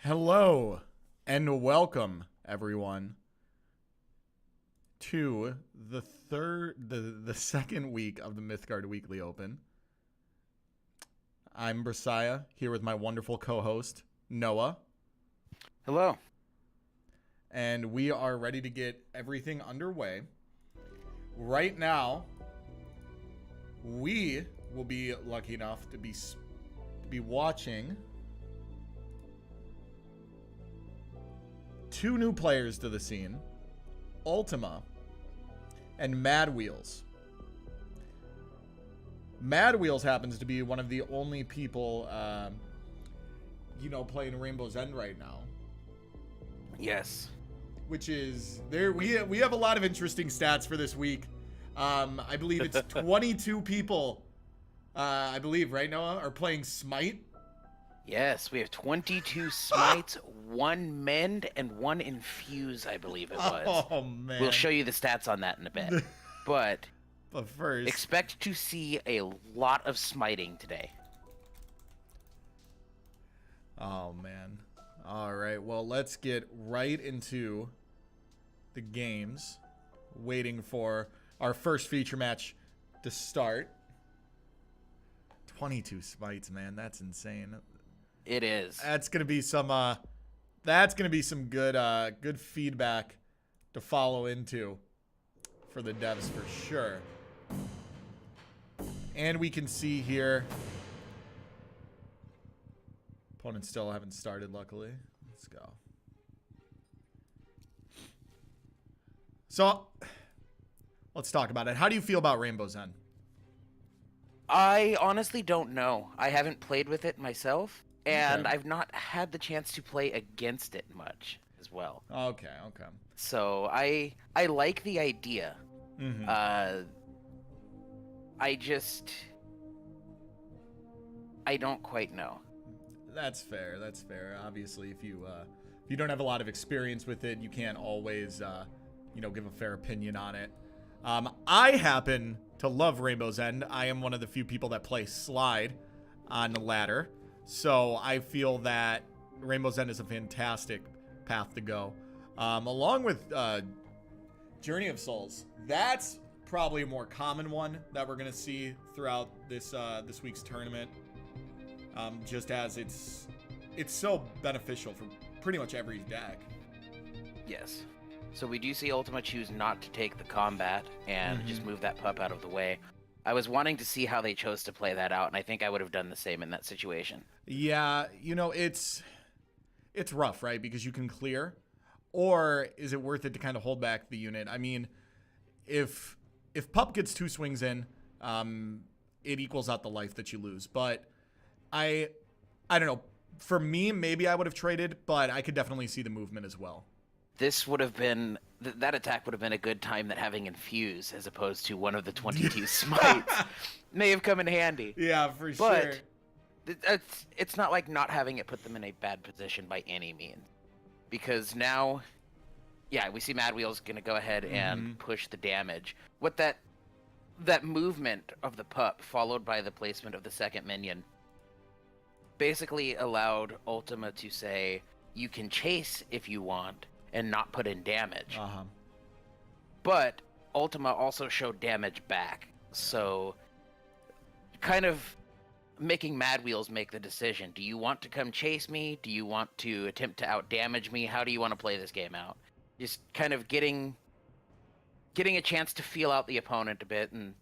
Hello and welcome everyone to the second week of the Mythgard Weekly Open. I'm Brasiah here with my wonderful co-host Noah. Hello. And we are ready to get everything underway. Right now, we will be lucky enough to be watching two new players to the scene, Ultima and Madwheels. Madwheels happens to be one of the only people, playing Rainbow's End right now. Yes. Which is there. We have a lot of interesting stats for this week. I believe it's 22 people. I believe, right, Noah, are playing Smite. Yes, we have 22 smites, 1 mend, and 1 infuse, I believe it was. Oh, man. We'll show you the stats on that in a bit. But first, expect to see a lot of smiting today. Oh, man. All right, well, let's get right into the games. Waiting for our first feature match to start. 22 smites, man. That's insane. It is. That's gonna be some. That's gonna be some good feedback to follow into for the devs for sure. And we can see here, opponents still haven't started. Luckily, let's go. So, let's talk about it. How do you feel about Rainbow's End? I honestly don't know. I haven't played with it myself. And Okay. I've not had the chance to play against it much as well. Okay. So I like the idea. Mm-hmm. I don't quite know. That's fair. Obviously, if you don't have a lot of experience with it, you can't always give a fair opinion on it. I happen to love Rainbow's End. I am one of the few people that play Slide on the ladder. So I feel that Rainbow's End is a fantastic path to go. Along with Journey of Souls. That's probably a more common one that we're going to see throughout this week's tournament. Just as it's so beneficial for pretty much every deck. Yes. So we do see Ultima choose not to take the combat and just move that pup out of the way. I was wanting to see how they chose to play that out, and I think I would have done the same in that situation. Yeah, it's rough, right? Because you can clear, or is it worth it to kind of hold back the unit? I mean, if Pup gets 2 swings in, it equals out the life that you lose. But I don't know. For me, maybe I would have traded, but I could definitely see the movement as well. This would have been that attack would have been a good time that having infuse as opposed to one of the 22 smites may have come in handy. Yeah, for but sure. It's not like not having it put them in a bad position by any means, because now, yeah, we see Madwheels gonna go ahead and push the damage. What that movement of the pup followed by the placement of the second minion basically allowed Ultima to say you can chase if you want and not put in damage. But Ultima also showed damage back, so kind of making Madwheels make the decision. Do you want to come chase me? Do you want to attempt to out-damage me? How do you want to play this game out? Just kind of getting a chance to feel out the opponent a bit and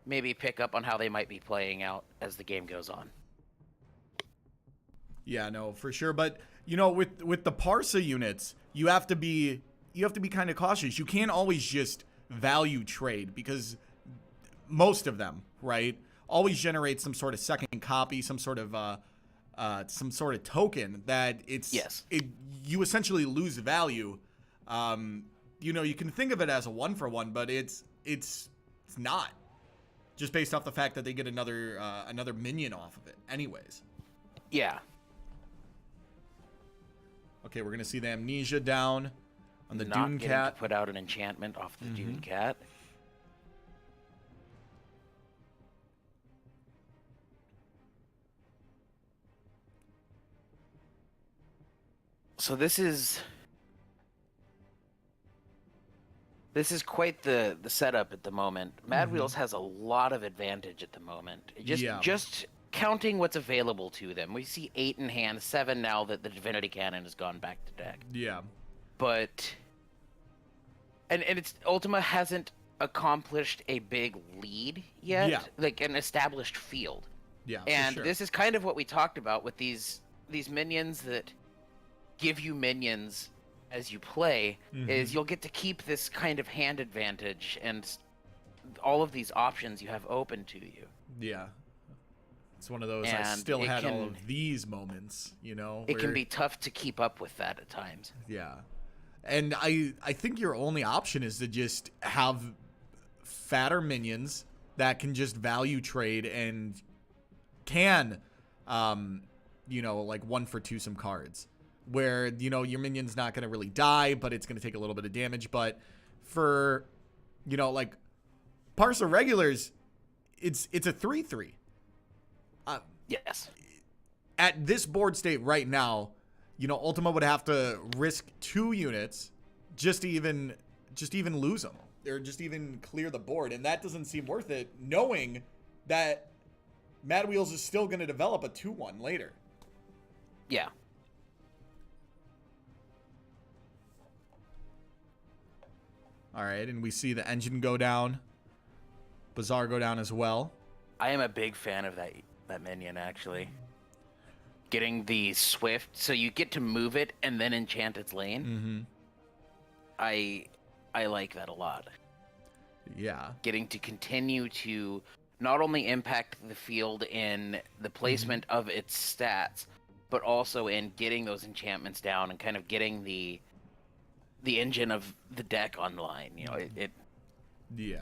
maybe pick up on how they might be playing out as the game goes on. Yeah, no, for sure. But with the Parsa units, you have to be kind of cautious. You can't always just value trade, because most of them, right, always generate some sort of second copy, some sort of token that you essentially lose value. You can think of it as a 1-for-1, but it's not, just based off the fact that they get another minion off of it anyways. Yeah. Okay, we're going to see the Amnesia down on the Not Dune getting Cat. to put out an enchantment off the Dune Cat. So this is quite the setup at the moment. Madwheels has a lot of advantage at the moment. Just counting what's available to them. We see 8 in hand, 7 now that the Divinity Cannon has gone back to deck. Yeah. But and it's Ultima hasn't accomplished a big lead yet, like an established field. Yeah. And this is kind of what we talked about with these minions that give you minions as you play, is you'll get to keep this kind of hand advantage and all of these options you have open to you. Yeah. It's one of those, I still had all of these moments, you know? It can be tough to keep up with that at times. Yeah. And I think your only option is to just have fatter minions that can just value trade and can, you know, like 1 for 2 some cards. Where, you know, your minion's not going to really die, but it's going to take a little bit of damage. But for, you know, like, Parsa regulars, it's a 3/3. Yes. At this board state right now, you know, Ultima would have to risk 2 units just to even lose them. Or just even clear the board. And that doesn't seem worth it, knowing that Madwheels is still going to develop a 2/1 later. Yeah. All right, and we see the engine go down. Bazaar go down as well. I am a big fan of that minion, actually. Getting the Swift, so you get to move it and then enchant its lane. I like that a lot. Yeah. Getting to continue to not only impact the field in the placement of its stats, but also in getting those enchantments down and kind of getting the engine of the deck online. You know, it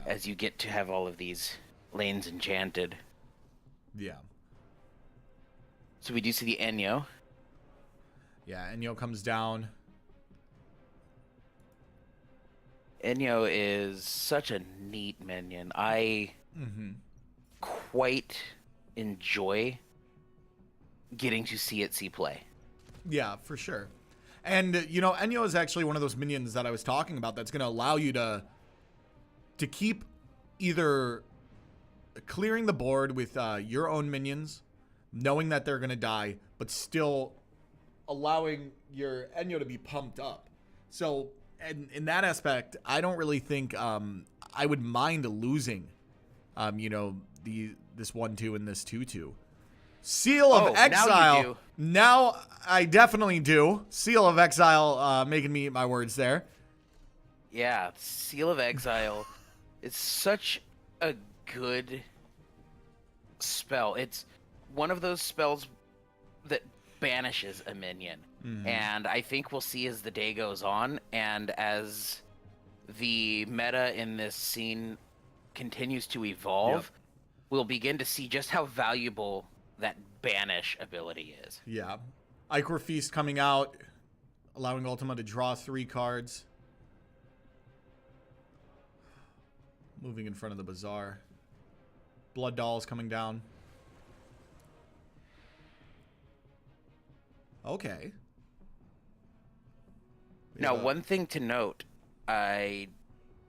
as you get to have all of these lanes enchanted. Yeah. So we do see the Enyo. Yeah, Enyo comes down. Enyo is such a neat minion. I quite enjoy getting to see it play. Yeah, for sure. And, you know, Enyo is actually one of those minions that I was talking about that's going to allow you to keep either clearing the board with your own minions, knowing that they're going to die, but still allowing your Enyo to be pumped up. So, and in that aspect, I don't really think I would mind losing, you know, this 1/2 and this 2/2. Seal of Exile. Now I definitely do. Seal of Exile, making me eat my words there. Yeah, Seal of Exile is such a good spell. It's one of those spells that banishes a minion. And I think we'll see as the day goes on and as the meta in this scene continues to evolve, we'll begin to see just how valuable that banish ability is. Yeah. Ichor Feast coming out, allowing Ultima to draw 3 cards. Moving in front of the Bazaar. Blood Dolls coming down. Okay. Now, one thing to note, I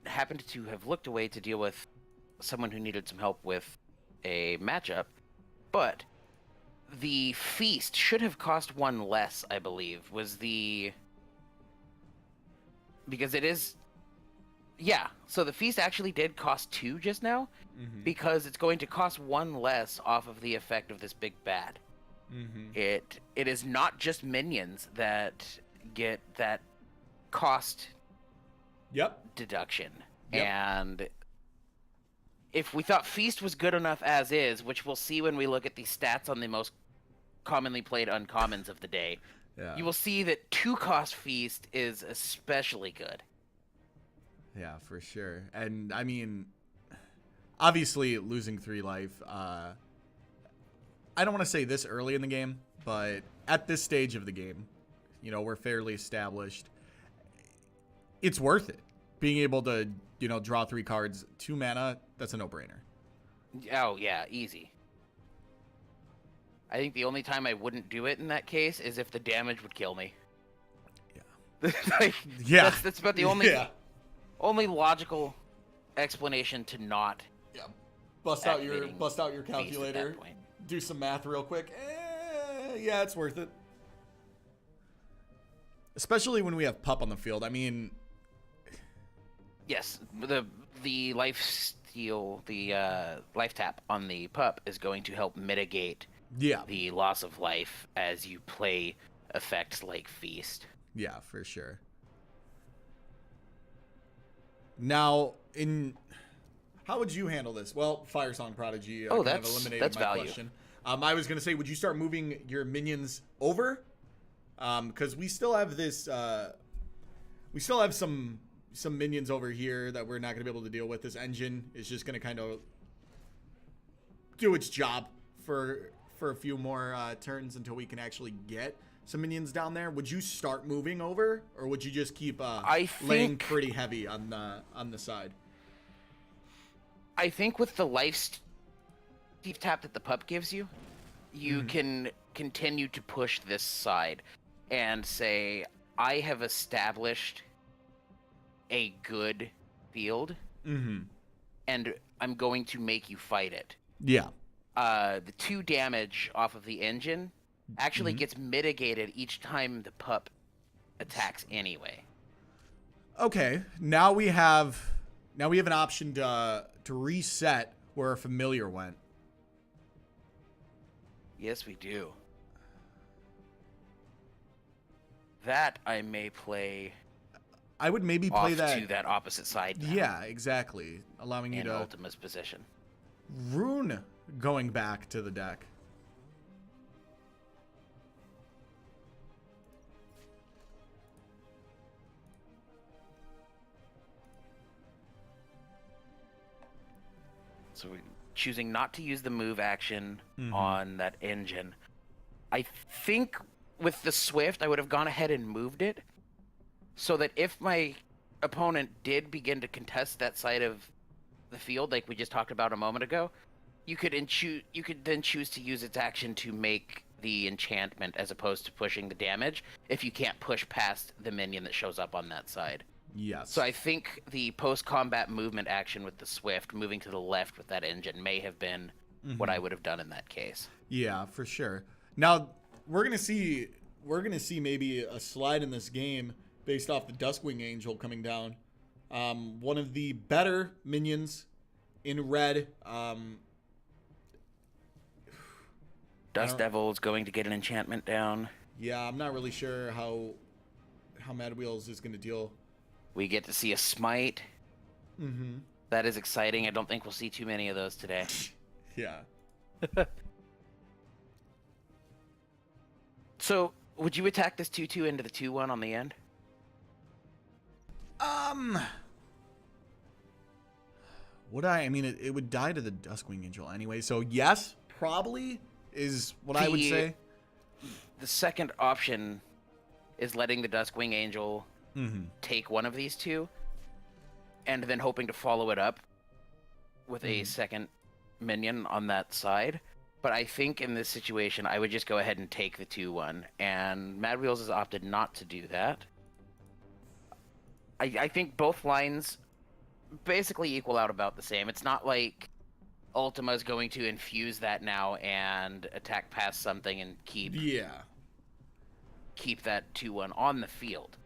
happened to have looked away to deal with someone who needed some help with a matchup, but the Feast should have cost 1 less, I believe, because it is... Yeah, so the Feast actually did cost 2 just now, because it's going to cost 1 less off of the effect of this big bad. It is not just minions that get that cost deduction. And if we thought Feast was good enough as is, which we'll see when we look at the stats on the most commonly played uncommons of the day, you will see that 2-cost Feast is especially good. Yeah, for sure. And, I mean, obviously losing 3 life, I don't want to say this early in the game, but at this stage of the game, you know, we're fairly established. It's worth it. Being able to, you know, draw 3 cards, 2 mana, that's a no-brainer. Oh, yeah, easy. I think the only time I wouldn't do it in that case is if the damage would kill me. Like, Yeah. that's about the only Yeah. only logical explanation to not. Yeah. Bust out your Activating beast at calculator. that point. Do some math real quick. Yeah, it's worth it. Especially when we have Pup on the field. I mean, Yes, the life steal, the life tap on the pup is going to help mitigate yeah. the loss of life as you play effects like Feast. Yeah, for sure. Now, how would you handle this? Well, Fire Song Prodigy kind of eliminated that's my value. question. I was going to say, would you start moving your minions over? Because we still have this, we still have some minions over here that we're not going to be able to deal with. This engine is just going to kind of do its job for a few more turns until we can actually get some minions down there. Would you start moving over, or would you just keep laying pretty heavy on the side? I think with the life steep tap that the pup gives you, you can continue to push this side and say, I have established a good field, and I'm going to make you fight it. Yeah. The 2 damage off of the engine actually gets mitigated each time the pup attacks anyway. Okay. Now we have an option to reset where a familiar went. Yes, we do. That I may play. I would maybe play off that to that opposite side. Now, yeah, exactly. Allowing you in to Ultima's position. Rune going back to the deck. So we're choosing not to use the move action on that engine. I think with the Swift, I would have gone ahead and moved it so that if my opponent did begin to contest that side of the field, like we just talked about a moment ago, you could then choose to use its action to make the enchantment as opposed to pushing the damage if you can't push past the minion that shows up on that side. Yes. So I think the post-combat movement action with the Swift, moving to the left with that engine, may have been what I would have done in that case. Yeah, for sure. Now we're gonna see maybe a slide in this game based off the Duskwing Angel coming down. One of the better minions in red. Dust Devil is going to get an enchantment down. Yeah, I'm not really sure how Madwheels is gonna deal. We get to see a smite. That is exciting. I don't think we'll see too many of those today. Yeah. So, would you attack this 2/2 into the 2/1 on the end? Would I? I mean, it would die to the Duskwing Angel anyway. So yes, probably is what I would say. The second option is letting the Duskwing Angel take one of these 2, and then hoping to follow it up with a second minion on that side. But I think in this situation, I would just go ahead and take the 2/1, and Madwheels has opted not to do that. I think both lines basically equal out about the same. It's not like Ultima is going to infuse that now and attack past something and keep that 2/1 on the field.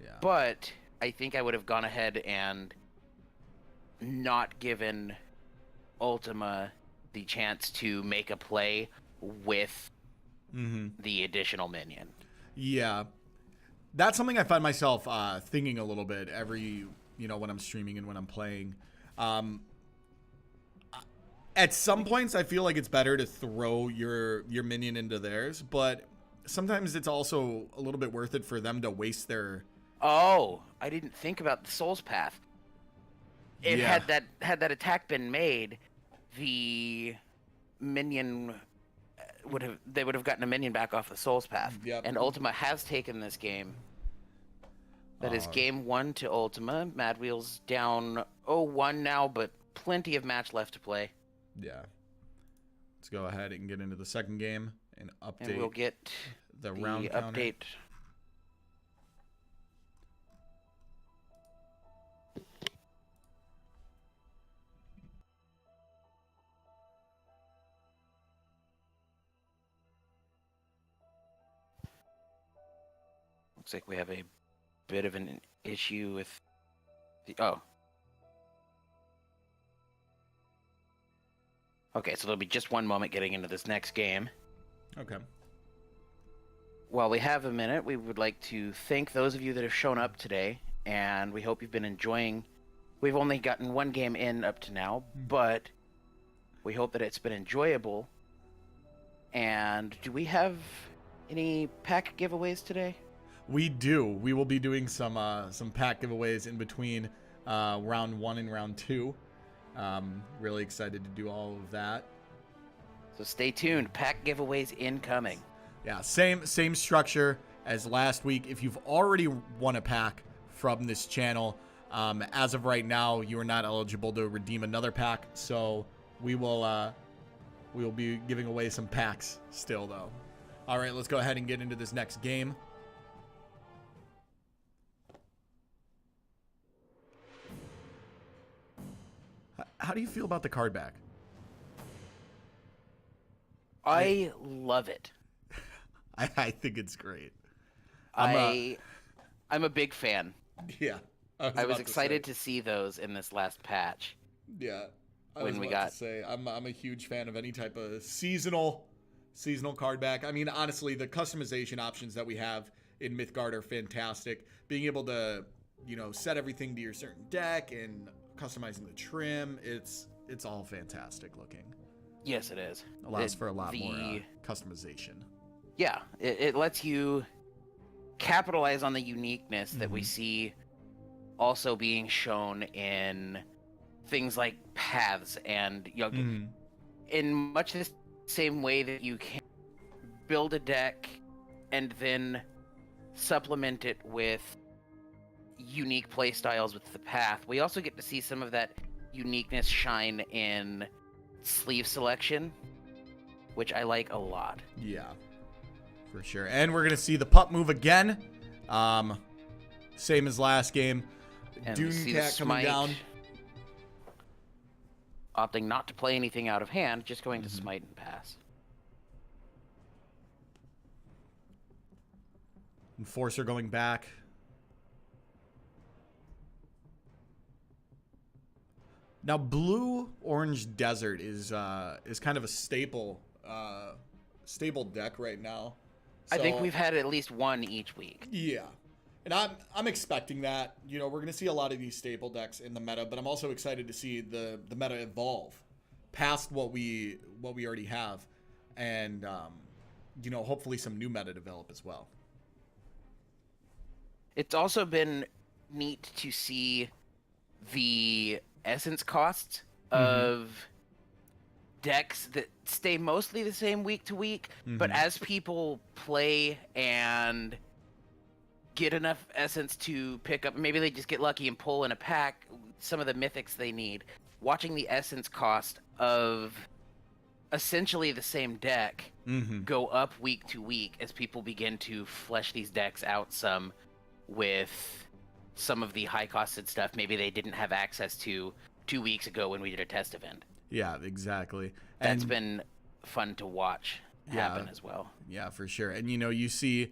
Yeah. But I think I would have gone ahead and not given Ultima the chance to make a play with the additional minion. Yeah. That's something I find myself thinking a little bit when I'm streaming and when I'm playing. At some points, I feel like it's better to throw your minion into theirs, but sometimes it's also a little bit worth it for them to waste their... Oh, I didn't think about the Soul's Path. Had that attack been made, the minion would have gotten a minion back off the Soul's Path. Yep. And Ultima has taken this game. That is game 1 to Ultima. Madwheels down 0-1 now, but plenty of match left to play. Yeah. Let's go ahead and get into the second game and update. And we'll get the round update. Looks like we have a bit of an issue with the... Oh. Okay, so there'll be just one moment getting into this next game. Okay. While we have a minute, we would like to thank those of you that have shown up today, and we hope you've been enjoying. We've only gotten one game in up to now, but we hope that it's been enjoyable. And do we have any pack giveaways today? We do. We will be doing some pack giveaways in between round 1 and round 2. Really excited to do all of that. So stay tuned. Pack giveaways incoming. Yeah, same structure as last week. If you've already won a pack from this channel, as of right now, you are not eligible to redeem another pack. So we will be giving away some packs still, though. All right, let's go ahead and get into this next game. How do you feel about the card back? I love it. I think it's great. I'm a big fan. Yeah. I was excited to see those in this last patch. Yeah. I'm a huge fan of any type of seasonal card back. I mean, honestly, the customization options that we have in Mythgard are fantastic. Being able to, set everything to your certain deck and customizing the trim, it's all fantastic looking. Yes, it is. Allows for a lot more customization. Yeah, it lets you capitalize on the uniqueness that we see also being shown in things like paths and in much the same way that you can build a deck and then supplement it with unique play styles with the path. We also get to see some of that uniqueness shine in sleeve selection, which I like a lot. Yeah, for sure. And we're going to see the pup move again. Same as last game. And Dune Cat coming down. Opting not to play anything out of hand, just going to smite and pass. Enforcer going back. Now, Blue Orange Desert is kind of a staple deck right now. So, I think we've had at least one each week. Yeah, and I'm expecting that. We're going to see a lot of these staple decks in the meta, but I'm also excited to see the meta evolve past what we already have, and hopefully some new meta develop as well. It's also been neat to see the essence costs of decks that stay mostly the same week to week, but as people play and get enough essence to pick up, maybe they just get lucky and pull in a pack some of the mythics they need, watching the essence cost of essentially the same deck go up week to week as people begin to flesh these decks out some with some of the high-costed stuff maybe they didn't have access to 2 weeks ago when we did a test event. Yeah, exactly. That's been fun to watch happen as well. Yeah, for sure. And you see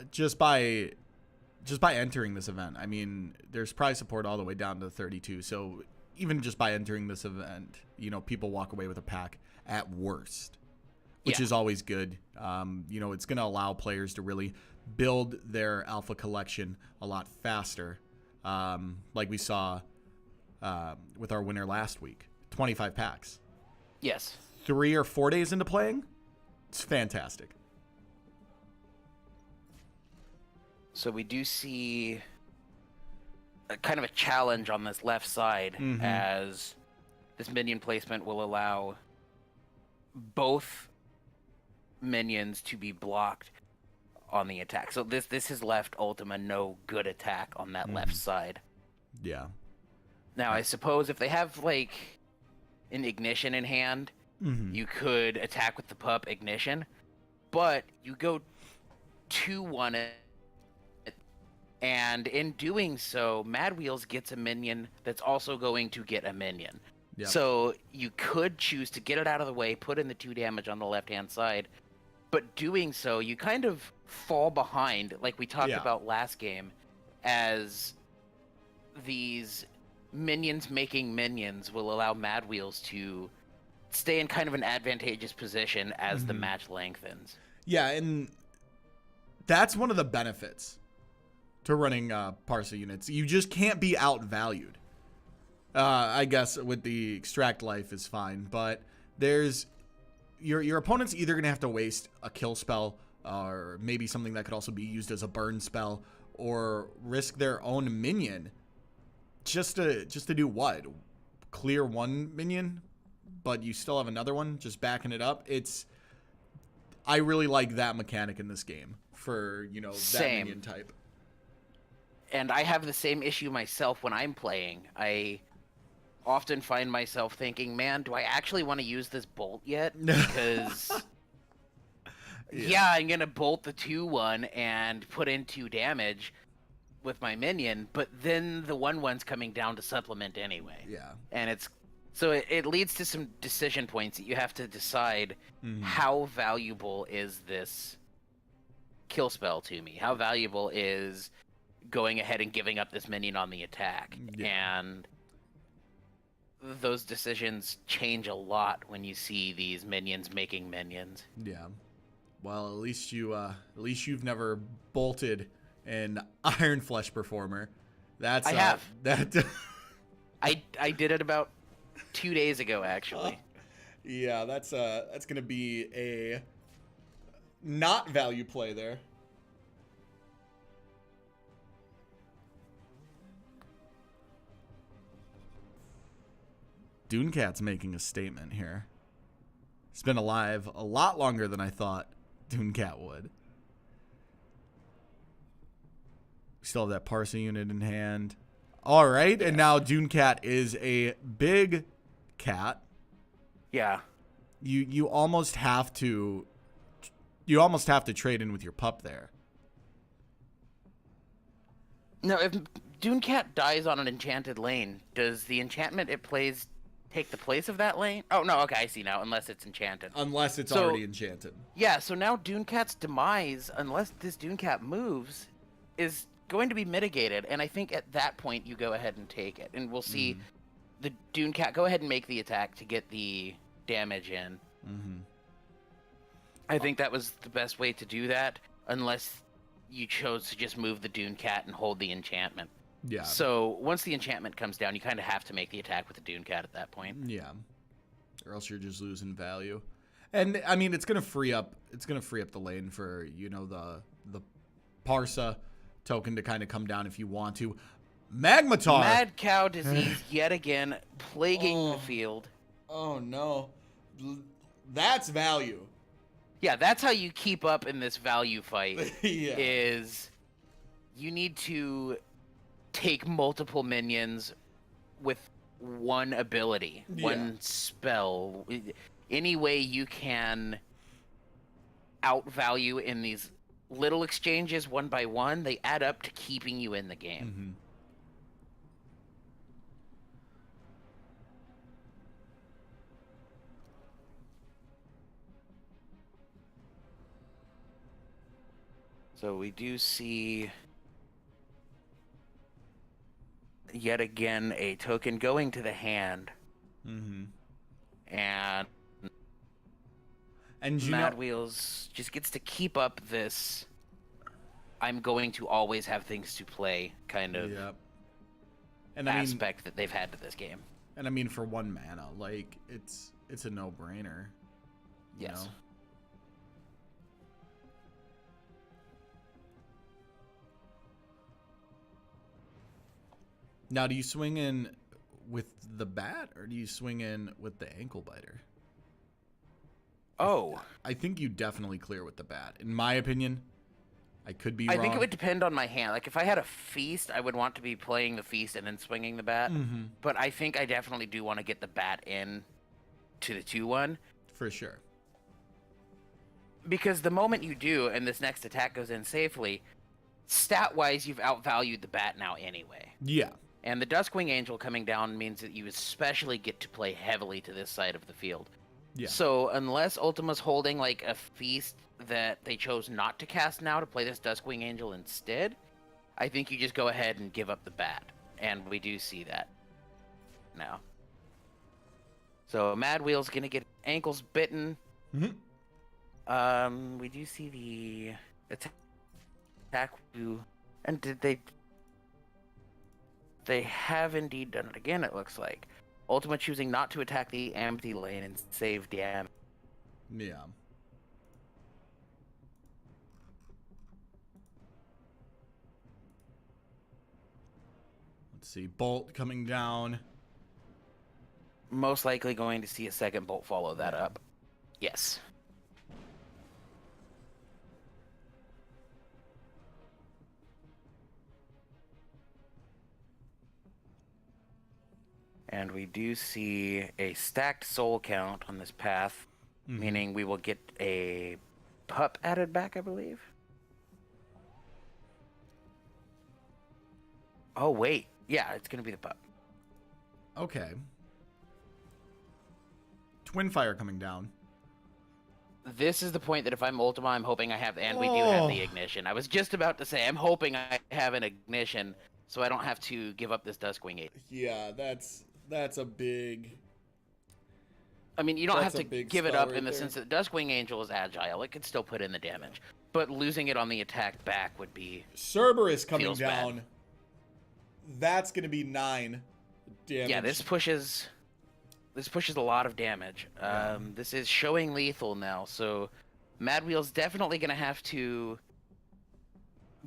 just by entering this event, I mean, there's prize support all the way down to 32. So even just by entering this event, people walk away with a pack at worst, which is always good. It's going to allow players to really build their alpha collection a lot faster, like we saw with our winner last week. 25 packs. Yes. 3 or 4 days into playing, it's fantastic. So we do see kind of a challenge on this left side, as this minion placement will allow both minions to be blocked on the attack. So this has left Ultima no good attack on that left side. Yeah. Now, I suppose if they have, like, an ignition in hand, you could attack with the pup ignition, but you go 2-1 it, and in doing so, Madwheels gets a minion that's also going to get a minion. Yep. So you could choose to get it out of the way, put in the 2 damage on the left-hand side, but doing so, you kind of fall behind, like we talked Yeah. about last game, as these minions making minions will allow Madwheels to stay in kind of an advantageous position as the match lengthens. Yeah, and that's one of the benefits to running Parsa units. You just can't be outvalued. I guess with the extract life is fine, but there's your opponent's either going to have to waste a kill spell or maybe something that could also be used as a burn spell, or risk their own minion just to do what? Clear one minion, but you still have another one just backing it up. I really like that mechanic in this game for, you know, that minion type. And I have the same issue myself when I'm playing. I often find myself thinking, man, do I actually want to use this bolt yet? Because yeah, I'm going to bolt the 2-1 and put in 2 damage with my minion, but then the 1-1's coming down to supplement anyway. Yeah. And it leads to some decision points that you have to decide how valuable is this kill spell to me? How valuable is going ahead and giving up this minion on the attack? Yeah. And those decisions change a lot when you see these minions making minions. Yeah. Well, at least you've never bolted an Iron Flesh Performer. I have. I did it about 2 days ago, actually. Yeah, that's gonna be a not value play there. Dunecat's making a statement here. He's been alive a lot longer than I thought Dunecat would. We still have that Parsa unit in hand. All right, and now Dunecat is a big cat. Yeah. You almost have to trade in with your pup there. No, if Dunecat dies on an enchanted lane, does the enchantment it plays take the place of that lane? Oh, no, okay, I see now, unless it's enchanted. Unless it's already enchanted. Yeah, so now Dunecat's demise, unless this Dunecat moves, is going to be mitigated, and I think at that point you go ahead and take it, and we'll see the Dunecat go ahead and make the attack to get the damage in. I think that was the best way to do that, unless you chose to just move the Dunecat and hold the enchantment. Yeah. So once the enchantment comes down, you kind of have to make the attack with the Dunecat at that point. Yeah. Or else you're just losing value. And I mean, it's gonna free up the lane for, you know, the Parsa token to kind of come down if you want to. Magmatar. Mad cow disease yet again plaguing the field. Oh no. That's value. Yeah, that's how you keep up in this value fight. Yeah. Is you need to take multiple minions with one ability, one spell. Any way you can outvalue in these little exchanges one by one, they add up to keeping you in the game. So we do see yet again a token going to the hand. And Madwheels just gets to keep up this I'm going to always have things to play kind of aspect that they've had to this game. And I mean, for 1 mana, like it's a no-brainer. Yes. You know? Now, do you swing in with the bat or do you swing in with the ankle biter? Oh. I think you definitely clear with the bat. In my opinion, I could be wrong. I think it would depend on my hand. Like, if I had a feast, I would want to be playing the feast and then swinging the bat. But I think I definitely do want to get the bat in to the 2-1. For sure. Because the moment you do, and this next attack goes in safely, stat-wise, you've outvalued the bat now anyway. Yeah. And the Duskwing Angel coming down means that you especially get to play heavily to this side of the field. Yeah. So unless Ultima's holding like a feast that they chose not to cast now to play this Duskwing Angel instead, I think you just go ahead and give up the bat. And we do see that now. So Madwheels gonna get ankles bitten. Mm-hmm. We do see the attack. And did they... They have indeed done it again, it looks like. Ultima choosing not to attack the empty lane and save damage. Yeah. Let's see. Bolt coming down. Most likely going to see a second bolt follow that up. Yes. And we do see a stacked soul count on this path, meaning we will get a pup added back, I believe. Oh, wait. Yeah, it's going to be the pup. Okay. Twin Fire coming down. This is the point that if I'm Ultima, I'm hoping I have, and we do have the ignition. I was just about to say, I'm hoping I have an ignition so I don't have to give up this Duskwing 8. Yeah, that's a big... I mean, you don't have That's to a big give it spell up right in the there. sense that Duskwing Angel is agile. It could still put in the damage. But losing it on the attack back would be... Cerberus coming feels down. bad. That's going to be 9 damage. Yeah, this pushes a lot of damage. This is showing lethal now, so Madwheels definitely going to have to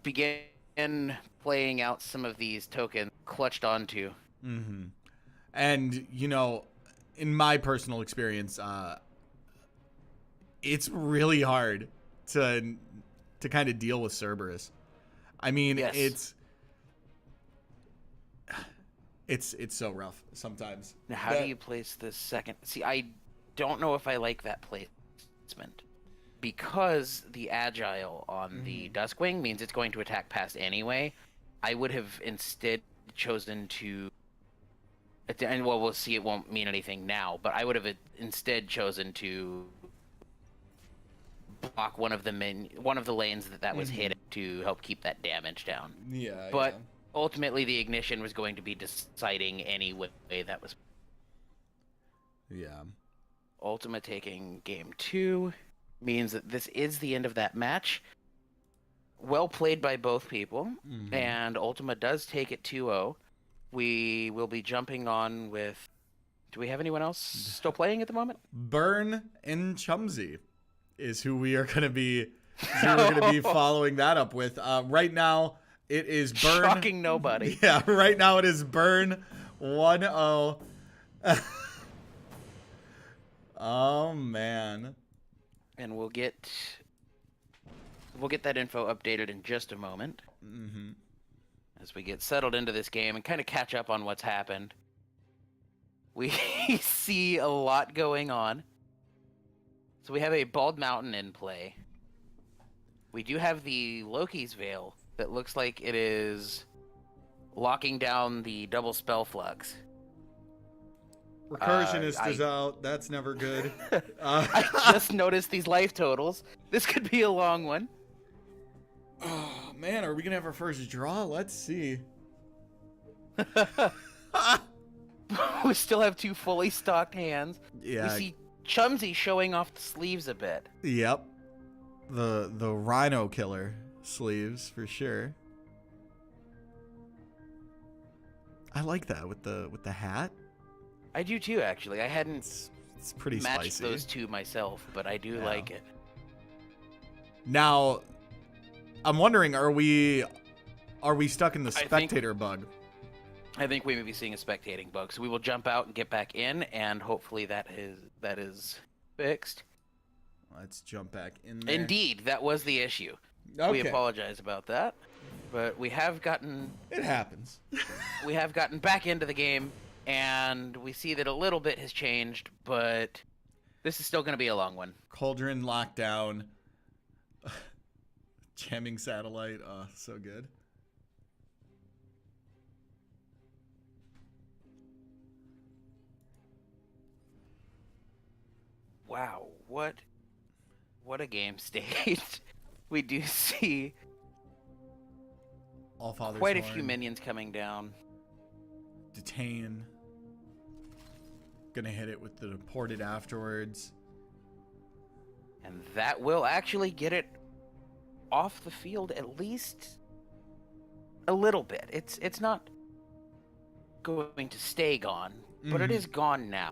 begin playing out some of these tokens clutched onto. Mm-hmm. And, you know, in my personal experience, it's really hard to kind of deal with Cerberus. I mean, Yes. it's so rough sometimes. Now, how do you place this second? See, I don't know if I like that placement. Because the agile on the Duskwing means it's going to attack past anyway, I would have instead chosen to... And, well, we'll see, it won't mean anything now, but I would have instead chosen to block one of the lanes that was hit to help keep that damage down. Yeah, But... yeah. Ultimately, the ignition was going to be deciding any way that was. Yeah. Ultima taking game 2 means that this is the end of that match. Well played by both people, and Ultima does take it 2-0. We will be jumping on with... Do we have anyone else still playing at the moment? Burn and Chumsie is who we are going to be following that up with. Right now, it is Burn. Shocking nobody. Yeah, right now it is Burn 1-0. Oh, man. And we'll get that info updated in just a moment. As we get settled into this game and kind of catch up on what's happened. We see a lot going on. So we have a Bald Mountain in play. We do have the Loki's Veil that looks like it is locking down the double spell flux. Recursionist is out. That's never good. I just noticed these life totals. This could be a long one. Oh, man, are we going to have our first draw? Let's see. We still have 2 fully stocked hands. Yeah. We see Chumsie showing off the sleeves a bit. Yep. The Rhino Killer sleeves for sure. I like that with the hat. I do too, actually. I hadn't It's pretty matched spicy. those two myself, but I do like it. Now, I'm wondering, are we stuck in the I think- spectator bug? I think we may be seeing a spectating bug, so we will jump out and get back in, and hopefully that is fixed. Let's jump back in there. Indeed, that was the issue. Okay. We apologize about that, but we have gotten It happens. back into the game, and we see that a little bit has changed, but this is still going to be a long one. Cauldron lockdown. Jamming satellite. Oh, so good. Wow, what what a game state. We do see Allfather's quite a Horn. few minions coming down. Detain. Gonna hit it with the ported afterwards. And that will actually get it off the field at least a little bit. It's not going to stay gone, but it is gone now.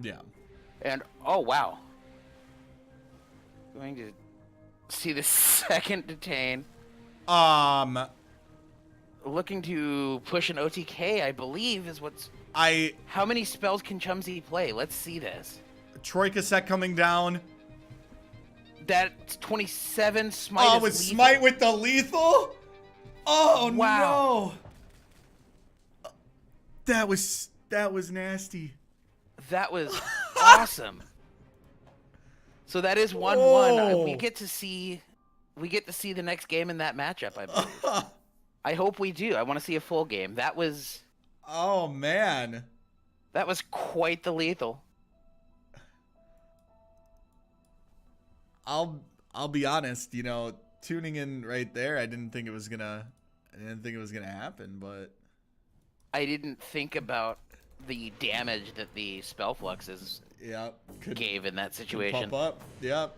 Yeah. And oh wow. Going to see the second detain. Looking to push an OTK, I believe, is what's... How many spells can Chumsie play? Let's see this. Troika set coming down. That's 27 smite. Oh, with lethal. smite with the lethal? Oh, wow. no. That was nasty. That was awesome. So that is 1-1. Oh. We get to see the next game in that matchup, I believe. I hope we do. I want to see a full game. That was... Oh, man. That was quite the lethal. I'll be honest, you know, tuning in right there, I didn't think it was gonna happen, but I didn't think about the damage that the spell fluxes gave in that situation. Pop up. Yep.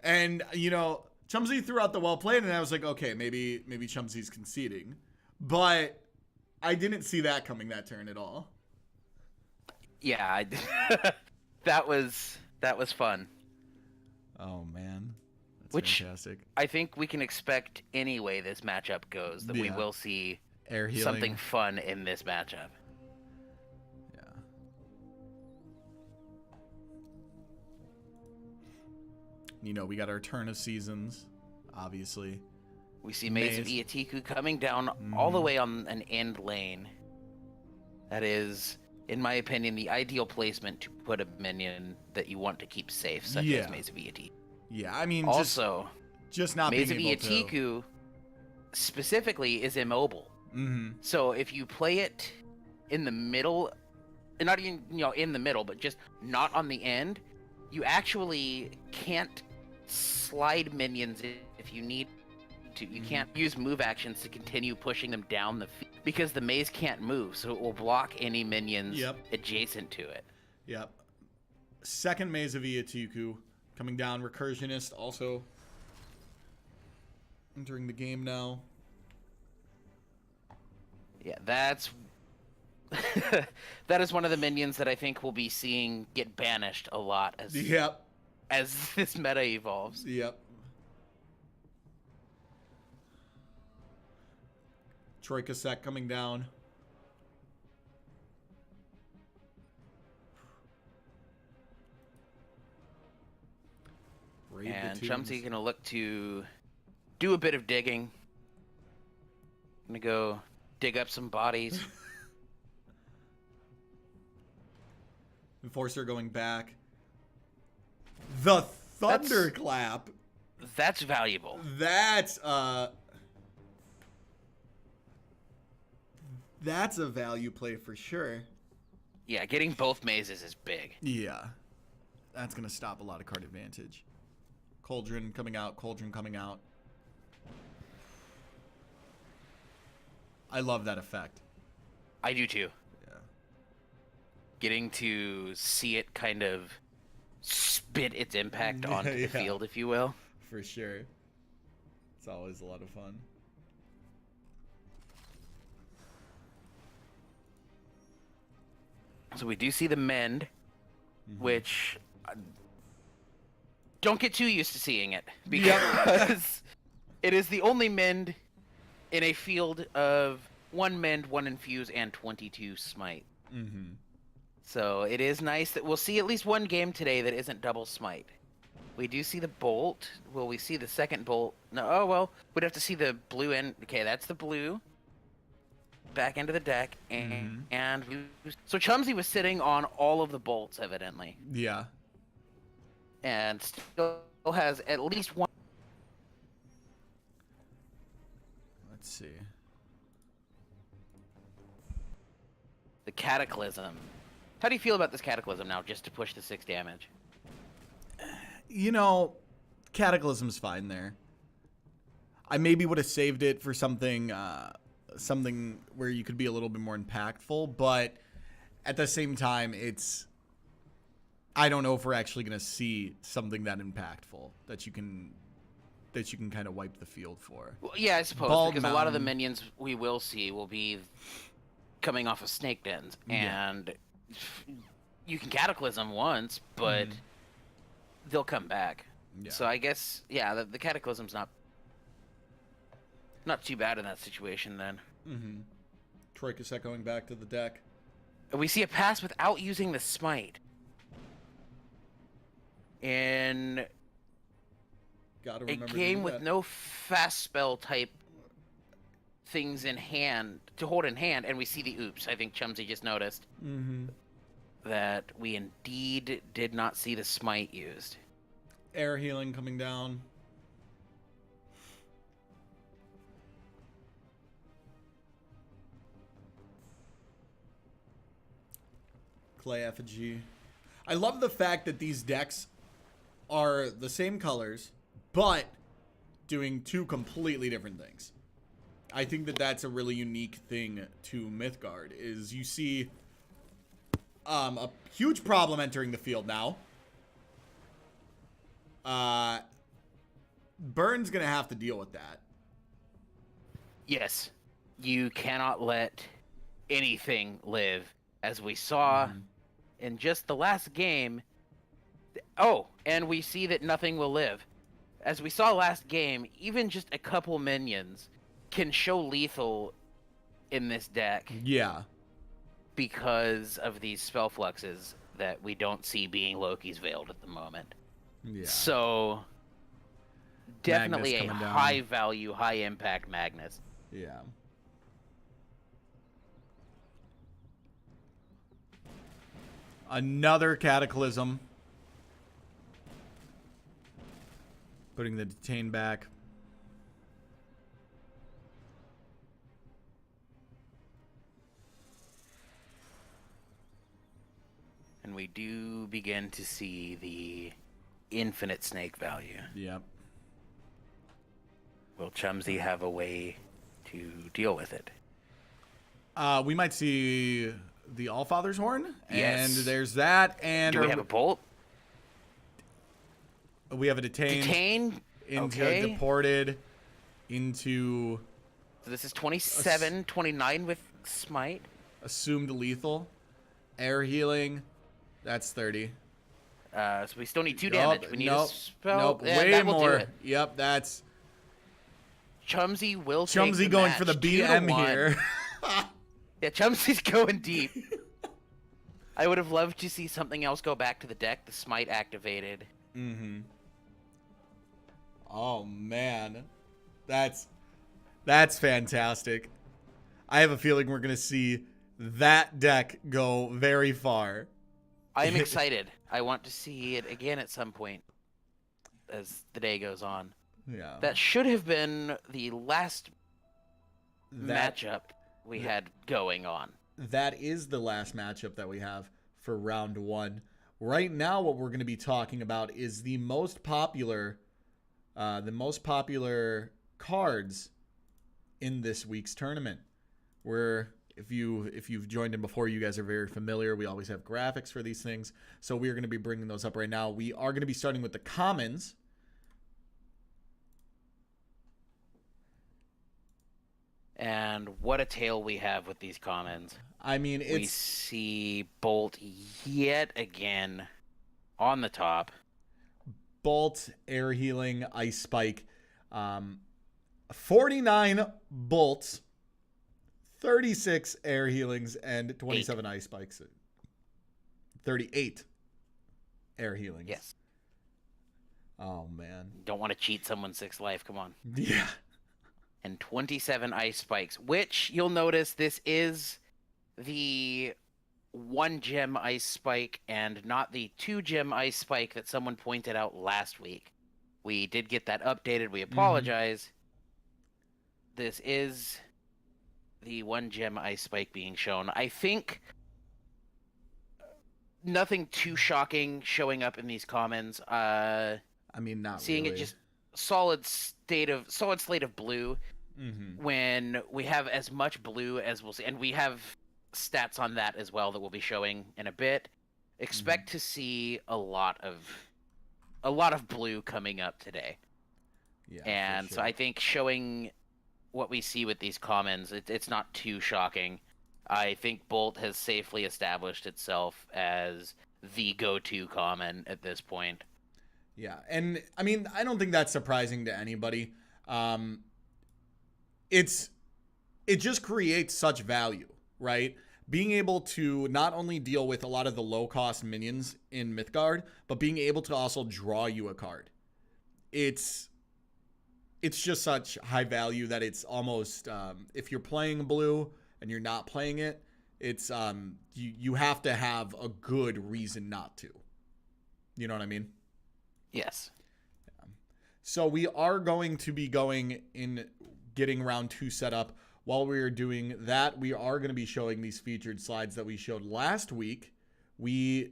And you know, Chumsie threw out the well played, and I was like, okay, maybe Chumsie's conceding, but I didn't see that coming that turn at all. Yeah, that was fun. Oh man, that's Which fantastic. I think we can expect any way this matchup goes that we will see air healing. Something fun in this matchup. Yeah. You know, we got our turn of seasons, obviously. We see Maze of Iatiku coming down all the way on an end lane. That is, in my opinion, the ideal placement to put a minion that you want to keep safe, such as Maze of Iatiku. Yeah, I mean, also, just not Maze being of able Iatiku specifically is immobile. So if you play it in the middle, and not even in the middle, but just not on the end, you actually can't slide minions if you need to. You can't use move actions to continue pushing them down the field because the maze can't move, so it will block any minions adjacent to it. Yep. Second Maze of Iatiku coming down. Recursionist also entering the game now. Yeah, that's that is one of the minions that I think we'll be seeing get banished a lot as this meta evolves. Yep. Troika set coming down. And Chumsie gonna look to do a bit of digging. Gonna go dig up some bodies. Enforcer going back. The Thunderclap. That's valuable. That's a value play for sure. Yeah, getting both mazes is big. Yeah. That's going to stop a lot of card advantage. Cauldron coming out. Cauldron coming out. I love that effect. I do too. Yeah. Getting to see it kind of spit its impact onto the field, if you will. For sure. It's always a lot of fun. So we do see the mend, which don't get too used to seeing it because it is the only mend in a field of 1 mend, 1 infuse, and 22 smite. So it is nice that we'll see at least one game today that isn't double smite. We do see the bolt. Will we see the second bolt? No. Oh well, we'd have to see the blue end. Okay, that's the blue. Back into the deck, and so Chumsie was sitting on all of the bolts, evidently. Yeah. And still has at least one. Let's see. The Cataclysm. How do you feel about this Cataclysm now, just to push the 6 damage? You know, Cataclysm's fine there. I maybe would have saved it for something where you could be a little bit more impactful, but at the same time, I don't know if we're actually going to see something that impactful that you can kind of wipe the field for. Well, yeah, I suppose, Bald because a lot of the Mountain. minions we will see will be coming off of snake dens, and you can Cataclysm once, but they'll come back. Yeah. So I guess, the Cataclysm's not too bad in that situation then. Troy Cassette going back to the deck. We see a pass without using the smite. In Gotta a remember to game do with that. no fast spell type things in hand, to hold in hand, and we see the oops. I think Chumsie just noticed that we indeed did not see the smite used. Air healing coming down. Clay effigy. I love the fact that these decks are the same colors, but doing two completely different things. I think that that's a really unique thing to Mythgard, is you see a huge problem entering the field now. Burn's going to have to deal with that. Yes, you cannot let anything live, as we saw in just the last game. Oh, and we see that nothing will live. As we saw last game, even just a couple minions can show lethal in this deck. Yeah. Because of these spell fluxes that we don't see being Loki's veiled at the moment. Yeah. So, definitely Magnus a coming down. high value, high impact Magnus. Yeah. Another Cataclysm. Putting the Detain back. And we do begin to see the infinite snake value. Yep. Will Chumsie have a way to deal with it? We might see the Allfather's Horn. Yes. And there's that. And Do we have a bolt? we have a Detain. Detain? Into Okay. Deported. Into So this is 27, 29 with smite. Assumed Lethal. Air Healing. That's 30. So we still need 2 damage. We need a spell. Nope. Yeah, Way that will do more. it. Yep, that's Chumsie will take Chumsie the going match, for the 2-1. BM here. Yeah, Chumsie's going deep. I would have loved to see something else go back to the deck. The smite activated. Oh man, that's fantastic. I have a feeling we're gonna see that deck go very far. I am excited. I want to see it again at some point as the day goes on. Yeah. That should have been the last matchup we had going on. That is the last matchup that we have for round 1. Right now, what we're going to be talking about is the most popular cards in this week's tournament. Where if you've joined in before, you guys are very familiar. We always have graphics for these things, so we're going to be bringing those up right now. We are going to be starting with the commons. And what a tale we have with these commons. I mean, We see Bolt yet again on the top. Bolt, Air Healing, Ice Spike, 49 bolts, 36 Air Healings, and 27 Ice Spikes. 38 Air Healings. Yes. Oh, man. Don't want to cheat someone's 6 life. Come on. Yeah. And 27 Ice Spikes, which you'll notice this is the 1 gem Ice Spike and not the 2 gem Ice Spike that someone pointed out last week. We did get that updated. We apologize. This is the 1 gem Ice Spike being shown. I think nothing too shocking showing up in these commons. I mean, not seeing really. it just solid slate of blue. When we have as much blue as we'll see, and we have stats on that as well that we'll be showing in a bit. Expect to see a lot of blue coming up today. Yeah, and sure. so I think showing what we see with these commons, it's not too shocking. I think Bolt has safely established itself as the go-to common at this point. Yeah, and I mean, I don't think that's surprising to anybody. It just creates such value, right? Being able to not only deal with a lot of the low-cost minions in Mythgard, but being able to also draw you a card. It's just such high value that it's almost, if you're playing blue and you're not playing it, it's you have to have a good reason not to. You know what I mean? Yes. Yeah. So we are going to be going in getting round 2 set up. While we are doing that, we are going to be showing these featured slides that we showed last week. We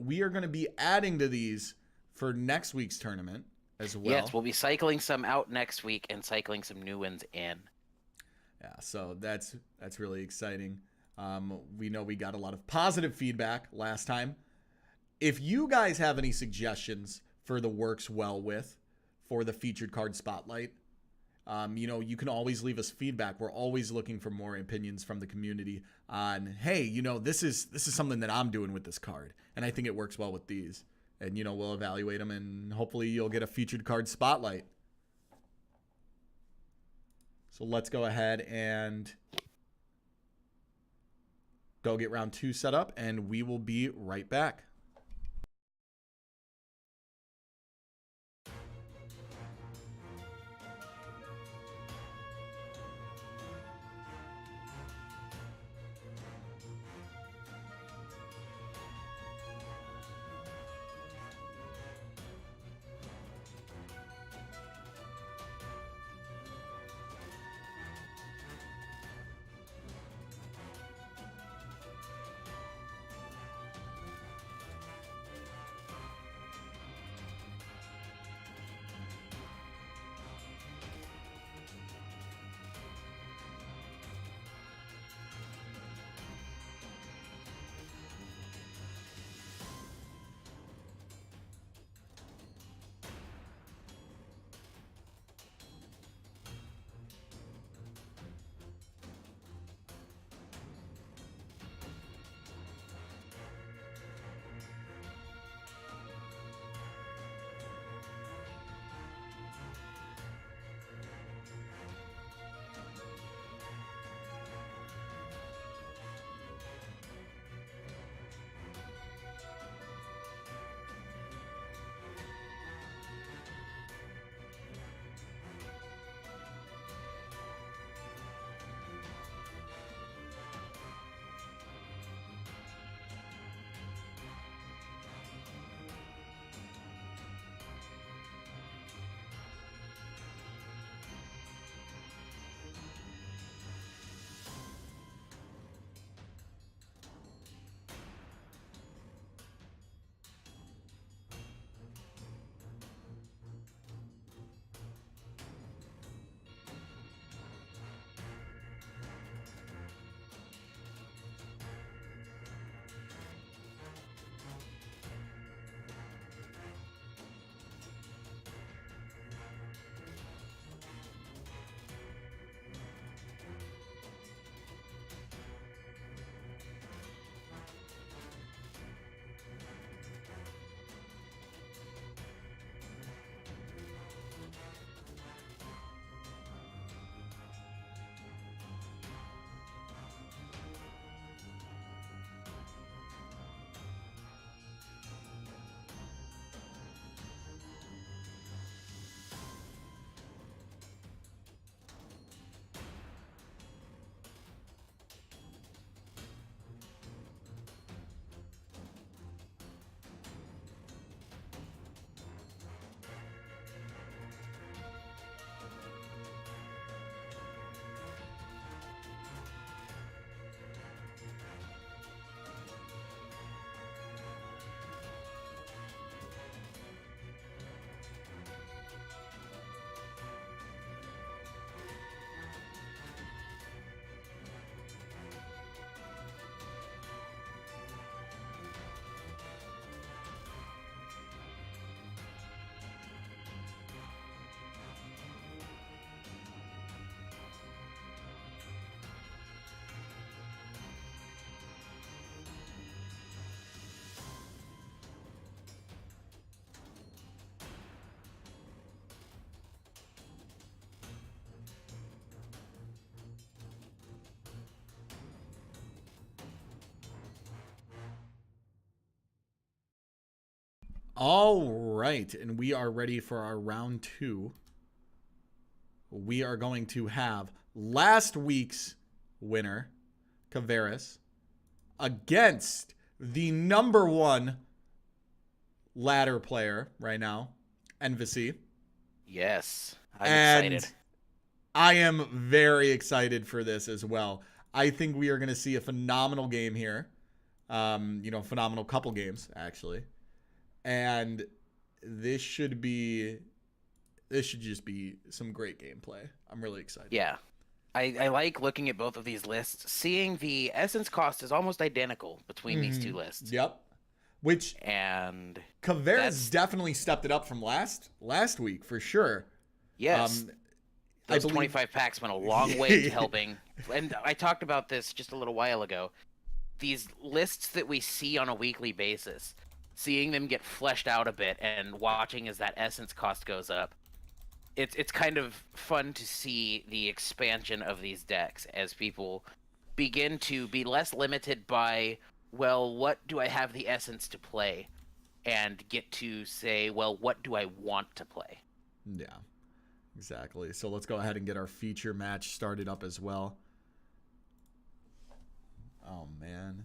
are going to be adding to these for next week's tournament as well. Yes, we'll be cycling some out next week and cycling some new ones in. Yeah, so that's really exciting. We know we got a lot of positive feedback last time. If you guys have any suggestions for the Works Well With for the featured card spotlight, you can always leave us feedback. We're always looking for more opinions from the community on, hey, this is something that I'm doing with this card, and I think it works well with these. And, we'll evaluate them, and hopefully you'll get a featured card spotlight. So let's go ahead and go get round 2 set up, and we will be right back. All right, and we are ready for our round 2. We are going to have last week's winner, Koveras, against the number 1 ladder player right now, Envesy. Yes, I'm excited. I am very excited for this as well. I think we are going to see a phenomenal game here. Phenomenal couple games, actually. And this should just be some great gameplay. I'm really excited. Yeah. I like looking at both of these lists. Seeing the essence cost is almost identical between these two lists. Yep. And Koveras definitely stepped it up from last week for sure. Yes. Those 25 packs went a long way to helping. And I talked about this just a little while ago. These lists that we see on a weekly basis, seeing them get fleshed out a bit and watching as that essence cost goes up, it's kind of fun to see the expansion of these decks as people begin to be less limited by, well, what do I have the essence to play? And get to say, well, what do I want to play? Yeah, exactly. So let's go ahead and get our feature match started up as well. Oh, man.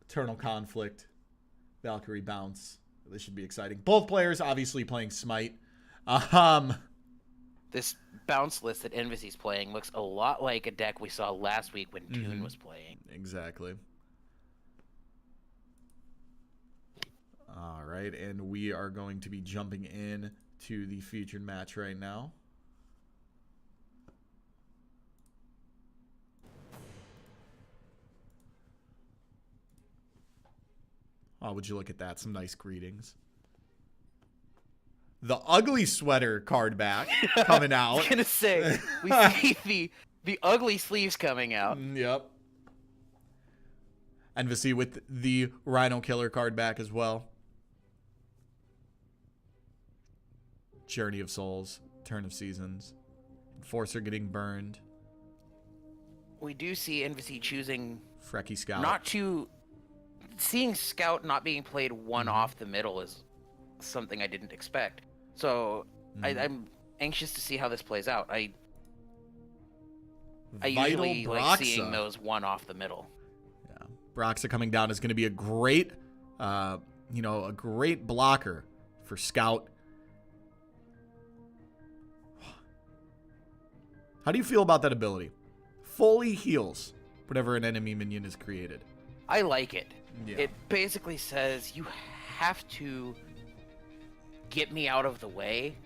Eternal Conflict. Valkyrie Bounce. This should be exciting. Both players obviously playing Smite. This bounce list that Envesy's playing looks a lot like a deck we saw last week when Tune was playing. Exactly. All right, and we are going to be jumping in to the featured match right now. Oh, would you look at that? Some nice greetings. The ugly sweater card back coming out. I was going to say, we see the ugly sleeves coming out. Yep. Envesy with the Rhino Killer card back as well. Journey of Souls, Turn of Seasons. Enforcer getting burned. We do see Envesy choosing Frecky Scout. not to... Seeing Scout not being played one off the middle is something I didn't expect. So I'm anxious to see how this plays out. I usually like seeing those one off the middle. Yeah, Broxa coming down is going to be a great, a great blocker for Scout. How do you feel about that ability? Fully heals whatever an enemy minion is created. I like it. Yeah. It basically says you have to get me out of the way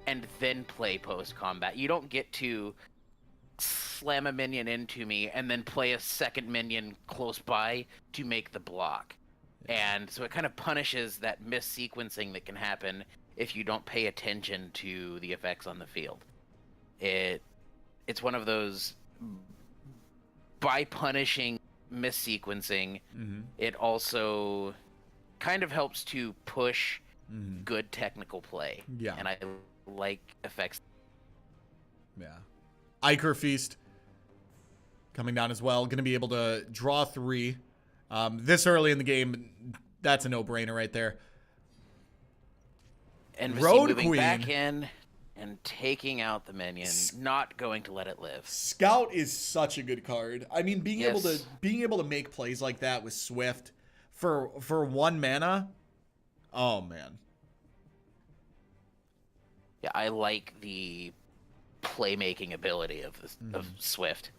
and then play post-combat. You don't get to slam a minion into me and then play a second minion close by to make the block. Yeah. And so it kind of punishes that mis-sequencing that can happen if you don't pay attention to the effects on the field. It's one of those, by punishing mis-sequencing, it also kind of helps to push good technical play. Yeah. And I like effects. Yeah. Ichor Feast coming down as well. Going to be able to draw 3. This early in the game, that's a no-brainer right there. And moving back in and taking out the minion, not going to let it live. Scout is such a good card. I mean, being able to make plays like that with Swift for 1 mana. Oh man. Yeah, I like the playmaking ability of this of Swift.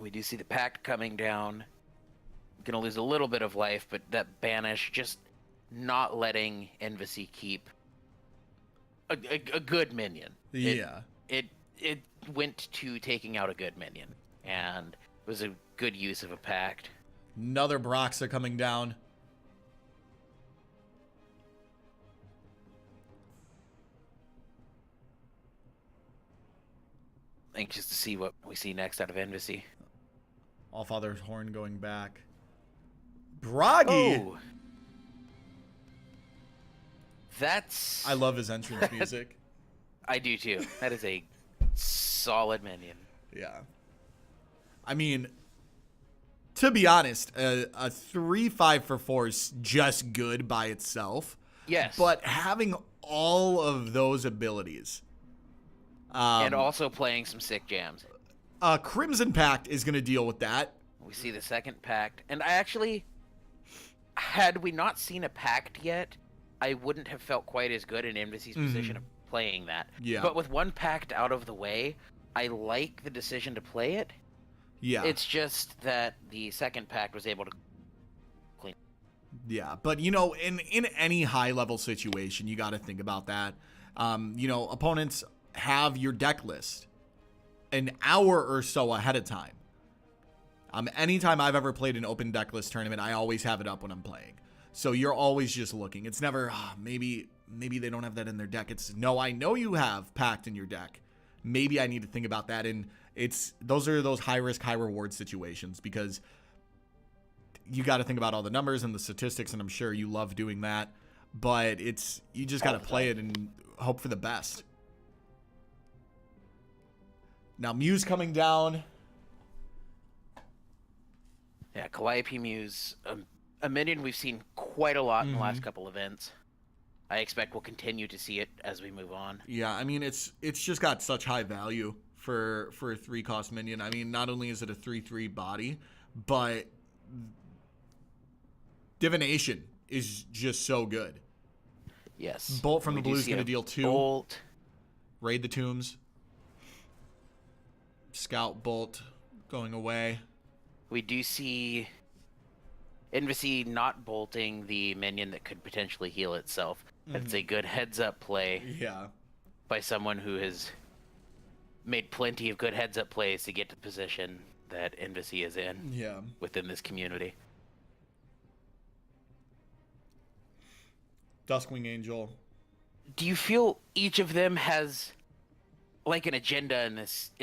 We do see the Pact coming down. Gonna lose a little bit of life, but that Banish just not letting Envesy keep a good minion. Yeah. It went to taking out a good minion, and it was a good use of a Pact. Another Broxa coming down. Anxious to see what we see next out of Envesy. Allfather's Horn going back. Bragi! Oh. That's... I love his entrance music. I do too. That is a solid minion. Yeah. I mean, To be honest, a 3-5 for 4 is just good by itself. Yes. But having all of those abilities. And also playing some sick jams. Crimson Pact is going to deal with that. We see the second pact. And I actually, had we not seen a pact yet, I wouldn't have felt quite as good in Envesy's position of playing that. Yeah. But with one pact out of the way, I like the decision to play it. Yeah. It's just that the second pact was able to clean. Yeah, but in any high level situation, you got to think about that. Opponents have your deck list an hour or so ahead of time. Anytime I've ever played an open deck list tournament, I always have it up when I'm playing. So you're always just looking. It's never maybe they don't have that in their deck. It's no, I know you have Pact in your deck. Maybe I need to think about that. And those are those high risk, high reward situations because you got to think about all the numbers and the statistics, and I'm sure you love doing that. But you just got to play it and hope for the best. Now Muse coming down. Yeah, Calliope Muse, a minion we've seen quite a lot in the last couple events. I expect we'll continue to see it as we move on. Yeah, I mean it's just got such high value for a 3-cost minion. I mean, not only is it a 3/3 body, but Divination is just so good. Yes. Bolt from the blue is going to deal 2. Bolt. Raid the tombs. Scout Bolt going away. We do see Envesy not bolting the minion that could potentially heal itself. That's a good heads-up play. Yeah. By someone who has made plenty of good heads-up plays to get to the position that Envesy is in. Yeah. Within this community. Duskwing Angel. Do you feel each of them has like an agenda in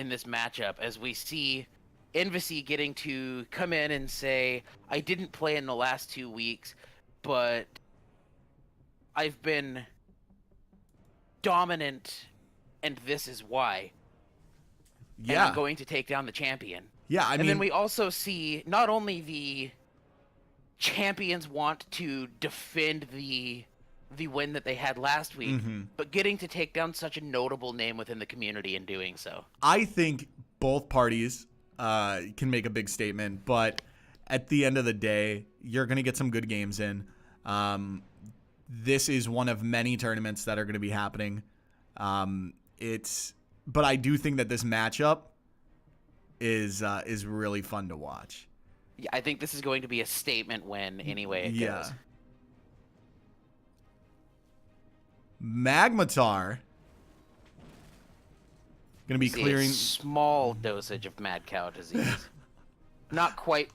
this matchup, as we see Envesy getting to come in and say, I didn't play in the last 2 weeks, but I've been dominant, and this is why. Yeah. And I'm going to take down the champion. Yeah, I mean... And then we also see not only the champions want to defend the win that they had last week, but getting to take down such a notable name within the community in doing so. I think both parties can make a big statement, but at the end of the day, you're going to get some good games in. This is one of many tournaments that are going to be happening. But I do think that this matchup is really fun to watch. Yeah, I think this is going to be a statement win anyway it goes. Magmatar going to be clearing a small dosage of mad cow disease. Not quite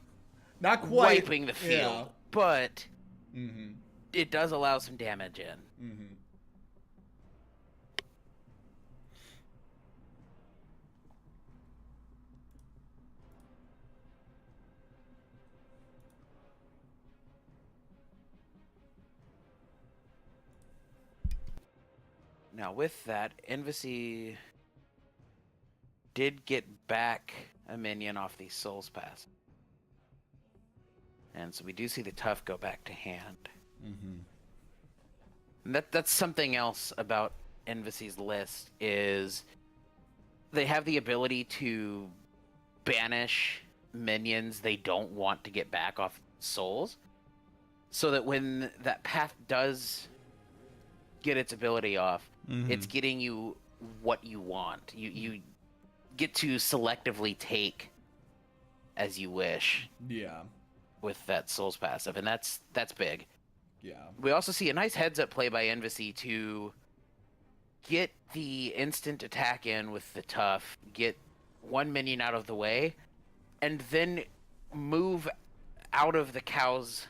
wiping the field, but it does allow some damage in. Now, with that, Envesy did get back a minion off the Souls Pass. And so we do see the Tough go back to hand. And that's something else about Envesy's list, is they have the ability to banish minions they don't want to get back off Souls, so that when that path does get its ability off, it's getting you what you want. You get to selectively take as you wish. Yeah. With that Souls passive, and that's big. Yeah. We also see a nice heads-up play by Envesy to get the instant attack in with the Tough, get one minion out of the way, and then move out of the cow's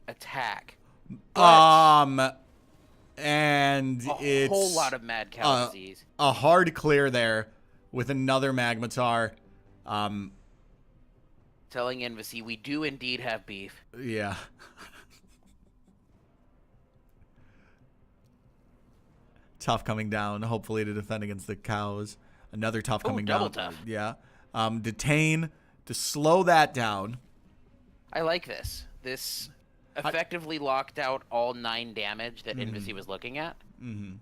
attack. And it's a whole lot of mad cow disease. A hard clear there with another Magmatar. Telling Envesy we do indeed have beef. Yeah. Tough coming down, hopefully to defend against the cows. Another Tough coming double down. Tough. Yeah. Detain to slow that down. I like this. This effectively locked out all 9 damage that Envesy was looking at. Mm-hmm.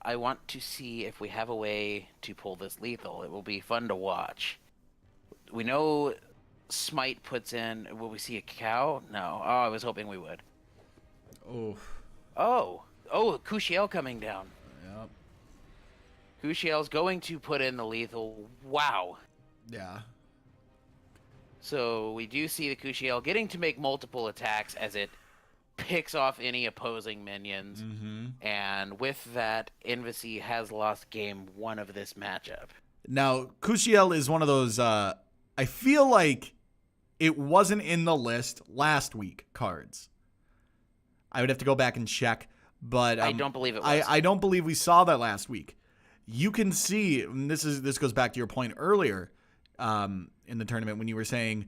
I want to see if we have a way to pull this lethal. It will be fun to watch. We know Smite puts in... Will we see a cow? No. Oh, I was hoping we would. Oh, Kushiel coming down. Yep. Kushiel's going to put in the lethal. Wow. Yeah. So we do see the Kushiel getting to make multiple attacks as it picks off any opposing minions. Mm-hmm. And with that, Envesy has lost game 1 of this matchup. Now, Kushiel is one of those, I feel like it wasn't in the list last week cards. I would have to go back and check, but I don't believe it was. I don't believe we saw that last week. You can see, and this goes back to your point earlier in the tournament when you were saying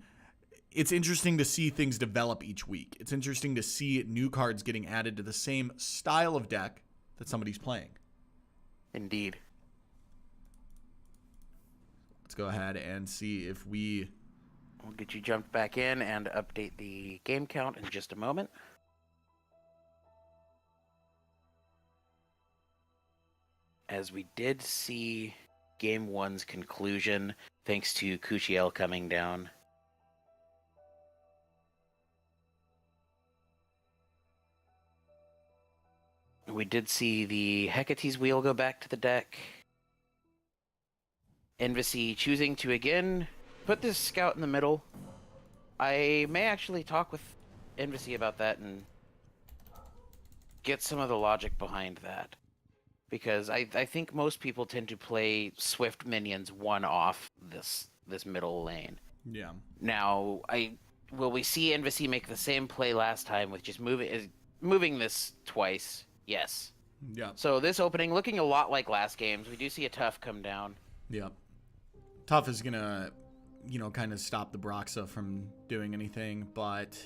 it's interesting to see things develop each week. It's interesting to see new cards getting added to the same style of deck that somebody's playing. Indeed. Let's go ahead and see if we'll get you jumped back in and update the game count in just a moment. As we did see game 1's conclusion, thanks to Kushiel coming down. We did see the Hecate's wheel go back to the deck. Envesy choosing to again put this scout in the middle. I may actually talk with Envesy about that and get some of the logic behind that. Because I think most people tend to play swift minions one off this middle lane. Yeah. Now, will we see Envesy make the same play last time with just moving this twice? Yes. Yeah. So this opening looking a lot like last game's. We do see a Tough come down. Yeah. Tough is gonna, kind of stop the Broxa from doing anything, but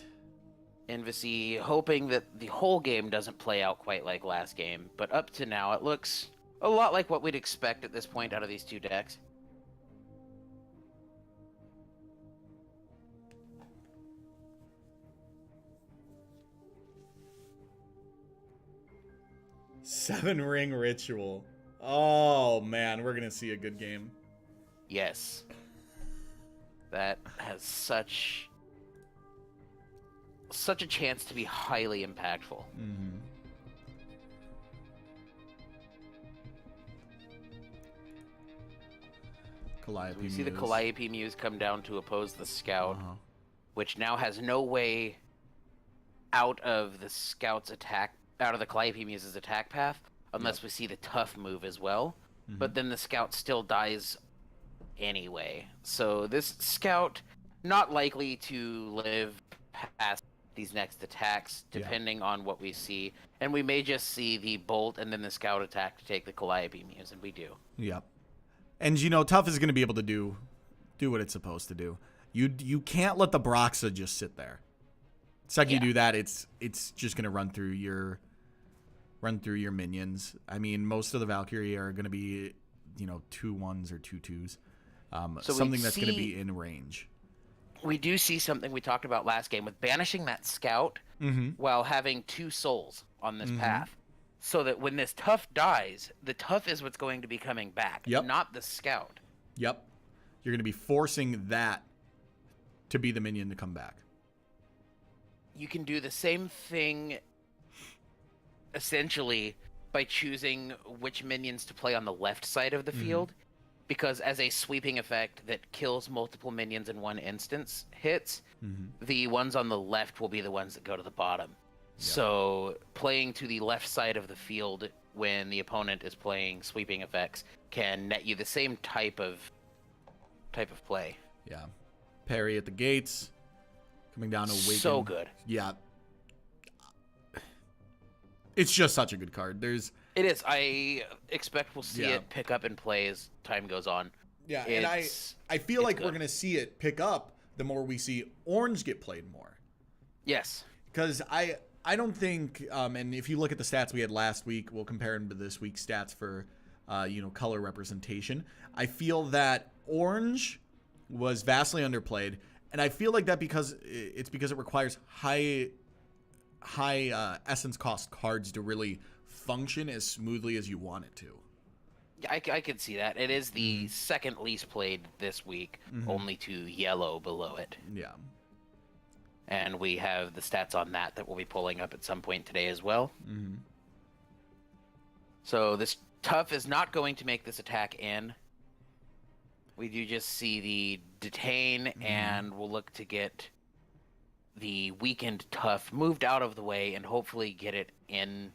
Envesy hoping that the whole game doesn't play out quite like last game, but up to now it looks a lot like what we'd expect at this point out of these two decks. Seven Ring Ritual. Oh man, we're gonna see a good game. Yes. That has such a chance to be highly impactful. Mm-hmm. Calliope We see the Muse. Calliope Muse come down to oppose the Scout, which now has no way out of the Scout's attack, out of the Calliope Muse's attack path, unless we see the Tough move as well. Mm-hmm. But then the Scout still dies anyway. So this Scout not likely to live past these next attacks, depending on what we see. And we may just see the Bolt and then the Scout attack to take the Calliope Muse, and we do. Yep. And Tough is going to be able to do what it's supposed to do. You can't let the Broxa just sit there. The second you do that, it's just going to run through your minions. I mean, most of the Valkyrie are going to be 2-1s or 2-2s. So something that's going to be in range. We do see something we talked about last game with banishing that Scout while having 2 souls on this path. So that when this Tough dies, the Tough is what's going to be coming back, not the Scout. Yep. You're going to be forcing that to be the minion to come back. You can do the same thing, essentially, by choosing which minions to play on the left side of the field. Because as a sweeping effect that kills multiple minions in one instance hits, the ones on the left will be the ones that go to the bottom. So playing to the left side of the field when the opponent is playing sweeping effects can net you the same type of play. Yeah. Parry at the gates. Coming down to Awaken. So good. Yeah. It's just such a good card. It is. I expect we'll see it pick up in play as time goes on. Yeah, and I feel like we're going to see it pick up the more we see Orange get played more. Yes. Because I don't think, and if you look at the stats we had last week, we'll compare them to this week's stats for color representation. I feel that orange was vastly underplayed, and I feel like that because it requires high essence cost cards to really function as smoothly as you want it to. Yeah, I could see that. It is the second least played this week, only to yellow below it. Yeah. And we have the stats on that we'll be pulling up at some point today as well. So this tough is not going to make this attack in. We do just see the detain, and we'll look to get the weakened tough moved out of the way and hopefully get it in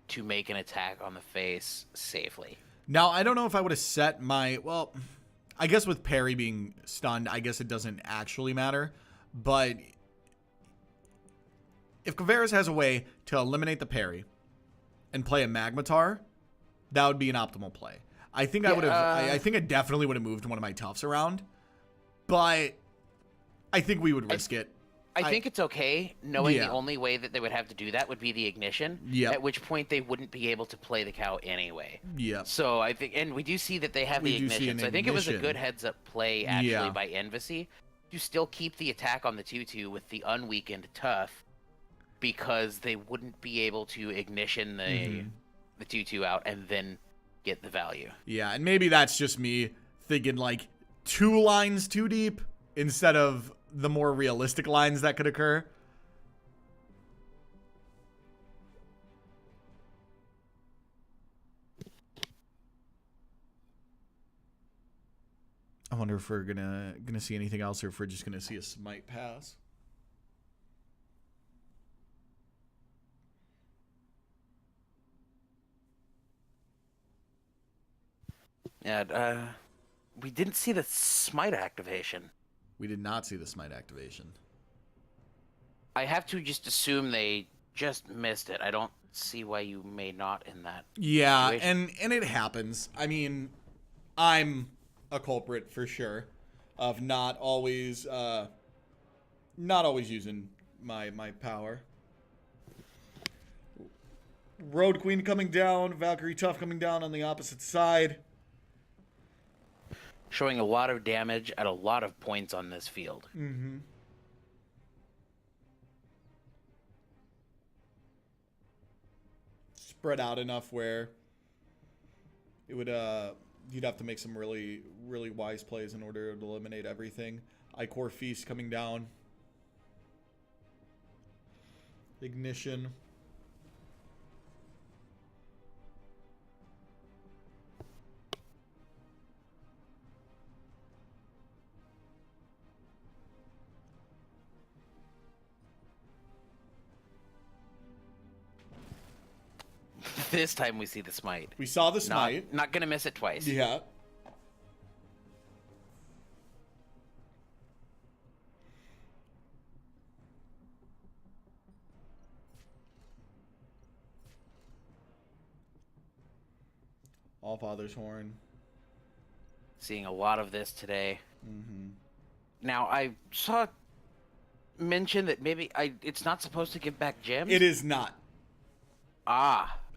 to make an attack on the face safely. Now, I don't know if I would have set my... Well, I guess with parry being stunned, I guess it doesn't actually matter. But if Koveras has a way to eliminate the parry and play a Magmatar, that would be an optimal play. I think I would have... I think I definitely would have moved one of my toughs around. But I think we would risk it. I think it's okay, knowing the only way that they would have to do that would be the ignition, at which point they wouldn't be able to play the cow anyway. So I think, and we do see that they have the ignition, so I think it was a good heads-up play, actually, by Envesy, to still keep the attack on the 2-2 with the unweakened tough, because they wouldn't be able to ignition the 2-2 out and then get the value. Yeah, and maybe that's just me thinking, like, 2 lines too deep instead of the more realistic lines that could occur. I wonder if we're gonna see anything else, or if we're just gonna see a smite pass. Yeah, we didn't see the smite activation. We did not see the smite activation. I have to just assume they just missed it. I don't see why you may not in that situation. and it happens. I mean, I'm a culprit for sure of not always using my power. Road Queen coming down, Valkyrie Tough coming down on the opposite side. Showing a lot of damage at a lot of points on this field. Spread out enough where it would you'd have to make some really wise plays in order to eliminate everything. Icor Feast coming down. Ignition. This time we see the smite. We saw the smite. Not gonna miss it twice. Yeah. All Father's Horn. Seeing a lot of this today. Now, I saw mention that maybe it's not supposed to give back gems. It is not.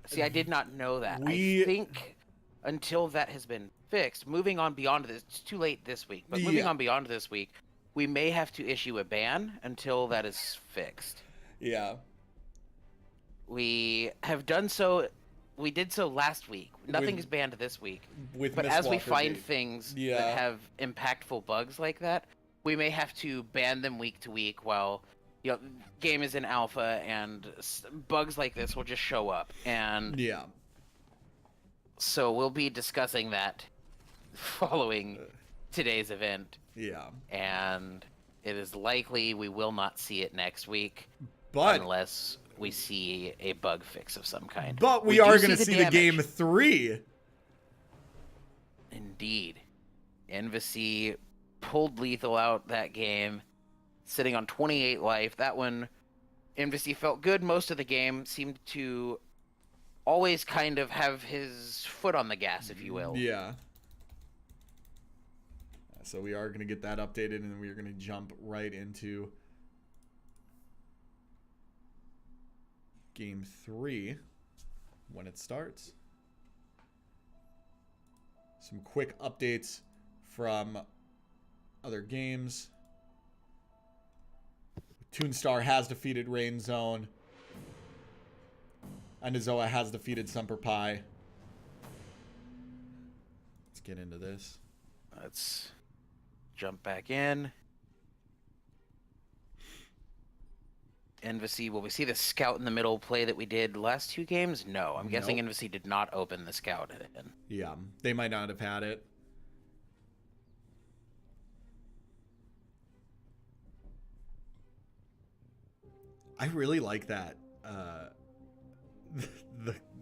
See, I did not know that. I think until that has been fixed, moving on beyond this, it's too late this week, but moving on beyond this week, we may have to issue a ban until that is fixed. Yeah. We have done so. We did so last week. Nothing is banned this week. But as we find things that have impactful bugs like that, we may have to ban them week to week while... game is in alpha, and bugs like this will just show up. And so we'll be discussing that following today's event. Yeah. And it is likely we will not see it next week, unless we see a bug fix of some kind. But we are going to see the game 3. Indeed. Envesy pulled lethal out that game, sitting on 28 life. That one, Envesy felt good most of the game. Seemed to always kind of have his foot on the gas, if you will. Yeah. So we are going to get that updated, and we are going to jump right into game 3 when it starts. some quick updates from other games. Tunestar has defeated RainZone. EndoZoa has defeated SemperPie. Let's get into this. Let's jump back in. Envesy, will we see the scout in the middle play that we did last 2 games? No, I'm guessing Envesy did not open the scout in. Yeah, they might not have had it. I really like that.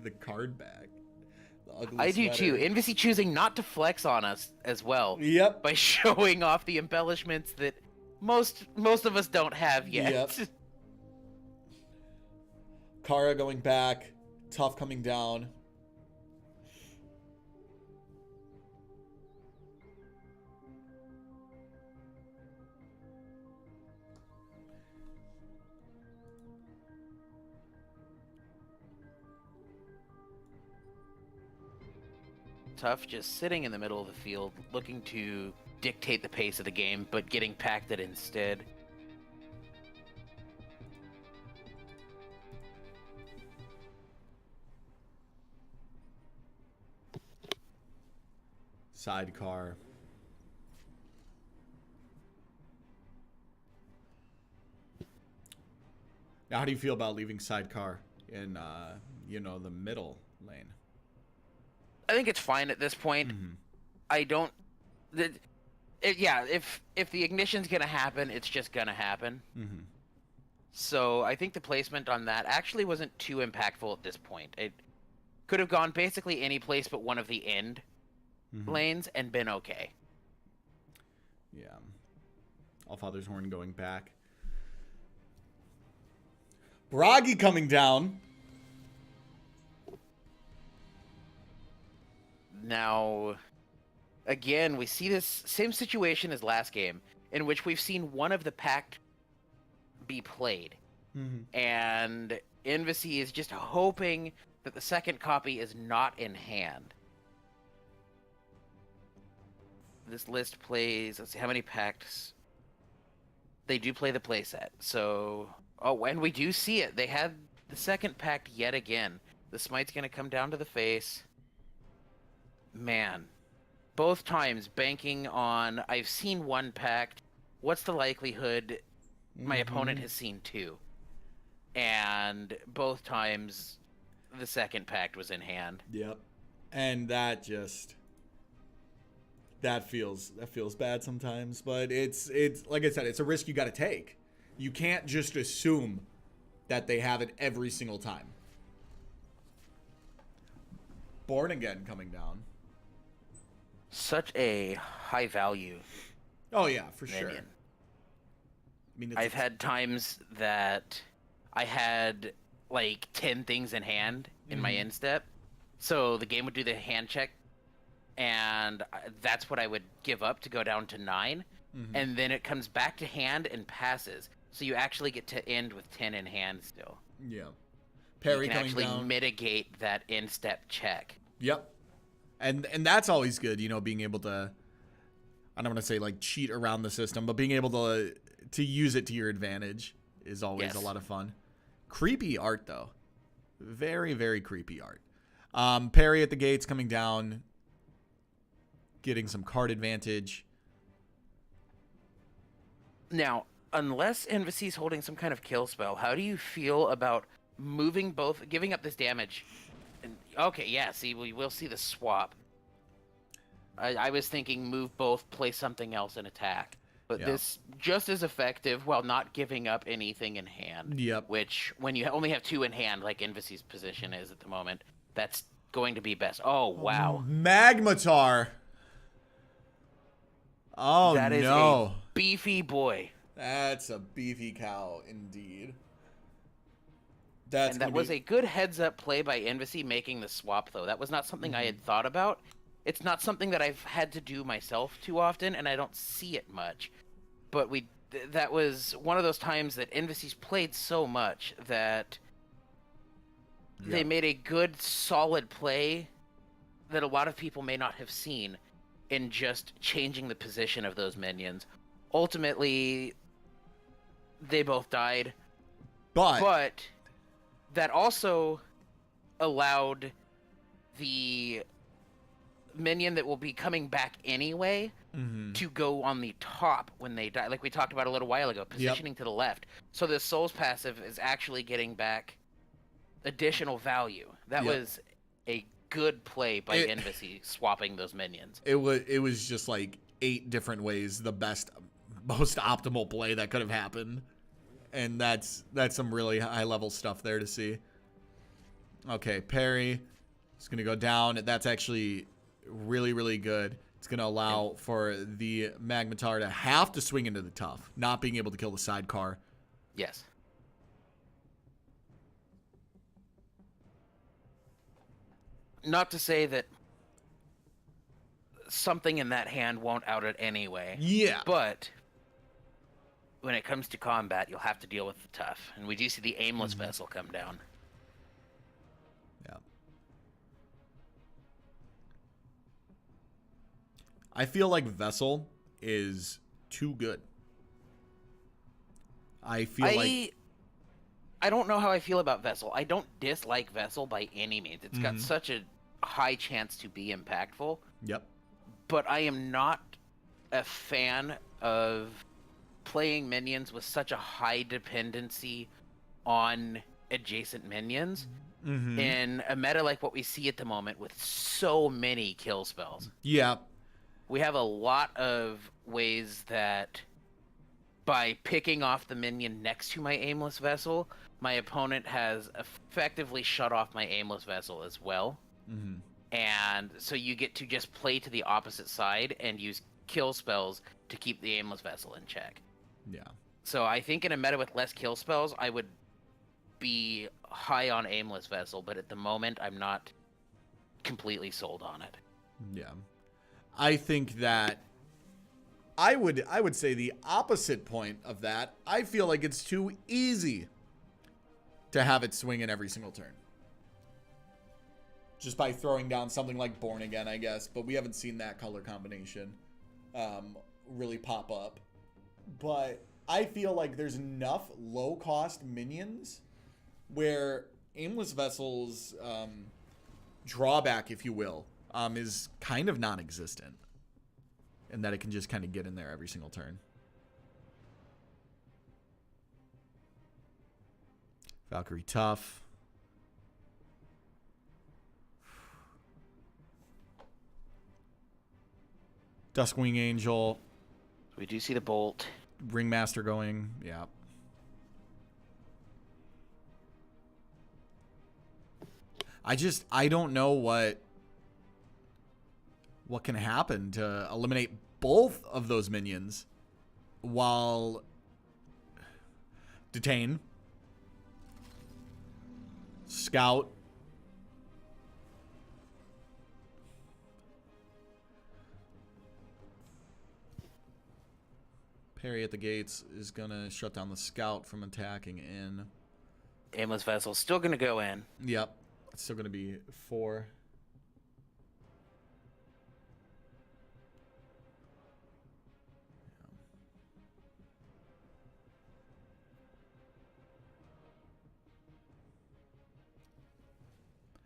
The card bag. The ugly I do sweater. too. Envesy choosing not to flex on us as well. Yep. By showing off the embellishments that most of us don't have yet. Yep. Kara going back. Tough coming down. Tough just sitting in the middle of the field, looking to dictate the pace of the game, but getting packed it instead. Sidecar. Now, how do you feel about leaving sidecar in, the middle lane? I think it's fine at this point. Mm-hmm. I don't... if the ignition's gonna happen, it's just gonna happen. Mm-hmm. So I think the placement on that actually wasn't too impactful at this point. It could have gone basically any place but one of the end lanes and been okay. Yeah. Allfather's Horn going back. Bragi coming down. Now, again, we see this same situation as last game, in which we've seen one of the pact be played. And Envesy is just hoping that the second copy is not in hand. This list plays, let's see, how many pacts? They do play the playset, so... Oh, and we do see it. They had the second pact yet again. The smite's going to come down to the face. Man, both times banking on, I've seen one pact. What's the likelihood my opponent has seen 2? And both times the second pact was in hand. Yep. And that feels bad sometimes, but it's like I said, it's a risk you got to take. You can't just assume that they have it every single time. Born Again coming down. Such a high value. Oh yeah, for minion. sure. I mean, I've had times that I had like 10 things in hand in my instep, so the game would do the hand check, and that's what I would give up to go down to 9, and then it comes back to hand and passes, so you actually get to end with 10 in hand still. Yeah. Perry you can coming actually down. mitigate that instep check. Yep. And that's always good, being able to, I don't want to say like cheat around the system, but being able to use it to your advantage is always a lot of fun. Creepy art though. Very, very creepy art. Perry at the gates coming down, getting some card advantage. Now, unless Envesy's holding some kind of kill spell, how do you feel about moving both, giving up this damage? And, okay, yeah, see, we will see the swap. I was thinking move both, play something else, and attack. But this just as effective while not giving up anything in hand. Yep. Which, when you only have 2 in hand, like Envesy's position is at the moment, that's going to be best. Oh, wow. Magmatar. Oh, that is a beefy boy. That's a beefy cow, indeed. And that was a good heads-up play by Envesy making the swap, though. That was not something I had thought about. It's not something that I've had to do myself too often, and I don't see it much. But that was one of those times that Envesy's played so much that they made a good, solid play that a lot of people may not have seen in just changing the position of those minions. Ultimately, they both died, but that also allowed the minion that will be coming back anyway to go on the top when they die, like we talked about a little while ago, positioning to the left. So the Soul's passive is actually getting back additional value. That was a good play by Envesy, swapping those minions. It was just like 8 different ways, the most optimal play that could have happened. And that's some really high level stuff there to see. Okay, parry. It's going to go down. That's actually really, really good. It's going to allow for the Magnetar to have to swing into the tough, not being able to kill the sidecar. Yes. Not to say that something in that hand won't out it anyway. Yeah. But when it comes to combat, you'll have to deal with the tough. And we do see the aimless vessel come down. Yeah. I feel like Vessel is too good. I don't know how I feel about Vessel. I don't dislike Vessel by any means. It's got such a high chance to be impactful. Yep. But I am not a fan of playing minions with such a high dependency on adjacent minions in a meta like what we see at the moment with so many kill spells. Yeah. We have a lot of ways that by picking off the minion next to my aimless vessel, my opponent has effectively shut off my aimless vessel as well. And so you get to just play to the opposite side and use kill spells to keep the aimless vessel in check. Yeah. So I think in a meta with less kill spells, I would be high on aimless vessel, but at the moment I'm not completely sold on it. Yeah. I think that I would say the opposite point of that. I feel like it's too easy to have it swing in every single turn. Just by throwing down something like Born Again, I guess. But we haven't seen that color combination really pop up. But I feel like there's enough low-cost minions where Aimless Vessel's drawback, if you will, is kind of non-existent. And that it can just kind of get in there every single turn. Valkyrie tough. Duskwing Angel. We do see the bolt. Ringmaster going. Yeah. I don't know what can happen to eliminate both of those minions while detain, scout, parry at the gates is gonna shut down the scout from attacking in. Aimless vessel still gonna go in. Yep, it's still gonna be 4.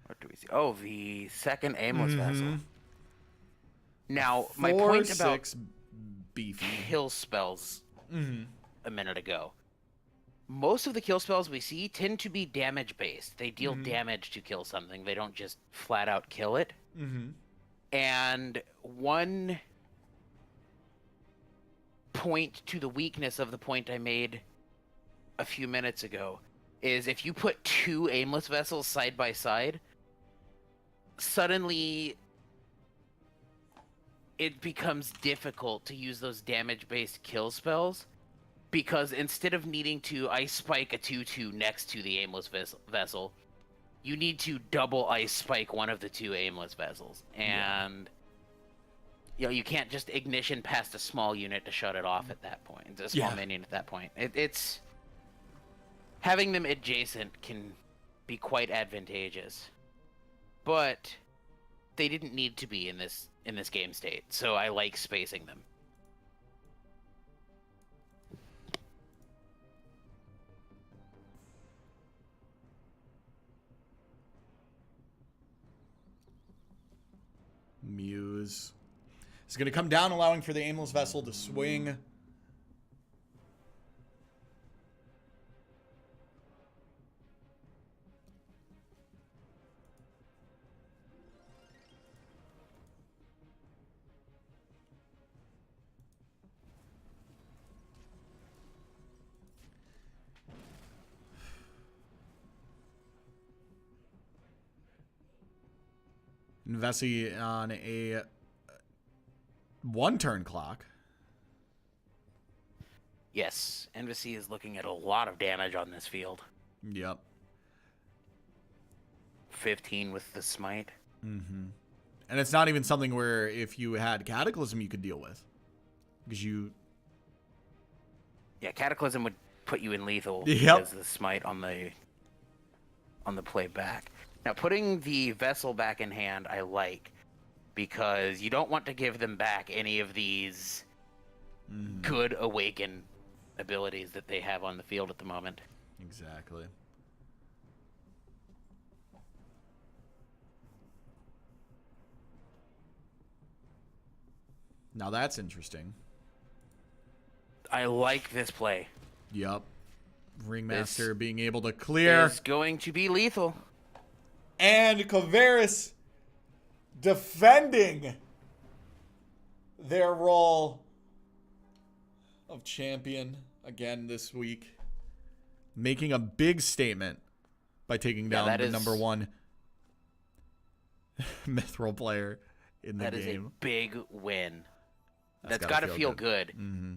What do we see? Oh, the second aimless vessel. Now, my point about beefy kill spells a minute ago. Most of the kill spells we see tend to be damage based. They deal damage to kill something. They don't just flat out kill it. And one point to the weakness of the point I made a few minutes ago is if you put 2 aimless vessels side by side, suddenly it becomes difficult to use those damage-based kill spells, because instead of needing to ice spike a 2/2 next to the aimless vessel, you need to double ice spike one of the 2 aimless vessels, and you know, you can't just ignition past a small unit to shut it off at that point. It's a small minion at that point. It's having them adjacent can be quite advantageous, but they didn't need to be in this game state. So I like spacing them. Muse is going to come down, allowing for the aimless vessel to swing. Envesy on a 1-turn clock. Yes, Envesy is looking at a lot of damage on this field. Yep. 15 with the smite. Mm-hmm. And it's not even something where if you had Cataclysm you could deal with. Because you... Yeah, Cataclysm would put you in lethal Yep. because of the smite on the play back. Now, putting the vessel back in hand, I like, because you don't want to give them back any of these good awaken abilities that they have on the field at the moment. Exactly. Now that's interesting. I like this play. Yep. Ringmaster being able to clear. Is going to be lethal. And Koveras defending their role of champion again this week. Making a big statement by taking down the number 1 Mithril player in the game. That is a big win. That's got to feel good. Mm-hmm.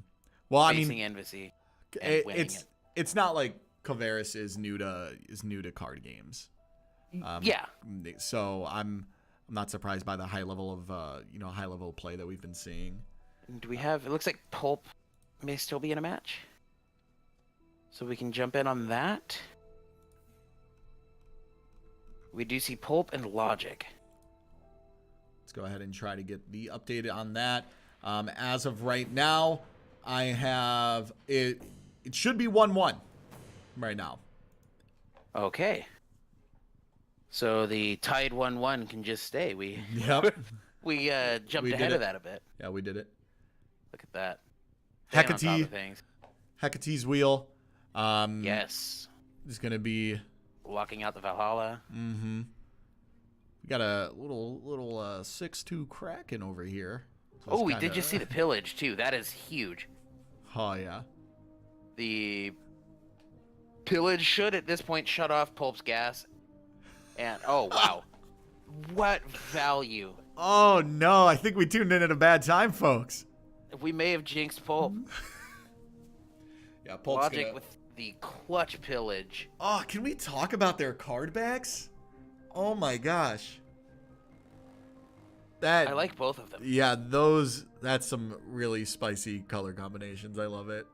Well, I mean, Envesy and winning it. It's not like Koveras is new to card games. Yeah. So I'm not surprised by the high level of high level play that we've been seeing. Do we have? It looks like Pulp may still be in a match, so we can jump in on that. We do see Pulp and Logic. Let's go ahead and try to get the update on that. As of right now, I have it. It should be 1-1 right now. Okay. So the tied 1-1 can just stay. We jumped ahead of that a bit. Yeah, we did it. Look at that. Hecate's wheel. Yes. Is going to be locking out the Valhalla. Mm-hmm. We got a little 6-2 Kraken over here. So we did just see the pillage too. That is huge. Oh yeah. The pillage should at this point shut off Pulp's gas. And oh wow. What value. Oh no, I think we tuned in at a bad time, folks. We may have jinxed Pulp. Yeah, Pulp's Logic with the clutch pillage. Oh, can we talk about their card backs? Oh my gosh. I like both of them. Yeah, that's some really spicy color combinations. I love it.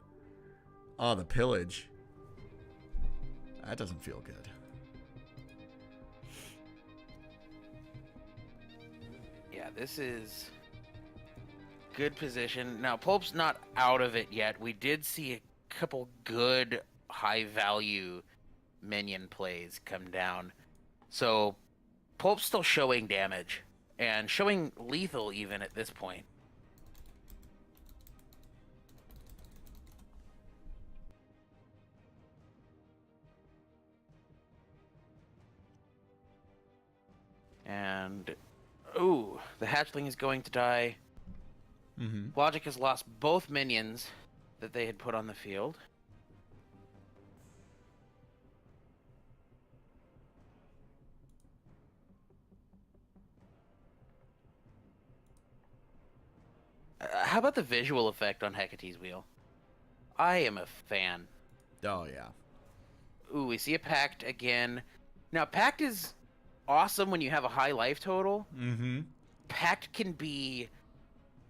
Oh, the pillage. That doesn't feel good. Yeah, this is good position. Now, Pulp's not out of it yet. We did see a couple good high-value minion plays come down. So, Pulp's still showing damage. And showing lethal even at this point. And, ooh, the hatchling is going to die. Mm-hmm. Logic has lost both minions that they had put on the field. How about the visual effect on Hecate's wheel? I am a fan. Oh, yeah. Ooh, we see a Pact again. Now, Pact is awesome when you have a high life total. Mm-hmm. Pact can be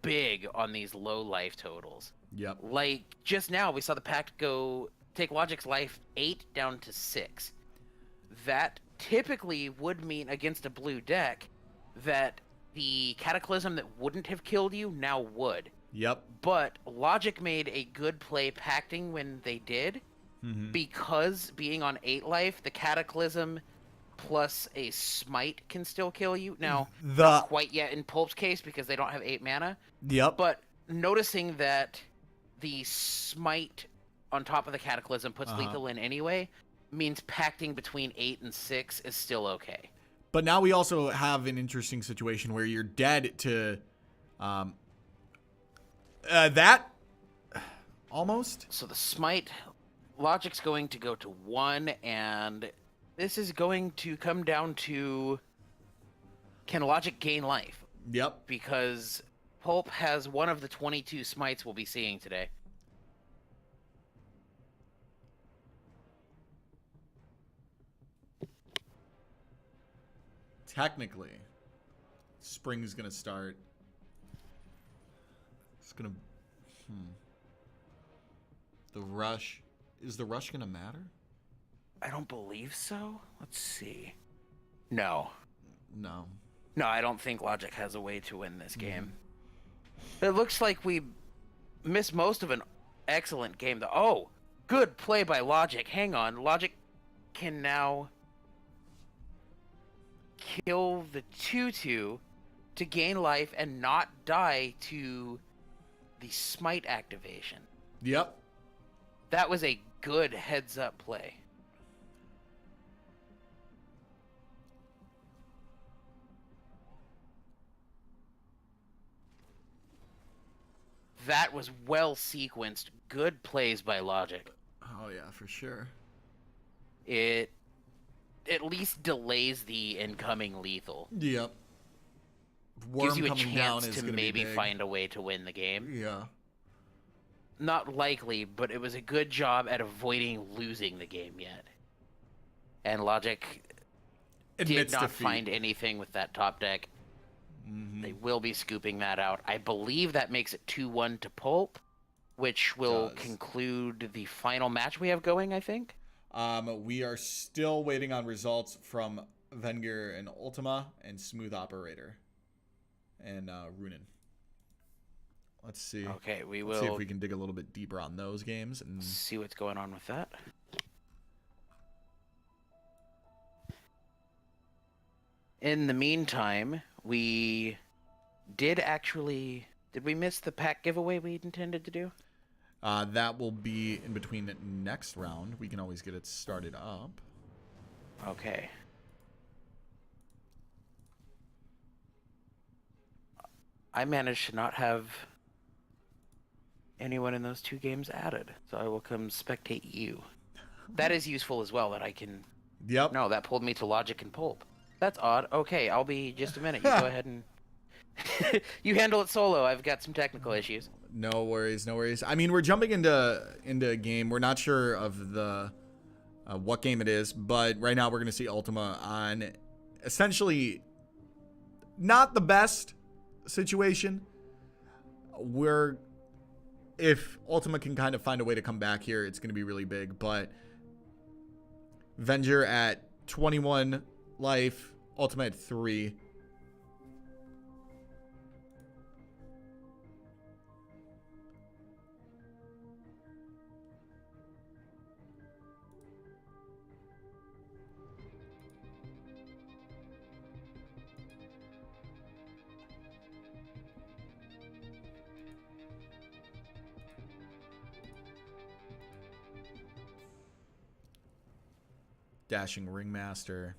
big on these low life totals. Yep. Like, just now, we saw the Pact take Logic's life 8 down to 6. That typically would mean, against a blue deck, that the Cataclysm that wouldn't have killed you now would. Yep. But Logic made a good play pacting when they did, because being on 8 life, the Cataclysm plus a Smite can still kill you. Now, not quite yet in Pulp's case because they don't have 8 mana. Yep. But noticing that the Smite on top of the Cataclysm puts lethal in anyway, means pacting between 8 and 6 is still okay. But now we also have an interesting situation where you're dead to that almost. So the Smite, Logic's going to go to 1, and this is going to come down to, can Logic gain life? Yep. Because Pulp has one of the 22 Smites we'll be seeing today. Technically, spring's gonna start. It's gonna. The rush. Is the rush gonna matter? I don't believe so. Let's see. No. No. No, I don't think Logic has a way to win this game. It looks like we missed most of an excellent game, though. Oh, good play by Logic. Hang on. Logic can now kill the 2/2 to gain life and not die to the Smite activation. Yep. That was a good heads-up play. That was well sequenced. Good plays by Logic. Oh yeah, for sure. It at least delays the incoming lethal. Yep. Worm Gives you a coming down chance is to gonna maybe be big. find a way to win the game. Yeah. Not likely, but it was a good job at avoiding losing the game yet. And Logic Admits did not defeat. find anything with that top deck. They will be scooping that out. I believe that makes it 2-1 to Pulp, which will conclude the final match we have going, I think. We are still waiting on results from Venger and Ultima and Smooth Operator and Runin. Let's see. Okay, we will Let's see if we can dig a little bit deeper on those games and see what's going on with that. In the meantime, we did actually... Did we miss the pack giveaway we intended to do? that will be in between the next round. We can always get it started up. Okay. I managed to not have anyone in those 2 games added, so I will come spectate you. That is useful as well, that I can... Yep. No, that pulled me to Logic and Pulp. That's odd. Okay, I'll be just a minute. You go ahead and... You handle it solo. I've got some technical issues. No worries, no worries. I mean, we're jumping into a game. We're not sure of the what game it is, but right now we're going to see Ultima on essentially not the best situation. If Ultima can kind of find a way to come back here, it's going to be really big, but Venger at 21 life, Ultima at 3. Dashing Ringmaster.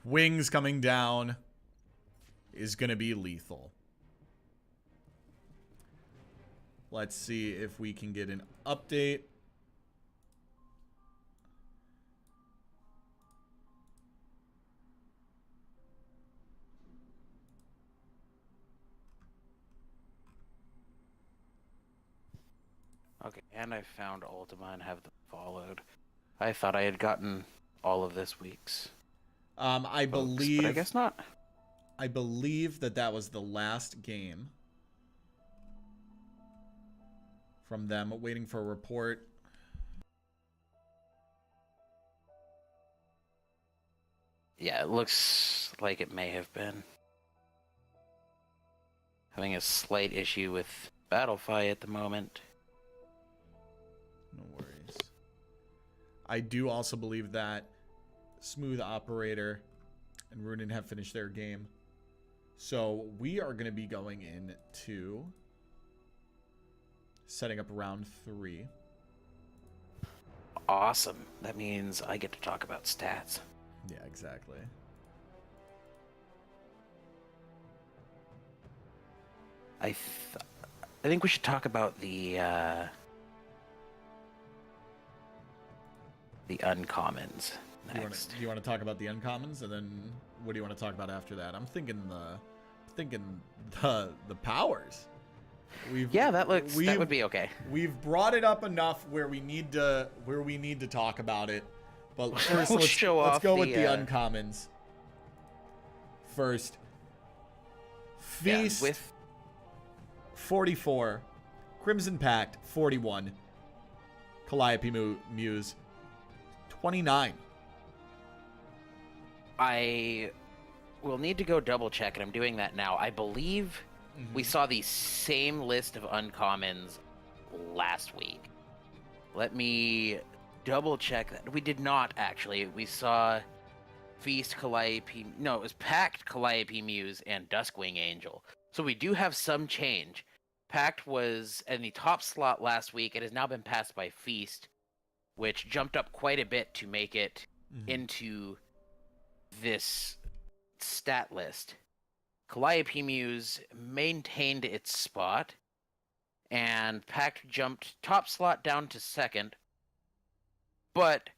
Wings coming down is going to be lethal. Let's see if we can get an update. Okay, and I found Ultima and have them followed. I thought I had gotten all of this week's. I folks, believe. but I guess not. I believe that was the last game from them. Waiting for a report. Yeah, it looks like it may have been. Having a slight issue with Battlefy at the moment. No worries. I do also believe that Smooth Operator and Runin have finished their game. So we are going to be going into setting up round 3. Awesome. That means I get to talk about stats. Yeah, exactly. I think we should talk about the uncommons next. Do you want to talk about the uncommons, and then what do you want to talk about after that? I'm thinking the powers. That would be okay. We've brought it up enough where we need to talk about it. But first, let's go with the uncommons. First, Feast with 44, Crimson Pact 41, Calliope Muse 29. I will need to go double check, and I'm doing that now. I believe we saw the same list of uncommons last week. Let me double check that. We did not, actually. We saw Feast, Calliope... No, it was Pact, Calliope Muse, and Duskwing Angel. So we do have some change. Pact was in the top slot last week. It has now been passed by Feast, which jumped up quite a bit to make it into this stat list. Calliope Muse maintained its spot, and Pact jumped top slot down to second. But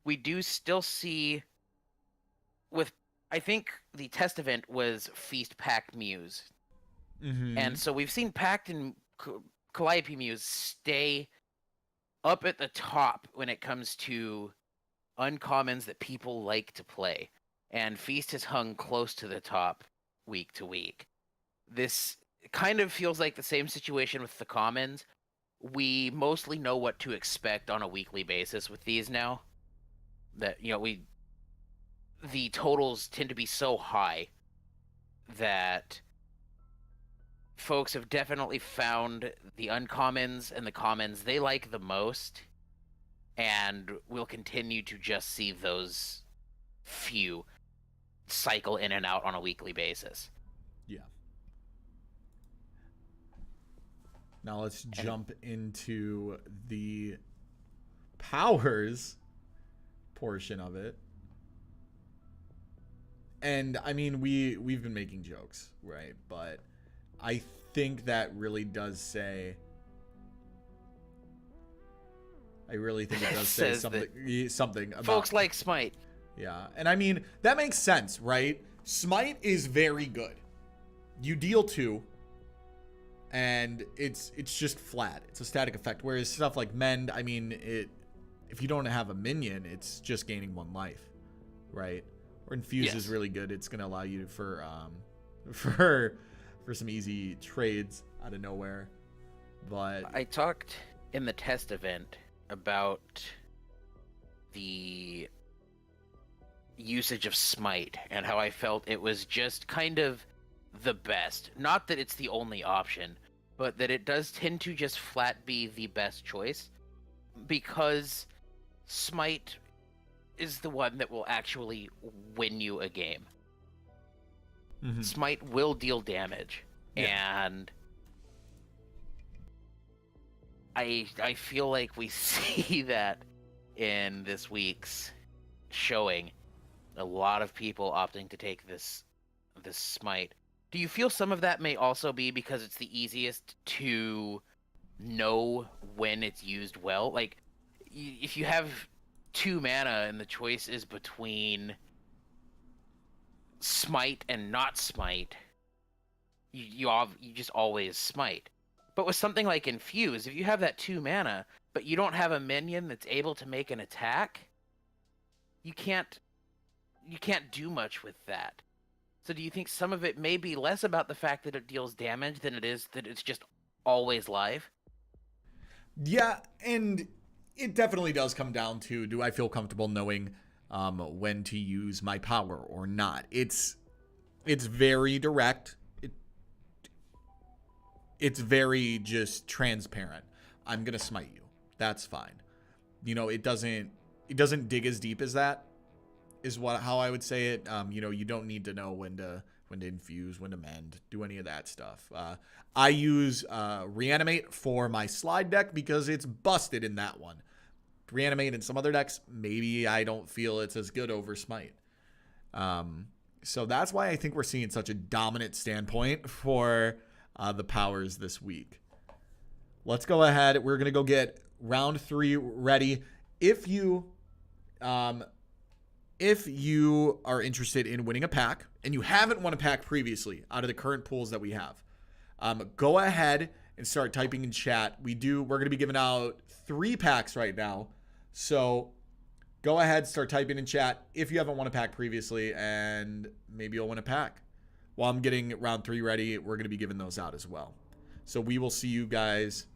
we do still see I think the test event was Feast, Pact, Muse. And so we've seen Pact and Calliope Muse stay up at the top when it comes to uncommons that people like to play. And Feast has hung close to the top week to week. This kind of feels like the same situation with the commons. We mostly know what to expect on a weekly basis with these now. That, the totals tend to be so high that folks have definitely found the uncommons and the commons they like the most, and we'll continue to just see those few cycle in and out on a weekly basis. Yeah. Now let's jump into the powers portion of it. And I mean, we've been making jokes, right? But I think that really does say... I really think it does say something about... Folks like Smite. Yeah, and I mean, that makes sense, right? Smite is very good. You deal 2, and it's just flat. It's a static effect. Whereas stuff like Mend, I mean, if you don't have a minion, it's just gaining 1 life, right? Or Infuse is really good. It's gonna allow you for some easy trades out of nowhere. But I talked in the test event about the usage of Smite and how I felt it was just kind of the best. Not that it's the only option, but that it does tend to just flat be the best choice, because Smite is the one that will actually win you a game. Smite will deal damage, and I feel like we see that in this week's showing. A lot of people opting to take this Smite. Do you feel some of that may also be because it's the easiest to know when it's used well? Like, if you have 2 mana and the choice is between Smite and not Smite, you just always Smite. But with something like Infuse, if you have that 2 mana, but you don't have a minion that's able to make an attack, you can't do much with that. So do you think some of it may be less about the fact that it deals damage than it is that it's just always live? Yeah, and it definitely does come down to, do I feel comfortable knowing when to use my power or not? It's very direct. It's very just transparent. I'm gonna smite you. That's fine. You know, it doesn't dig as deep as that, is how I would say it. You know, you don't need to know when to infuse, when to mend, do any of that stuff. I use Reanimate for my slide deck because it's busted in that one. Reanimate in some other decks, maybe I don't feel it's as good over Smite. So that's why I think we're seeing such a dominant standpoint for the powers this week. Let's go ahead. We're going to go get round 3 ready. If you are interested in winning a pack and you haven't won a pack previously out of the current pools that we have, go ahead and start typing in chat. We're going to be giving out 3 packs right now. So go ahead, start typing in chat if you haven't won a pack previously, and maybe you'll win a pack. While I'm getting round 3 ready, we're going to be giving those out as well. So we will see you guys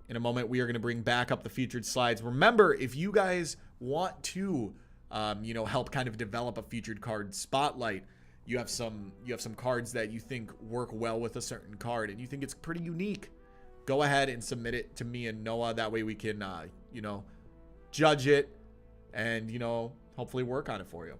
in a moment. We are going to bring back up the featured slides. Remember, if you guys want to help kind of develop a featured card spotlight, you have some cards that you think work well with a certain card and you think it's pretty unique, go ahead and submit it to me and Noah. That way we can judge it and hopefully work on it for you.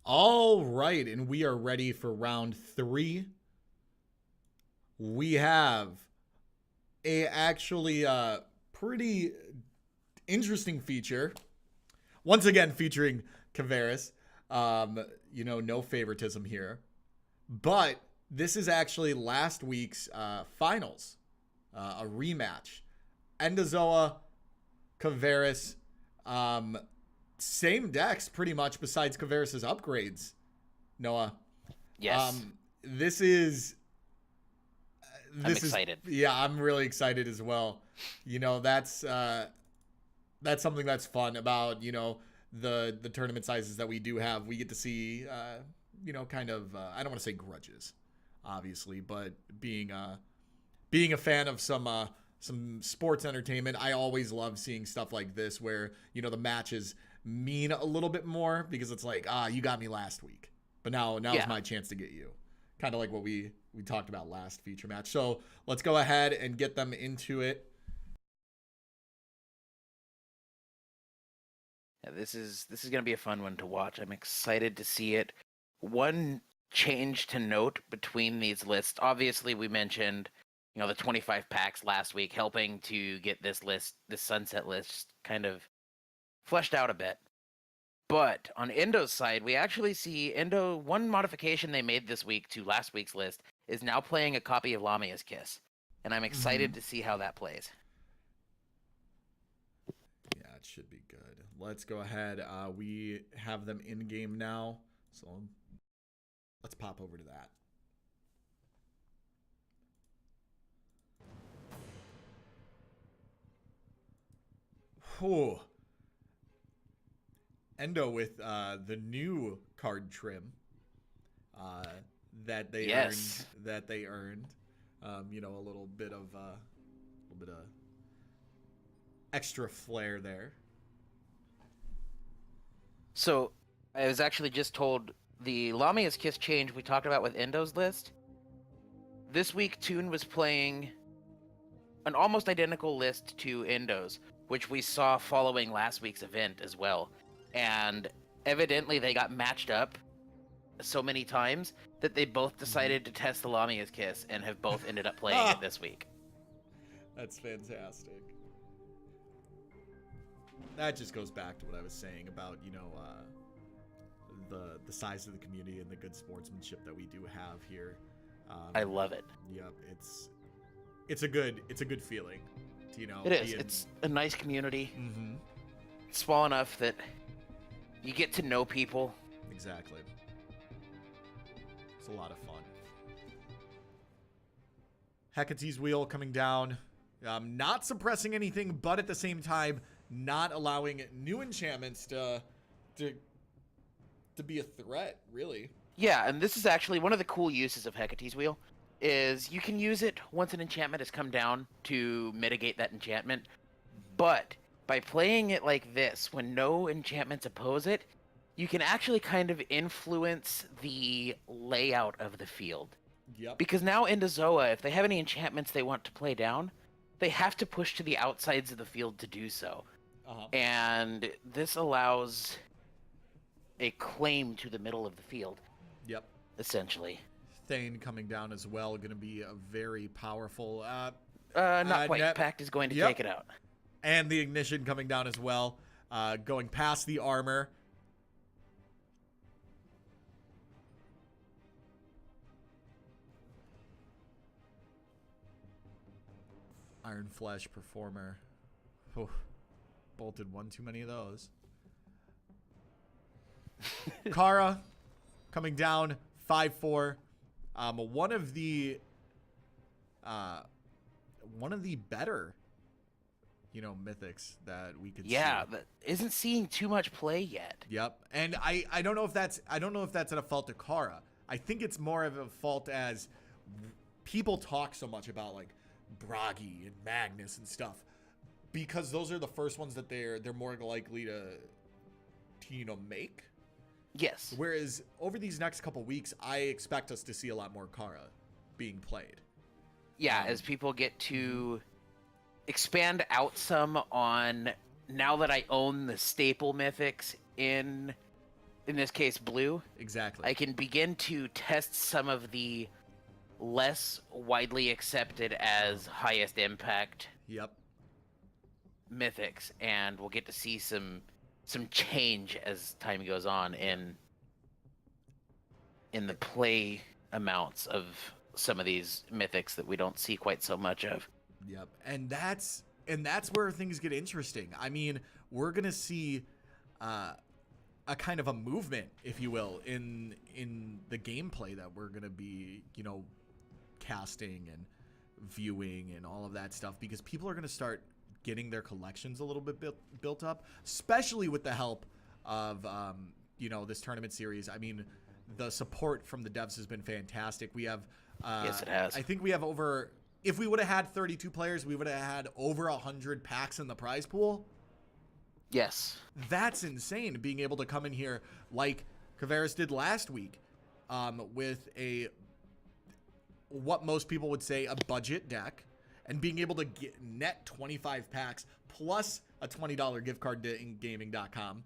All right, and we are ready for round 3. We have a actually pretty interesting feature. Once again, featuring Koveras. No favoritism here. But this is actually last week's finals. A rematch. EndoZoa, Koveras. Same decks pretty much besides Koveras' upgrades. Noah. Yes. This is I'm excited. Yeah, I'm really excited as well. That's something that's fun about, the tournament sizes that we do have. We get to see, I don't want to say grudges, obviously, but being a fan of some sports entertainment, I always love seeing stuff like this where, the matches mean a little bit more because it's like, you got me last week, but now is my chance to get you. Kind of like what we talked about last feature match. So let's go ahead and get them into it. Yeah, this is going to be a fun one to watch. I'm excited to see it. One change to note between these lists. Obviously, we mentioned, the 25 packs last week, helping to get this sunset list kind of fleshed out a bit. But on Endo's side, we actually see Endo, one modification they made this week to last week's list is now playing a copy of Lamia's Kiss. And I'm excited to see how that plays. Yeah, it should be good. Let's go ahead. We have them in game now. So let's pop over to that. Whew. Endo with the new card trim that they earned. A little bit of extra flair there. So I was actually just told the Lamia's Kiss change we talked about with Endo's list. This week, Toon was playing an almost identical list to Endo's, which we saw following last week's event as well. And evidently they got matched up so many times that they both decided to test the Lamia's Kiss and have both ended up playing it this week. That's fantastic. That just goes back to what I was saying about, the size of the community and the good sportsmanship that we do have here. I love it. Yep, it's a good feeling. It is. It's a nice community. Mm-hmm. Small enough that you get to know people. Exactly. It's a lot of fun. Hecate's Wheel coming down. Not suppressing anything, but at the same time, not allowing new enchantments to be a threat, really. Yeah, and this is actually one of the cool uses of Hecate's Wheel, is you can use it once an enchantment has come down to mitigate that enchantment, but by playing it like this, when no enchantments oppose it, you can actually kind of influence the layout of the field. Yep. Because now EndoZoa, if they have any enchantments they want to play down, they have to push to the outsides of the field to do so. And this allows a claim to the middle of the field. Yep. Essentially. Thane coming down as well, going to be a very powerful... not quite. Pact is going to take it out. And the Ignition coming down as well, going past the armor. Iron Flesh Performer. Oh, bolted one too many of those. Kara coming down 5-4. One of the better, mythics that we could see. Yeah, that isn't seeing too much play yet. Yep. And I don't know if that's at a fault to Kara. I think it's more of a fault as people talk so much about like Bragi and Magnus and stuff, because those are the first ones that they're more likely to make. Yes. Whereas over these next couple weeks, I expect us to see a lot more Kara being played. Yeah, as people get to expand out some on, now that I own the staple mythics in in this case blue, Exactly. I can begin to test some of the less widely accepted as highest impact Yep. mythics, and we'll get to see some change as time goes on in the play amounts of some of these mythics that we don't see quite so much of. Yep. And that's where things get interesting. I mean, we're going to see a kind of a movement, if you will, in the gameplay that we're going to be, you know, casting and viewing and all of that stuff, because people are going to start getting their collections a little bit built up, especially with the help of, you know, this tournament series. I mean, the support from the devs has been fantastic. We have, Yes, it has. I think we have over, if we would have had 32 players, we would have had over 100 packs in the prize pool. Yes. That's insane, being able to come in here like Koveras did last week, with what most people would say a budget deck, and being able to get net 25 packs plus a $20 gift card to ingaming.com.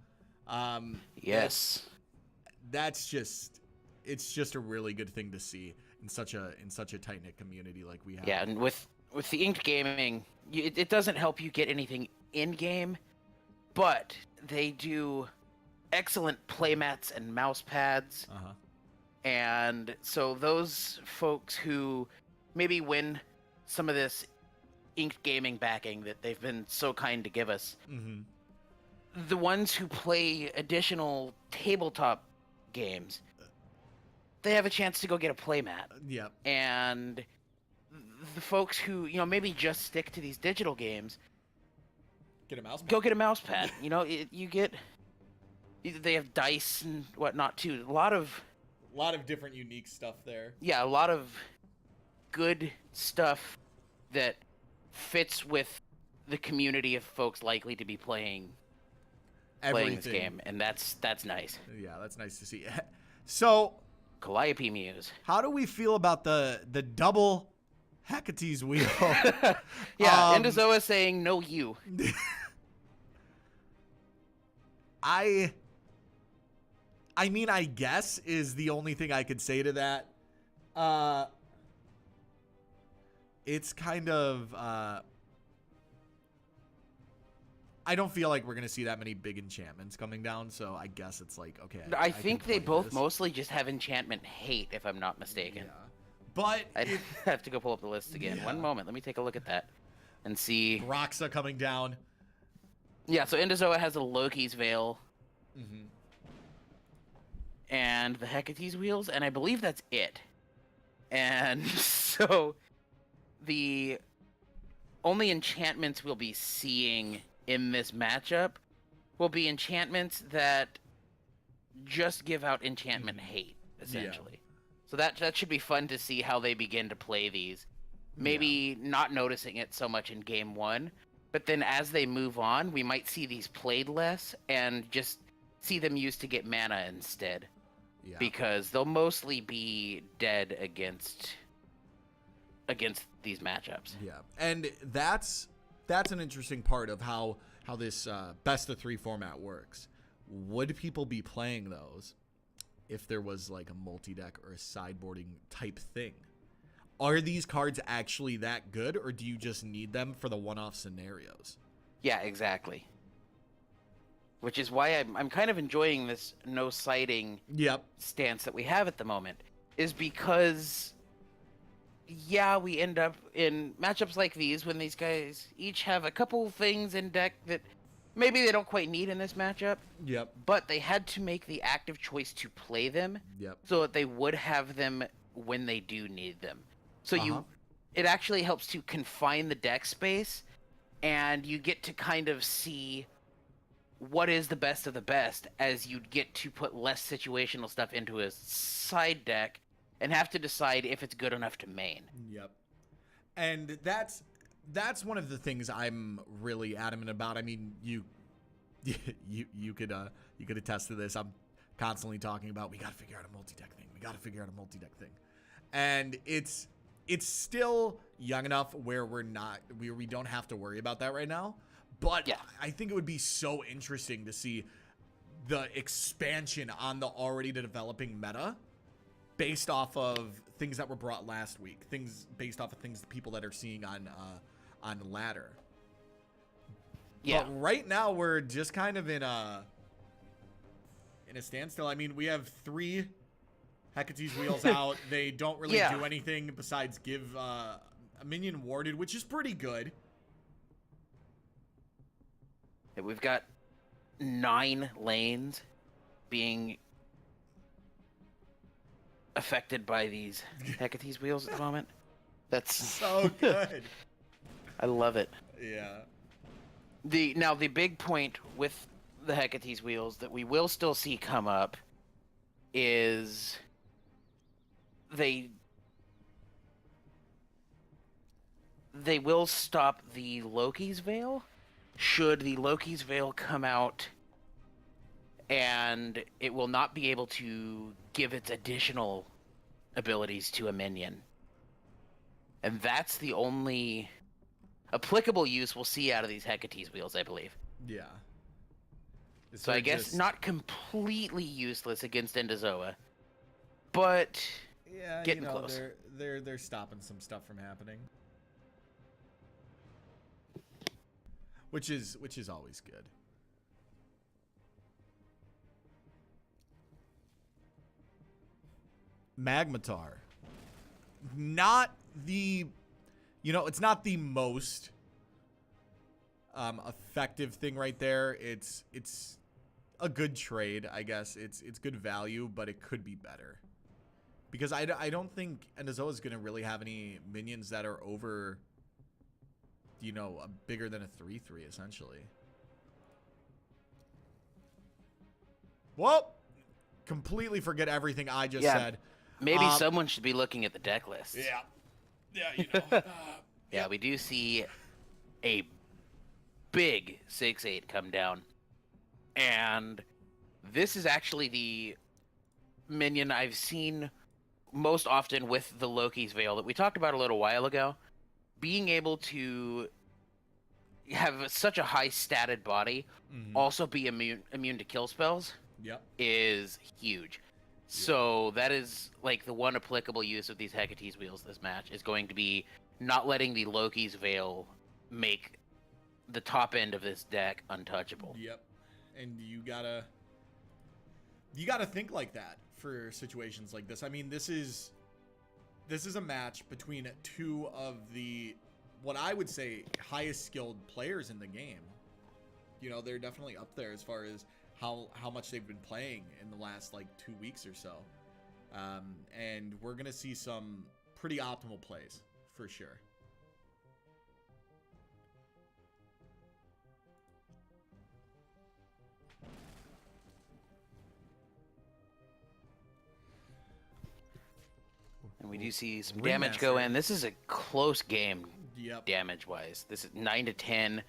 Yes. That's just, it's just a really good thing to see in such a tight-knit community like we have. Yeah, and with the inked gaming, it doesn't help you get anything in game, but they do excellent playmats and mouse pads. Uh-huh. And so those folks who maybe win some of this inked gaming backing that they've been so kind to give us, the ones who play additional tabletop games, they have a chance to go get a playmat. Yep. And the folks who, you know, maybe just stick to these digital games, Get a mouse pad. go get a mouse pad. You know, they have dice and whatnot too. A lot of different unique stuff there. Yeah, a lot of good stuff that fits with the community of folks likely to be playing this game, and that's nice. Yeah, that's nice to see. So, Calliope Muse. how do we feel about the double Hecate's wheel? Yeah, EndoZoa saying no you. I mean, I guess is the only thing I could say to that. It's kind of, I don't feel like we're going to see that many big enchantments coming down, so I guess it's like, okay. I think they both this. mostly just have enchantment hate, if I'm not mistaken. Yeah. But I have to go pull up the list again. Yeah. One moment, let me take a look at that and see. Roxa coming down. Yeah, so EndoZoa has a Loki's Veil and the Hecate's Wheels, and I believe that's it. And so the only enchantments we'll be seeing in this matchup will be enchantments that just give out enchantment hate, essentially. Yeah. So that should be fun to see how they begin to play these. Maybe not noticing it so much in game one, but then as they move on, we might see these played less and just see them used to get mana instead. Yeah. Because they'll mostly be dead against these matchups. Yeah, and that's an interesting part of how this best of 3 format works. Would people be playing those if there was like a multi-deck or a sideboarding type thing? Are these cards actually that good, or do you just need them for the one-off scenarios? Yeah, exactly. Which is why I'm kind of enjoying this no siding stance that we have at the moment, is because yeah, we end up in matchups like these when these guys each have a couple things in deck that maybe they don't quite need in this matchup. Yep. But they had to make the active choice to play them. Yep. So that they would have them when they do need them. So it actually helps to confine the deck space, and you get to kind of see what is the best of the best as you get to put less situational stuff into a side deck and have to decide if it's good enough to main. Yep. And that's one of the things I'm really adamant about. I mean, you could attest to this. I'm constantly talking about we got to figure out a multi-deck thing. We got to figure out a multi-deck thing. And it's still young enough where we don't have to worry about that right now. But yeah. I think it would be so interesting to see the expansion on the already developing meta based off of things that were brought last week, things based off of things people that are seeing on ladder. Yeah. But right now we're just kind of in a standstill. I mean, we have 3 Hecate's wheels out. They don't really do anything besides give a minion warded, which is pretty good. Yeah, we've got 9 lanes being affected by these Hecate's wheels at the moment. That's so good. I love it. Yeah. Now the big point with the Hecate's wheels that we will still see come up is they will stop the Loki's Veil should the Loki's Veil come out, and it will not be able to give its additional abilities to a minion. And that's the only applicable use we'll see out of these Hecate's wheels, I believe. Yeah. So I guess not completely useless against EndoZoa, but getting close. They're stopping some stuff from happening, which is always good. Magmatar, not the, it's not the most effective thing right there. It's a good trade, I guess. It's good value, but it could be better. Because I don't think EndoZoa is going to really have any minions that are over, bigger than a 3/3, essentially. Well, completely forget everything I just said. Maybe someone should be looking at the deck list. Yeah, Yeah, we do see a big 6/8 come down. And this is actually the minion I've seen most often with the Loki's Veil that we talked about a little while ago. Being able to have such a high statted body, also be immune to kill spells, is huge. So that is like the one applicable use of these Hecate's wheels this match is going to be not letting the Loki's Veil make the top end of this deck untouchable. Yep. And you gotta think like that for situations like this. I mean, this is a match between 2 of the, what I would say, highest skilled players in the game. They're definitely up there as far as how much they've been playing in the last 2 weeks or so. And we're gonna see some pretty optimal plays for sure. And we do see some damage go in. This is a close game, damage-wise. This is 9-10.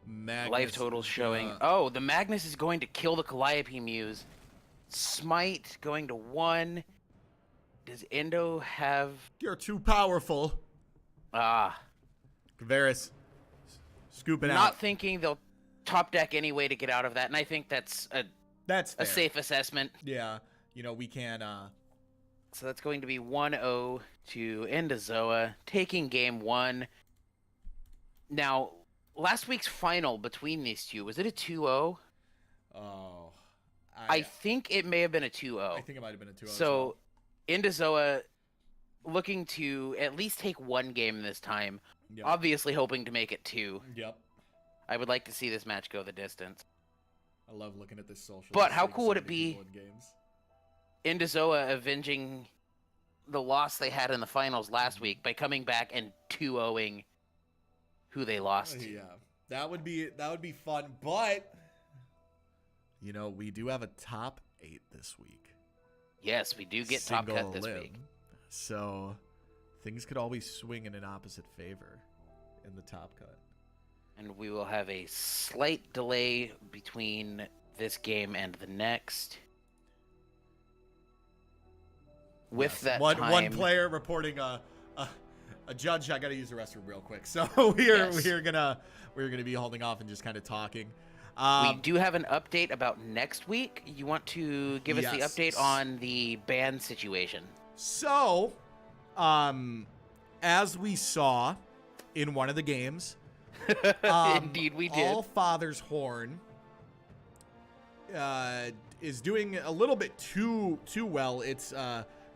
Magnus, life totals showing. Oh, the Magnus is going to kill the Calliope Muse. Smite going to 1. Does Endo have... You're too powerful. Koveras, scoop it out. Not thinking they'll top deck anyway to get out of that, and I think that's fair. A safe assessment. Yeah, we can... So that's going to be 1-0 to EndoZoa, taking game 1. Now, last week's final between these two, was it a 2-0? Oh. I think it may have been a 2-0. I think it might have been a 2-0. So, EndoZoa looking to at least take 1 game this time. Yep. Obviously hoping to make it 2. Yep. I would like to see this match go the distance. I love looking at this social. But how cool would it be EndoZoa avenging the loss they had in the finals last week by coming back and 2-0ing who they lost to? Yeah, that would be fun. But we do have a top 8 this week. Yes, we do get top cut this week. So things could always swing in an opposite favor in the top cut. And we will have a slight delay between this game and the next. With that one player reporting a judge. I gotta use the restroom real quick, so we're gonna be holding off and just kind of talking. We do have an update about next week. You want to give us the update on the ban situation? So, as we saw in one of the games, indeed we did. All Father's Horn is doing a little bit too well. It's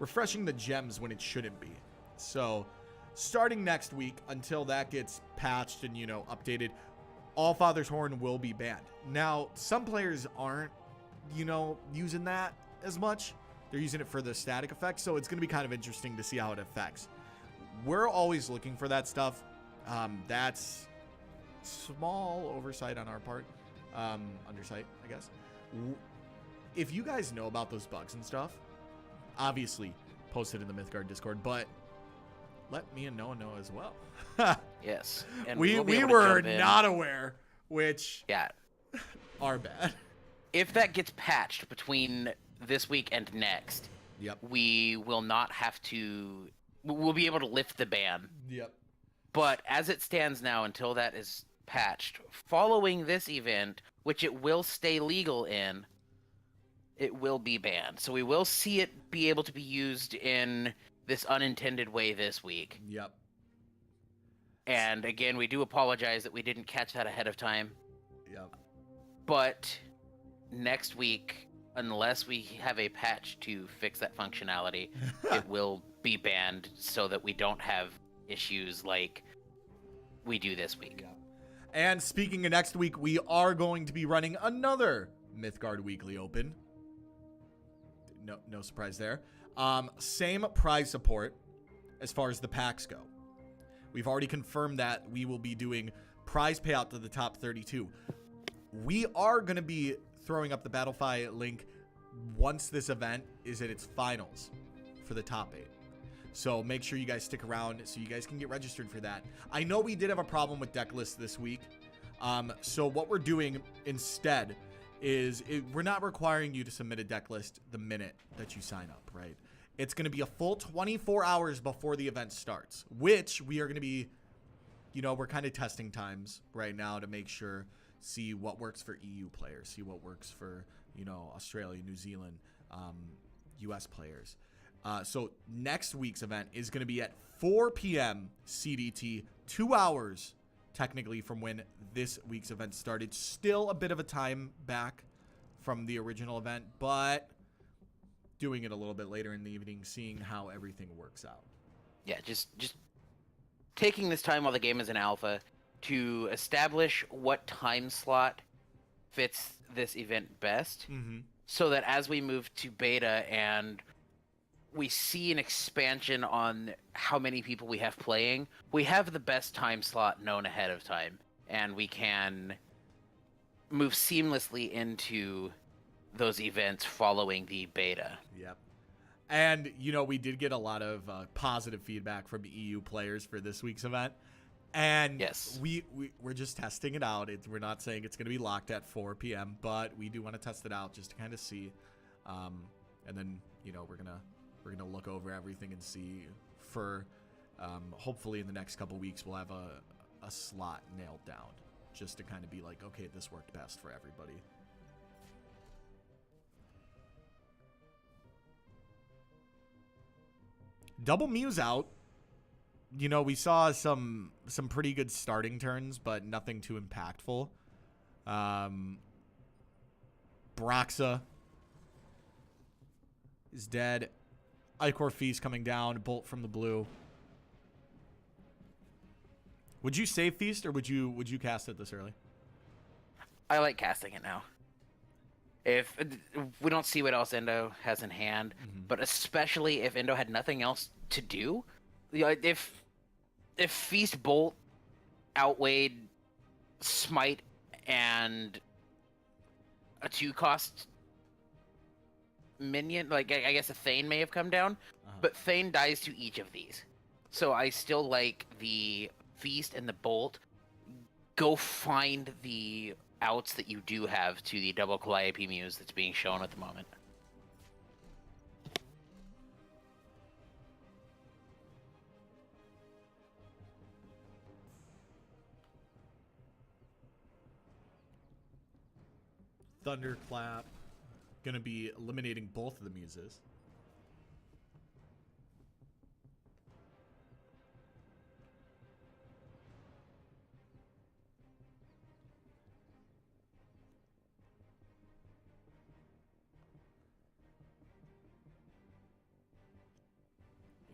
refreshing the gems when it shouldn't be. So, starting next week, until that gets patched and updated, All Father's Horn will be banned. Now, some players aren't, using that as much. They're using it for the static effect, so it's going to be kind of interesting to see how it affects. We're always looking for that stuff. That's small oversight on our part. Undersight, I guess. If you guys know about those bugs and stuff, obviously post it in the Mythgard Discord, but let me and Noah know as well. Yes. And we were not aware, which are bad. If that gets patched between this week and next, we will not have to... We'll be able to lift the ban. Yep. But as it stands now, until that is patched, following this event, which it will stay legal in, it will be banned. So we will see it be able to be used in this unintended way this week. Yep. And again, we do apologize that we didn't catch that ahead of time. Yep. But next week, unless we have a patch to fix that functionality, it will be banned so that we don't have issues like we do this week. Yep. And speaking of next week, we are going to be running another Mythgard Weekly Open. No surprise there. Same prize support as far as the packs go. We've already confirmed that we will be doing prize payout to the top 32. We are going to be throwing up the Battlefy link once this event is at its finals for the top 8. So make sure you guys stick around so you guys can get registered for that. I know we did have a problem with deck lists this week. So what we're doing instead is we're not requiring you to submit a deck list the minute that you sign up, right? It's going to be a full 24 hours before the event starts, which we are going to be, we're kind of testing times right now to make sure, see what works for EU players, see what works for, Australia, New Zealand, US players. So next week's event is going to be at 4 p.m. CDT, 2 hours technically from when this week's event started. Still a bit of a time back from the original event, but doing it a little bit later in the evening, seeing how everything works out. Yeah, just taking this time while the game is in alpha to establish what time slot fits this event best, so that as we move to beta and we see an expansion on how many people we have playing, we have the best time slot known ahead of time, and we can move seamlessly into those events following the beta. Yep. And, we did get a lot of positive feedback from EU players for this week's event. And yes, we're just testing it out. We're not saying it's going to be locked at 4 p.m., but we do want to test it out just to kind of see. And then, we're going to look over everything and see for hopefully in the next couple weeks we'll have a slot nailed down just to kind of be like, okay, this worked best for everybody. Double Muse out. We saw some pretty good starting turns, but nothing too impactful. Broxa is dead. Ichor Feast coming down. Bolt from the blue. Would you save Feast or would you cast it this early? I like casting it now. If we don't see what else Endo has in hand, but especially if Endo had nothing else to do, if Feast Bolt outweighed Smite and a 2-cost minion, like I guess a Thane may have come down, but Thane dies to each of these. So I still like the Feast and the Bolt. Go find the outs that you do have to the double Calliope Muse that's being shown at the moment. Thunderclap. Gonna be eliminating both of the muses.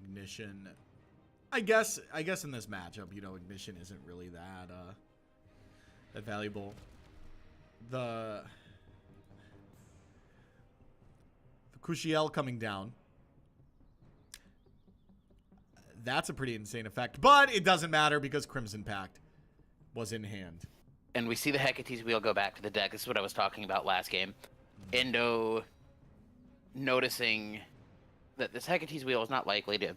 Ignition. I guess in this matchup, you know, Ignition isn't really that that valuable. The Cushiel coming down. That's a pretty insane effect, but it doesn't matter because Crimson Pact was in hand. And we see the Hecate's wheel go back to the deck. This is what I was talking about last game. Endo noticing that this Hecate's wheel is not likely to,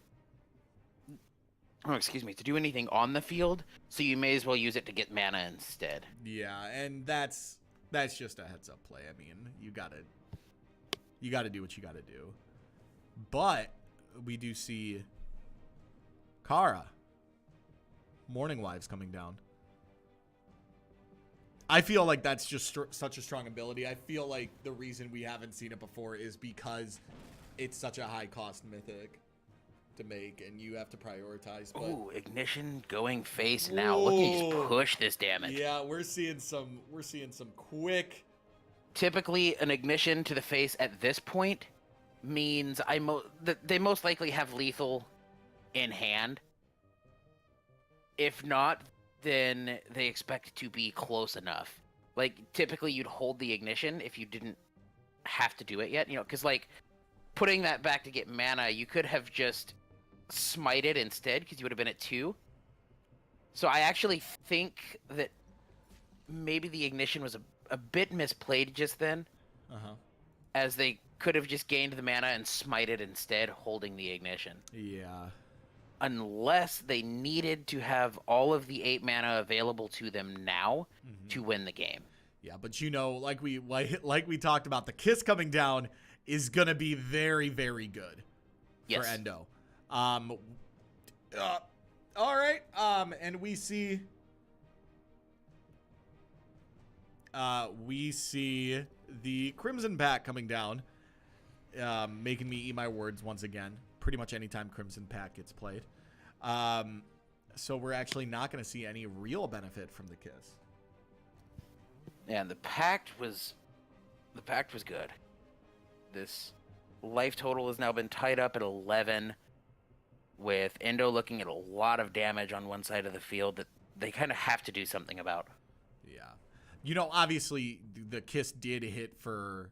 to do anything on the field, so you may as well use it to get mana instead. Yeah, and that's just a heads up play. I mean, you gotta do what you gotta do. But we do see Kara, Morning Wives coming down. I feel like that's just such a strong ability. I feel like the reason we haven't seen it before is because it's such a high cost mythic to make, and you have to prioritize. But... Ooh, Ignition going face now. Look, you just push this damage. Yeah, we're seeing some quick. Typically, an Ignition to the face at this point means they most likely have lethal in hand. If not, then they expect to be close enough. Like, typically you'd hold the Ignition if you didn't have to do it yet, you know, because, like, putting that back to get mana, you could have just smited instead, because you would have been at 2. So I actually think that maybe the Ignition was a bit misplayed just then, as they could have just gained the mana and smited instead, holding the Ignition. Yeah. Unless they needed to have all of the 8 mana available to them now to win the game. Yeah, but you know, like we talked about, the Kiss coming down is gonna be very, very good for Endo. All right. And we see the Crimson Pact coming down, making me eat my words once again. Pretty much anytime Crimson Pact gets played. So we're actually not going to see any real benefit from the Kiss. Yeah, and the Pact was good. This life total has now been tied up at 11, with Endo looking at a lot of damage on one side of the field that they kind of have to do something about. Yeah. You know, obviously the Kiss did hit for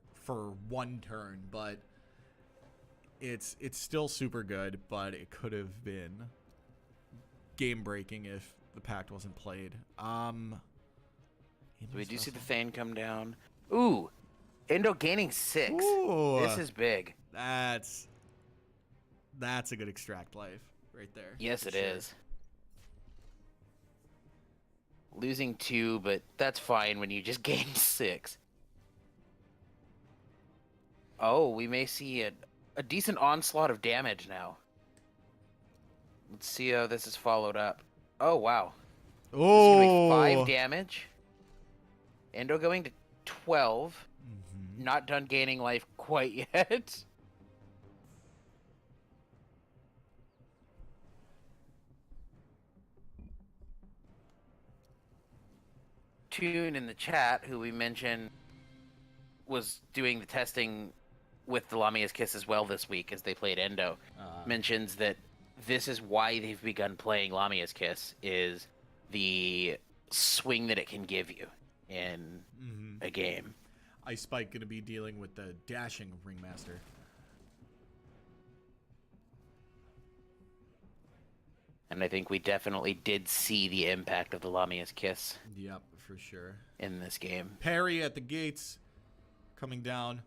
one turn, but it's still super good, but it could have been game breaking if the Pact wasn't played. So we do see the Thane come down. Ooh, Endo gaining 6. Ooh, this is big. That's a good extract life right there. Yes, it is. Losing 2, but that's fine when you just gain 6. Oh, we may see a decent onslaught of damage now. Let's see how this is followed up. Oh, wow. Oh, 5 damage. Endo going to 12. Not done gaining life quite yet. Tune in the chat, who we mentioned was doing the testing with the Lamia's Kiss as well this week as they played Endo, mentions that this is why they've begun playing Lamia's Kiss, is the swing that it can give you in a game. Ice Spike going to be dealing with the dashing Ringmaster. And I think we definitely did see the impact of the Lamia's Kiss. Yep, for sure. In this game. Parry at the gates coming down.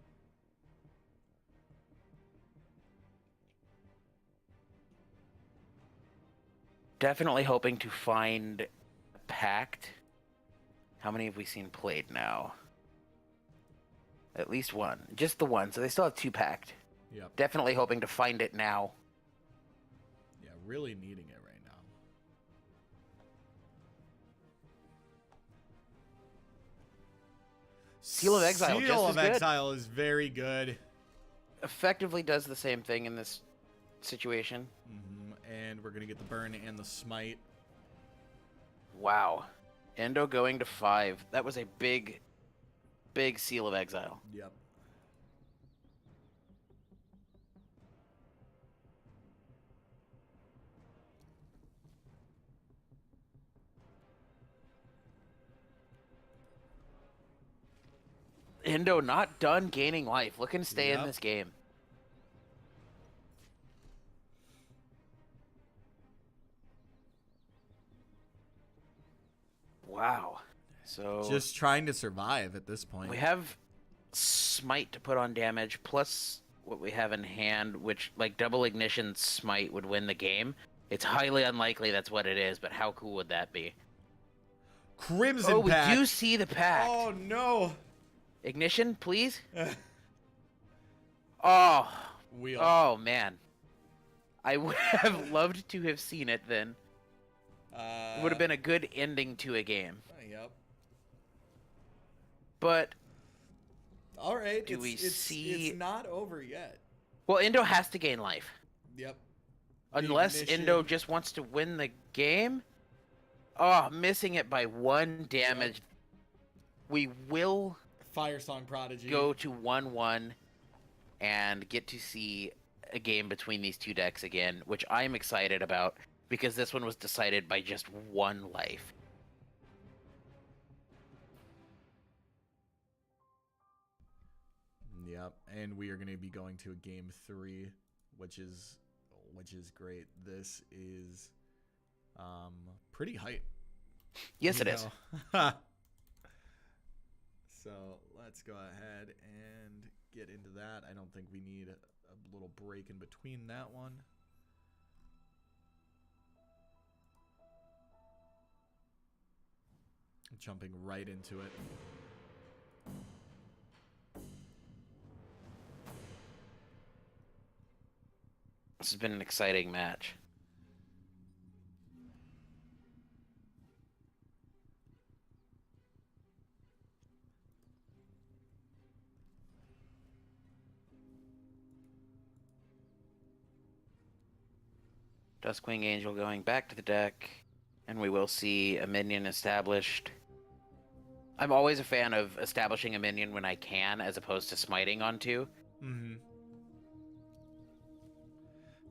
Definitely hoping to find a Pact. How many have we seen played now? At least one. Just the one. So they still have 2 Pact. Yep. Definitely hoping to find it now. Yeah, really needing it right now. Seal of Exile, Seal just of as good. Exile is very good. Effectively does the same thing in this situation. And we're going to get the burn and the smite. Wow. Endo going to 5. That was a big, big Seal of Exile. Yep. Endo not done gaining life. Looking to stay in this game. Wow. So just trying to survive at this point. we have smite to put on damage, plus what we have in hand, which, like, double ignition smite would win the game. It's highly unlikely that's what it is, but how cool would that be? Crimson Pact. We do see the pact. Oh, no. Ignition, please. Oh. Wheel. Oh, man. I would have loved to have seen it then. It would have been a good ending to a game. Yep. But all right, it's not over yet. Well, Endo has to gain life. Yep. Unless Endo just wants to win the game. Oh, missing it by 1 damage. Yep. We will Fire Song Prodigy go to 1-1 and get to see a game between these two decks again, which I'm excited about because this one was decided by just 1 life. Yep, and we are going to be going to a game 3, which is great. This is pretty hype. Yes, it is. So let's go ahead and get into that. I don't think we need a little break in between that one. Jumping right into it. This has been an exciting match. Duskwing Angel going back to the deck, and we will see a minion established. I'm always a fan of establishing a minion when I can, as opposed to smiting on 2. Mm-hmm.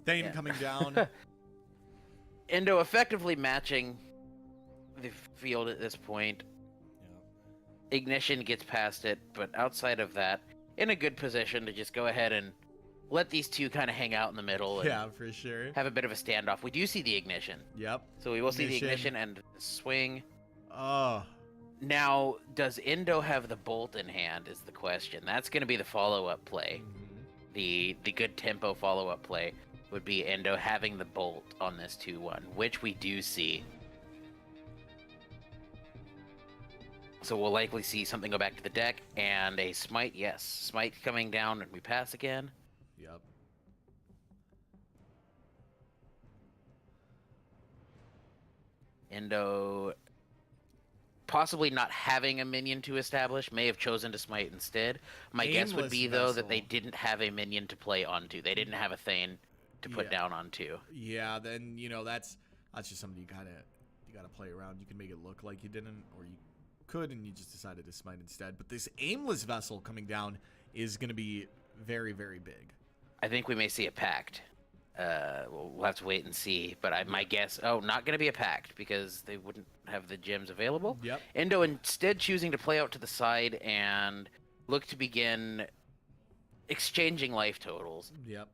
Thane coming down. Endo effectively matching the field at this point. Yeah. Ignition gets past it, but outside of that, in a good position to just go ahead and let these two kind of hang out in the middle. And yeah, for sure. Have a bit of a standoff. We do see the ignition. Yep. So we will see the ignition and swing. Oh. Now, does Endo have the bolt in hand is the question. That's going to be the follow-up play. Mm-hmm. The good tempo follow-up play would be Endo having the bolt on this 2-1, which we do see. So we'll likely see something go back to the deck, and a smite, yes. Smite coming down, and we pass again. Yep. Endo possibly not having a minion to establish, may have chosen to smite instead. My guess would be, though, that they didn't have a minion to play onto. They didn't have a Thane to put down onto. Yeah, then, you know, that's just something you gotta play around. You can make it look like you didn't, or you could, and you just decided to smite instead. But this aimless vessel coming down is going to be very, very big. I think we may see a pact. We'll have to wait and see. But my guess, not going to be a pact because they wouldn't have the gems available. Yep. Endo instead choosing to play out to the side and look to begin exchanging life totals. Yep.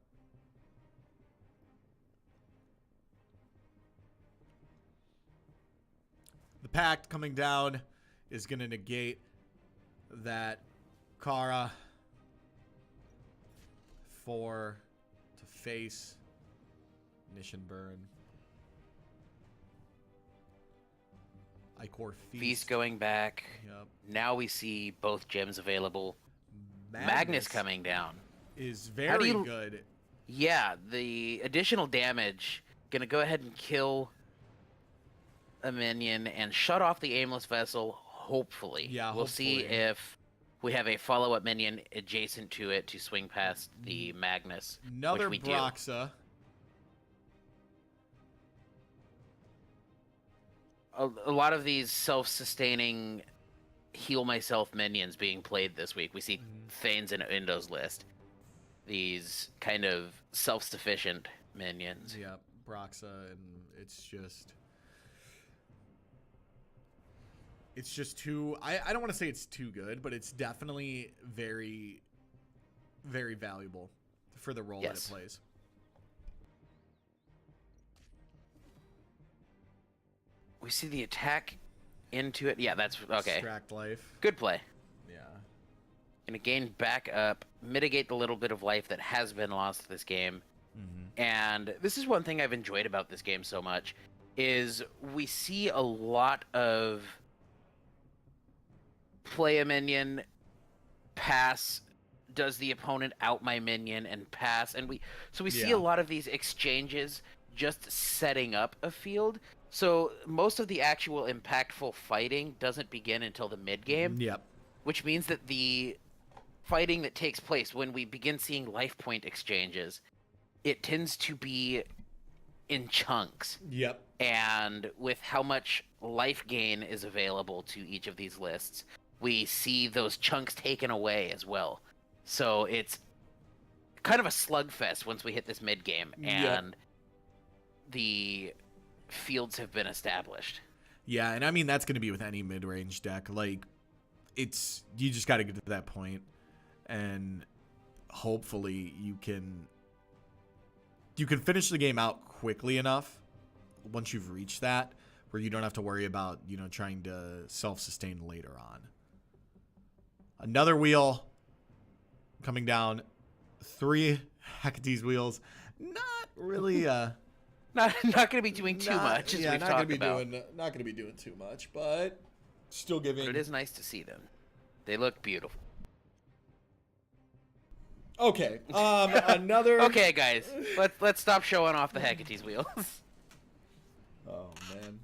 The pact coming down is going to negate that Kara to face Ignition Burn. Icor Feast going back. Yep. Now we see both gems available. Magnus coming down. Is very good. Yeah, the additional damage gonna go ahead and kill a minion and shut off the aimless vessel, hopefully. Yeah, we'll see if we have a follow-up minion adjacent to it to swing past the Magnus. Another which we Broxa. A lot of these self-sustaining heal myself minions being played this week. We see Thanes in Endo's list. These kind of self-sufficient minions. Yeah, Broxa, and it's just too, I don't want to say it's too good, but it's definitely very, very valuable for the role that it plays. We see the attack into it. Yeah, that's okay. Extract life. Good play. Yeah. Gonna gain back up, mitigate the little bit of life that has been lost this game. And this is one thing I've enjoyed about this game so much, is we see a lot of play a minion, pass, does the opponent out my minion, and pass. And we see a lot of these exchanges just setting up a field. So most of the actual impactful fighting doesn't begin until the mid game. Yep. Which means that the fighting that takes place when we begin seeing life point exchanges, it tends to be in chunks. Yep. And with how much life gain is available to each of these lists, we see those chunks taken away as well. So it's kind of a slugfest once we hit this mid game, and the fields have been established. Yeah, and I mean that's going to be with any mid-range deck. Like, it's, you just got to get to that point, and hopefully you can finish the game out quickly enough once you've reached that, where you don't have to worry about, you know, trying to self-sustain later on. Another wheel coming down. 3 Hecate's wheels. Not really not going to be doing too much, as we've talked about. Not going to be doing too much, but still giving. But it is nice to see them. They look beautiful. Okay. Another. Okay, guys. Let's stop showing off the Hecate's wheels. Oh man,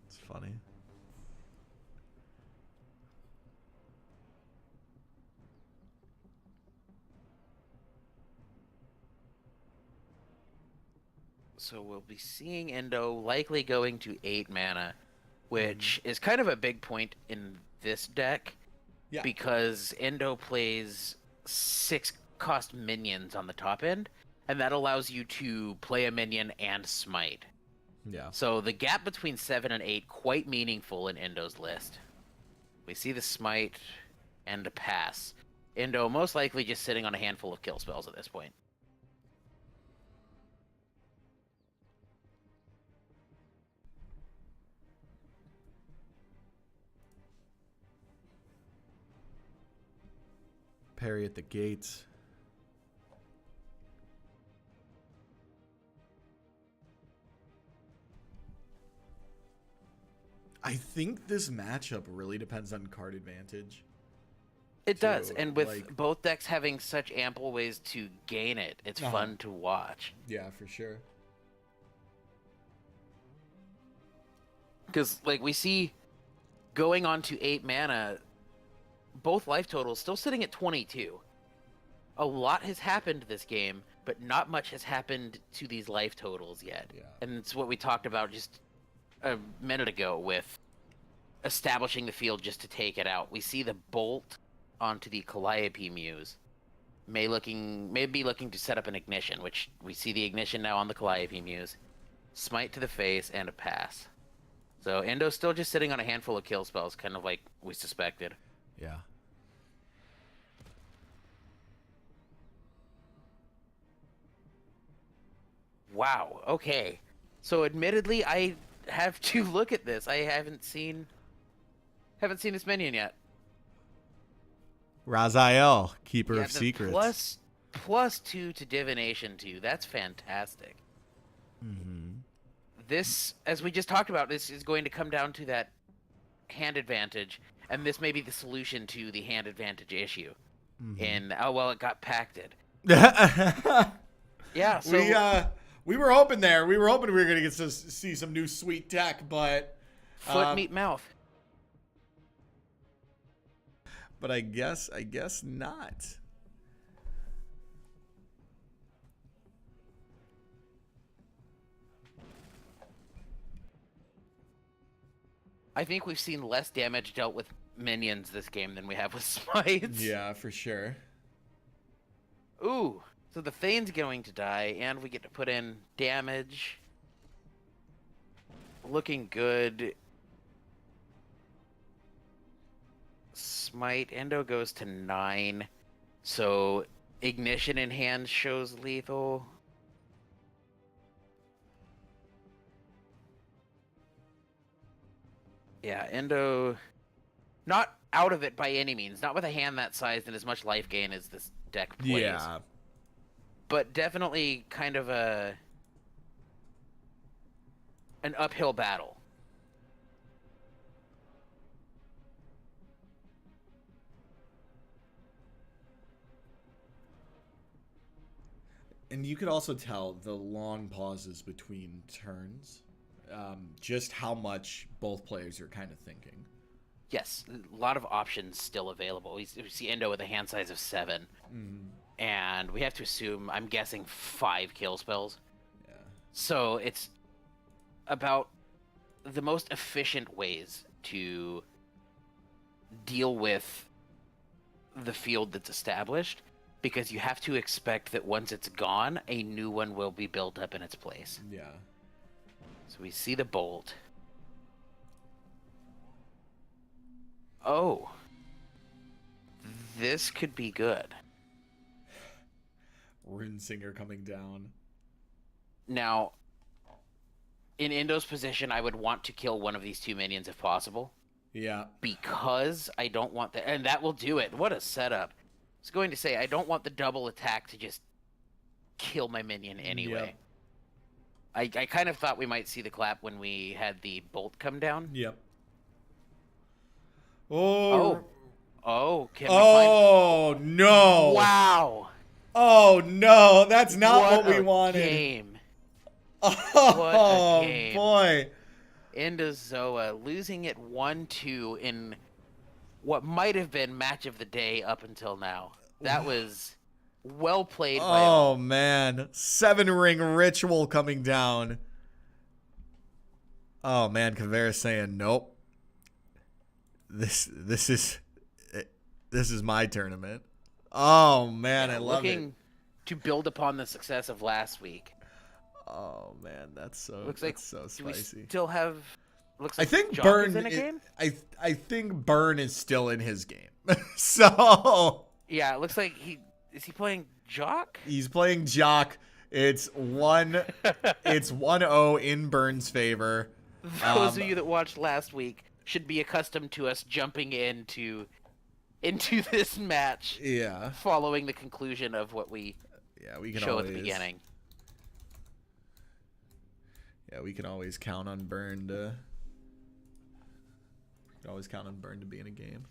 it's funny. So we'll be seeing Endo likely going to 8 mana, which is kind of a big point in this deck, because Endo plays 6 cost minions on the top end, and that allows you to play a minion and smite. Yeah. So the gap between 7 and 8 quite meaningful in Endo's list. We see the smite and a pass. Endo most likely just sitting on a handful of kill spells at this point. Parry at the gates. I think this matchup really depends on card advantage. It does, and with both decks having such ample ways to gain it, it's fun to watch. Yeah, for sure. Because, like, we see going on to 8 mana, both life totals still sitting at 22. A lot has happened this game, but not much has happened to these life totals yet. Yeah. And it's what we talked about just a minute ago with establishing the field just to take it out. We see the bolt onto the Calliope Muse. May be looking to set up an ignition, which we see the ignition now on the Calliope Muse. Smite to the face and a pass. So Endo's still just sitting on a handful of kill spells, kind of like we suspected. Yeah. Wow. Okay. So admittedly, I have to look at this. I haven't seen this minion yet. Raziel, Keeper of Secrets. +2 to Divination 2. That's fantastic. Mm-hmm. This, as we just talked about, this is going to come down to that hand advantage, and this may be the solution to the hand advantage issue. Mm-hmm. And it got pacted. Yeah. So we were hoping there. We were hoping we were going to get to see some new sweet tech, but foot meet mouth. but I guess not. I think we've seen less damage dealt with minions this game than we have with smites. Yeah, for sure. Ooh, so the Thane's going to die, and we get to put in damage. Looking good. Smite. Endo goes to 9. So Ignition in hand shows lethal. Yeah, Endo not out of it by any means. Not with a hand that size and as much life gain as this deck plays. Yeah. But definitely kind of an uphill battle. And you could also tell the long pauses between turns, just how much both players are kind of thinking. Yes, a lot of options still available. We see Endo with a hand size of 7. And we have to assume, I'm guessing, 5 kill spells. Yeah. So it's about the most efficient ways to deal with the field that's established, because you have to expect that once it's gone, a new one will be built up in its place. Yeah. So we see the bolt. Oh. This could be good. Runesinger coming down. Now, in Endo's position, I would want to kill one of these 2 minions if possible. Yeah. Because I don't want that, and that will do it. What a setup. I was going to say, I don't want the double attack to just kill my minion anyway. Yep. I kind of thought we might see the clap when we had the bolt come down. Yep. Oh, can we find... no. Wow. Oh, no. That's not what we wanted. Game. Oh, what a game. Boy. EndoZoa losing it 1-2 in what might have been match of the day up until now. That was well played by all. Man. 7-ring ritual coming down. Oh, man. Koveras saying, nope. This is my tournament. Oh, man. I love it. Looking to build upon the success of last week. Oh, man. That's so, looks like, so spicy. Do we still have... Looks like I think Jock Burn is in a game? I think Burn is still in his game. So yeah, it looks like is he playing Jock? He's playing Jock. It's 1-0 in Burn's favor. Those of you that watched last week should be accustomed to us jumping into this match. Yeah. Following the conclusion of what we can show always, at the beginning. Yeah, we can always count on Burn to. You can always count on Burn to be in a game.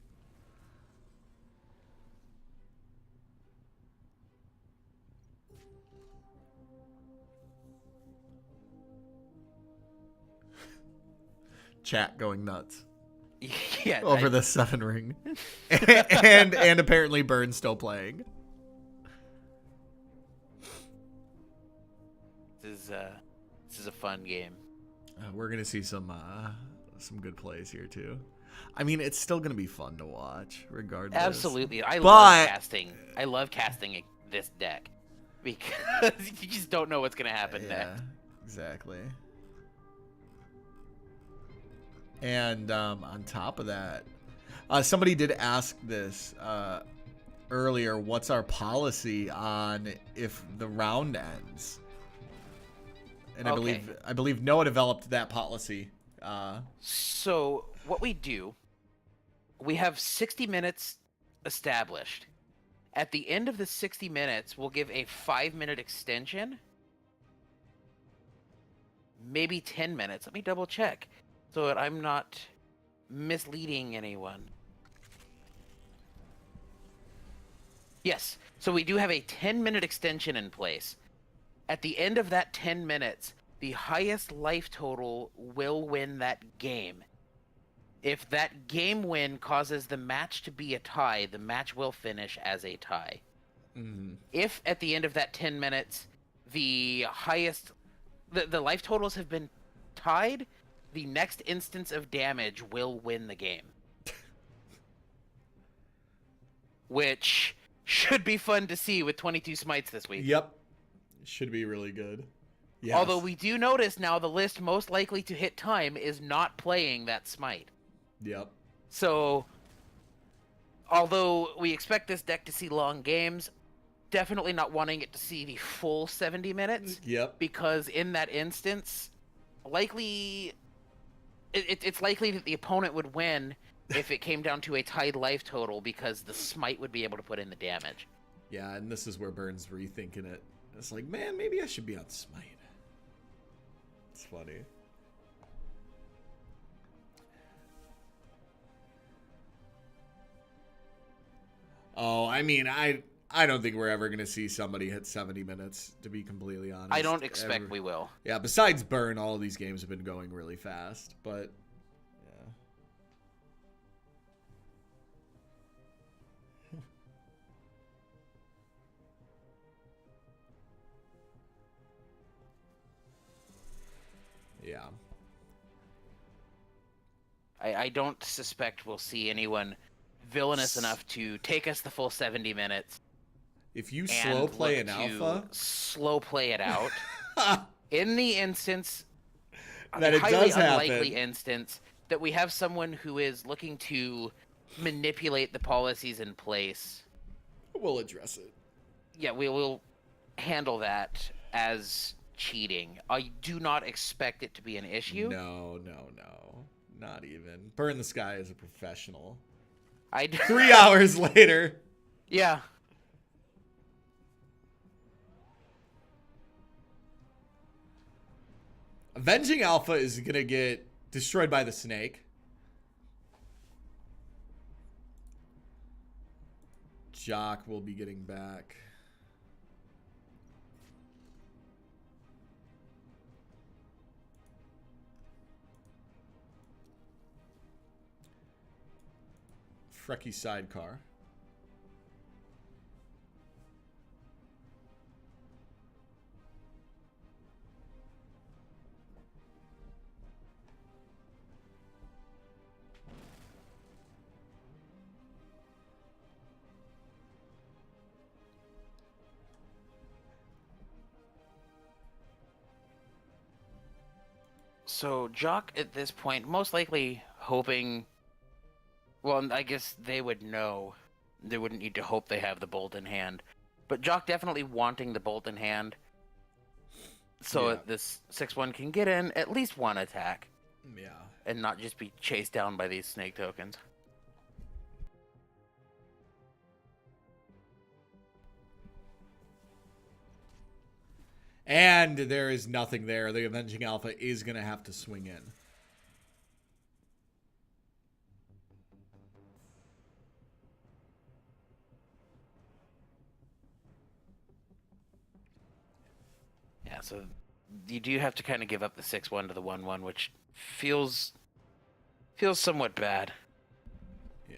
Chat going nuts. Yeah. Over the 7-ring. and apparently Burn's still playing. This is a fun game. We're gonna see some good plays here too. I mean, it's still gonna be fun to watch, regardless. Absolutely, I love casting. I love casting this deck because you just don't know what's gonna happen next. Exactly. And on top of that, somebody did ask this earlier. What's our policy on if the round ends? And I believe Noah developed that policy. So what we do, we have 60 minutes established. At the end of the 60 minutes, we'll give a 5-minute extension. Maybe 10 minutes. Let me double check so that I'm not misleading anyone. Yes, so we do have a 10-minute extension in place. At the end of that 10 minutes, the highest life total will win that game. If that game win causes the match to be a tie, the match will finish as a tie. Mm-hmm. If at the end of that 10 minutes, the highest, the life totals have been tied, the next instance of damage will win the game. Which should be fun to see with 22 smites this week. Yep. Should be really good. Yes. Although we do notice now the list most likely to hit time is not playing that smite. Yep. So, although we expect this deck to see long games, definitely not wanting it to see the full 70 minutes. Yep. Because in that instance, likely, it's likely that the opponent would win if it came down to a tied life total because the smite would be able to put in the damage. Yeah, and this is where Burns rethinking it. It's like, man, maybe I should be on smite. It's funny. Oh, I mean, I don't think we're ever going to see somebody hit 70 minutes, to be completely honest. I don't expect we will. Yeah, besides Burn, all of these games have been going really fast, but yeah. I don't suspect we'll see anyone villainous enough to take us the full 70 minutes. If you slow play an alpha, slow play it out. In the instance, that it highly does unlikely happen. instance that we have someone who is looking to manipulate the policies in place, We'll address it. yeah, we will handle that as cheating. I do not expect it to be an issue. No. Not even. Burn the Sky is a professional. 3 hours later. Yeah. Avenging Alpha is going to get destroyed by the snake. Jock will be getting back. Frecky sidecar. So Jock at this point, most likely hoping. Well, I guess they would know. They wouldn't need to hope they have the bolt in hand. But Jock definitely wanting the bolt in hand. So Yeah. this 6/1 can get in at least one attack. Yeah. And not just be chased down by these snake tokens. And there is nothing there. The Avenging Alpha is going to have to swing in. Yeah, so you do have to kind of give up the 6/1 to the 1/1, which feels somewhat bad. Yeah.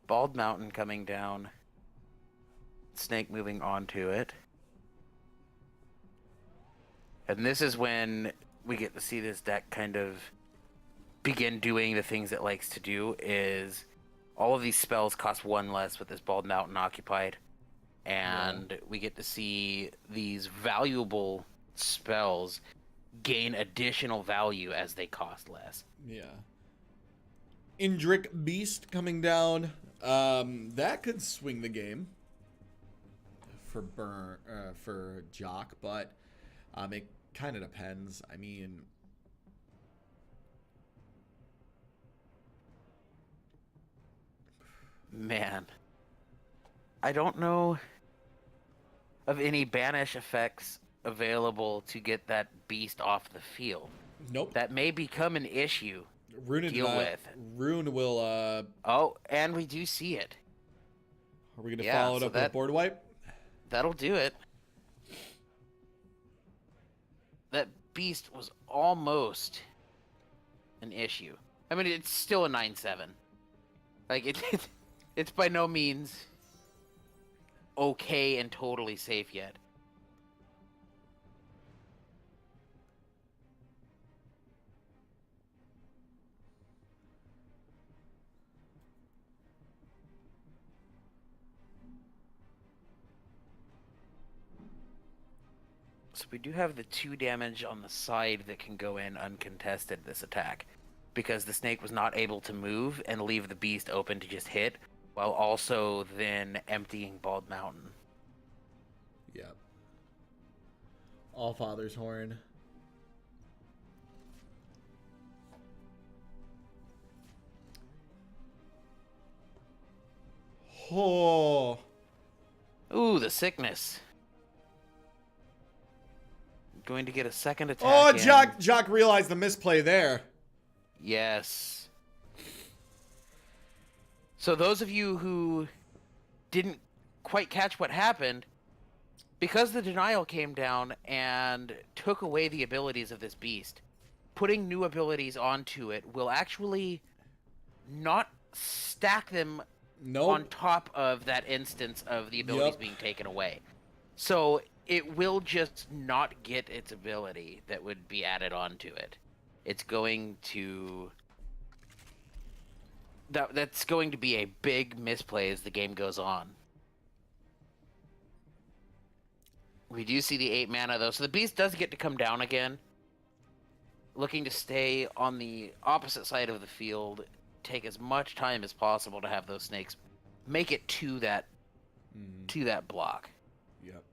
Bald Mountain coming down. Snake moving onto it. And this is when we get to see this deck kind of begin doing the things it likes to do, is all of these spells cost 1 less with this Bald Mountain occupied. And we get to see these valuable spells gain additional value as they cost less. Yeah. Indric Beast coming down. That could swing the game for Jock, but it kind of depends. I mean, man, I don't know of any banish effects available to get that beast off the field. nope. That may become an issue deal with. Rune will. Oh, and we do see it. Are we gonna follow it up with a board wipe? That'll do it. That beast was almost an issue. I mean, it's still a 9/7. Like it's by no means okay and totally safe yet. So we do have the 2 damage on the side that can go in uncontested this attack, because the snake was not able to move and leave the beast open to just hit, while also then emptying Bald Mountain. Yep. All Father's Horn. Oh. Ooh, the sickness. Going to get a second attack. Oh, Jock realized the misplay there. Yes. So those of you who didn't quite catch what happened, because the denial came down and took away the abilities of this beast, putting new abilities onto it will actually not stack them on top of that instance of the abilities being taken away. So it will just not get its ability that would be added onto it. It's going to... That's going to be a big misplay as the game goes on. We do see the 8 mana, though, so the beast does get to come down again. Looking to stay on the opposite side of the field, take as much time as possible to have those snakes make it to that block. Yep.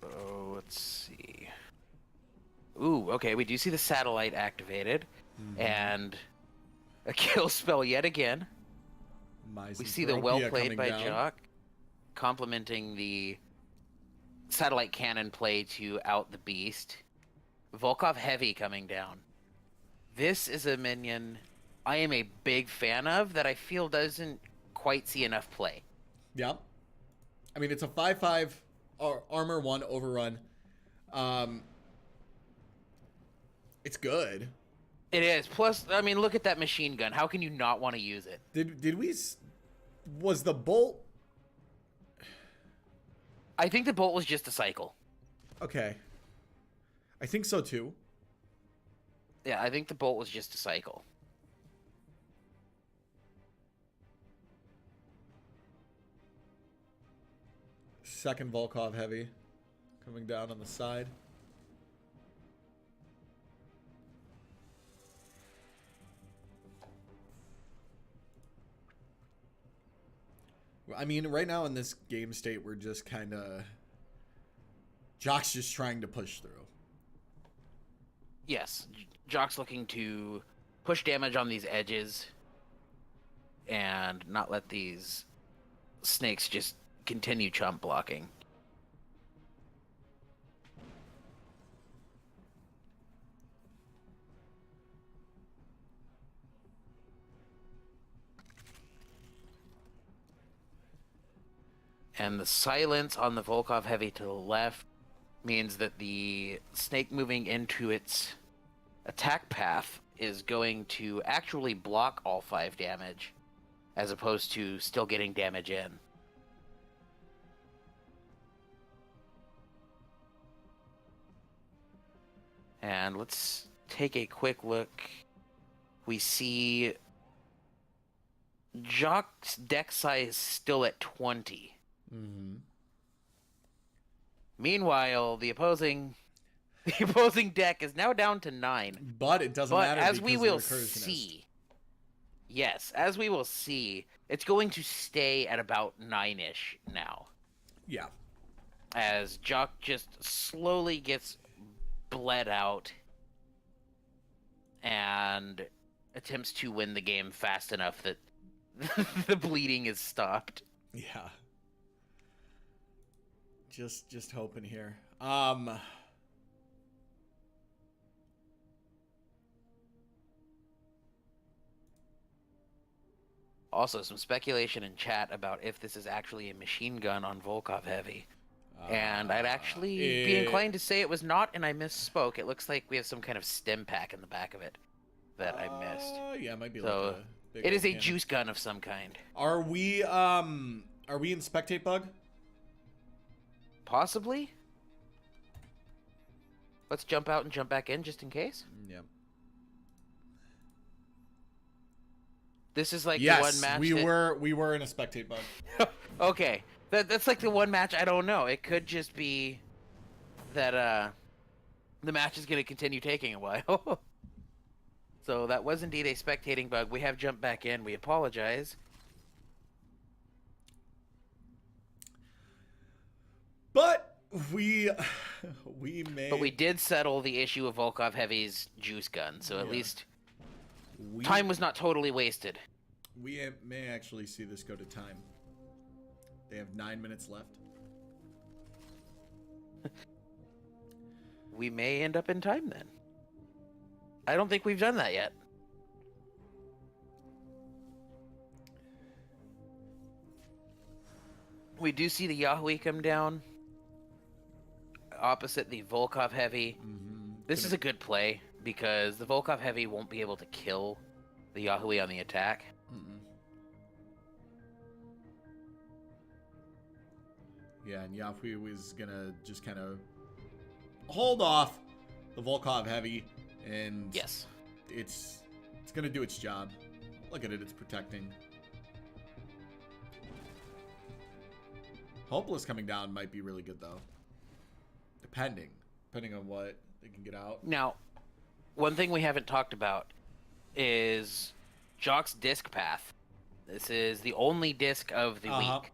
So, let's see. Ooh, okay, we do see the satellite activated, and a kill spell yet again. We see the well played by Jock, complementing the satellite cannon play to out the beast. Volkov Heavy coming down. This is a minion I am a big fan of that I feel doesn't quite see enough play. Yep. I mean, it's a 5/5 armor 1 overrun. It's good. It is. Plus, I mean, look at that machine gun. How can you not want to use it? Did we... Was the bolt... I think the bolt was just a cycle. Okay. I think so, too. Yeah, I think the bolt was just a cycle. Second Volkov Heavy coming down on the side. I mean, right now in this game state, we're just kind of... Jock's just trying to push through. Yes, Jock's looking to push damage on these edges and not let these snakes just continue chump blocking. And the silence on the Volkov Heavy to the left means that the snake moving into its attack path is going to actually block all 5 damage, as opposed to still getting damage in. And let's take a quick look. We see Jock's deck size still at 20. Mm-hmm. Meanwhile, the opposing deck is now down to 9. But it doesn't matter. As we will see, Yes, as we will see, it's going to stay at about 9-ish now. Yeah. As Jock just slowly gets bled out and attempts to win the game fast enough that the bleeding is stopped. Yeah. Just hoping here. Also, some speculation in chat about if this is actually a machine gun on Volkov Heavy. And I'd actually be inclined to say it was not, and I misspoke. It looks like we have some kind of stim pack in the back of it that I missed. Yeah, it might be So, like a big it is a cannon. juice gun of some kind. Are we in spectate bug? Possibly? Let's jump out and jump back in just in case. Yeah. This is like Yes, the one match we were in a spectate bug. Okay. That's like the one match I don't know. It could just be that the match is going to continue taking a while. So that was indeed a spectating bug. We have jumped back in. We apologize. But we may. But we did settle the issue of Volkov Heavy's juice gun, so at least we, time was not totally wasted. We may actually see this go to time. They have 9 minutes left. We may end up in time then. I don't think we've done that yet. We do see the Yahui come down opposite the Volkov Heavy. This is a good play because the Volkov Heavy won't be able to kill the Yahui on the attack. Yeah, and Yahui was gonna just kind of hold off the Volkov Heavy, and Yes. it's gonna do its job. Look at it, it's protecting. Hopeless coming down might be really good though, depending on what they can get out. Now, one thing we haven't talked about is Jock's disc path. This is the only disc of the week.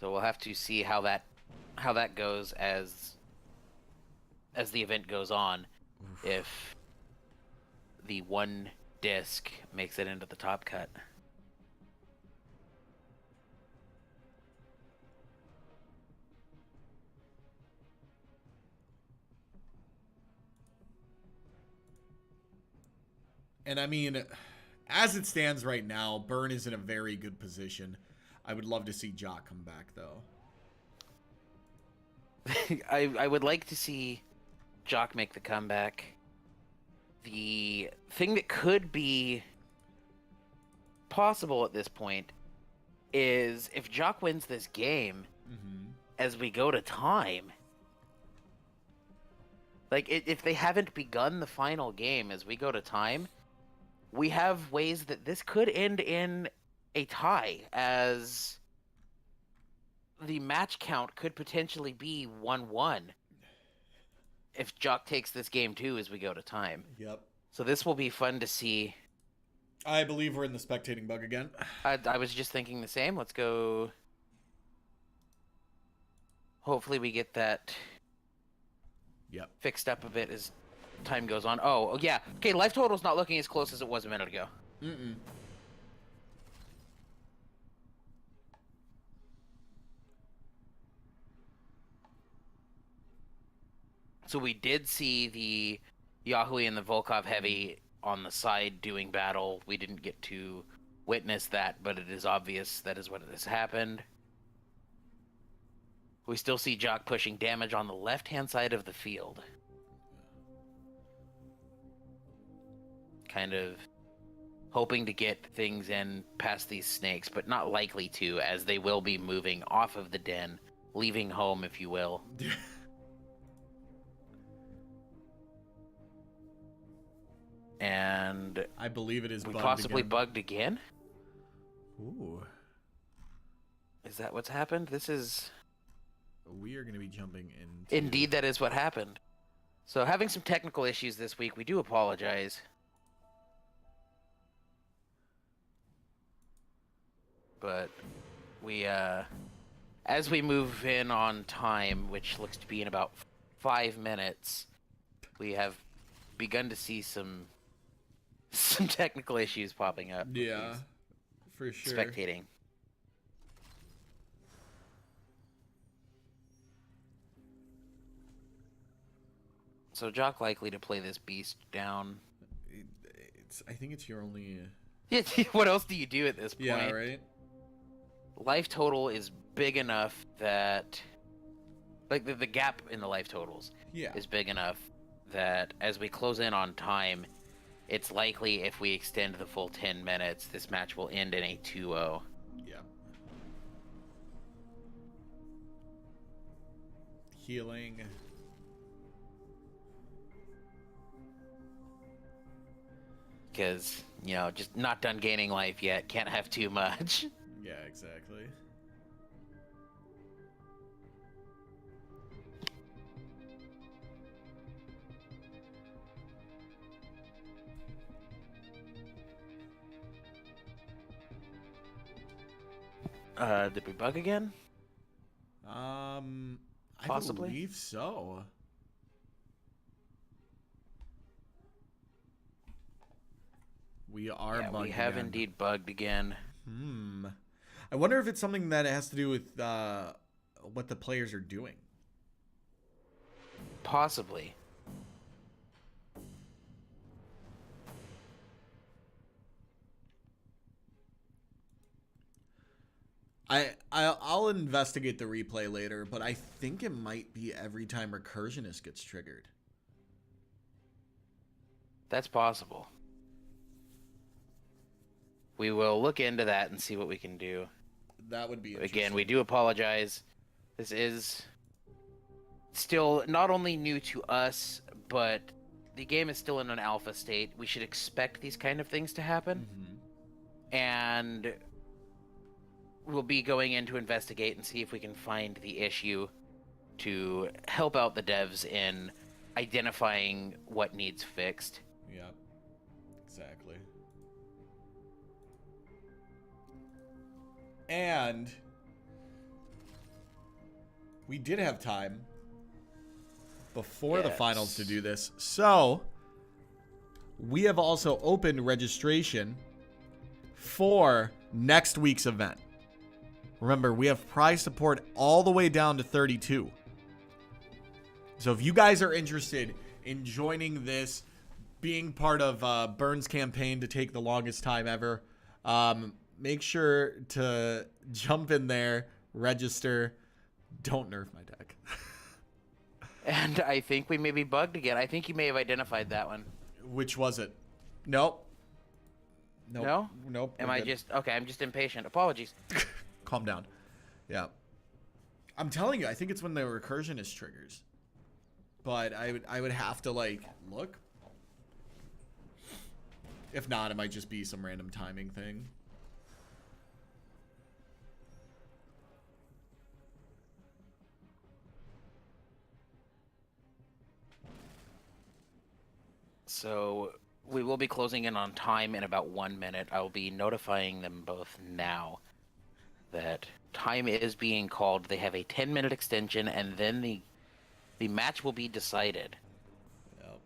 So we'll have to see how that goes as the event goes on. If the one disc makes it into the top cut. And I mean, as it stands right now, Burn is in a very good position. I would love to see Jock come back, though. I would like to see Jock make the comeback. The thing that could be possible at this point is if Jock wins this game as we go to time. Like, if they haven't begun the final game as we go to time, we have ways that this could end in a tie, as the match count could potentially be 1-1 if Jock takes this game too as we go to time. Yep. So this will be fun to see. I believe we're in the spectating bug again. I was just thinking the same. Let's go. Hopefully we get that fixed up a bit as time goes on. Oh, yeah. Okay, life total's not looking as close as it was a minute ago. So we did see the Yahui and the Volkov Heavy on the side doing battle. We didn't get to witness that, but it is obvious that is what has happened. We still see Jock pushing damage on the left-hand side of the field. Kind of hoping to get things in past these snakes, but not likely to, as they will be moving off of the den, leaving home, if you will. And I believe it is we bugged possibly again. bugged again? Ooh. Is that what's happened? This is... We are going to be jumping into... Indeed, that is what happened. So having some technical issues this week, we do apologize. But we, as we move in on time, which looks to be in about 5 minutes, we have begun to see some technical issues popping up. Yeah, for sure. Spectating. So Jock likely to play this beast down. I think it's your only. Yeah, what else do you do at this point? Yeah, right. Life total is big enough that, like, the gap in the life totals is big enough that as we close in on time, it's likely if we extend the full 10 minutes, this match will end in a 2-0. Yeah. Healing. Because, you know, just not done gaining life yet, can't have too much. Yeah, exactly. Did we bug again? I Possibly. believe so. We are bugged we have again. indeed bugged again. I wonder if it's something that has to do with what the players are doing. Possibly. I'll investigate the replay later, but I think it might be every time Recursionist gets triggered. That's possible. We will look into that and see what we can do. That would be interesting. Again, we do apologize. This is still not only new to us, but the game is still in an alpha state. We should expect these kind of things to happen. And we'll be going in to investigate and see if we can find the issue to help out the devs in identifying what needs fixed. Yeah, exactly. And we did have time before the finals to do this. So we have also opened registration for next week's event. Remember, we have prize support all the way down to 32. So if you guys are interested in joining this, being part of Burns' campaign to take the longest time ever, make sure to jump in there, register. Don't nerf my deck. And I think we may be bugged again. I think you may have identified that one. Which was it? Nope. No? Nope. Am I just... Okay, I'm just impatient. Apologies. Calm down. Yeah. I'm telling you, I think it's when the recursionist triggers. But I would have to, like, look. If not, it might just be some random timing thing. So we will be closing in on time in about 1 minute. I will be notifying them both now that time is being called. They have a 10-minute extension, and then the match will be decided. Yep.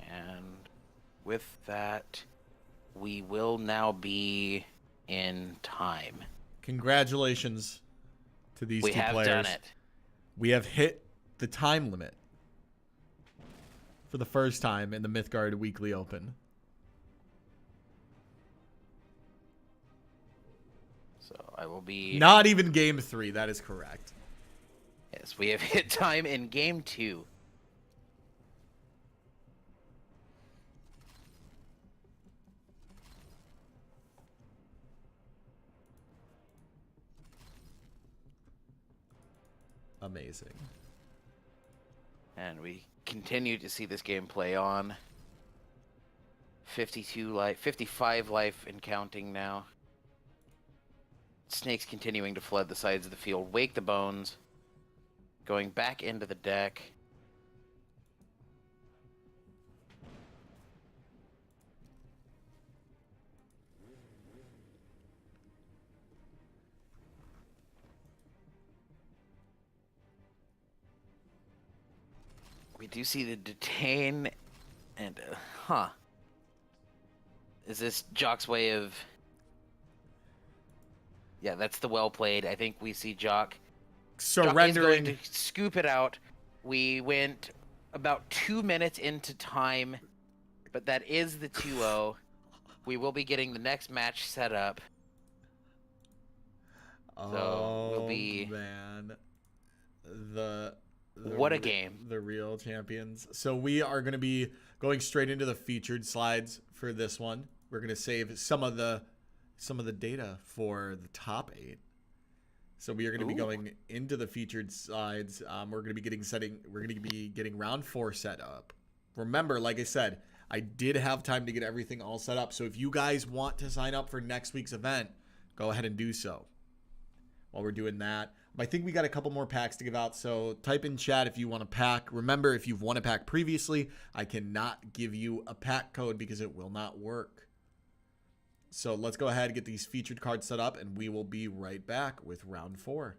And with that, we will now be in time. Congratulations to these two players. We have done it. We have hit the time limit for the first time in the Mythgard Weekly Open. So I will be... Not even game 3, that is correct. Yes, we have hit time in game 2. Amazing. And we continue to see this game play on. 52 life, 55 life and counting now. Snakes continuing to flood the sides of the field. Wake the bones. Going back into the deck. We do see the detain and Is this Jock's way of... Yeah, that's the well played. I think we see Jock surrendering. Jock is going to scoop it out. We went about 2 minutes into time, but that is the 2-0. We will be getting the next match set up. So we'll be... man. What a game. The real champions. So we are going to be going straight into the featured slides for this one. We're going to save some of the data for the top 8. So we are going to be going into the featured slides. We're going to be getting round 4 set up. Remember, like I said, I did have time to get everything all set up. So if you guys want to sign up for next week's event, go ahead and do so. While we're doing that, I think we got a couple more packs to give out, so type in chat if you want a pack. Remember, if you've won a pack previously, I cannot give you a pack code because it will not work. So let's go ahead and get these featured cards set up, and we will be right back with round 4.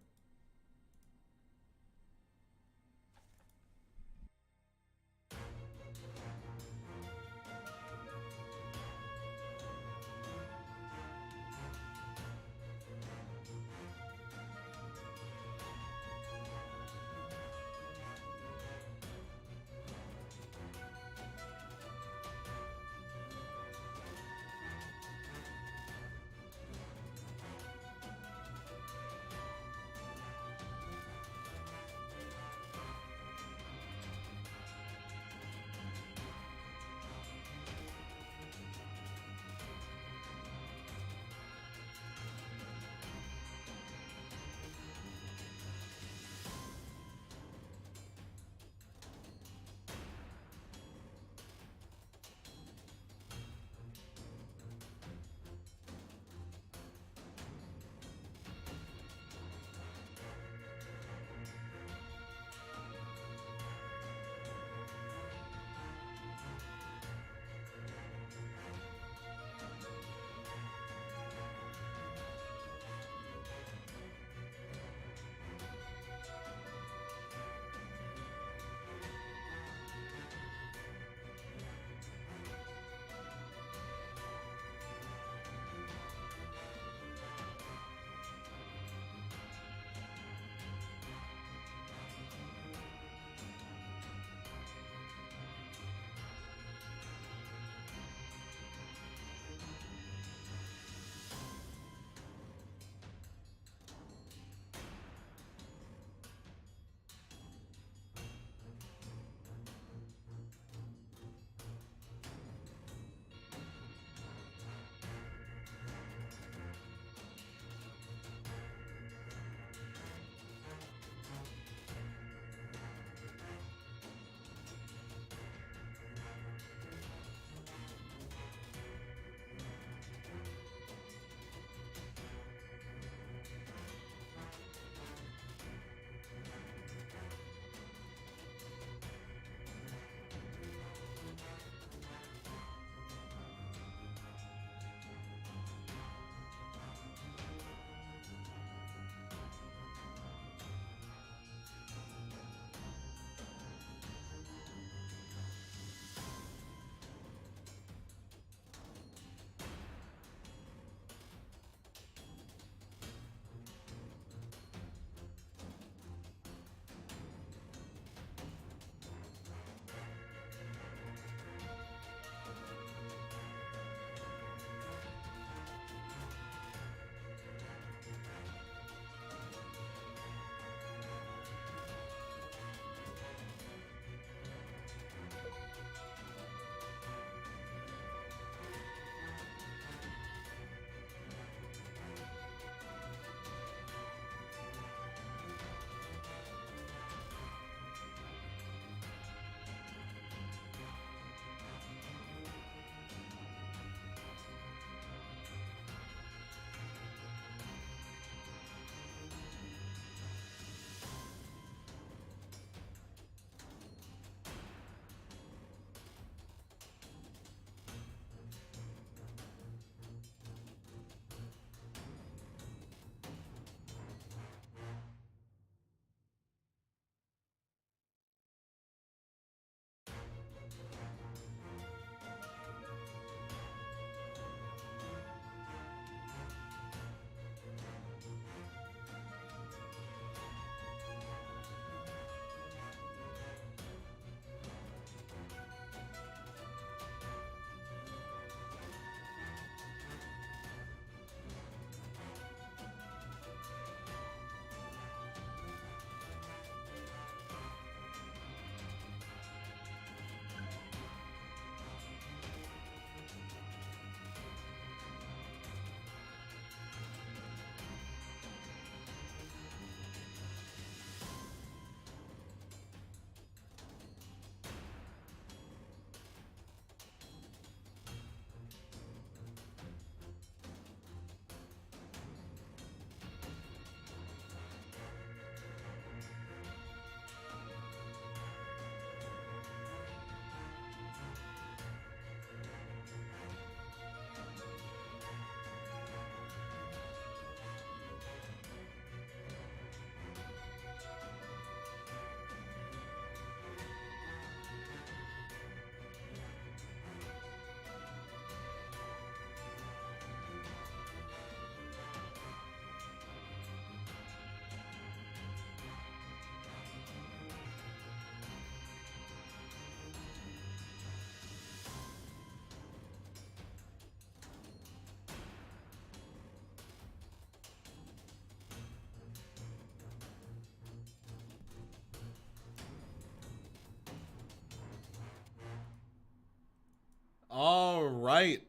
right.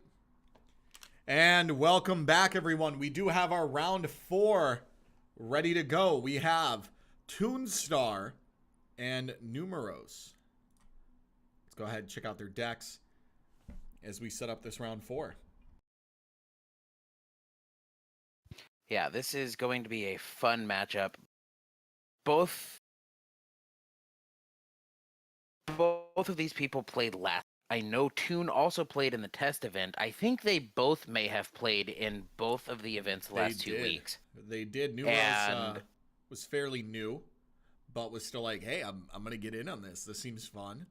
And welcome back, everyone. We do have our round 4 ready to go. We have Tunestar and Numaros. Let's go ahead and check out their decks as we set up this round 4. Yeah, this is going to be a fun matchup. Both of these people played last. I know Toon also played in the test event. I think they both may have played in both of the events the last 2 weeks. They did. Numaros was fairly new, but was still like, hey, I'm going to get in on this. This seems fun.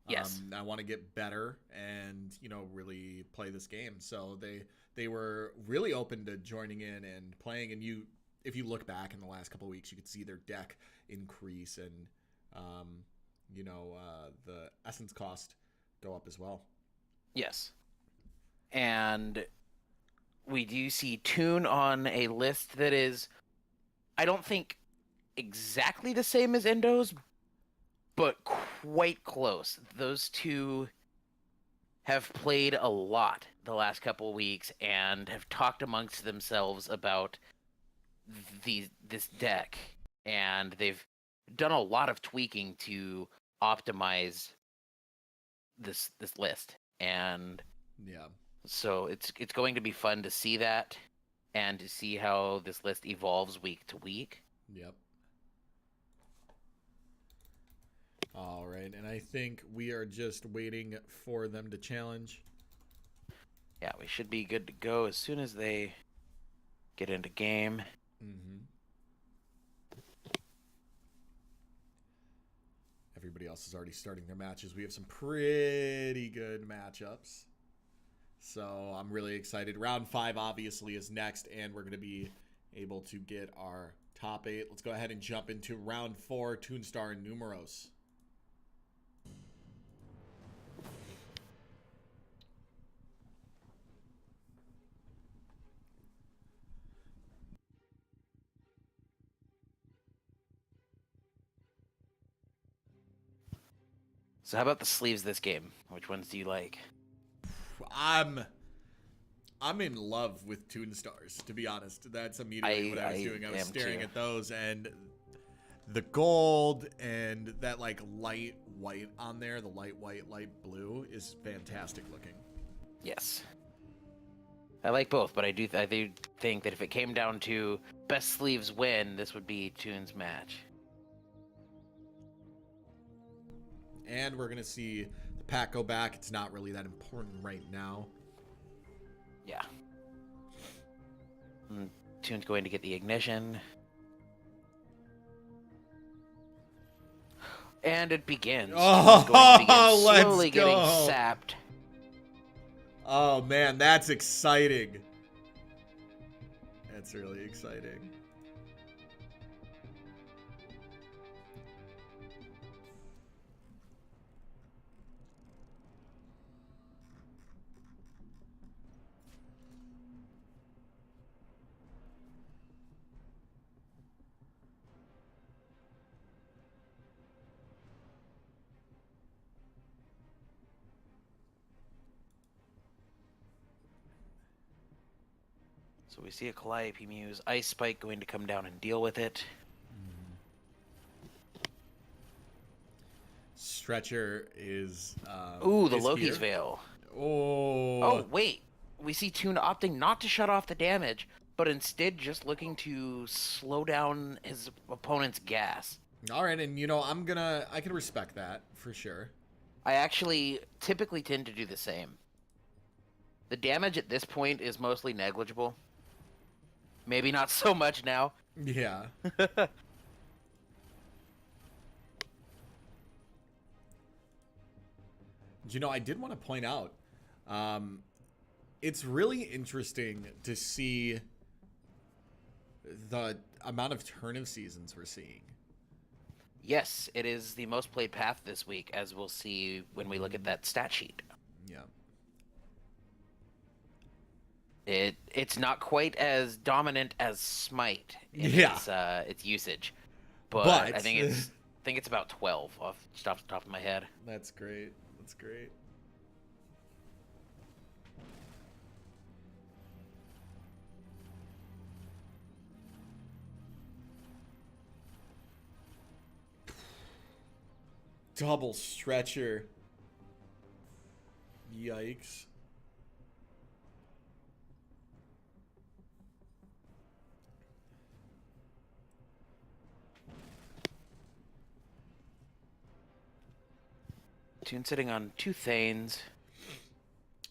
Yes. I want to get better and, really play this game. So they were really open to joining in and playing. And if you look back in the last couple of weeks, you could see their deck increase and, the essence cost go up as well. Yes. And we do see Toon on a list that is, I don't think exactly the same as Endo's, but quite close. Those two have played a lot the last couple of weeks and have talked amongst themselves about this deck, and they've done a lot of tweaking to optimize this list. And yeah, so it's going to be fun to see that and to see how this list evolves week to week. Yep. All right, and I think we are just waiting for them to challenge. Yeah, we should be good to go as soon as they get into game. Mm-hmm. Everybody else is already starting their matches. We have some pretty good matchups. So I'm really excited. Round 5 obviously is next, and we're going to be able to get our top 8. Let's go ahead and jump into round 4, Tunestar and Numaros. So how about the sleeves this game? Which ones do you like? I'm in love with Tunestars, to be honest. That's immediately what I was doing. I was staring at those, and the gold and that light white on there, the light white, light blue, is fantastic looking. Yes. I like both, but I do think that if it came down to best sleeves win, this would be Toon's match. And we're going to see the pack go back. It's not really that important right now. Yeah. Toon's going to get the ignition. And it begins. Oh, it's going to begin let's slowly go. getting sapped. Oh, man, that's exciting. That's really exciting. So we see a Calliope Muse, Ice Spike going to come down and deal with it. Stretcher is Ooh, the is Loki's here. Veil. Oh, Wait. We see Toon opting not to shut off the damage, but instead just looking to slow down his opponent's gas. All right, and I can respect that for sure. I actually typically tend to do the same. The damage at this point is mostly negligible. Maybe not so much now. Yeah. I did want to point out, it's really interesting to see the amount of turnip seasons we're seeing. Yes, it is the most played path this week, as we'll see when we look at that stat sheet. Yeah. It's not quite as dominant as Smite in its usage, but I think it's about 12 off the top of my head. That's great. That's great. double stretcher. Yikes. Toon sitting on 2 Thanes.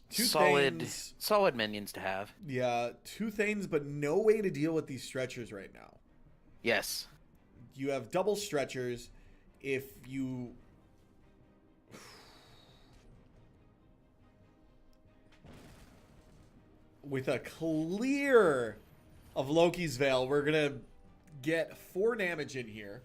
Two solid, Thanes. solid minions to have. Yeah, 2 Thanes, but no way to deal with these stretchers right now. Yes. You have double stretchers. If you... With a clear of Loki's Veil, we're going to get 4 damage in here.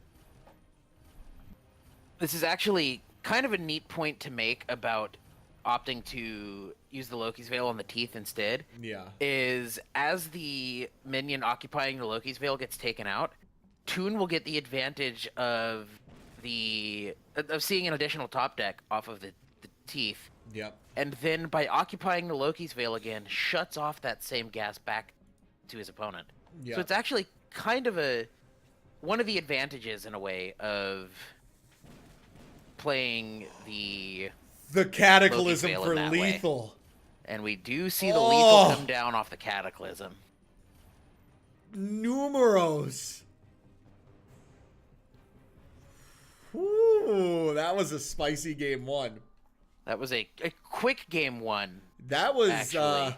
This is actually kind of a neat point to make about opting to use the Loki's Veil on the teeth instead. Yeah. Is as the minion occupying the Loki's Veil gets taken out, Toon will get the advantage of seeing an additional top deck off of the teeth. Yep. And then by occupying the Loki's Veil again, shuts off that same gas back to his opponent. Yeah. So it's actually kind of one of the advantages in a way of playing the Cataclysm Veil for in that way. lethal. And we do see the lethal come down off the Cataclysm. Numaros. Ooh, that was a spicy game 1. That was a quick game 1. That was actually.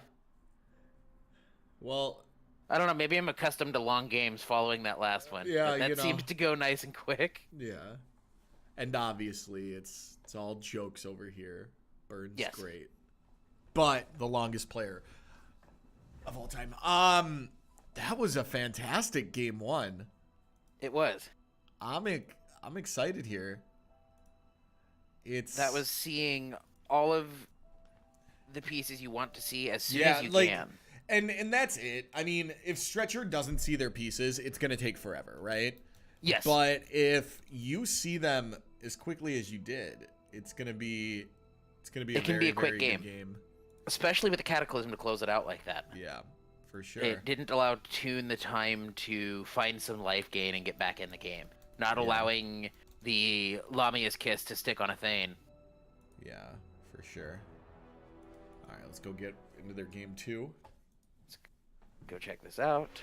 Well, I don't know, maybe I'm accustomed to long games following that last one. Yeah, but that seemed to go nice and quick. yeah. And obviously it's all jokes over here. Burns great. But the longest player of all time. That was a fantastic game 1. It was. I'm excited here. That was seeing all of the pieces you want to see as soon as you can. And that's it. I mean, if Stretcher doesn't see their pieces, it's going to take forever, right? Yes. But if you see them as quickly as you did, it's going to be a very quick good game. game. Especially with the Cataclysm to close it out like that. Yeah, for sure. It didn't allow Toon the time to find some life gain and get back in the game. Not allowing the Lamia's Kiss to stick on a Thane. Yeah, for sure. All right, let's go get into their game 2. Let's go check this out.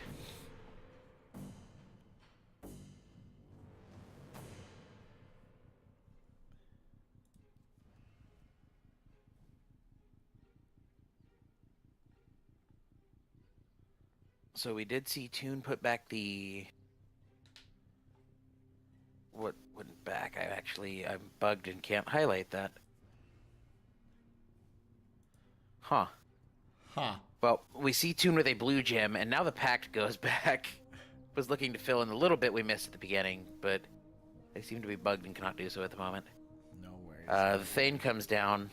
So we did see Toon put back the... What went back? I'm bugged and can't highlight that. Huh. Well, we see Toon with a blue gem, and now the Pact goes back. Was looking to fill in a little bit we missed at the beginning, but they seem to be bugged and cannot do so at the moment. No worries. The Thane comes down.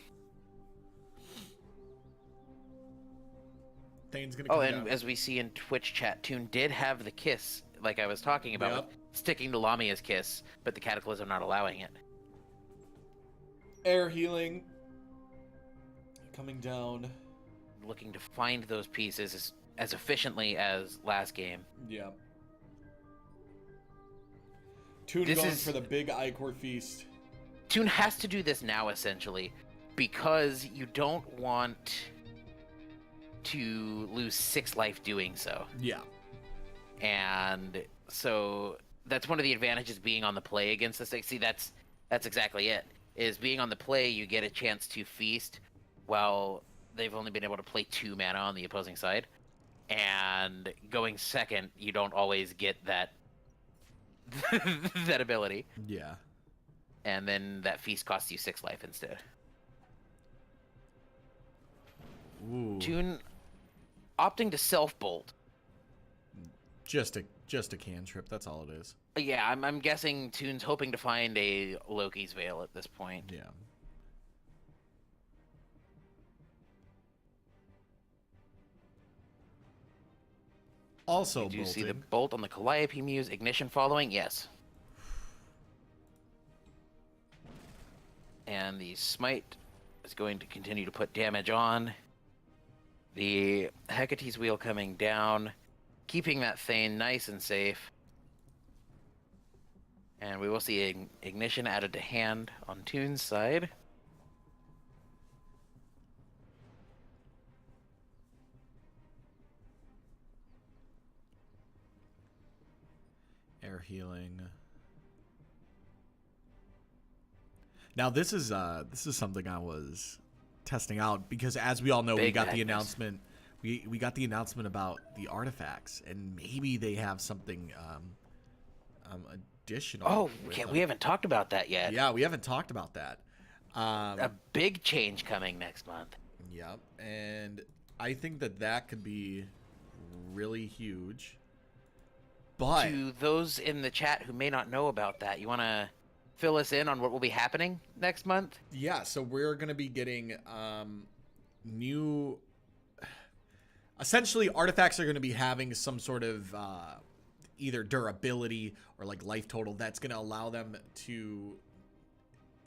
Thane's gonna come down. As we see in Twitch chat, Toon did have the kiss, like I was talking about, with sticking to Lamia's Kiss, but the Cataclysm not allowing it. Air healing. Coming down. Looking to find those pieces as efficiently as last game. Yeah. Toon going for the big Icor Feast. Toon has to do this now, essentially, because you don't want to lose 6 life doing so. Yeah. And so that's one of the advantages being on the play against this. See, that's exactly it. Is being on the play, you get a chance to feast while they've only been able to play 2 mana on the opposing side. And going second, you don't always get that that ability. Yeah. And then that feast costs you 6 life instead. Ooh. Toon opting to self-bolt. Just a cantrip, that's all it is. Yeah, I'm guessing Toon's hoping to find a Loki's Veil at this point. Yeah. Also Do you see the bolting. bolt on the Calliope Muse, Ignition following? Yes. And the Smite is going to continue to put damage on. The Hecate's Wheel coming down, keeping that Thane nice and safe. And we will see Ignition added to hand on Tune's side. Air healing. Now this is something I was testing out because, as we all know, we got the announcement. We got the announcement about the artifacts, and maybe they have something additional. Oh, we haven't talked about that yet. Yeah, we haven't talked about that. A big change coming next month. Yep, and I think that could be really huge. But to those in the chat who may not know about that, you want to fill us in on what will be happening next month? Yeah, so we're going to be getting new... Essentially, artifacts are going to be having some sort of either durability or like life total that's going to allow them to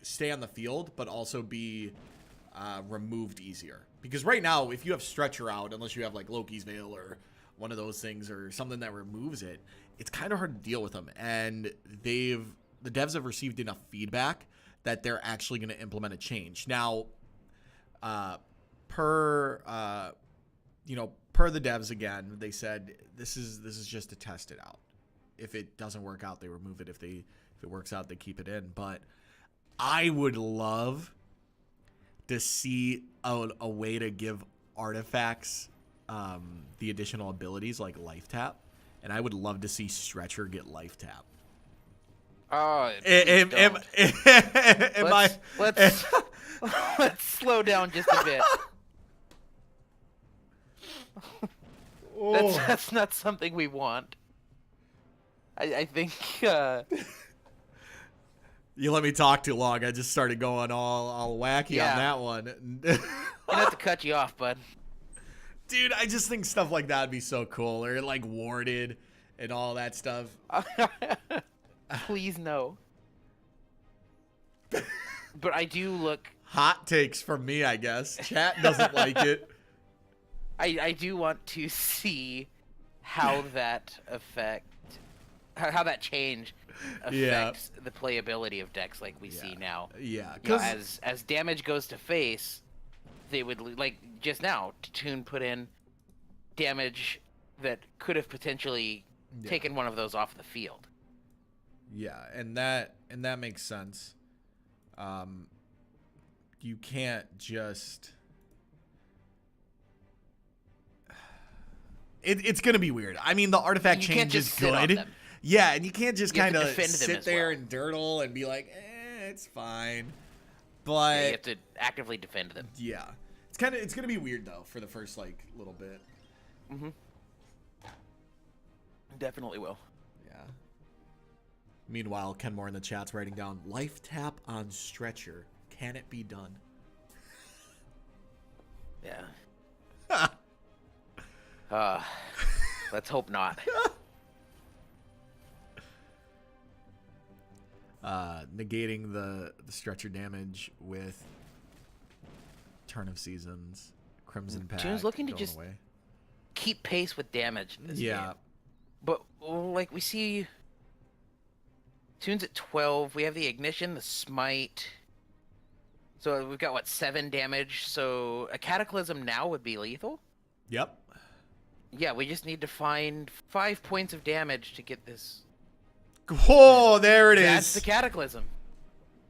stay on the field, but also be removed easier. Because right now, if you have Stretcher out, unless you have like Loki's Veil or one of those things or something that removes it, it's kind of hard to deal with them. And the devs have received enough feedback that they're actually going to implement a change. Now, per the devs again, they said this is just to test it out. If it doesn't work out, they remove it. If it works out, they keep it in. But I would love to see a way to give artifacts the additional abilities like Life Tap, and I would love to see Stretcher get Life Tap. Oh, let's slow down just a bit. That's not something we want. I think you let me talk too long. I just started going all wacky on that one. I have to cut you off, bud. Dude, I just think stuff like that would be so cool. Or like warded and all that stuff. Please no. But I do look... Hot takes from me, I guess. Chat doesn't like it. I do want to see how that how that change affects the playability of decks like we see now. Yeah. You know, as damage goes to face, they would, like just now, Tune put in damage that could have potentially taken one of those off the field. Yeah, and that makes sense. You can't just... It's going to be weird. I mean, the artifact change is good. Yeah, and you can't just kind of sit there and dirtle and be like, it's fine. But you have to actively defend them. Yeah. It's going to be weird, though, for the first, like, little bit. Mm-hmm. Definitely will. Yeah. Meanwhile, Kenmore in the chat's writing down, Life Tap on Stretcher. Can it be done? Yeah. Let's hope not. Negating the Stretcher damage with Turn of Seasons, Crimson Pact. Tune's looking to just away. Keep pace with damage in this game. But, like, we see Tune's at 12. We have the Ignition, the Smite. So we've got, 7 damage. So a Cataclysm now would be lethal? Yep. Yeah, we just need to find 5 points of damage to get this. Oh, there it is. That's the Cataclysm.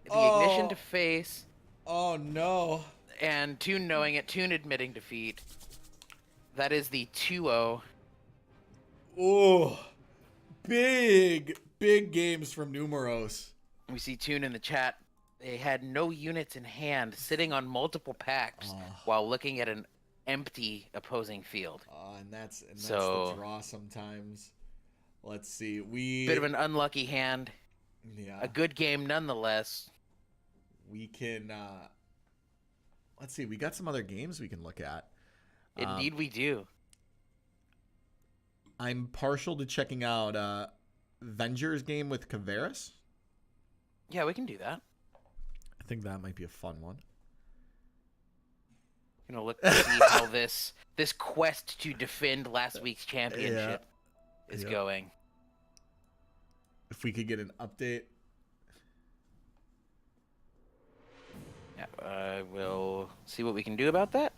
The Ignition to face. Oh, no. And Tune knowing it. Tune admitting defeat. That is the 2-0. Oh, big games from Numaros. We see Tune in the chat. They had no units in hand, sitting on multiple packs while looking at an empty opposing field. And that's the draw sometimes. Let's see. Bit of an unlucky hand. Yeah. A good game nonetheless. We can let's see. We got some other games we can look at. Indeed we do. I'm partial to checking out Venger's game with Koveras. Yeah, we can do that. I think that might be a fun one. Look to see how this quest to defend last week's championship is going. If we could get an update We'll see what we can do about that.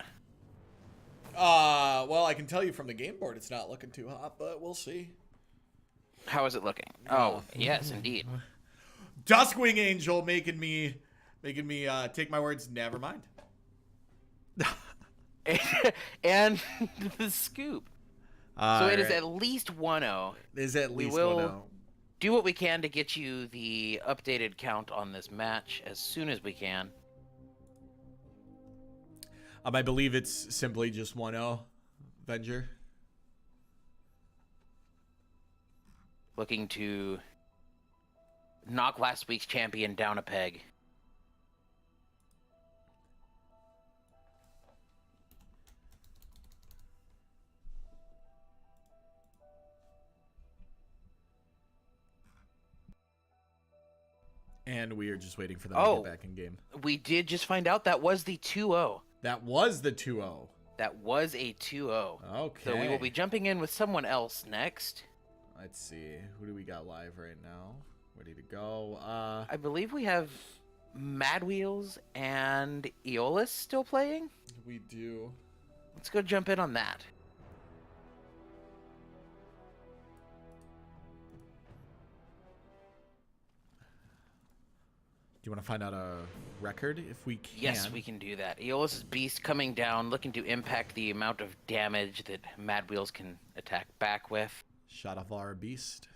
Well, I can tell you from the game board it's not looking too hot, but we'll see. How is it looking? Oh, yes, indeed. Duskwing Angel making me take my words. Never mind. And the scoop. So it is right. at least 1-0. It is at least We will 1-0. do what we can to get you the updated count on this match as soon as we can. I believe it's simply just 1-0, Venger. Looking to knock last week's champion down a peg. And we are just waiting for them to get back in game. We did just find out that was the 2-0. That was the 2-0. That was a 2-0. Okay. So we will be jumping in with someone else next. Let's see. Who do we got live right now? Ready to go. I believe we have Madwheels and Eolis still playing. We do. Let's go jump in on that. Do you want to find out a record if we can? Yes, we can do that. Eolis' beast coming down, looking to impact the amount of damage that Madwheels can attack back with. Shot off our beast.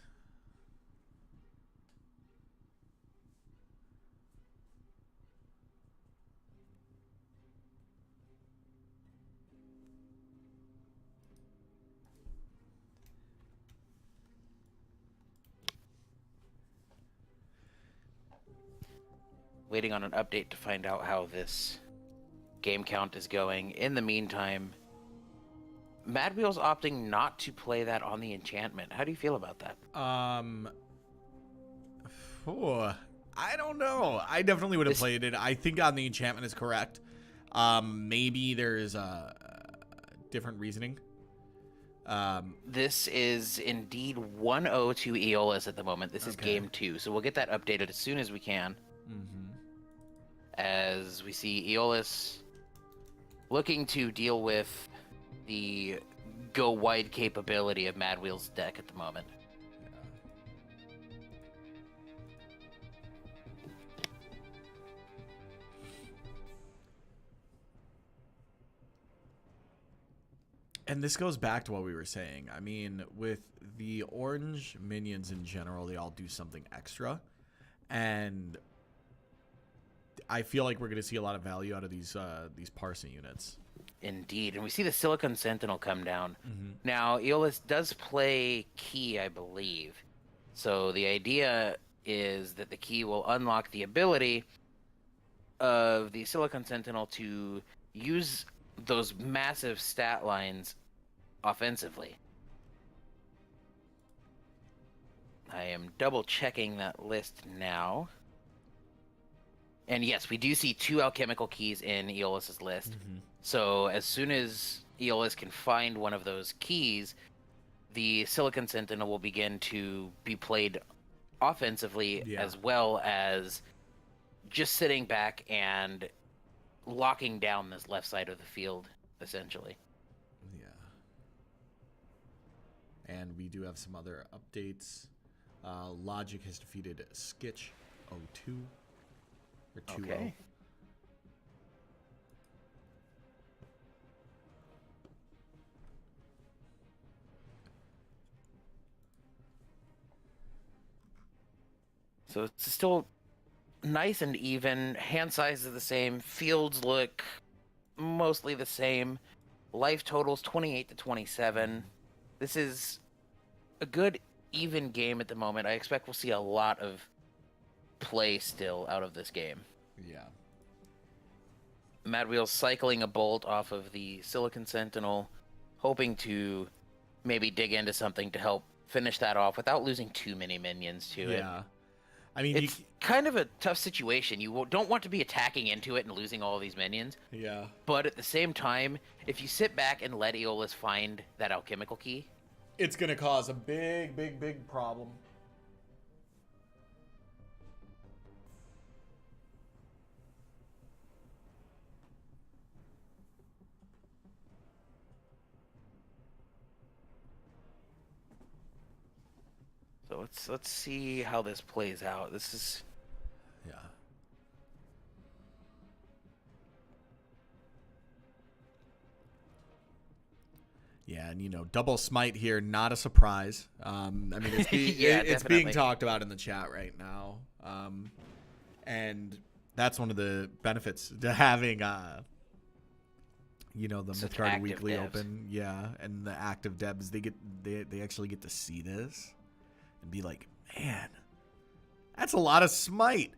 Waiting on an update to find out how this game count is going. In the meantime, Madwheels opting not to play that on the enchantment. How do you feel about that? I don't know. I definitely would have played it. I think on the enchantment is correct. Maybe there's a different reasoning. This is indeed 1-0 to Eolis at the moment. This is game 2, so we'll get that updated as soon as we can. As we see Eolis looking to deal with the go wide capability of Madwheels' deck at the moment. And this goes back to what we were saying. I mean, with the orange minions in general, they all do something extra. And I feel like we're going to see a lot of value out of these Parson units. Indeed. And we see the Silicon Sentinel come down. Now, Eolis does play Key, I believe. So the idea is that the Key will unlock the ability of the Silicon Sentinel to use those massive stat lines offensively. I am double checking that list now. And yes, we do see 2 alchemical keys in Eolis' list. So as soon as Eolis can find one of those keys, the Silicon Sentinel will begin to be played offensively, as well as just sitting back and locking down this left side of the field, essentially. Yeah. And we do have some other updates. Logic has defeated Skitch 02. Or 2-0. Okay. So it's still nice and even. Hand size is the same. Fields look mostly the same. Life totals 28 to 27. This is a good, even game at the moment. I expect we'll see a lot of play still out of this game. Yeah. Madwheels cycling a bolt off of the Silicon Sentinel, hoping to maybe dig into something to help finish that off without losing too many minions to it. Yeah. I mean, it's kind of a tough situation. You don't want to be attacking into it and losing all of these minions. Yeah. But at the same time, if you sit back and let Eolis find that alchemical key, it's going to cause a big, big, big problem. So let's see how this plays out. This is Yeah. Yeah, and double smite here, not a surprise. I mean, it's being talked about in the chat right now, and that's one of the benefits to having, the Mythgard Weekly Open, yeah, and the active devs. They actually get to see this and be like, man, that's a lot of smite.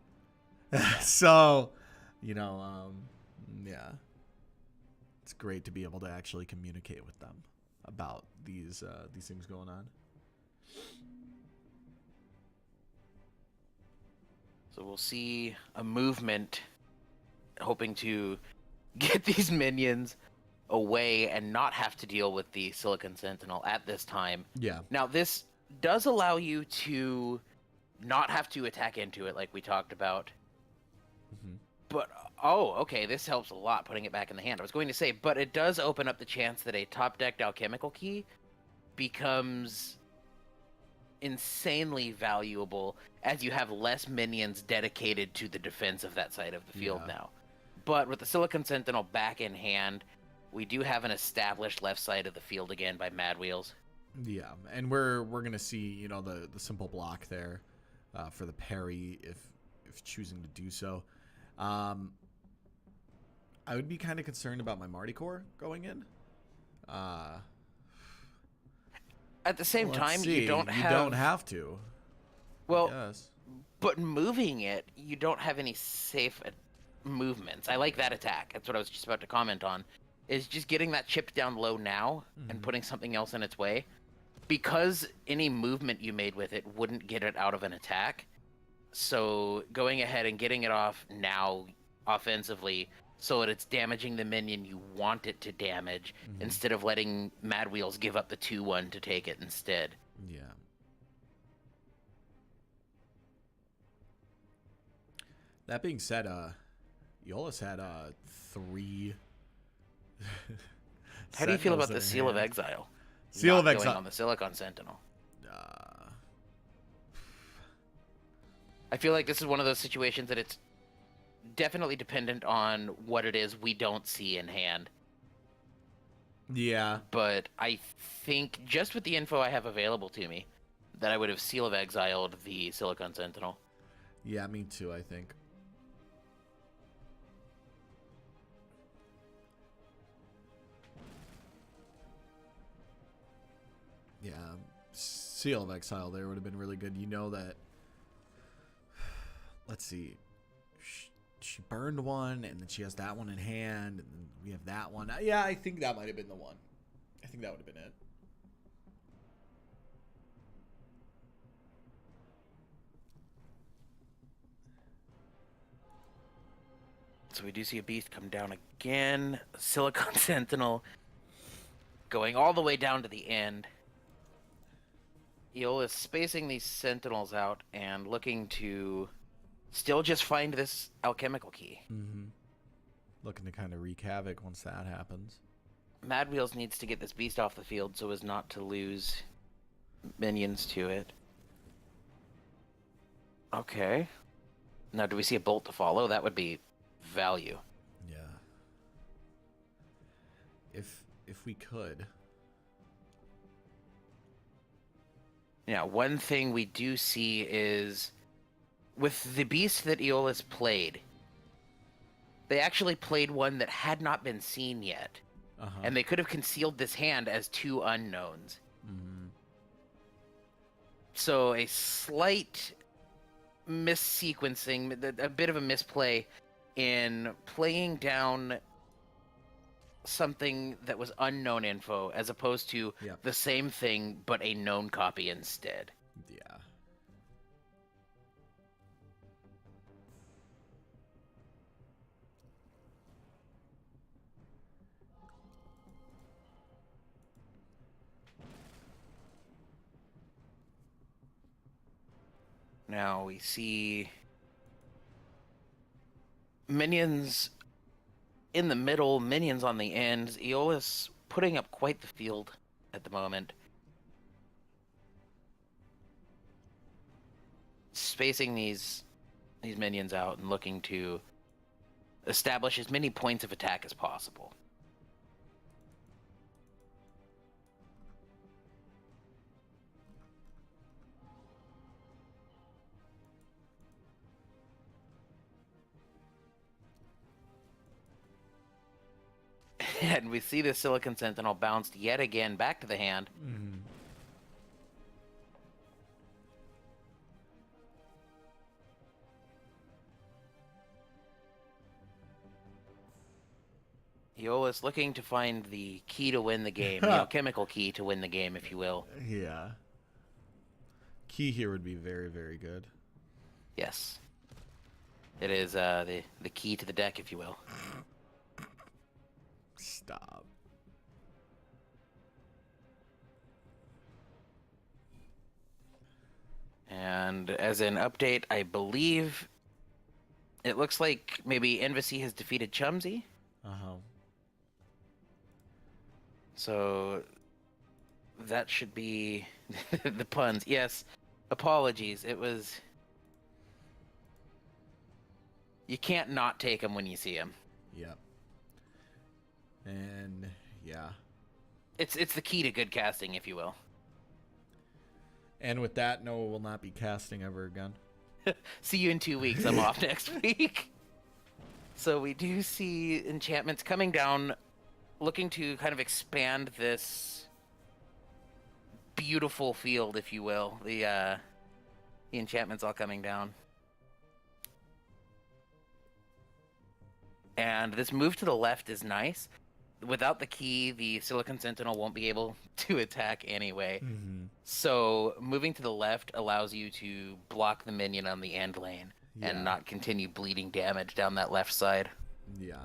So, yeah, it's great to be able to actually communicate with them about these things going on. So we'll see a movement hoping to get these minions away and not have to deal with the Silicon Sentinel at this time. Yeah. Now this does allow you to not have to attack into it like we talked about. Mm-hmm. But, okay, this helps a lot, putting it back in the hand. I was going to say, but it does open up the chance that a top-decked alchemical key becomes insanely valuable as you have less minions dedicated to the defense of that side of the field now. But with the Silicon Sentinel back in hand, we do have an established left side of the field again by Madwheels. Yeah, and we're going to see, the simple block there for the parry if choosing to do so. I would be kind of concerned about my Marty Core going in. At the same time, you don't have to. Well, but moving it, you don't have any safe movements. I like that attack. That's what I was just about to comment on. Is just getting that chip down low now and putting something else in its way. Because any movement you made with it wouldn't get it out of an attack. So going ahead and getting it off now offensively so that it's damaging the minion you want it to damage instead of letting Madwheels give up the 2-1 to take it instead. Yeah. That being said, Eolis had 3. How do you feel about the Seal of Exile? Seal of Exile going on the Silicon Sentinel. I feel like this is one of those situations that it's definitely dependent on what it is we don't see in hand. Yeah. But I think just with the info I have available to me, that I would have Seal of Exiled the Silicon Sentinel. Yeah, me too, I think. Yeah, Seal of Exile there would have been really good. That. Let's see. She burned one, and then she has that one in hand, and then we have that one. Yeah, I think that might have been the one. I think that would have been it. So we do see a beast come down again. Silicon Sentinel going all the way down to the end. Eolis spacing these sentinels out and looking to still just find this alchemical key. Looking to kind of wreak havoc once that happens. Madwheels needs to get this beast off the field so as not to lose minions to it. Okay. Now, do we see a bolt to follow? That would be value. Yeah. If we could. Yeah, one thing we do see is with the beast that Eolis played, they actually played one that had not been seen yet. And they could have concealed this hand as 2 unknowns. So a slight missequencing, a bit of a misplay in playing down something that was unknown info as opposed to the same thing but a known copy instead. Yeah. Now we see minions in the middle, minions on the ends. Eolis putting up quite the field at the moment. spacing these minions out and looking to establish as many points of attack as possible. And we see the Silicon Sentinel bounced yet again back to the hand. Mm-hmm. Eolis looking to find the key to win the game, the alchemical key to win the game, if you will. Yeah. Key here would be very, very good. Yes. It is the key to the deck, if you will. Stop. And as an update, I believe it looks like maybe Envesy has defeated Chumsie. Uh-huh. So that should be the puns. Yes. Apologies. It was... You can't not take them when you see them. Yep. And yeah. It's the key to good casting, if you will. And with that, Noah will not be casting ever again. See you in 2 weeks. I'm off next week. So we do see enchantments coming down, looking to kind of expand this beautiful field, if you will. The enchantments all coming down. And this move to the left is nice. Without the key, the Silicon Sentinel won't be able to attack anyway. Mm-hmm. So moving to the left allows you to block the minion on the end lane and not continue bleeding damage down that left side. Yeah.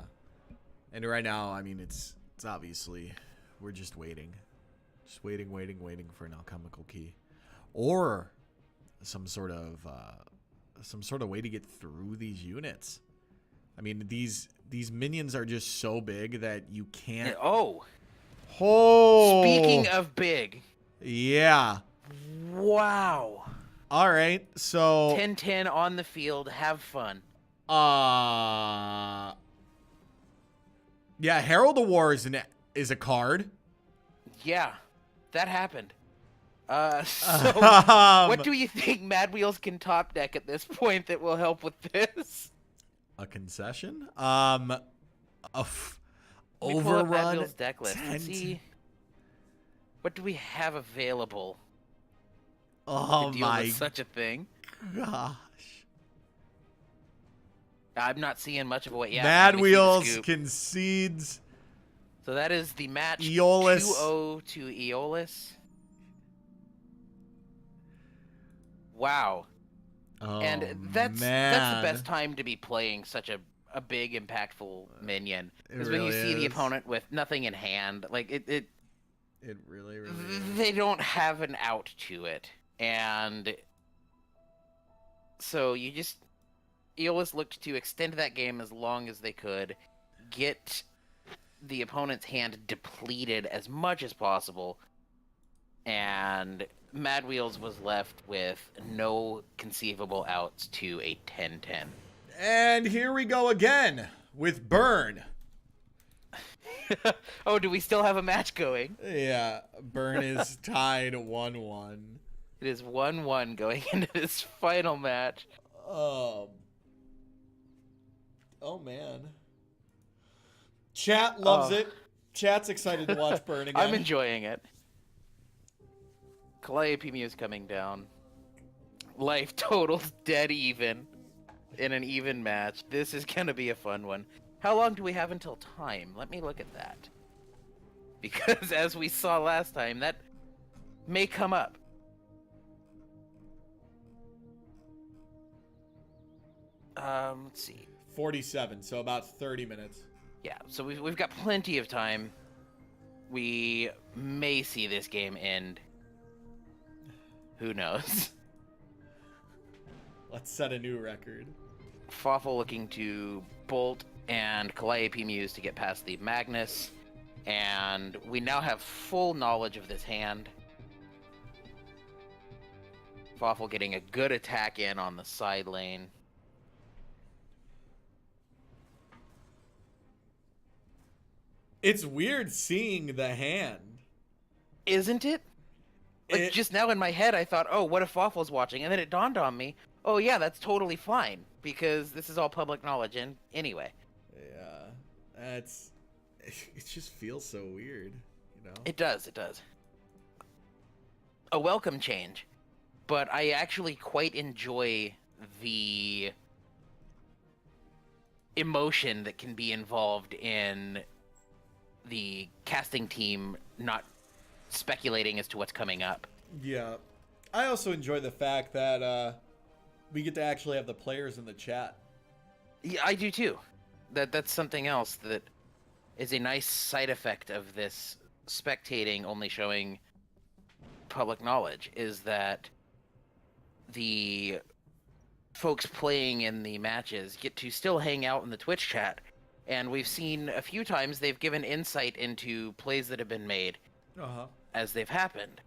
And right now, I mean, it's obviously, we're just waiting. Just waiting for an alchemical key. Or some sort of way to get through these units. I mean, these minions are just so big that you can't... Oh! Speaking of big. Yeah. Wow. All right, so... 10-10 on the field. Have fun. Yeah, Herald of War is a card. Yeah, that happened. So what do you think Madwheels can top deck at this point that will help with this? A concession? Overrun. Madwheels deck list. Let's 10 see. What do we have available Oh to deal my with such a thing? gosh. I'm not seeing much of a way. Yeah, Madwheels concedes. So that is the match. Eolis. 2-0 to Eolis. Wow. Oh, And that's man. the best time to be playing such a big, impactful minion. Because when really you see the is. opponent with nothing in hand, like It really, really is. they don't have an out to it. And so you just... Eolis looked to extend that game as long as they could, get the opponent's hand depleted as much as possible, and Madwheels was left with no conceivable outs to a 10-10. And here we go again with Burn. Oh, do we still have a match going? Yeah, Burn is tied 1-1. It is 1-1 going into this final match. Oh, man. Chat loves it. Chat's excited to watch Burn again. I'm enjoying it. Calliope Mew is coming down. Life totals dead even in an even match. This is going to be a fun one. How long do we have until time? Let me look at that. Because as we saw last time, that may come up. Let's see. 47, so about 30 minutes. Yeah, so we've got plenty of time. We may see this game end. Who knows? Let's set a new record. Fafal looking to bolt and Calliope Muse to get past the Magnus. And we now have full knowledge of this hand. Fafal getting a good attack in on the side lane. It's weird seeing the hand. Isn't it? Like, just now in my head, I thought, oh, what if Fafal's watching? And then it dawned on me, oh, yeah, that's totally fine, because this is all public knowledge, and anyway. Yeah, that's... It just feels so weird, you know? It does. A welcome change. But I actually quite enjoy the emotion that can be involved in the casting team not speculating as to what's coming up. Yeah. I also enjoy the fact that we get to actually have the players in the chat. Yeah, I do too. That's something else that is a nice side effect of this spectating only showing public knowledge, is that the folks playing in the matches get to still hang out in the Twitch chat. And we've seen a few times they've given insight into plays that have been made as they've happened,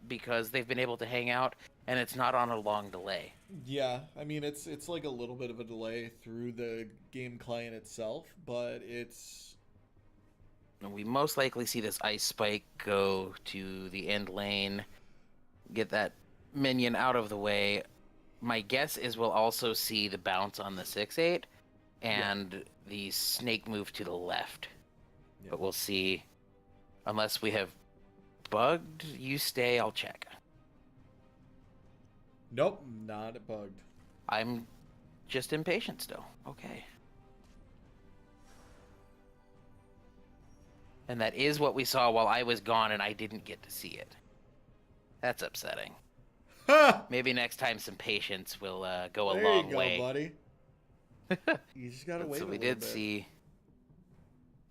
because they've been able to hang out and it's not on a long delay. Yeah, I mean, it's like a little bit of a delay through the game client itself, but it's... We most likely see this ice spike go to the end lane, get that minion out of the way. My guess is we'll also see the bounce on the 6/8 and the snake move to the left. Yeah. But we'll see. Unless we have bugged, you stay, I'll check. Nope, not bugged. I'm just impatient still. Okay. And that is what we saw while I was gone and I didn't get to see it. That's upsetting. Maybe next time some patience will go a long way. There you go, buddy. You just gotta wait so a we little did bit. see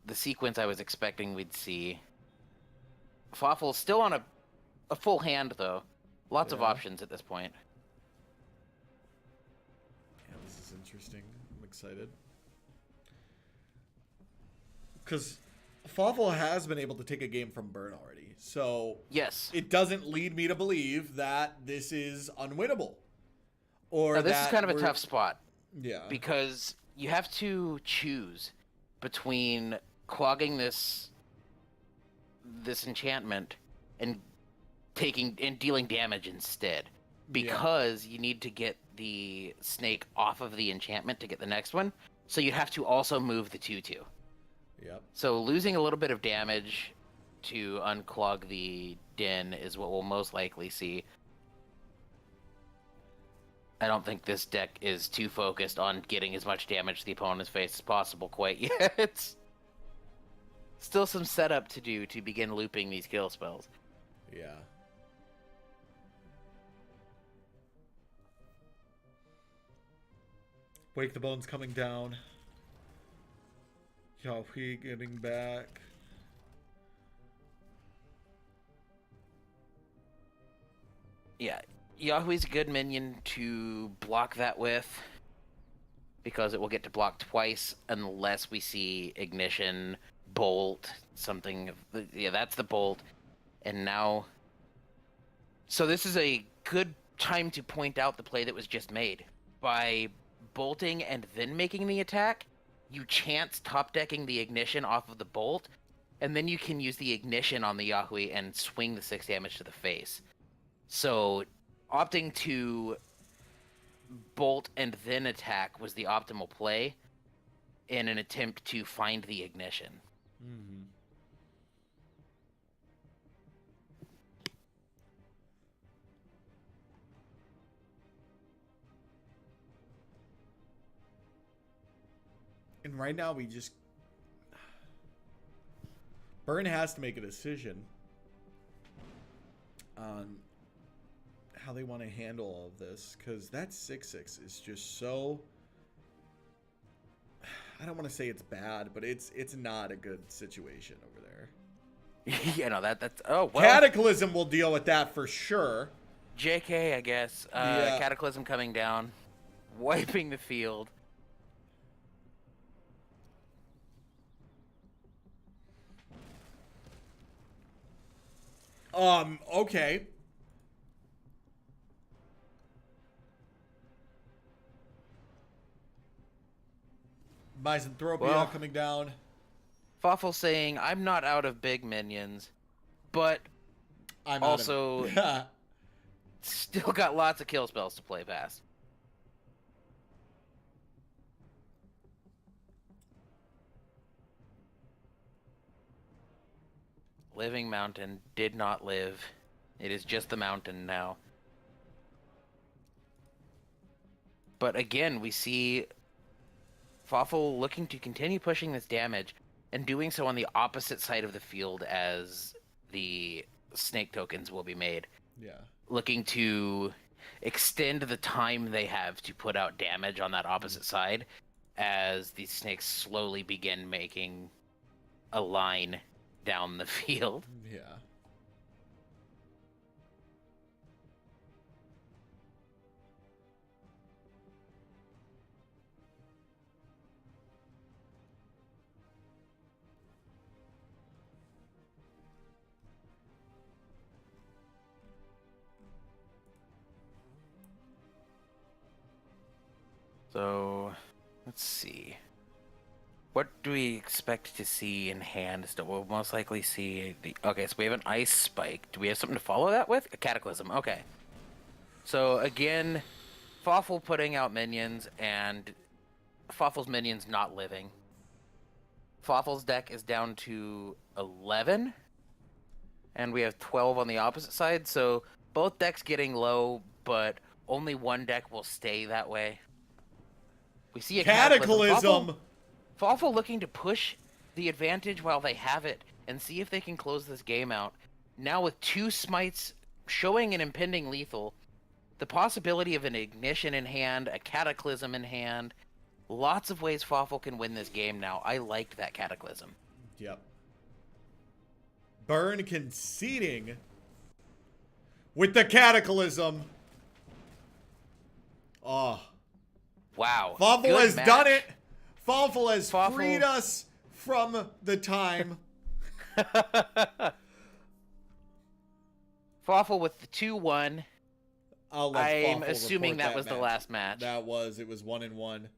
the sequence I was expecting we'd see. Fafal's still on a full hand, though. Lots of options at this point. Yeah, this is interesting. I'm excited. Because Fafal has been able to take a game from Burn already. So yes, it doesn't lead me to believe that this is unwinnable. Or now, this that is kind of a tough spot. Yeah. Because you have to choose between clogging this enchantment and dealing damage instead. Because you need to get the snake off of the enchantment to get the next one. So you have to also move the 2/2. Yep. So losing a little bit of damage to unclog the den is what we'll most likely see. I don't think this deck is too focused on getting as much damage to the opponent's face as possible quite yet. It's still some setup to do to begin looping these kill spells. Yeah. Wake the Bone's coming down. Yahui getting back. Yeah, Yahui's a good minion to block that with, because it will get to block twice unless we see Ignition, Bolt, something. Yeah, that's the Bolt. And now... So this is a good time to point out the play that was just made. By bolting and then making the attack, you chance top-decking the Ignition off of the Bolt, and then you can use the Ignition on the Yahui and swing the 6 damage to the face. So, opting to bolt and then attack was the optimal play in an attempt to find the Ignition. Mm-hmm. And right now we just... Burn has to make a decision on how they want to handle all of this, because that 6/6 is just so... I don't want to say it's bad, but it's not a good situation over there. You know, that's... Oh, well... Cataclysm will deal with that for sure. JK, I guess. Cataclysm coming down. Wiping the field. Okay. Misanthropia Well, coming down. Fafal saying, I'm not out of big minions, but I'm also out of... still got lots of kill spells to play past. Living Mountain did not live. It is just the mountain now. But again, we see Fafal looking to continue pushing this damage and doing so on the opposite side of the field as the snake tokens will be made. Yeah. Looking to extend the time they have to put out damage on that opposite side as these snakes slowly begin making a line down the field. Yeah. So, let's see. What do we expect to see in hand? We'll most likely see the... Okay, so we have an Ice Spike. Do we have something to follow that with? A Cataclysm. Okay. So, again, Fafal putting out minions, and Fafal's minions not living. Fafal's deck is down to 11, and we have 12 on the opposite side, so both decks getting low, but only one deck will stay that way. We see a Cataclysm! Fafal looking to push the advantage while they have it and see if they can close this game out. Now with 2 smites showing an impending lethal, the possibility of an ignition in hand, a cataclysm in hand, lots of ways Fafal can win this game now. I liked that cataclysm. Yep. Burn conceding with the cataclysm. Oh. Wow. Fafal has match. done it. Fafal has Fafal. freed us from the time. Fafal with the 2-1. I'll let I'm Fafal assuming report that was the match. last match. It was 1-1.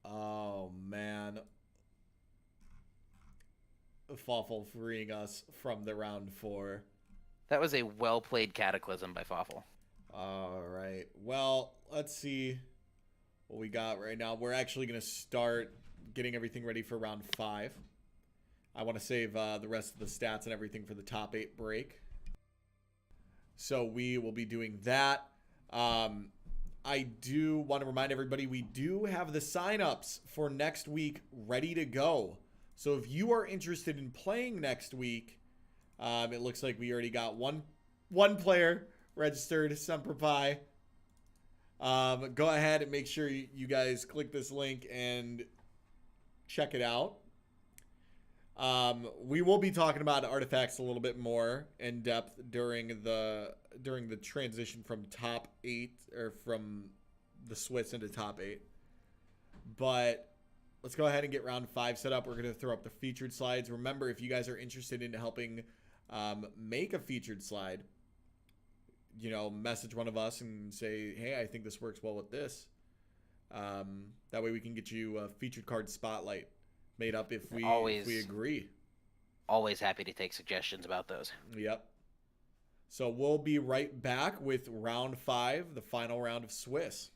Oh, man. Fafal freeing us from the round 4. That was a well-played cataclysm by Fafal. All right. Well, let's see what we got right now. We're actually going to start getting everything ready for round 5. I want to save the rest of the stats and everything for the top 8 break. So we will be doing that. I do want to remind everybody we do have the signups for next week ready to go. So if you are interested in playing next week, it looks like we already got one player registered, SemperPie. Go ahead and make sure you guys click this link and check it out. We will be talking about artifacts a little bit more in depth during the transition from top 8 or from the Swiss into top 8. But let's go ahead and get round 5 set up. We're going to throw up the featured slides. Remember, if you guys are interested in helping make a featured slide, message one of us and say, hey, I think this works well with this. That way we can get you a featured card spotlight made up if we agree. Always happy to take suggestions about those. Yep. So we'll be right back with round 5, the final round of Swiss.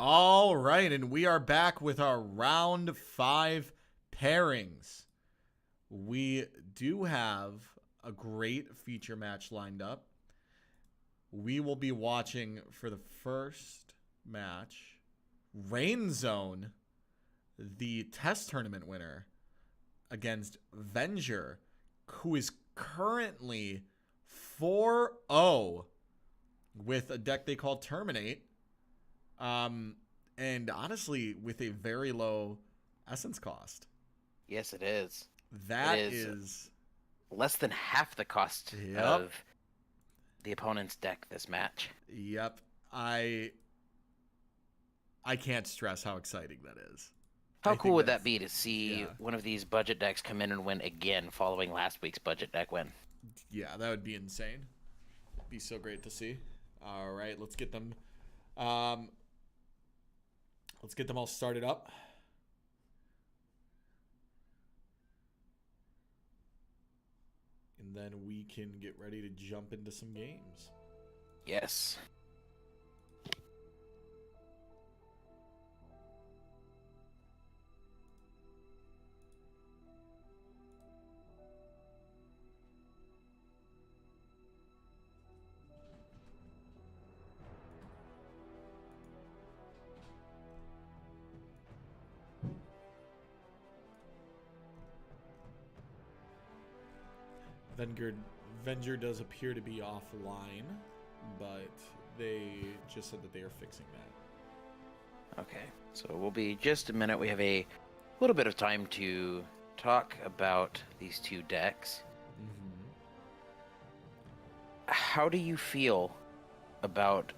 All right, and we are back with our round 5 pairings. We do have a great feature match lined up. We will be watching for the first match RainZone, the test tournament winner, against Venger, who is currently 4-0 with a deck they call Terminate. And honestly, with a very low essence cost. Yes, it is. That is less than half the cost of the opponent's deck this match. Yep. I can't stress how exciting that is. How cool would that be to see one of these budget decks come in and win again following last week's budget deck win? Yeah, that would be insane. It'd be so great to see. All right, let's get them all started up. And then we can get ready to jump into some games. Yes. Venger does appear to be offline, but they just said that they are fixing that. Okay, so we'll be just a minute. We have a little bit of time to talk about these two decks. Mm-hmm. How do you feel about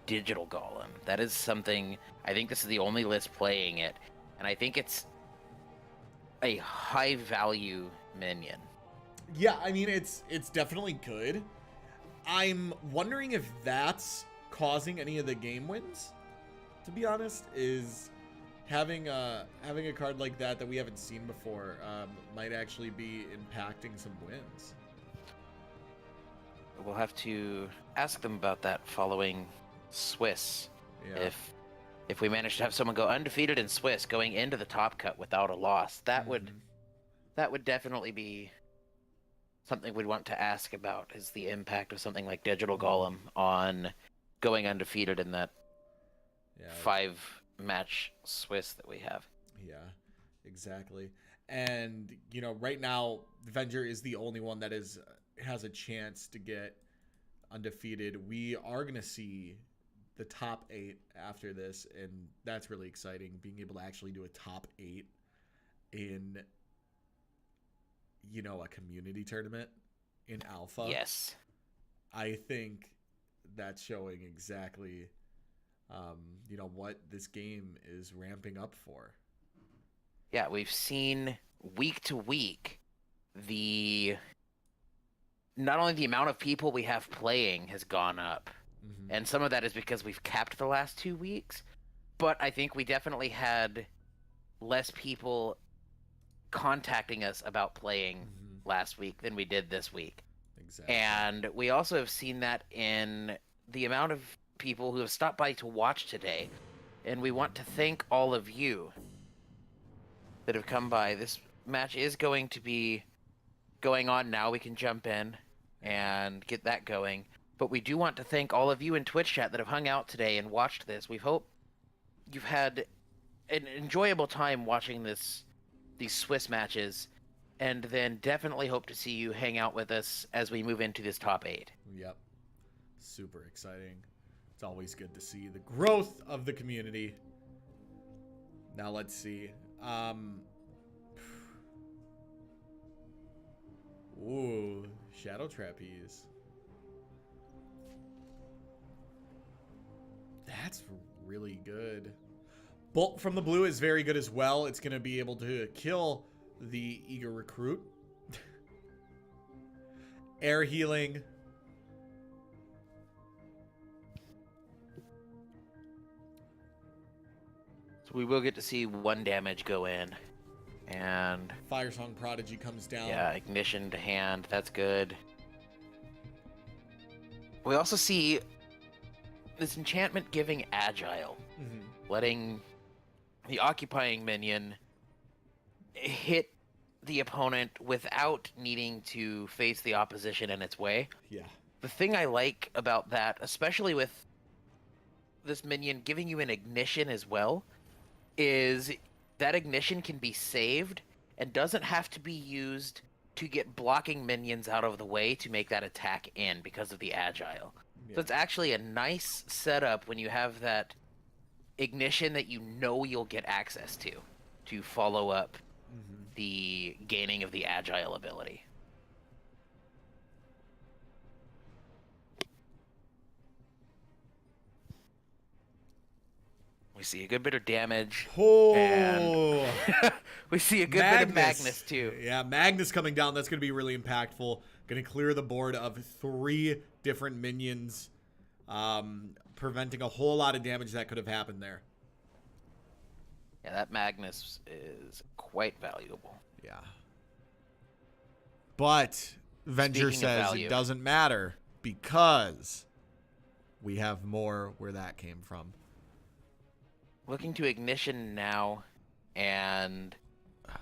Digital Golem? That is something, I think this is the only list playing it, and I think it's a high value minion. Yeah, I mean, it's definitely good. I'm wondering if that's causing any of the game wins, to be honest, is having a card like that we haven't seen before might actually be impacting some wins. We'll have to ask them about that following Swiss. Yeah. If we manage to have someone go undefeated in Swiss going into the top cut without a loss, that would definitely be something we'd want to ask about, is the impact of something like Digital Golem on going undefeated in that 5-match Swiss that we have. Yeah, exactly. And, right now, Venger is the only one that has a chance to get undefeated. We are going to see the top 8 after this, and that's really exciting, being able to actually do a top 8 in a community tournament in alpha. Yes. I think that's showing exactly, what this game is ramping up for. Yeah, we've seen week to week not only the amount of people we have playing has gone up, and some of that is because we've capped the last 2 weeks, but I think we definitely had less people contacting us about playing last week than we did this week. Exactly. And we also have seen that in the amount of people who have stopped by to watch today. And we want to thank all of you that have come by. This match is going to be going on now. We can jump in and get that going. But we do want to thank all of you in Twitch chat that have hung out today and watched this. We hope you've had an enjoyable time watching these Swiss matches, and then definitely hope to see you hang out with us as we move into this top 8. Yep. Super exciting. It's always good to see the growth of the community. Now let's see. Ooh, Shadow Trapeze. That's really good. Bolt from the blue is very good as well. It's going to be able to kill the eager recruit. Air healing. So we will get to see 1 damage go in. And Fire Song Prodigy comes down. yeah, ignition to hand. That's good. We also see this enchantment giving agile. letting the occupying minion hit the opponent without needing to face the opposition in its way. Yeah. The thing I like about that, especially with this minion giving you an ignition as well, is that ignition can be saved and doesn't have to be used to get blocking minions out of the way to make that attack in because of the agile. Yeah. So it's actually a nice setup when you have that ignition that you know you'll get access to follow up the gaining of the agile ability. We see a good bit of damage. Oh, And we see a good bit of Magnus too. Yeah, Magnus coming down. That's going to be really impactful. Going to clear the board of 3 different minions, preventing a whole lot of damage that could have happened there. Yeah, that Magnus is quite valuable. Yeah. But Venger Speaking of says value. it doesn't matter because we have more where that came from. Looking to ignition now, and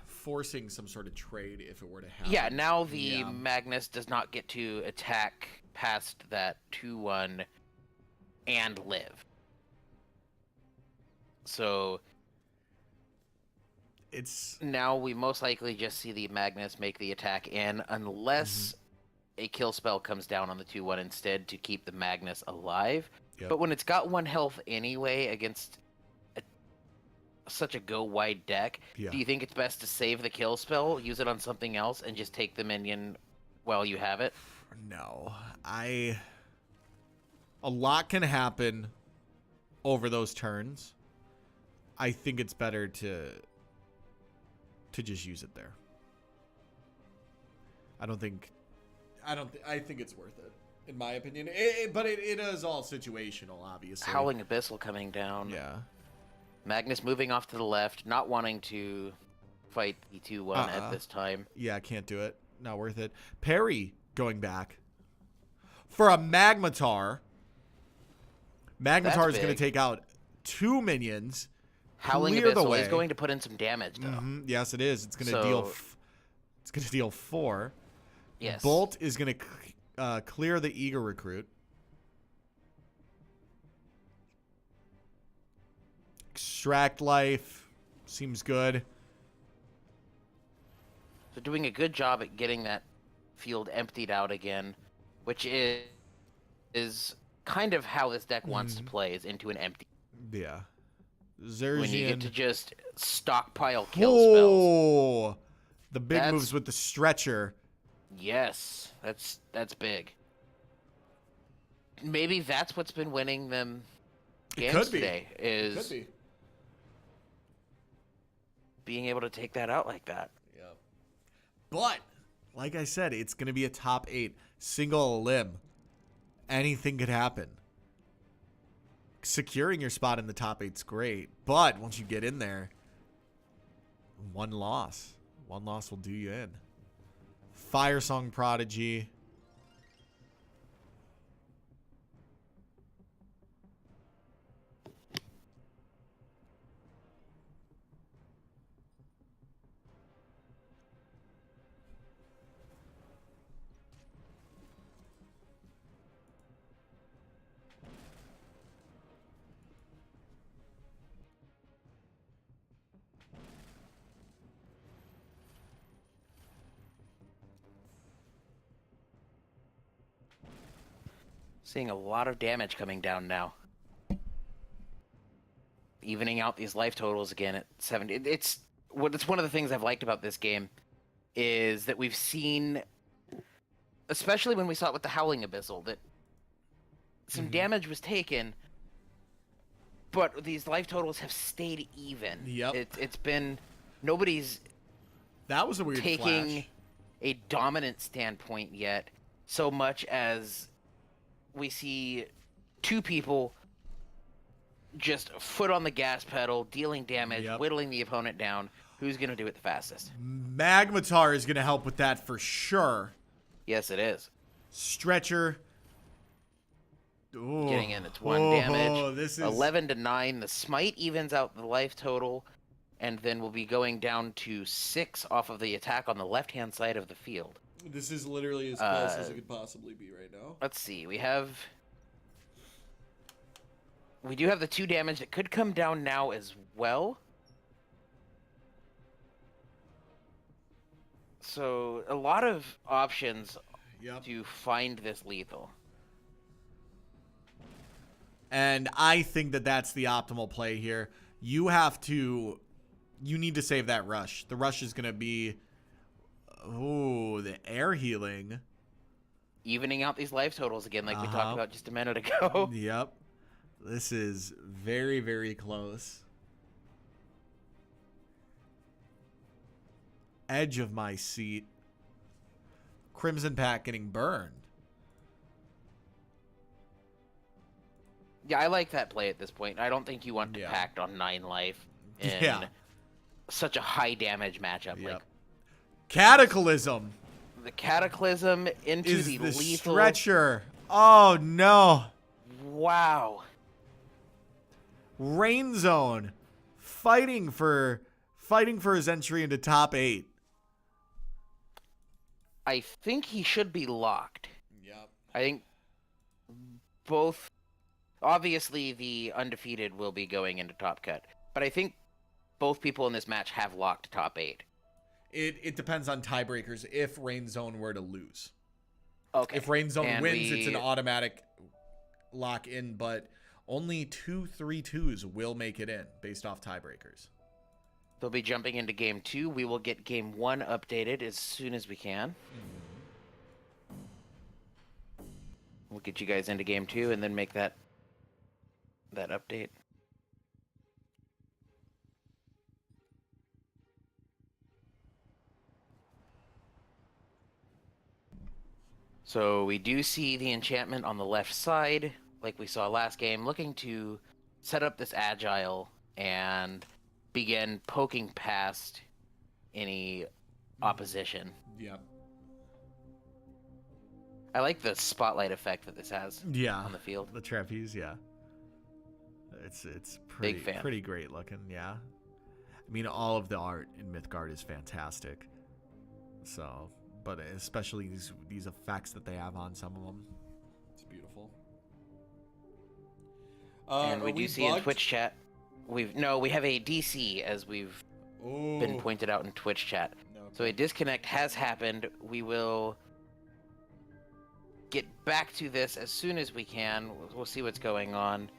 Forcing some sort of trade if it were to happen. yeah, now the Yeah. Magnus does not get to attack past that 2-1 and live. So It's now we most likely just see the Magnus make the attack in, unless a kill spell comes down on the 2-1 instead to keep the Magnus alive. Yep. But when it's got 1 health anyway against such a go-wide deck, Yeah. do you think it's best to save the kill spell, use it on something else, and just take the minion while you have it? No. A lot can happen over those turns. I think it's better to just use it there. I think it's worth it, in my opinion. But it is all situational, obviously. Howling Abyssal coming down. Yeah. Magnus moving off to the left, not wanting to fight the 2-1 at this time. Yeah, can't do it. Not worth it. Perry going back. For a Magmatar. Magmatar is going to big. take out 2 minions. Howling Clear the Abyssal way. is going to put in some damage, though. Yes, it is. It's going to So- deal. It's going to deal 4. Yes. Bolt is going to clear the Eager Recruit. Extract Life seems good. So doing a good job at getting that field emptied out again, which is kind of how this deck wants to play, is into an empty. Yeah. Zergian. When you get to just stockpile kill spells. Oh, the big That's- moves with the stretcher. Yes, that's big. Maybe that's what's been winning them games could be. today, is being able to take that out like that. Yeah. But, like I said, it's going to be a top 8. Single limb. Anything could happen. Securing your spot in the top 8's great. But once you get in there, 1 loss. 1 loss will do you in. Fire Song Prodigy. Seeing a lot of damage coming down now. Evening out these life totals again at 70. It's one of the things I've liked about this game, is that we've seen, especially when we saw it with the Howling Abyssal, that some damage was taken, but these life totals have stayed even. Yep. It's been, nobody's That was a weird taking flash. a dominant standpoint yet, so much as we see 2 people just foot on the gas pedal, dealing damage, Yep. whittling the opponent down. Who's going to do it the fastest? Magmatar is going to help with that for sure. Yes, it is. Stretcher. Ooh. getting in its 1 damage. This is 11 to 9. The smite evens out the life total, and then we'll be going down to 6 off of the attack on the left-hand side of the field. This is literally as close as it could possibly be right now. Let's see. We do have the 2 damage that could come down now as well. So a lot of options to find this lethal. And I think that that's the optimal play here. You need to save that rush. The rush is going to be, the air healing. Evening out these life totals again, like we talked about just a minute ago. Yep. This is very, very close. Edge of my seat. Crimson Pack getting burned. Yeah, I like that play at this point. I don't think you want to pact on 9 life in such a high damage matchup. Yep. Like Cataclysm. the Cataclysm into Is the the lethal stretcher. Oh no. Wow. RainZone fighting for his entry into top 8. I think he should be locked. Yep. I think both. Obviously, the undefeated will be going into top cut, but I think both people in this match have locked top 8. It depends on tiebreakers if RainZone were to lose. Okay. If RainZone wins, it's an automatic lock in, but only 2 3-2s will make it in based off tiebreakers. They'll be jumping into game 2. We will get game 1 updated as soon as we can. We'll get you guys into game 2 and then make that update. So we do see the enchantment on the left side, like we saw last game, looking to set up this agile and begin poking past any opposition. Yep. I like the spotlight effect that this has on the field. The trapeze, It's Big fan. pretty great looking, I mean, all of the art in Mythgard is fantastic. So, but especially these effects that they have on some of them. It's beautiful. And we do see in Twitch chat, we have a DC as we've been pointed out in Twitch chat. Okay. So a disconnect has happened. We will get back to this as soon as we can. We'll see what's going on.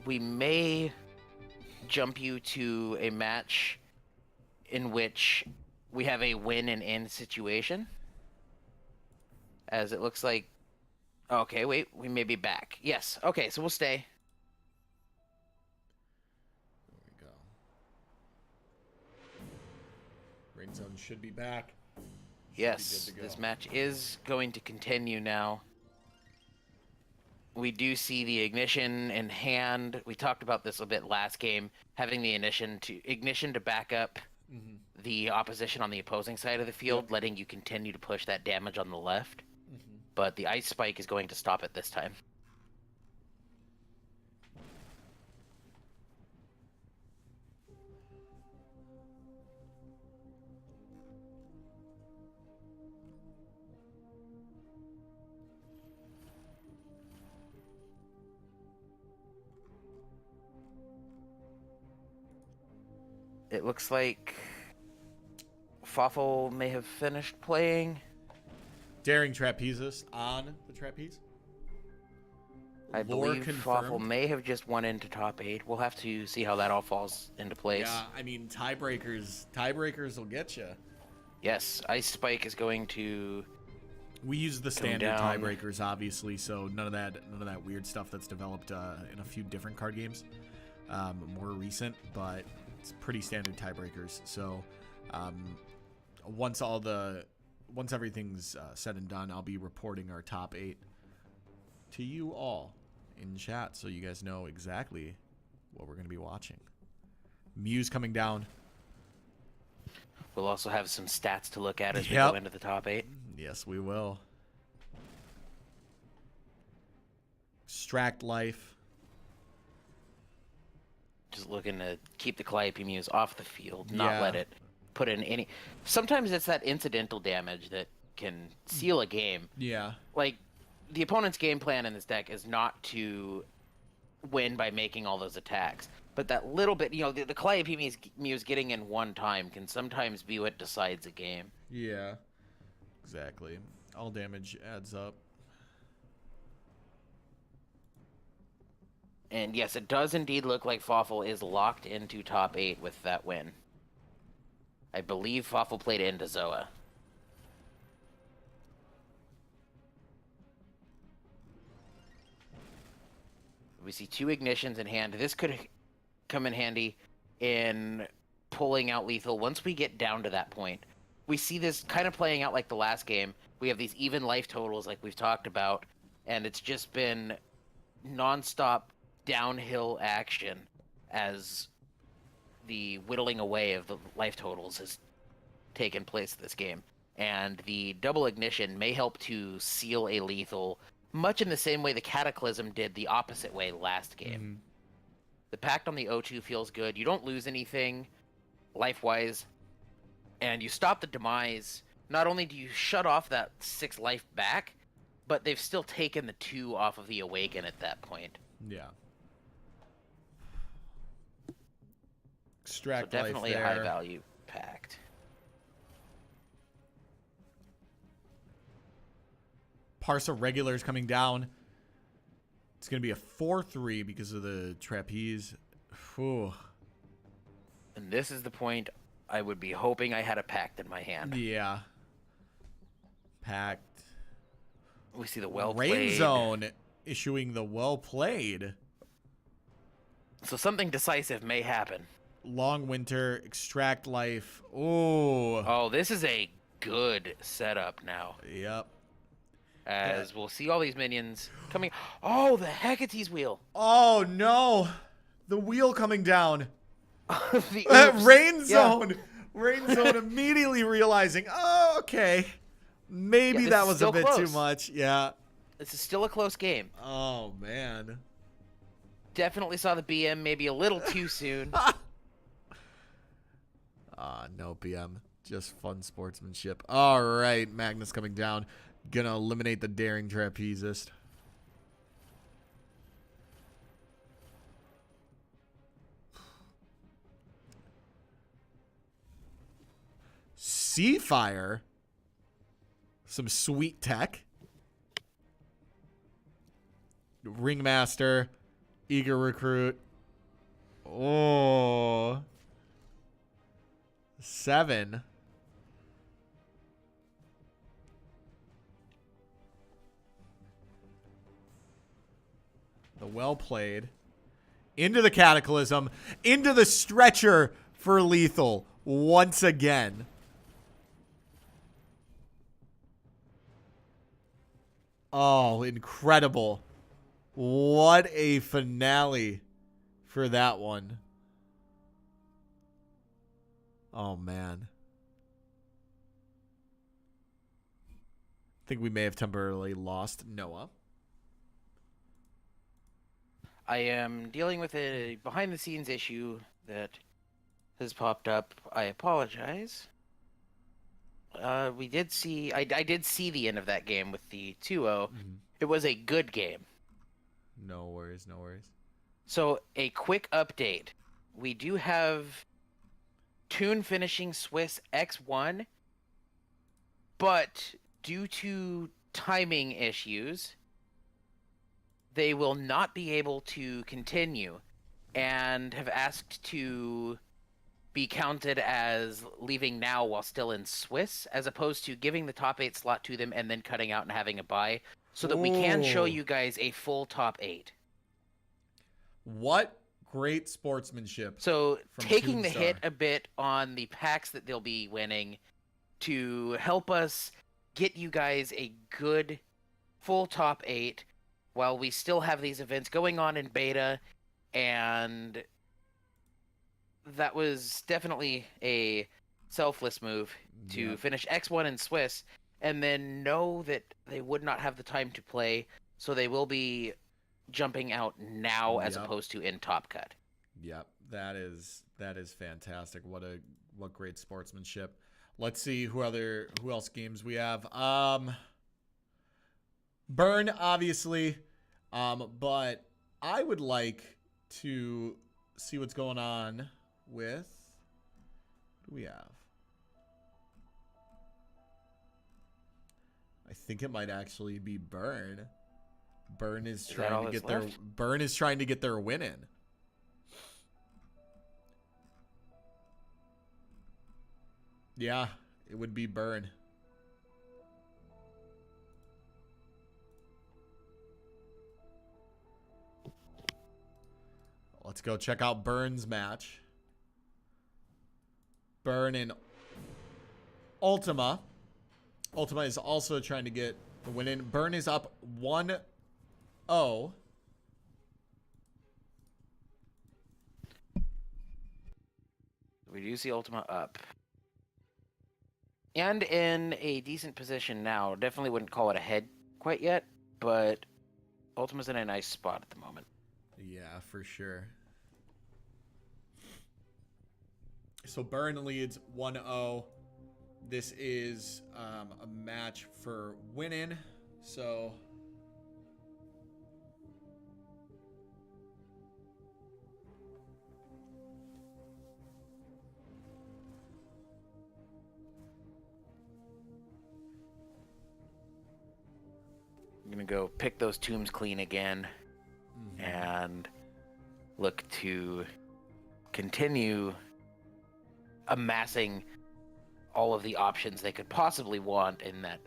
We may jump you to a match in which we have a win and end situation. As it looks like... Okay, wait, we may be back. Yes, okay, so we'll stay. There we go. RainZone should be back. Yes, this match is going to continue now. We do see the ignition in hand. We talked about this a bit last game, having the ignition to back up the opposition on the opposing side of the field, letting you continue to push that damage on the left. But the ice spike is going to stop it this time. It looks like Fafal may have finished playing. Daring trapezist on the trapeze. I believe Fafal may have just won into top 8. We'll have to see how that all falls into place. Yeah, I mean, tiebreakers will get you. Yes, Ice Spike is going to... We use the standard down. tiebreakers, obviously, so none of that weird stuff that's developed in a few different card games, more recent, but it's pretty standard tiebreakers. So once everything's said and done, I'll be reporting our top 8 to you all in chat, so you guys know exactly what we're going to be watching. Muse coming down. We'll also have some stats to look at as we Yep. go into the top 8. Yes, we will. Extract life. Just looking to keep the Calliope Muse off the field, not Yeah. let it put in any... Sometimes it's that incidental damage that can seal a game. Yeah. Like, the opponent's game plan in this deck is not to win by making all those attacks. But that little bit, the Calliope Muse getting in one time can sometimes be what decides a game. Yeah. Exactly. All damage adds up. And yes, it does indeed look like Fafal is locked into top 8 with that win. I believe Fafal played EndoZoa. We see 2 ignitions in hand. This could come in handy in pulling out lethal once we get down to that point. We see this kind of playing out like the last game. We have these even life totals like we've talked about, and it's just been nonstop downhill action as the whittling away of the life totals has taken place this game. And the double ignition may help to seal a lethal, much in the same way the Cataclysm did the opposite way last game. Mm-hmm. The Pact on the O2 feels good. You don't lose anything life-wise, and you stop the demise. Not only do you shut off that 6 life back, but they've still taken the 2 off of the Awaken at that point. Yeah. Extract So definitely life a there. high-value Pact. Parsa regulars coming down. It's going to be a 4-3 because of the trapeze. Whew. And this is the point I would be hoping I had a Pact in my hand. Yeah. Packed. We see the well-played. RainZone issuing the well-played. So something decisive may happen. Long winter, extract life. Oh. Oh, this is a good setup now. Yep. As we'll see all these minions coming. Oh, the Hecate's wheel. Oh, no. The wheel coming down. The oops. RainZone. RainZone immediately realizing, oh, okay. Maybe Yeah, that this was is a still bit close. too much. Yeah. This is still a close game. Oh, man. Definitely saw the BM maybe a little too soon. No BM. Just fun sportsmanship. All right. Magnus coming down. Gonna eliminate the daring trapezist. Seafire. Some sweet tech. Ringmaster. Eager recruit. Oh. 7. The well played. Into the Cataclysm. Into the stretcher for lethal. Once again. Oh, incredible. What a finale for that one. Oh, man. I think we may have temporarily lost Noah. I am dealing with a behind-the-scenes issue that has popped up. I apologize. We did see... I did see the end of that game with the 2-0. It was a good game. No worries, no worries. So, a quick update. We do have Toon finishing Swiss X1, but due to timing issues, they will not be able to continue and have asked to be counted as leaving now while still in Swiss, as opposed to giving the top 8 slot to them and then cutting out and having a bye, so that we can show you guys a full top 8. What great sportsmanship. So From taking the Tunestar. hit a bit on the packs that they'll be winning to help us get you guys a good full top 8 while we still have these events going on in beta, and that was definitely a selfless move to Yep. finish X1 in Swiss, and then know that they would not have the time to play, so they will be jumping out now as Yep. opposed to in Top Cut. Yep, that is fantastic. What great sportsmanship. Let's see who else games we have. Burn, obviously, but I would like to see what's going on with. What do we have? I think it might actually be Burn. Burn is trying to get their Burn is trying to get their win in. Yeah, it would be Burn. Let's go check out Burn's match. Burn and Ultima. Ultima is also trying to get the win in. Burn is up 1-0. We do see Ultima up. And in a decent position now. Definitely wouldn't call it ahead quite yet, but Ultima's in a nice spot at the moment. Yeah, for sure. So Burn leads 1-0. This is a match for winning. So I'm going to go pick those tombs clean again and look to continue amassing all of the options they could possibly want in that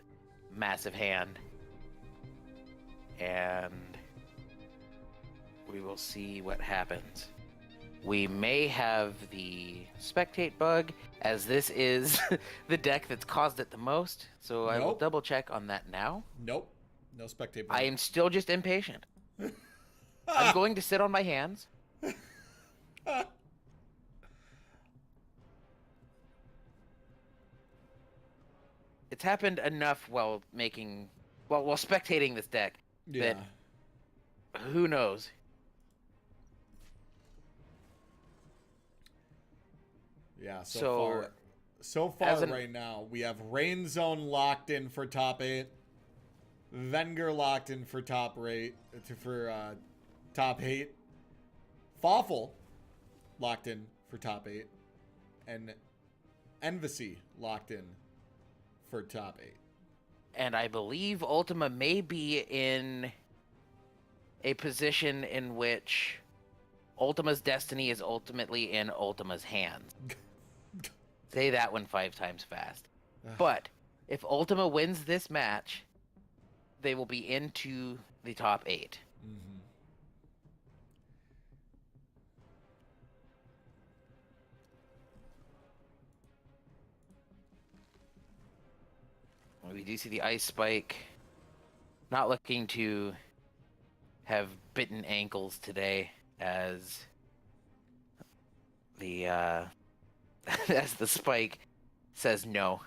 massive hand. And we will see what happens. We may have the spectate bug, as this is the deck that's caused it the most. So I will Nope. double check on that now. nope, no spectator. I am still just impatient. I'm going to sit on my hands. It's happened enough while spectating this deck Yeah. that who knows. Yeah, So far as an- right now, we have RainZone locked in for top 8. Venger locked in for top 8. Fafal locked in for top 8. And Envesy locked in for top 8. And I believe Ultima may be in a position in which Ultima's destiny is ultimately in Ultima's hands. Say that one 5 times fast. But if Ultima wins this match, they will be into the top 8. We do see the ice spike. Not looking to have bitten ankles today, as the as the spike says no.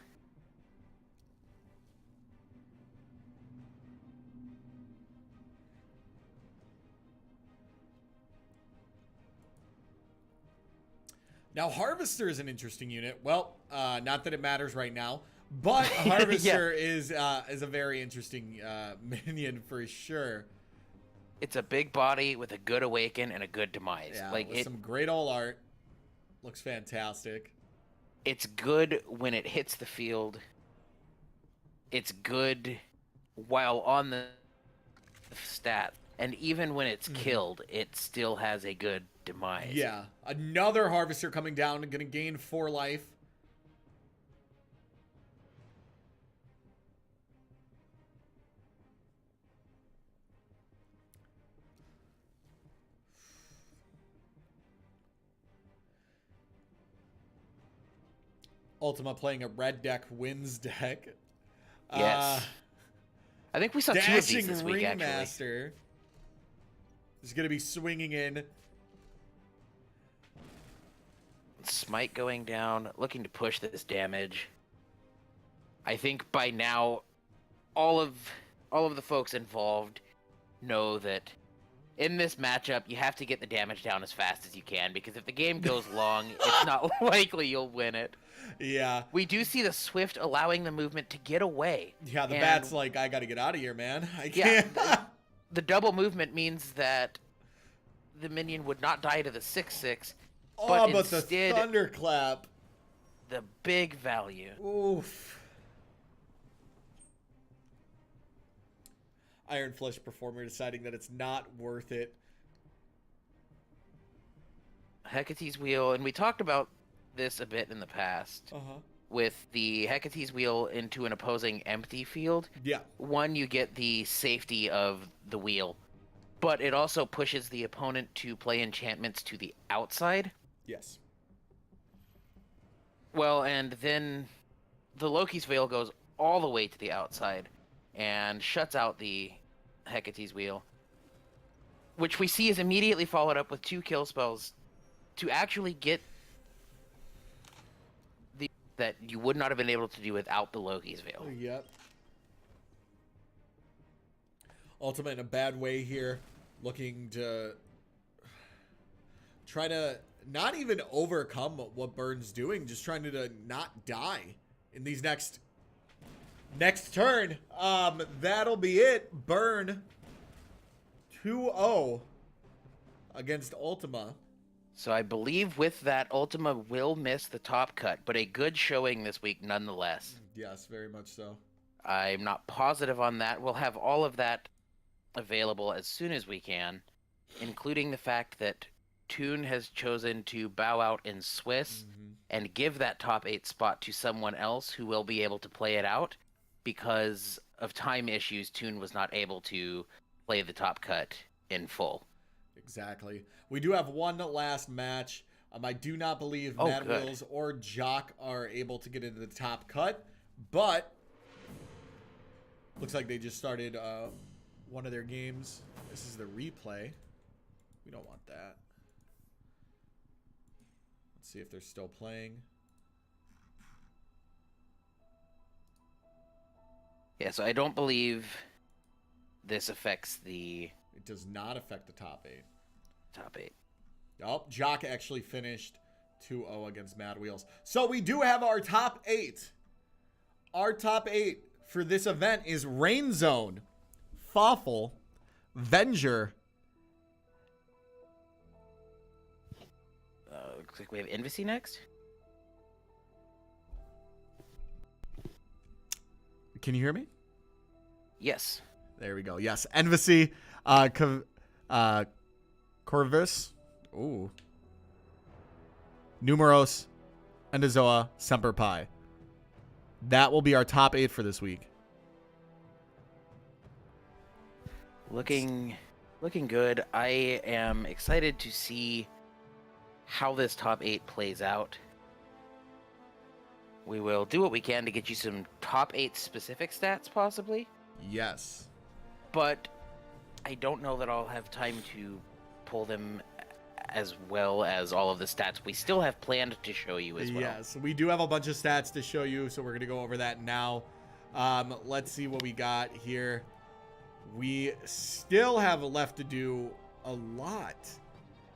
Now, Harvester is an interesting unit. Well, not that it matters right now, but Harvester is a very interesting minion for sure. It's a big body with a good awaken and a good demise. Yeah, like with some great all art. Looks fantastic. It's good when it hits the field. It's good while on the stat. And even when it's killed, it still has a good demise. Yeah. Another Harvester coming down and going to gain 4 life. Ultima playing a red deck wins deck. Yes. I think we saw 2 of Dashing these this week, actually. Ringmaster is going to be swinging in. Smite going down, looking to push this damage. I think by now, all of the folks involved know that in this matchup, you have to get the damage down as fast as you can, because if the game goes long, it's not likely you'll win it. Yeah. We do see the Swift allowing the movement to get away. Yeah, the bat's like, I gotta get out of here, man. I can't. Yeah, the double movement means that the minion would not die to the 6/6, but instead, the thunderclap. The big value. Oof. Iron Flesh Performer deciding that it's not worth it. Hecate's Wheel, and we talked about this a bit in the past. With the Hecate's Wheel into an opposing empty field. Yeah. One, you get the safety of the wheel, but it also pushes the opponent to play enchantments to the outside. Yes. Well, and then the Loki's Veil goes all the way to the outside and shuts out the Hecate's Wheel, which we see is immediately followed up with 2 kill spells to actually get the that you would not have been able to do without the Loki's Veil. Yep. Ultima in a bad way here, looking to try to not even overcome what Burn's doing, just trying to not die in these next turn. That'll be it. Burn 2-0 against Ultima. So I believe with that, Ultima will miss the top cut, but a good showing this week nonetheless. Yes, very much so. I'm not positive on that. We'll have all of that available as soon as we can, including the fact that Toon has chosen to bow out in Swiss and give that top 8 spot to someone else who will be able to play it out. Because of time issues, Toon was not able to play the top cut in full. Exactly. We do have one last match. I do not believe Madwheels or Jock are able to get into the top cut, but looks like they just started one of their games. This is the replay. We don't want that. Let's see if they're still playing. Yeah, so I don't believe this affects the... It does not affect the top 8. Top 8. Oh, Jock actually finished 2-0 against Madwheels. So we do have our top 8. Our top 8 for this event is RainZone, Fafal, Venger. Looks like we have Envesy next. Can you hear me? Yes. There we go. Yes, Envesy, Koveras, ooh, Numaros, EndoZoa, SemperPie. That will be our top 8 for this week. Looking good. I am excited to see how this top 8 plays out. We will do what we can to get you some top 8 specific stats, possibly. Yes. But I don't know that I'll have time to pull them as well as all of the stats we still have planned to show you as well. Yes, we do have a bunch of stats to show you, so we're going to go over that now. Let's see what we got here. We still have left to do a lot.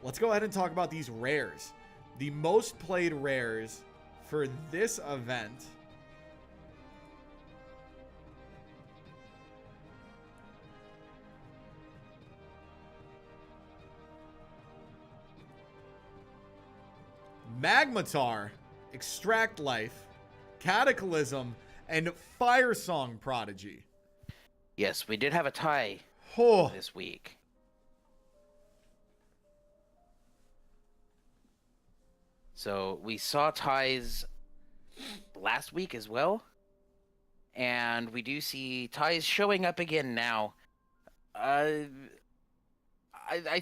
Let's go ahead and talk about these rares. The most played rares for this event. Magmatar, Extract Life, Cataclysm, and Fire Song Prodigy. Yes, we did have a tie Oh, this week. So we saw ties last week as well. And we do see ties showing up again now. I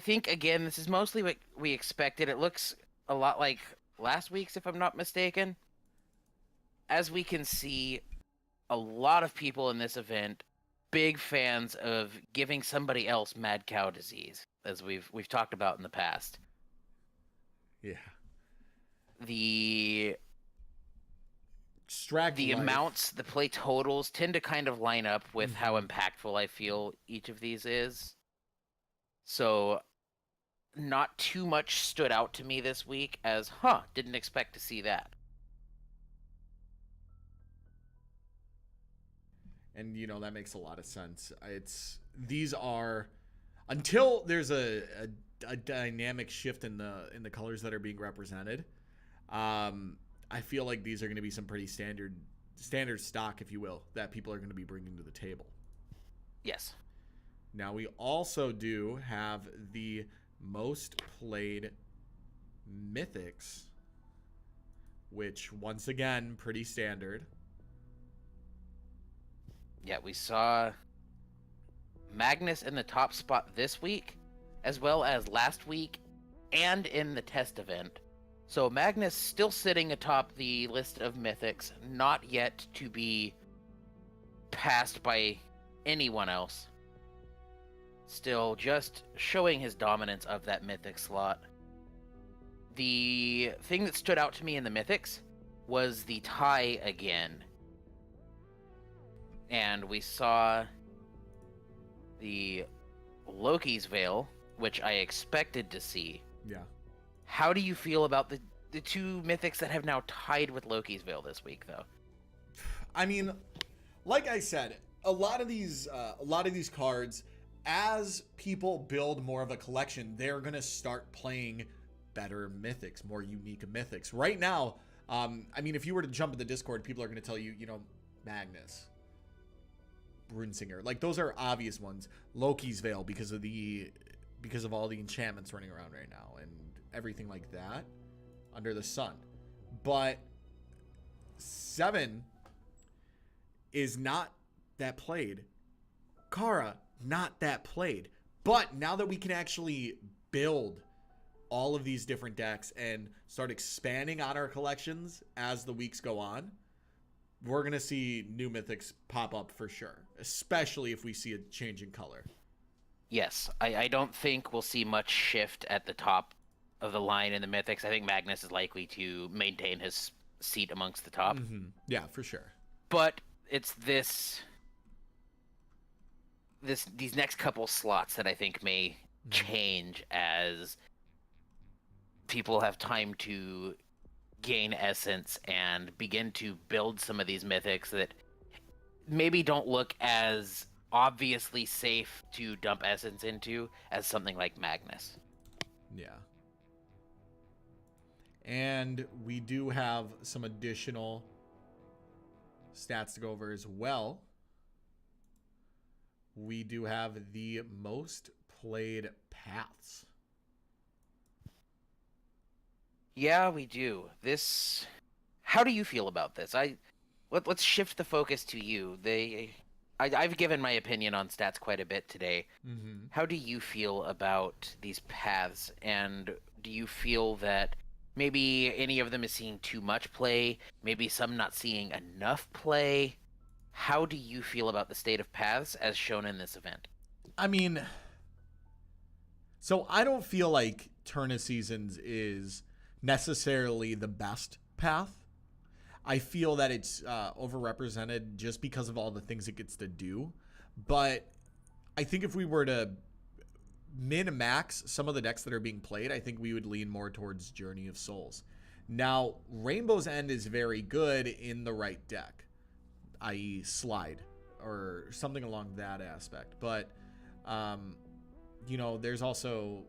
think, again, this is mostly what we expected. It looks a lot like last week's, if I'm not mistaken. As we can see, a lot of people in this event, big fans of giving somebody else mad cow disease, as we've talked about in the past. yeah. the Extract the life. amounts, the play totals tend to kind of line up with how impactful I feel each of these is. So not too much stood out to me this week as, didn't expect to see that. And that makes a lot of sense. These are, until there's a dynamic shift in the colors that are being represented. I feel like these are going to be some pretty standard stock, if you will, that people are going to be bringing to the table. Yes. Now we also do have the most played mythics, which once again pretty standard. Yeah, we saw Magnus in the top spot this week, as well as last week, and in the test event. So Magnus still sitting atop the list of mythics, not yet to be passed by anyone else. Still just showing his dominance of that mythic slot. The thing that stood out to me in the mythics was the tie again. And we saw the Loki's Veil, which I expected to see. Yeah. How do you feel about the two mythics that have now tied with Loki's Veil this week, though? I mean, like I said, a lot of these cards, as people build more of a collection, they're gonna start playing better mythics, more unique mythics. Right now, I mean, if you were to jump in the Discord, people are gonna tell you, Magnus, Runesinger, like those are obvious ones. Loki's Veil because of all the enchantments running around right now and everything like that under the sun. But 7 is not that played. Kara, not that played. But now that we can actually build all of these different decks and start expanding on our collections as the weeks go on, we're going to see new mythics pop up for sure, especially if we see a change in color. Yes, I don't think we'll see much shift at the top of the line in the mythics. I think Magnus is likely to maintain his seat amongst the top. Mm-hmm. Yeah, for sure. But it's these next couple slots that I think may change as people have time to gain essence and begin to build some of these mythics that maybe don't look as obviously safe to dump essence into as something like Magnus. Yeah. And we do have some additional stats to go over as well. We do have the most played paths. Yeah, we do. How do you feel about this? Let's shift the focus to you. I've given my opinion on stats quite a bit today. Mm-hmm. How do you feel about these paths? And do you feel that maybe any of them is seeing too much play? Maybe some not seeing enough play? How do you feel about the state of paths as shown in this event? I mean, so I don't feel like Turn of Seasons is necessarily the best path. I feel that it's overrepresented just because of all the things it gets to do. But I think if we were to min-max some of the decks that are being played, I think we would lean more towards Journey of Souls. Now, Rainbow's End is very good in the right deck, i.e. Slide or something along that aspect. But, there's also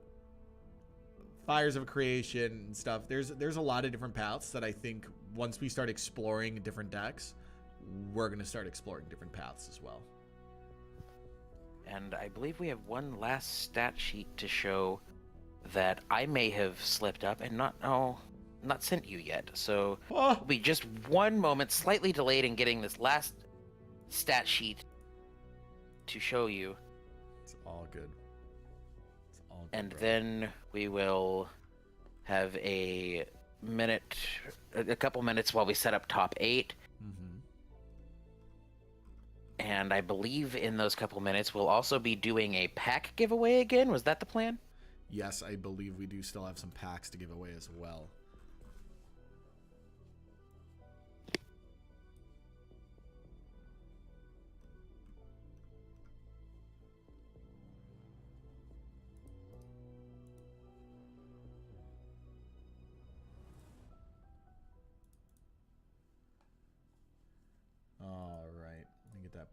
Fires of Creation and stuff. There's a lot of different paths that I think once we start exploring different decks, we're going to start exploring different paths as well. And I believe we have one last stat sheet to show that I may have slipped up and not sent you yet. So we'll be just one moment, slightly delayed in getting this last stat sheet to show you. It's all good. And then we will have a couple minutes while we set up top 8. Mm-hmm. And I believe in those couple minutes we'll also be doing a pack giveaway again. Was that the plan? Yes, I believe we do still have some packs to give away as well.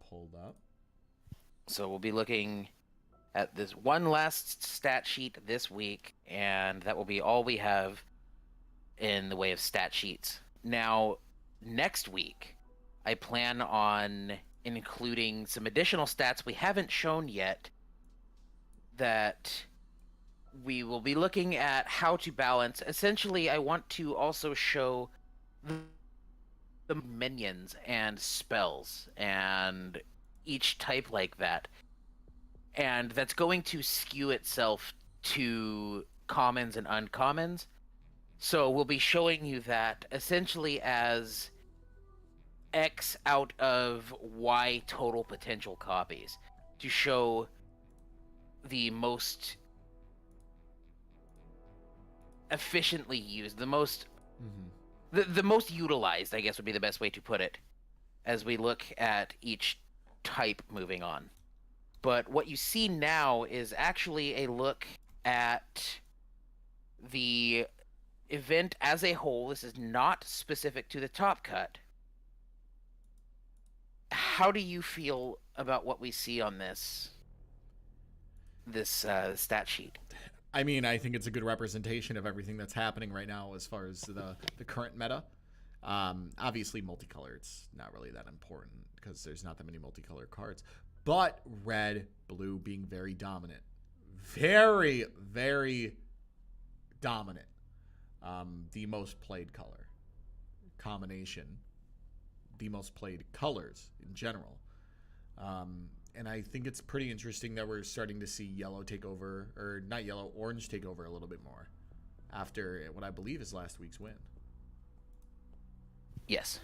pulled up. So we'll be looking at this one last stat sheet this week, and that will be all we have in the way of stat sheets. Now, next week, I plan on including some additional stats we haven't shown yet that we will be looking at how to balance. Essentially, I want to also show the minions and spells and each type like that. And that's going to skew itself to commons and uncommons. So we'll be showing you that essentially as X out of Y total potential copies to show the most efficiently used, the most the most utilized, I guess would be the best way to put it, as we look at each type moving on. But what you see now is actually a look at the event as a whole. This is not specific to the top cut. How do you feel about what we see on this stat sheet? I mean, I think it's a good representation of everything that's happening right now as far as the current meta. Obviously, multicolor, it's not really that important because there's not that many multicolor cards. But red, blue being very dominant. Very, very dominant. The most played color. Combination. The most played colors in general. And I think it's pretty interesting that we're starting to see yellow take over, or not yellow, orange take over a little bit more after what I believe is last week's win. Yes.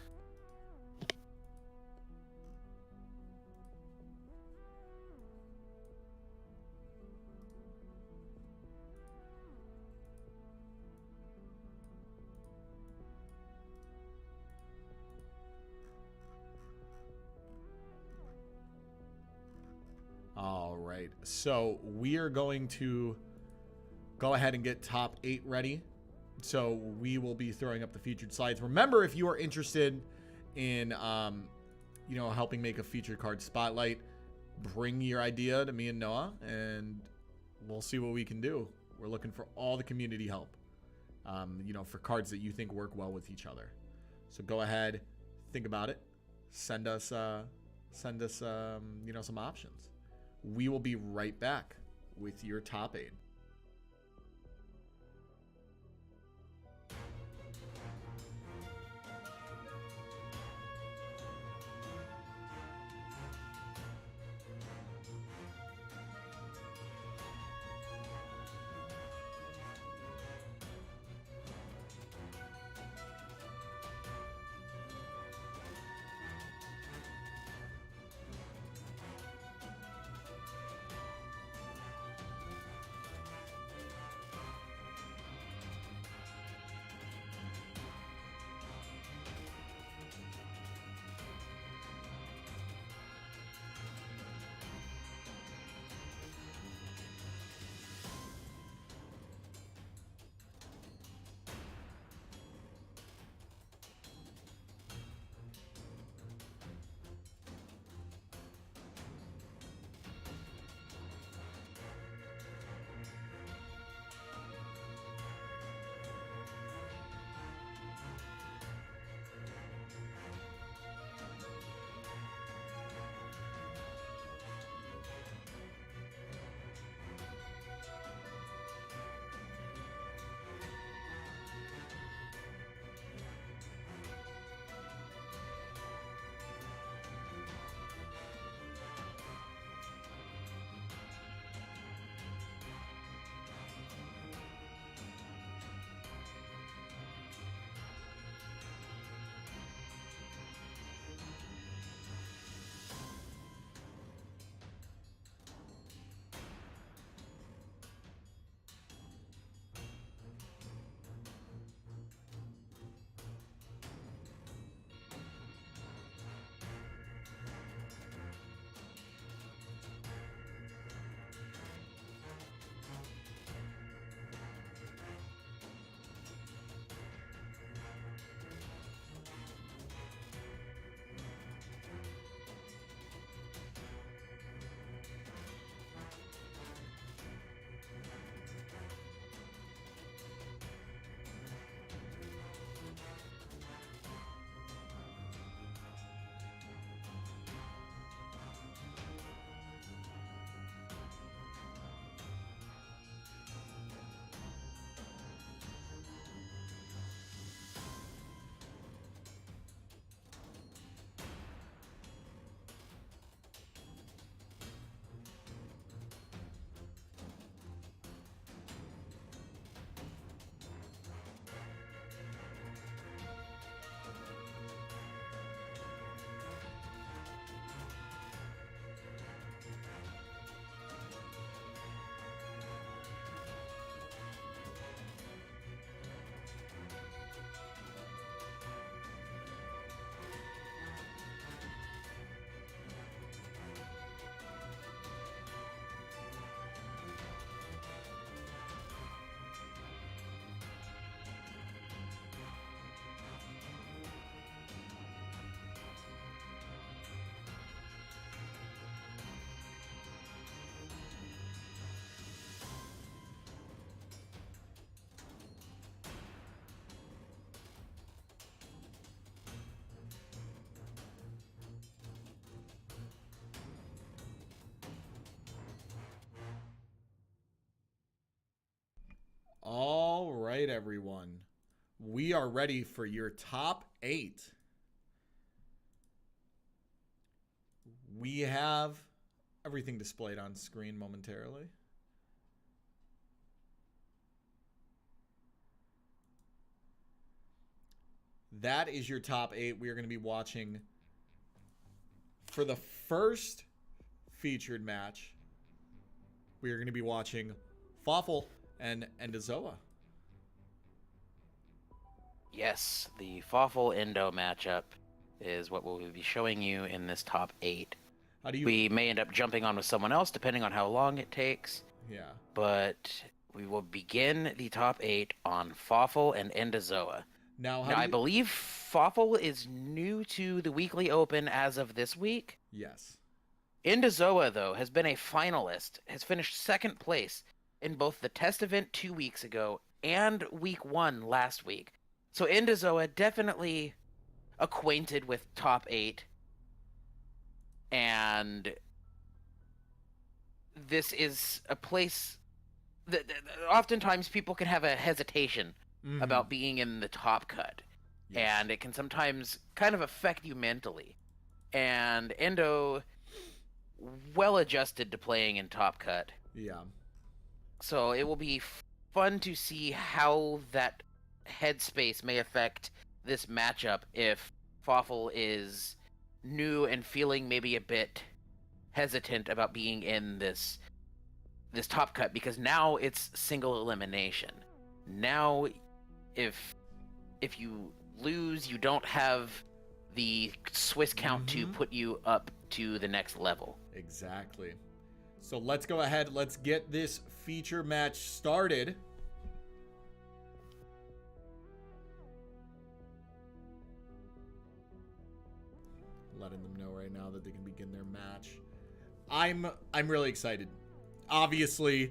All right, so we are going to go ahead and get top 8 ready. So we will be throwing up the featured slides. Remember, if you are interested in, helping make a featured card spotlight, bring your idea to me and Noah, and we'll see what we can do. We're looking for all the community help, for cards that you think work well with each other. So go ahead, think about it, send us some options. We will be right back with your top 8. right, everyone. We are ready for your top 8. We have everything displayed on screen momentarily. That is your top 8. We are going to be watching for the first featured match. We are going to be watching Fafal and EndoZoa. Yes, the Fafal Endo matchup is what we'll be showing you in this top 8. How do you? We may end up jumping on with someone else depending on how long it takes. Yeah. But we will begin the top 8 on Fafal and EndoZoa. Now, I believe Fafal is new to the Weekly Open as of this week. Yes. EndoZoa, though, has been a finalist, has finished second place in both the test event 2 weeks ago and week 1 last week. So EndoZoa definitely acquainted with top 8. And this is a place that oftentimes people can have a hesitation about being in the top cut. Yes. And it can sometimes kind of affect you mentally. And Endo, well adjusted to playing in top cut. Yeah. So it will be fun to see how that headspace may affect this matchup if Fafal is new and feeling maybe a bit hesitant about being in this top cut, because now it's single elimination. Now if you lose, you don't have the Swiss count to put you up to the next level. Exactly. So let's go ahead. Let's get this feature match started. Letting them know right now that they can begin their match. I'm really excited. Obviously,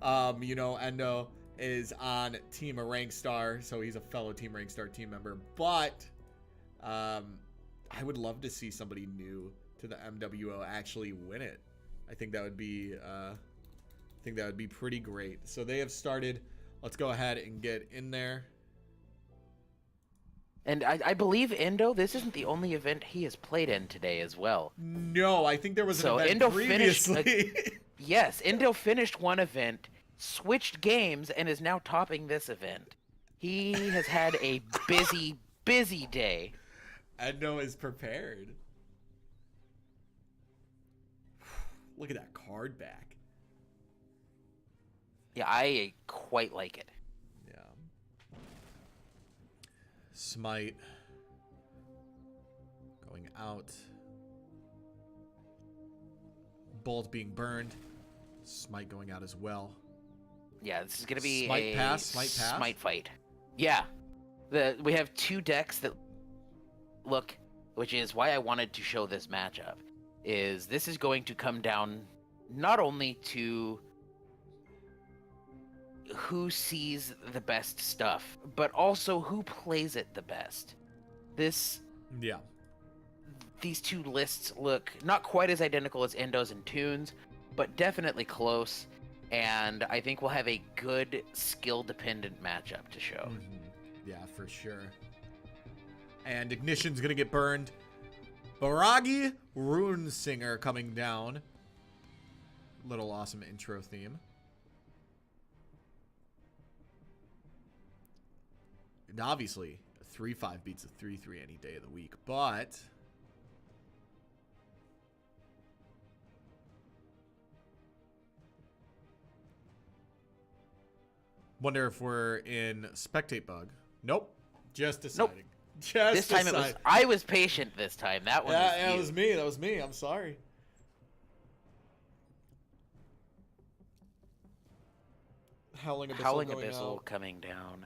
Endo is on Team RainStar, so he's a fellow Team RainStar team member. But I would love to see somebody new to the MWO actually win it. I think that would be pretty great. So they have started. Let's go ahead and get in there. And I believe Endo, this isn't the only event he has played in today as well. No, I think there was an event previously. Yes, Endo finished one event, switched games, and is now topping this event. He has had a busy, busy day. Endo is prepared. Look at that card back. Yeah, I quite like it. Yeah. Smite going out. Bolt being burned. Smite going out as well. Yeah, this is going to be Smite pass. Smite fight. Yeah. We have 2 decks that look, which is why I wanted to show this matchup, is this is going to come down not only to who sees the best stuff, but also who plays it the best. These 2 lists look not quite as identical as Endo's and Tunes, but definitely close, and I think we'll have a good skill-dependent matchup to show. Yeah, for sure. And Ignition's gonna get burned. Baragi Runesinger coming down. Little awesome intro theme. And obviously, a 3-5 beats a 3-3 any day of the week, but wonder if we're in spectate bug. Nope. Just deciding. Nope. Just this time deciding. I was patient this time. That one was you. That was me. I'm sorry. Howling Abyssal out. coming down.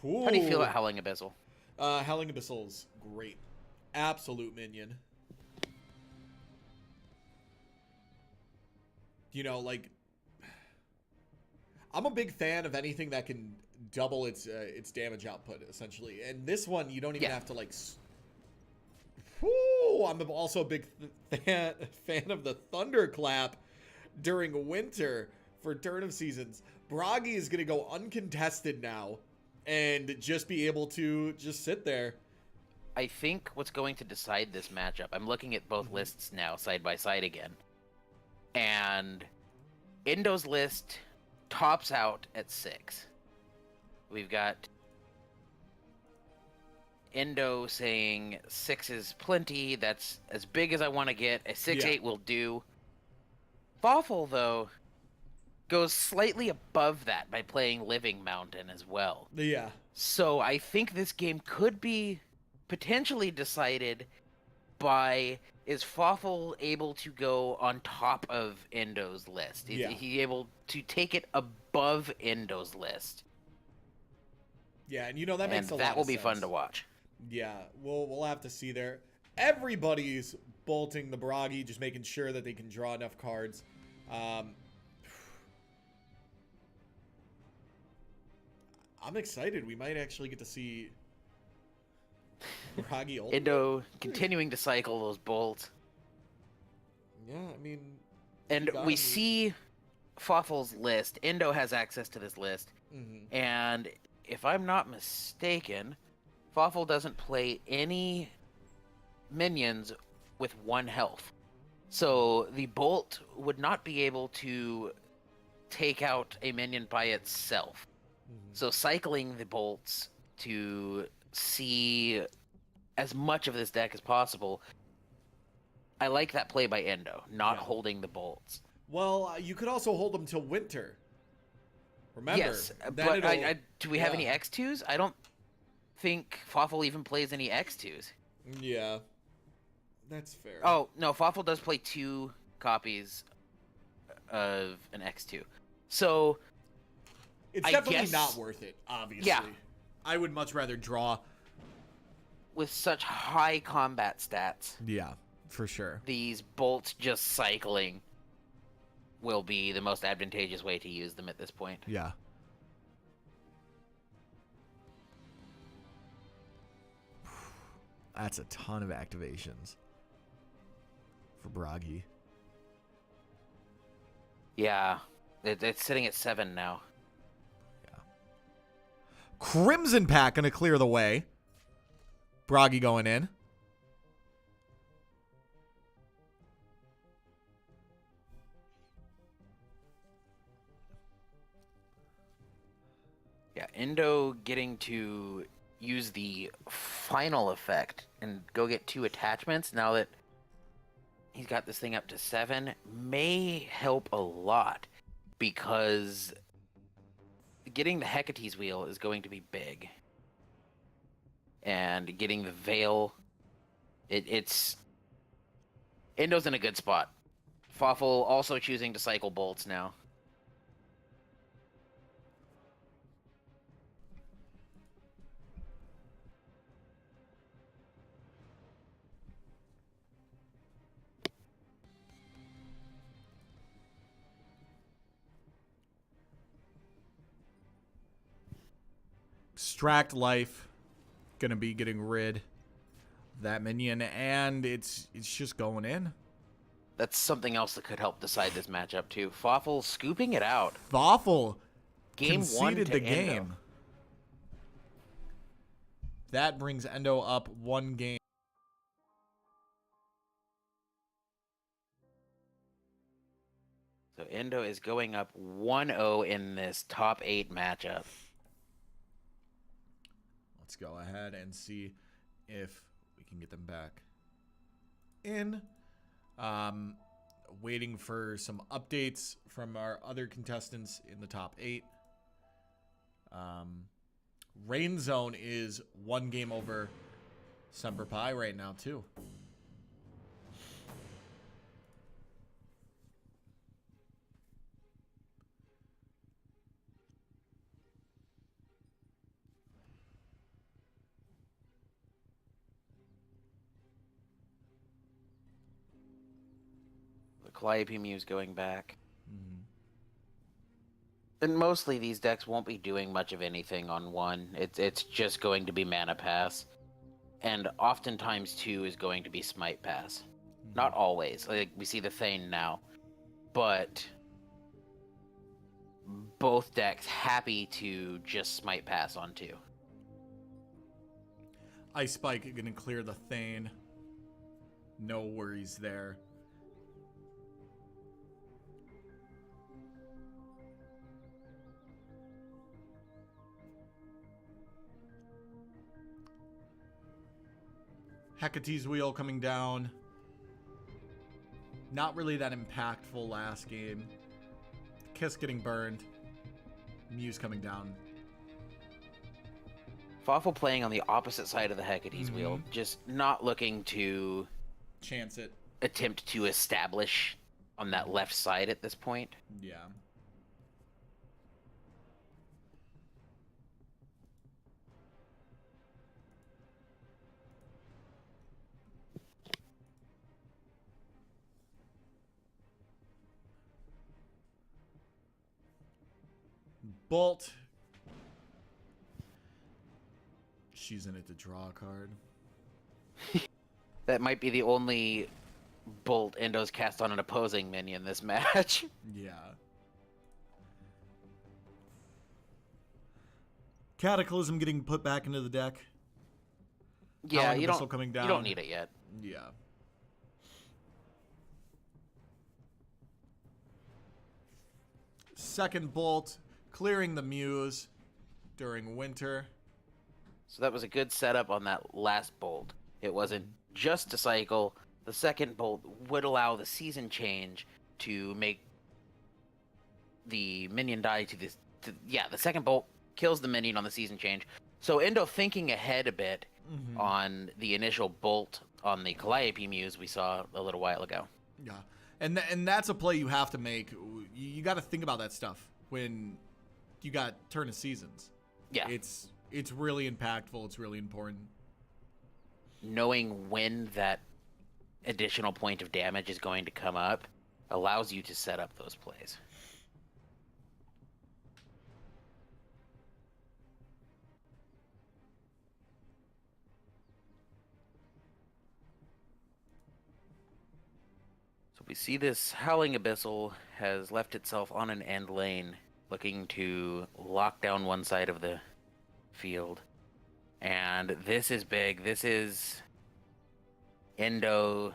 Ooh. How do you feel about Howling Abyssal? Howling Abyssal's great. Absolute minion. You know, like, I'm a big fan of anything that can double its damage output, essentially. And this one, you don't even have to, like... Whoo! I'm also a big fan of the Thunderclap during winter for Turn of Seasons. Bragi is going to go uncontested now and just be able to just sit there. I think what's going to decide this matchup, I'm looking at both lists now side by side again. And Endo's list tops out at 6. We've got Endo saying 6 is plenty. That's as big as I want to get. A 6-8 will do. Fafal, though, goes slightly above that by playing Living Mountain as well. Yeah. So I think this game could be potentially decided by, is Fafal able to go on top of Endo's list? Is he able to take it above Endo's list? Yeah, and that makes a lot of sense. That will be fun to watch. Yeah, we'll have to see there. Everybody's bolting the Bragi, just making sure that they can draw enough cards. I'm excited. We might actually get to see Bragi Ultima. Endo continuing to cycle those bolts. Yeah, I mean... And we see Fafal's list. Endo has access to this list. Mm-hmm. And if I'm not mistaken, Fafal doesn't play any minions with 1 health. So the bolt would not be able to take out a minion by itself. Mm-hmm. So cycling the bolts to see as much of this deck as possible, I like that play by Endo, not holding the bolts. Well, you could also hold them till winter. Remember? Yes, but do we have any X2s? I don't think Fafal even plays any X2s. Yeah, that's fair. Oh, no, Fafal does play 2 copies of an X2. So, it's definitely not worth it, obviously. Yeah. I would much rather draw. With such high combat stats. Yeah, for sure. These bolts just cycling will be the most advantageous way to use them at this point. Yeah. That's a ton of activations for Bragi. Yeah. It's sitting at 7 now. Yeah. Crimson Pack gonna clear the way. Bragi going in. Yeah, Endo getting to use the final effect and go get 2 attachments now that he's got this thing up to 7 may help a lot, because getting the Hecate's Wheel is going to be big. And getting the Veil, it's... Endo's in a good spot. Fafal also choosing to cycle bolts now. Extract Life, gonna be getting rid of that minion, and it's just going in. That's something else that could help decide this matchup too. Fafal scooping it out. Fafal Game 1 conceded to the Endo. game. That brings Endo up 1 game. So Endo is going up 1-0 in this top 8 matchup. Let's go ahead and see if we can get them back in. Waiting for some updates from our other contestants in the top 8. RainZone is 1 game over SemperPie right now, too. Calliope Muse going back. Mm-hmm. And mostly these decks won't be doing much of anything on 1. It's just going to be Mana Pass. And oftentimes 2 is going to be Smite Pass. Mm-hmm. Not always. Like we see the Thane now. But both decks happy to just Smite Pass on 2. Ice Spike gonna clear the Thane. No worries there. Hecate's Wheel coming down. Not really that impactful last game. Kiss getting burned. Muse coming down. Fafal playing on the opposite side of the Hecate's Wheel, just not looking to Chance it. attempt to establish on that left side at this point. Yeah. Bolt. She's in it to draw a card. That might be the only bolt Endo's cast on an opposing minion this match. Yeah. Cataclysm getting put back into the deck. Yeah, Howling you Abyssal coming down. you don't need it yet. Yeah. Second bolt, clearing the Muse during winter. So that was a good setup on that last bolt. It wasn't just a cycle. The second bolt would allow the season change to make the minion die to this. Yeah, the second bolt kills the minion on the season change. So Endo thinking ahead a bit on the initial bolt on the Calliope Muse we saw a little while ago. Yeah. And that's a play you have to make. You got to think about that stuff when you got turn of seasons. Yeah. It's really impactful. It's really important. Knowing when that additional point of damage is going to come up allows you to set up those plays. So we see this Howling Abyssal has left itself on an end lane, looking to lock down one side of the field. And this is big. This is Endo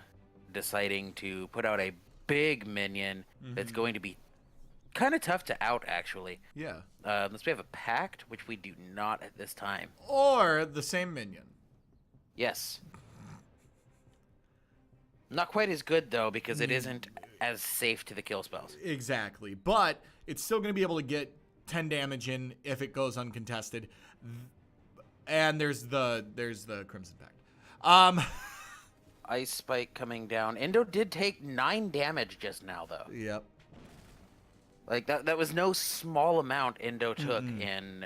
deciding to put out a big minion that's going to be kind of tough to out, actually. Yeah. Unless we have a Pact, which we do not at this time. Or the same minion. Yes. Not quite as good, though, because it isn't as safe to the kill spells. Exactly. But it's still going to be able to get 10 damage in if it goes uncontested. And there's the Crimson Pact. Ice Spike coming down. Endo did take 9 damage just now, though. Yep. Like, that was no small amount Endo took in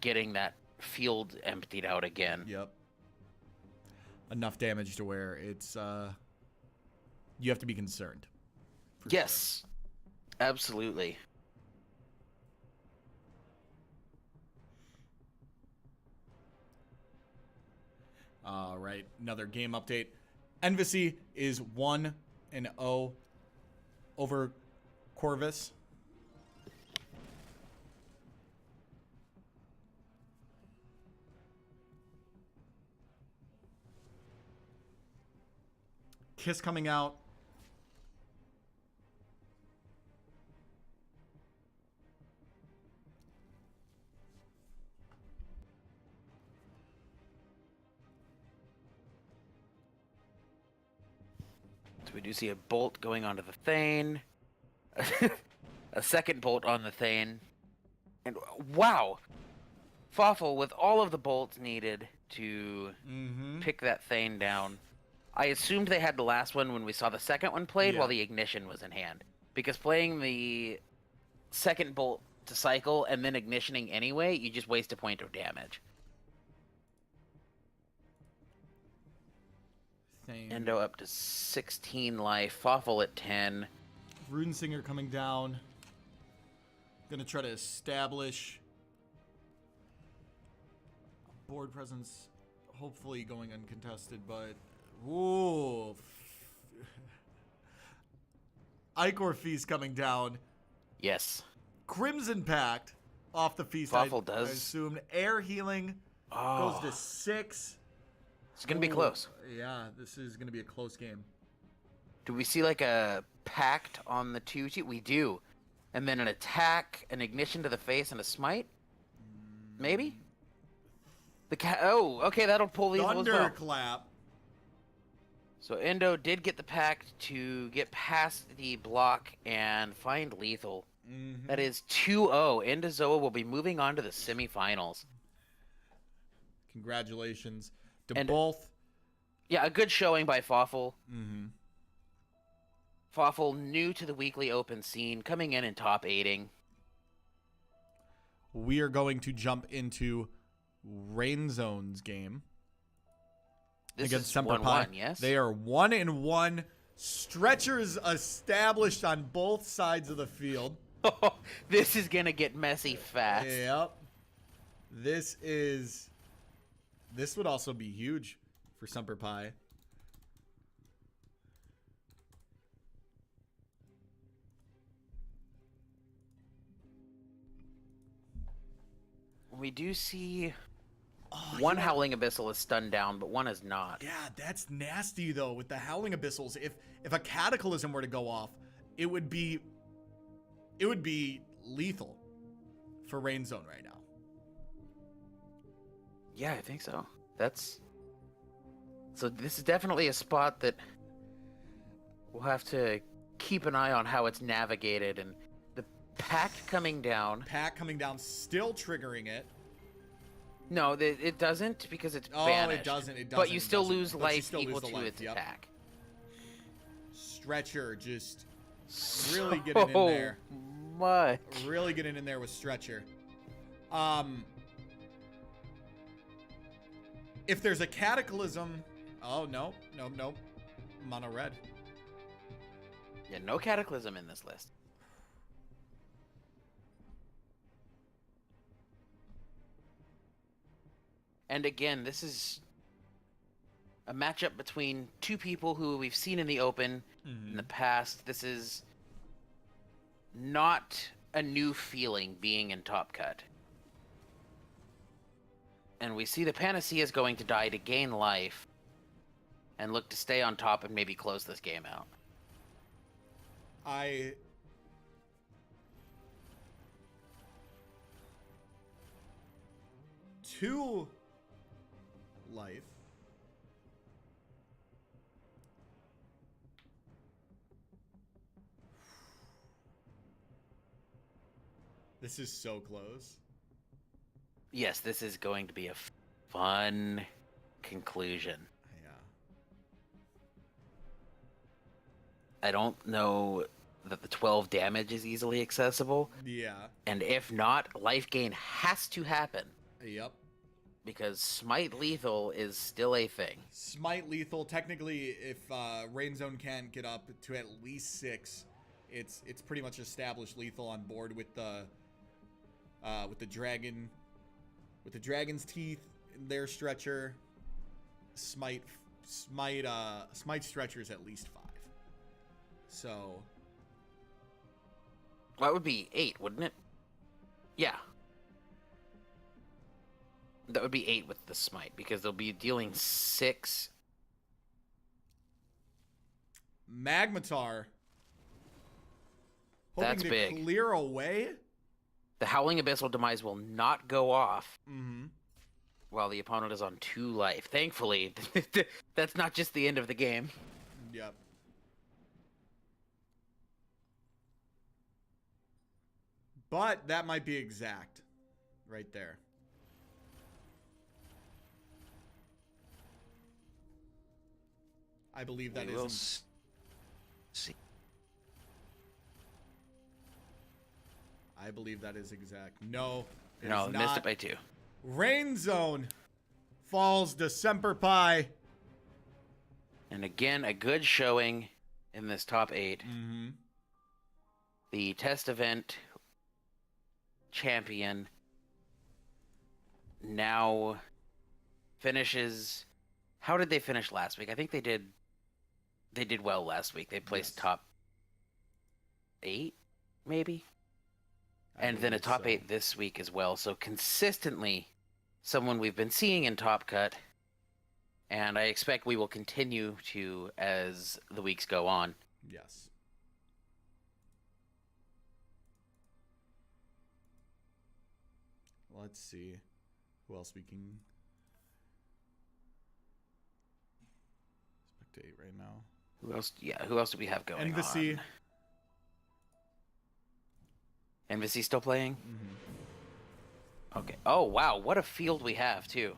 getting that field emptied out again. Yep. Enough damage to where it's, you have to be concerned. Yes. Absolutely. All right, another game update. Envesy is 1-0 over Koveras. Kiss coming out. So we do see a bolt going onto the Thane. A second bolt on the Thane. And wow! Fafal with all of the bolts needed to pick that Thane down. I assumed they had the last one when we saw the second one played while the ignition was in hand. Because playing the second bolt to cycle and then ignitioning anyway, you just waste a point of damage. Endo up to 16 life. Fafal at 10. Runesinger coming down. Gonna try to establish board presence. Hopefully going uncontested, but ooh. Icor Feast coming down. Yes. Crimson Pact off the feast. Fafal I does. assumed air healing goes to 6. It's going to be close. Yeah, this is going to be a close game. Do we see like a pact on the 2? We do. And then an attack, an ignition to the face, and a smite? Maybe? Okay, that'll pull lethal as well. Thunderclap. So Endo did get the pact to get past the block and find lethal. Mm-hmm. That is 2-0. EndoZoa will be moving on to the semifinals. Congratulations to both. Yeah, a good showing by Fafal. Mm-hmm. Fafal, new to the weekly open scene, coming in top 8ing. We are going to jump into RainZone's game. This against is SemperPie. 1-1, yes? They are 1-1. Stretchers established on both sides of the field. This is going to get messy fast. Yep. This would also be huge for SemperPie. We do see one Howling Abyssal is stunned down, but one is not. Yeah, that's nasty though with the Howling Abyssals. If a Cataclysm were to go off, it would be lethal for RainZone right now. Yeah, I think so. So this is definitely a spot that we'll have to keep an eye on how it's navigated, and the pact coming down. Pact coming down, still triggering it. No, it doesn't because it's Oh, banished. it doesn't. But you still lose But you life still equal lose the to life, its yep. attack. Stretcher just really getting in there. Much. Really getting in there with Stretcher. If there's a Cataclysm... Oh, no. Mono red. Yeah, no Cataclysm in this list. And again, this is a matchup between two people who we've seen in the open in the past. This is not a new feeling being in Top Cut. And we see the Panacea is going to die to gain life and look to stay on top and maybe close this game out. Two life. This is so close. Yes, this is going to be a fun conclusion. Yeah. I don't know that the 12 damage is easily accessible. Yeah. And if not, life gain has to happen. Yep. Because Smite Lethal is still a thing. Smite Lethal, technically, if RainZone can't get up to at least 6, it's pretty much established lethal on board with the dragon, with the dragon's teeth in their Stretcher. Smite Stretcher is at least 5. So That would be 8, wouldn't it? Yeah. That would be 8 with the Smite, because they'll be dealing 6. Magmatar. Hoping That's to big. clear away. The Howling Abyssal Demise will not go off Mm-hmm. while the opponent is on 2 life. Thankfully, that's not just the end of the game. Yep. But that might be exact. Right there. I believe that We will is. see. I believe that is exact. No. No, is missed not. it by 2. RainZone falls to SemperPie. And again, a good showing in this top 8. Mm-hmm. The test event champion now finishes. How did they finish last week? I think they did well last week. They placed Yes. top 8, maybe. and then a top 8 this week as well. So consistently, someone we've been seeing in Top Cut, and I expect we will continue to as the weeks go on. Yes. Let's see who else we can spectate right now. Who else? Yeah, who else do we have going Envesy. on? Envesy still playing? Mm-hmm. Okay. Oh, wow. What a field we have, too.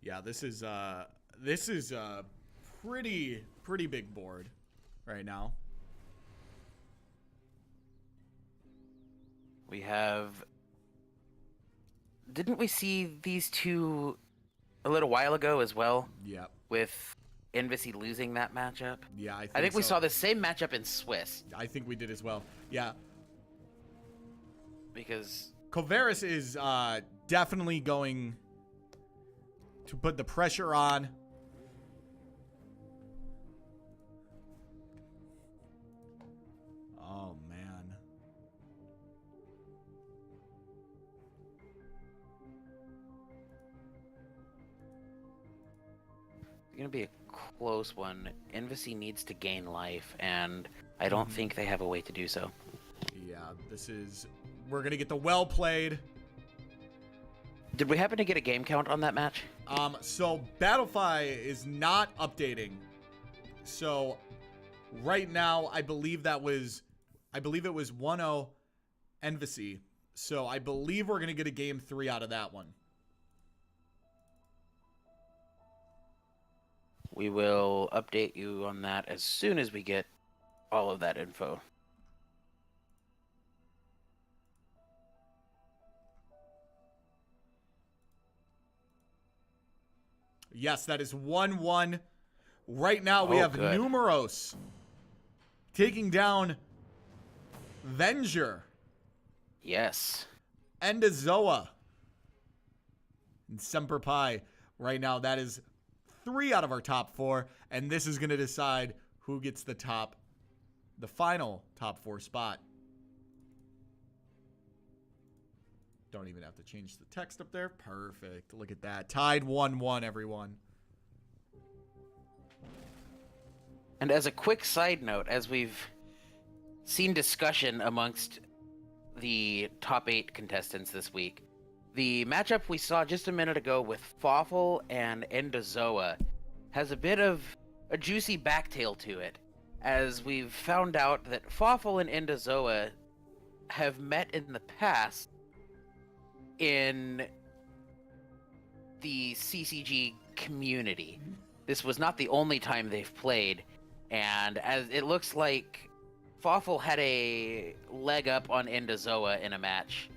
Yeah, this is a pretty big board right now. We have... Didn't we see these two a little while ago as well? Yep. With Envesy losing that matchup? Yeah, I think we so. saw the same matchup in Swiss. I think we did as well. Yeah. Because... Koveras is definitely going to put the pressure on. Oh, man. It's going to be a close one. Envesy needs to gain life, and I don't think they have a way to do so. Yeah, this is... We're going to get the well played. Did we happen to get a game count on that match? So Battlefy is not updating. So right now, I believe it was 1-0 Envesy. So I believe we're going to get a game 3 out of that one. We will update you on that as soon as we get all of that info. Yes, that is 1-1. Right now, we have good. Numaros taking down Venger, Yes. EndoZoa, and SemperPie. Right now, that is 3 out of our top 4, and this is going to decide who gets the final top 4 spot. Don't even have to change the text up there. Perfect. Look at that. Tied 1-1, everyone. And as a quick side note, as we've seen discussion amongst the top 8 contestants this week, the matchup we saw just a minute ago with Fafal and EndoZoa has a bit of a juicy backtail to it, as we've found out that Fafal and EndoZoa have met in the past in the CCG community. This was not the only time they've played, and as it looks like Fafal had a leg up on EndoZoa in a match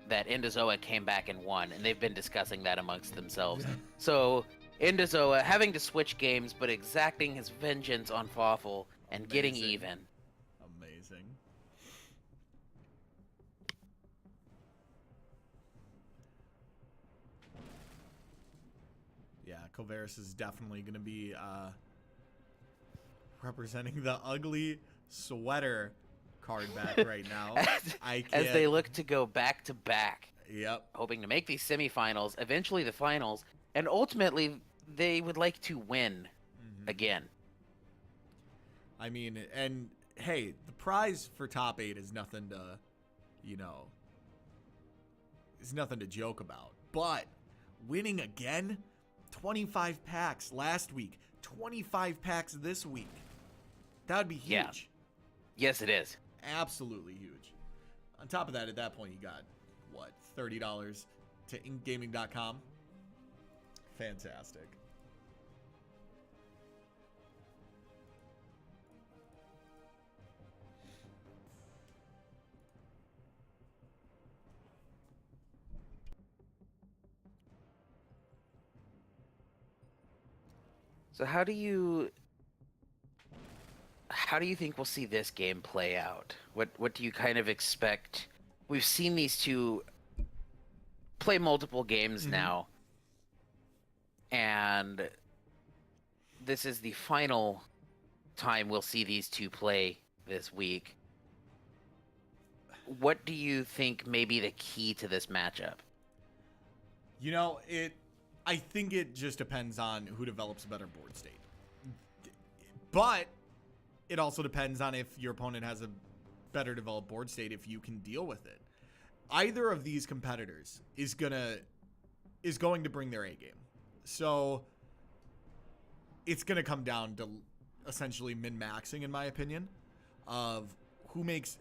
that EndoZoa came back and won, and they've been discussing that amongst themselves. So EndoZoa having to switch games, but exacting his vengeance on Fafal and getting even. Amazing. Yeah, Koveras is definitely going to be representing the ugly sweater card back right now. As they look to go back to back. Yep. Hoping to make these semifinals, eventually the finals, and ultimately they would like to win again. I mean, and hey, the prize for top 8 is nothing to, is nothing to joke about. But winning again, 25 packs last week, 25 packs this week. That would be huge. Yeah. Yes, it is. Absolutely huge. On top of that, at that point, you got, what, $30 to inkgaming.com? Fantastic. So how do you think we'll see this game play out? What do you kind of expect? We've seen these two play multiple games now, and this is the final time we'll see these two play this week. What do you think may be the key to this matchup? You know, I think it just depends on who develops a better board state. But it also depends on if your opponent has a better developed board state, if you can deal with it. Either of these competitors is going to bring their A game. So it's going to come down to essentially min-maxing, in my opinion, of who makes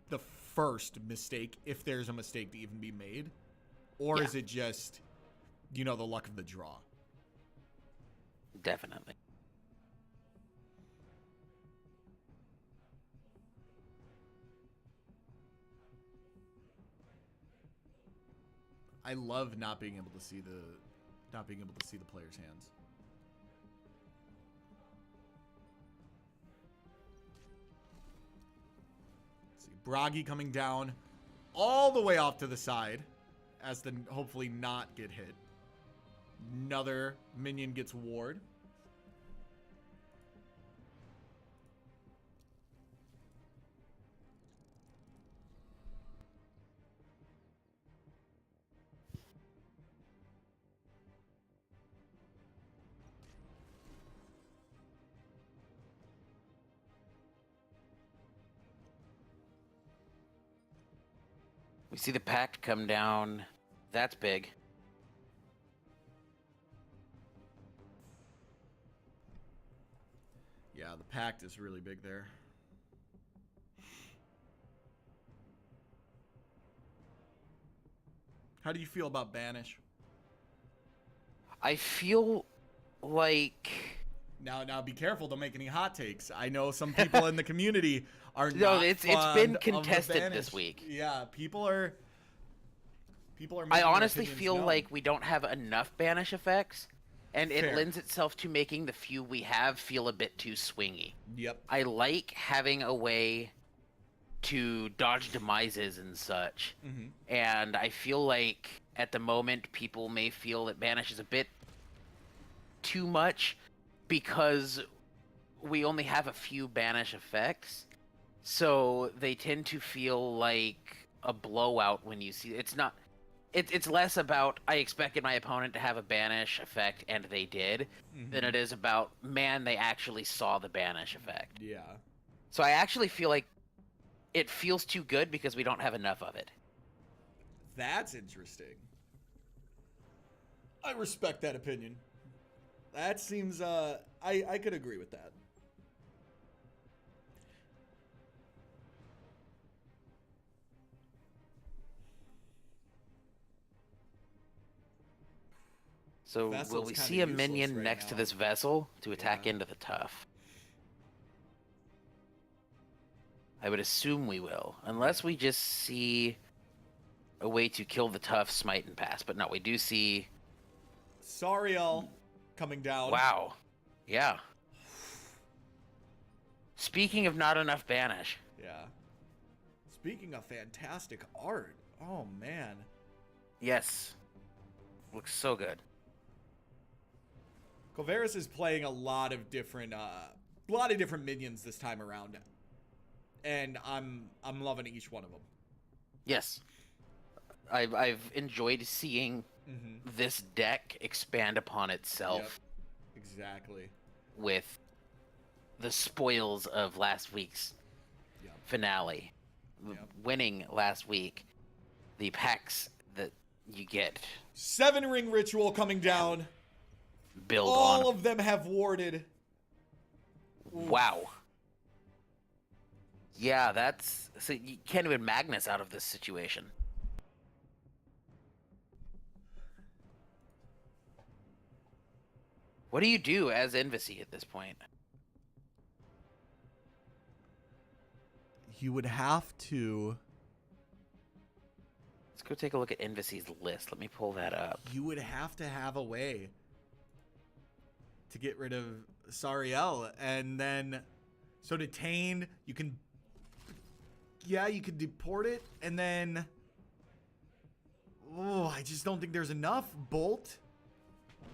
the first mistake, if there's a mistake to even be made, or is it just, the luck of the draw? Definitely. I love not being able to see the player's hands. See Bragi coming down all the way off to the side as to hopefully not get hit. Another minion gets ward. We see the pact come down. That's big. Yeah, the pact is really big there. How do you feel about Banish? I feel like... Now be careful, don't make any hot takes. I know some people in the community are no, not it's fond been of contested the this Banish. week. Yeah, people are making I their honestly opinions feel known. like we don't have enough banish effects, and it Fair. lends itself to making the few we have feel a bit too swingy. Yep. I like having a way to dodge demises and such, and I feel like at the moment people may feel that banish is a bit too much because we only have a few banish effects, so they tend to feel like a blowout when you see it's not. It's less about I expected my opponent to have a banish effect and they did, than it is about man they actually saw the banish effect. Yeah. So I actually feel like it feels too good because we don't have enough of it. That's interesting. I respect that opinion. That seems I could agree with that. So Vessel's will we kinda see a useless minion right next to now. this vessel to attack Yeah. into the tough? I would assume we will, unless we just see a way to kill the tough, smite, and pass. But no, we do see... Sariel coming down. Wow. Yeah. Speaking of not enough banish. Yeah. Speaking of fantastic art. Oh man. Yes. Looks so good. Koveras is playing a lot of different minions this time around. And I'm loving each one of them. Yes. I've enjoyed seeing this deck expand upon itself. Yep. Exactly. With the spoils of last week's finale. Winning last week. The packs that you get. 7-ring ritual coming down. Build All on. of them have warded. Wow. Yeah, that's... So you can't even Magnus out of this situation. What do you do as Envesy at this point? You would have to... Let's go take a look at Envesy's list. Let me pull that up. You would have to have a way to get rid of Sariel. And then... So detained, you can... Yeah, you could deport it. And then... Oh, I just don't think there's enough. Bolt.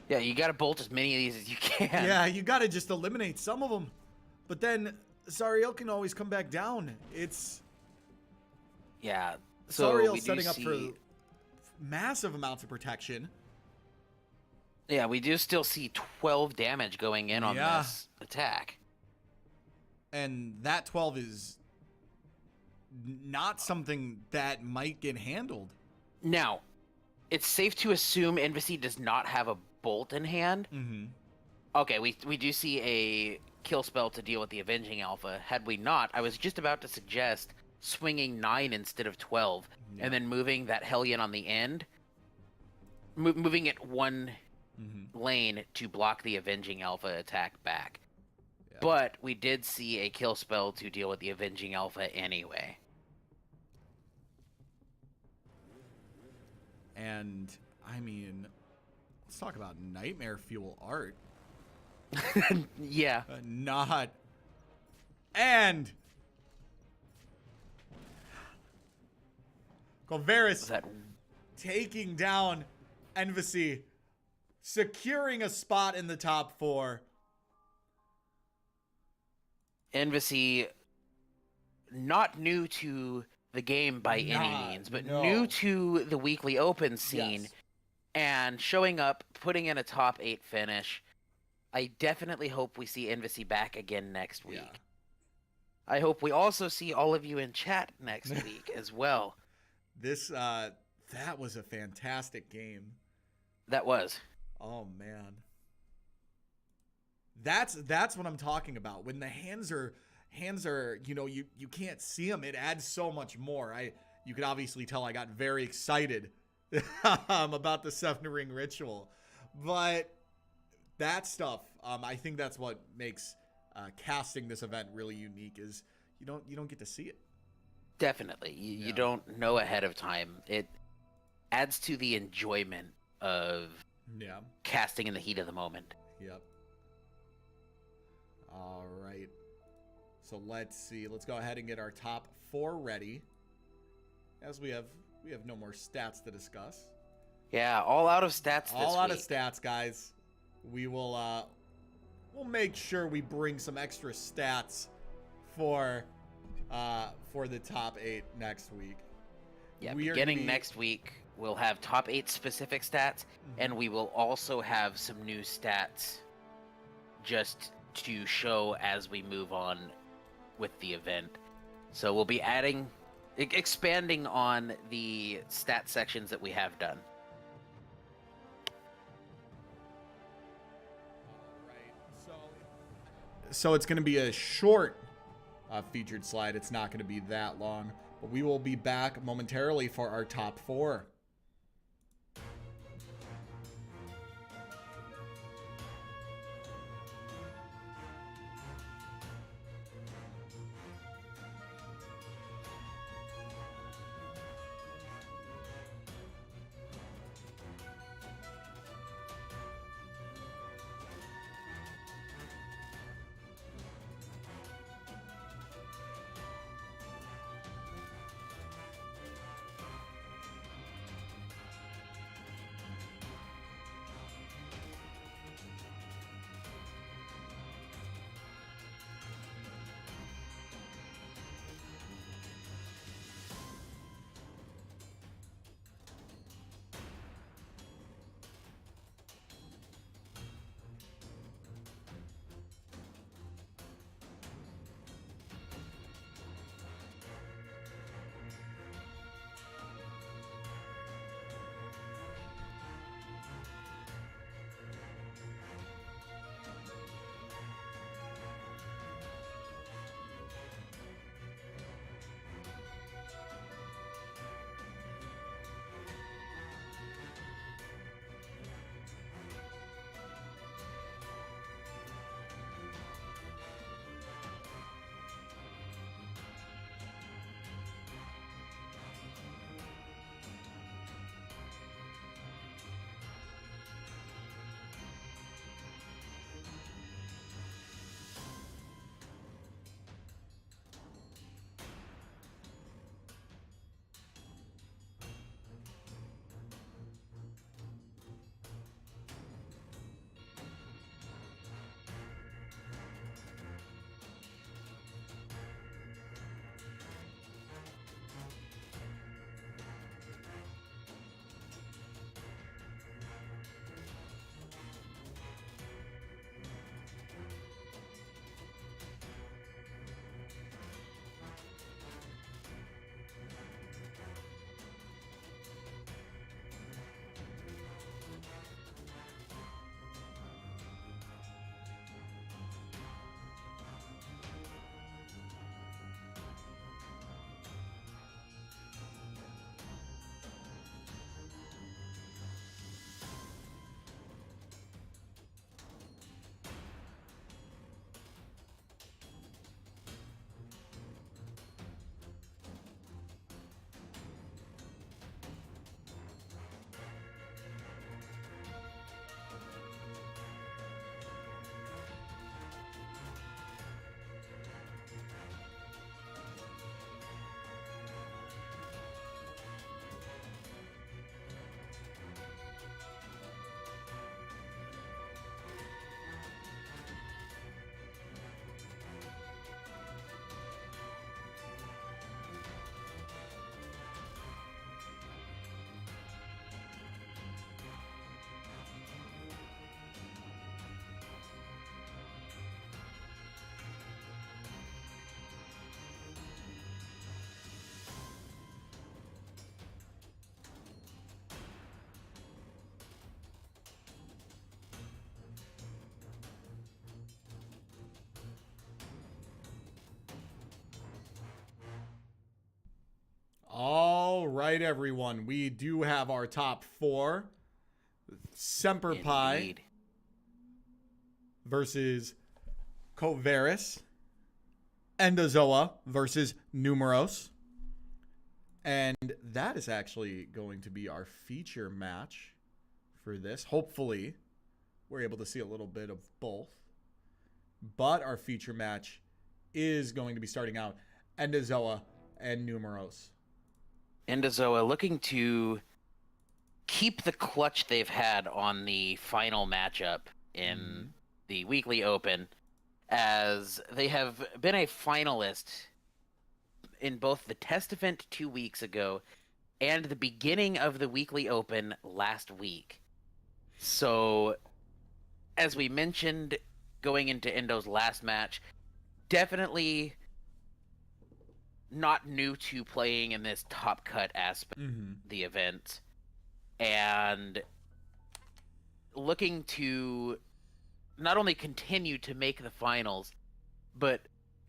Yeah, you gotta bolt as many of these as you can. Yeah, you gotta just eliminate some of them. But then Zariel can always come back down. It's... Yeah. So Zariel's setting up for massive amounts of protection. Yeah, we do still see 12 damage going in on this attack. And that 12 is not something that might get handled. Now, it's safe to assume Envesy does not have a bolt in hand. Mm-hmm. Okay, we do see a kill spell to deal with the Avenging Alpha. Had we not, I was just about to suggest swinging 9 instead of 12, and then moving that Hellion on the end, moving it one lane to block the Avenging Alpha attack back. Yeah. But we did see a kill spell to deal with the Avenging Alpha anyway. And, I mean, let's talk about Nightmare Fuel art. Yeah. Not. And Koveras taking down Envesy, securing a spot in the top 4. Envesy, not new to the game by any means, but new to the weekly open scene, and showing up, putting in a top 8 finish. I definitely hope we see Envesy back again next week. Yeah. I hope we also see all of you in chat next week as well. This that was a fantastic game. That was. Oh man. That's what I'm talking about. When the hands are, you know, you can't see them, it adds so much more. You could obviously tell I got very excited about the 7-ring ritual. But that stuff, I think that's what makes casting this event really unique, is you don't get to see it. Definitely. You don't know ahead of time. It adds to the enjoyment of casting in the heat of the moment. Yep. All right. So let's see. Let's go ahead and get our top 4 ready, as we have no more stats to discuss. Yeah, all out of stats this All out week. of stats, guys. We will we'll make sure we bring some extra stats for the top 8 next week. Yeah, beginning next week, we'll have top 8 specific stats, and we will also have some new stats just to show as we move on with the event. So we'll be expanding on the stat sections that we have done. So it's going to be a short featured slide. It's not going to be that long, but we will be back momentarily for our top 4. All right, everyone. We do have our top 4. SemperPie Indeed. versus Koveras. EndoZoa versus Numaros. And that is actually going to be our feature match for this. Hopefully, we're able to see a little bit of both. But our feature match is going to be starting out EndoZoa and Numaros. EndoZoa looking to keep the clutch they've had on the final matchup in the Weekly Open, as they have been a finalist in both the test event 2 weeks ago and the beginning of the Weekly Open last week. So, as we mentioned going into Endo's last match, definitely not new to playing in this top cut aspect of the event, and looking to not only continue to make the finals, but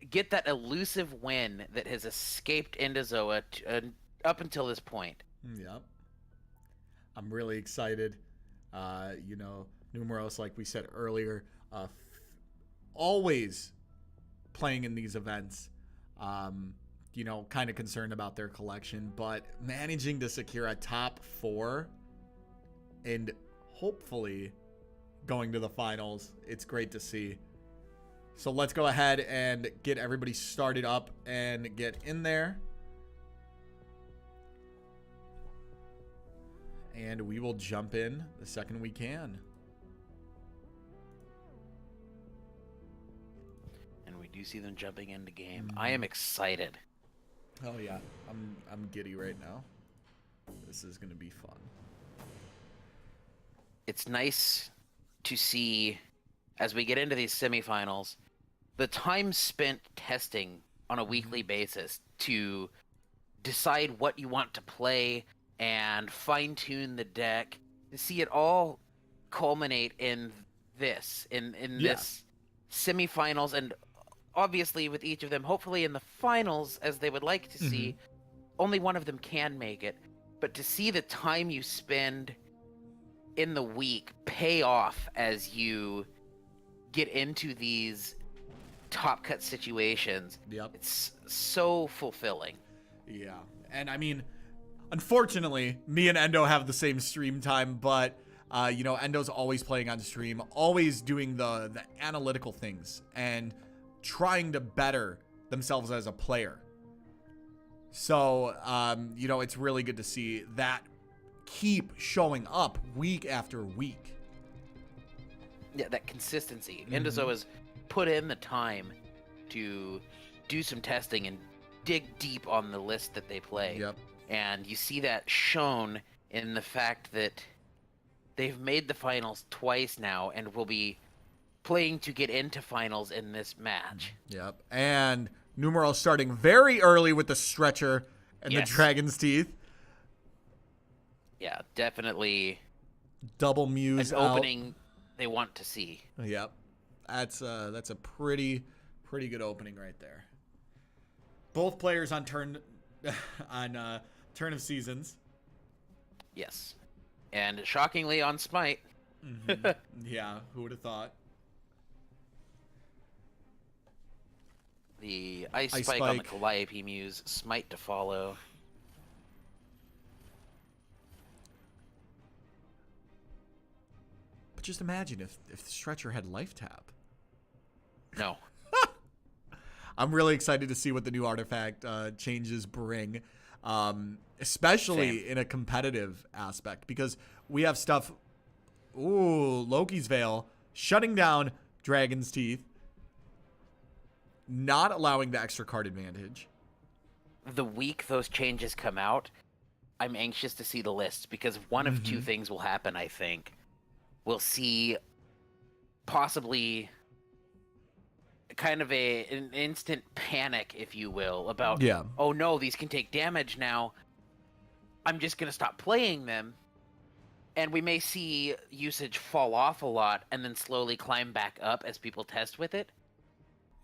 get that elusive win that has escaped EndoZoa up until this point. Yep. I'm really excited. Numaros, like we said earlier, always playing in these events. Kind of concerned about their collection, but managing to secure a top 4 and hopefully going to the finals, it's great to see. So let's go ahead and get everybody started up and get in there. And we will jump in the second we can. And we do see them jumping into game. I am excited. Oh yeah, I'm giddy right now. This is gonna be fun. It's nice to see, as we get into these semifinals, the time spent testing on a weekly basis to decide what you want to play and fine-tune the deck, to see it all culminate in this semifinals, and obviously with each of them, hopefully in the finals, as they would like to see. Only one of them can make it, but to see the time you spend in the week pay off as you get into these top cut situations. Yep. It's so fulfilling. Yeah. And I mean, unfortunately, me and Endo have the same stream time, but Endo's always playing on stream, always doing the analytical things and trying to better themselves as a player. So, it's really good to see that keep showing up week after week. Yeah, that consistency. EndoZoa has put in the time to do some testing and dig deep on the list that they play. Yep. And you see that shown in the fact that they've made the finals twice now and will be playing to get into finals in this match. Yep. And Numeral starting very early with the stretcher and the dragon's teeth. Yeah, definitely Double muse an out. opening they want to see. Yep. That's a pretty good opening right there. Both players on turn of seasons. Yes. And shockingly on Smite. Yeah, who would have thought? The Ice Spike on the Calliope Muse, Smite to follow. But just imagine if the stretcher had life tap. No. I'm really excited to see what the new artifact changes bring, especially in a competitive aspect, because we have stuff. Ooh, Loki's Veil shutting down Dragon's Teeth, not allowing the extra card advantage. The week those changes come out, I'm anxious to see the lists, because one of two things will happen, I think. We'll see possibly kind of an instant panic, if you will, about, oh no, these can take damage now. I'm just going to stop playing them. And we may see usage fall off a lot and then slowly climb back up as people test with it.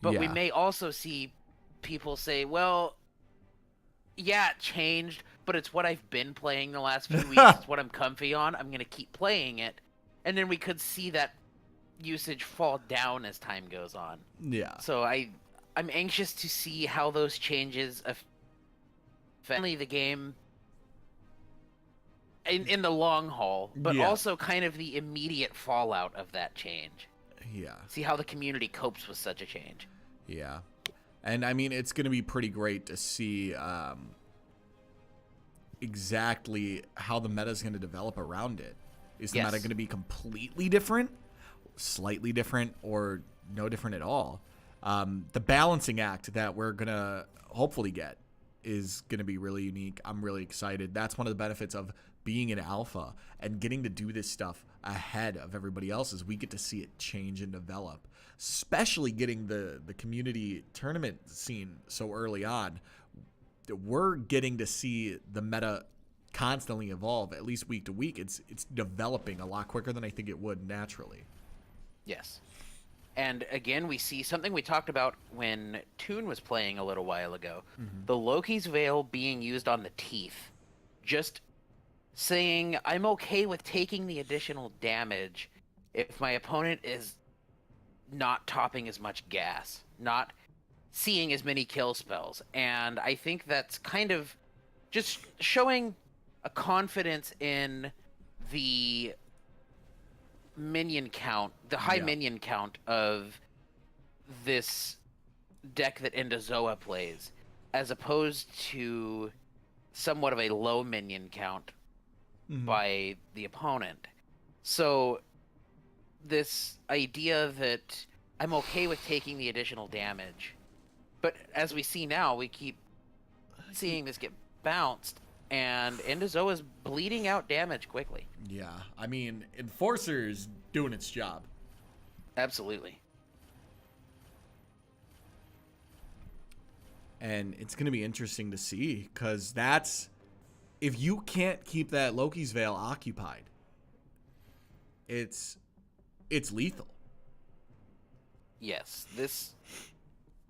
But we may also see people say, well, yeah, it changed, but it's what I've been playing the last few weeks. It's what I'm comfy on. I'm gonna keep playing it, and then we could see that usage fall down as time goes on. Yeah. So I'm anxious to see how those changes affect the game in the long haul, but Yeah. also kind of the immediate fallout of that change. Yeah. See how the community copes with such a change. Yeah. And I mean, it's going to be pretty great to see exactly how the meta is going to develop around it. Is the meta going to be completely different, slightly different, or no different at all? The balancing act that we're going to hopefully get is going to be really unique. I'm really excited. That's one of the benefits of being an alpha and getting to do this stuff ahead of everybody else is we get to see it change and develop, especially getting the community tournament scene so early on. We're getting to see the meta constantly evolve, at least week to week. It's developing a lot quicker than I think it would naturally. Yes. And again, we see something we talked about when Toon was playing a little while ago. Mm-hmm. The Loki's Veil being used on the teeth. Just saying, I'm okay with taking the additional damage if my opponent is not topping as much gas, not seeing as many kill spells. And I think that's kind of just showing a confidence in the minion count, the high minion count of this deck that EndoZoa plays, as opposed to somewhat of a low minion count by the opponent. So this idea that I'm okay with taking the additional damage, but as we see now, we keep seeing this get bounced, and EndoZoa is bleeding out damage quickly. Yeah, I mean, Enforcer's doing its job. Absolutely. And it's going to be interesting to see, because that's... If you can't keep that Loki's Veil occupied, it's lethal. Yes, this...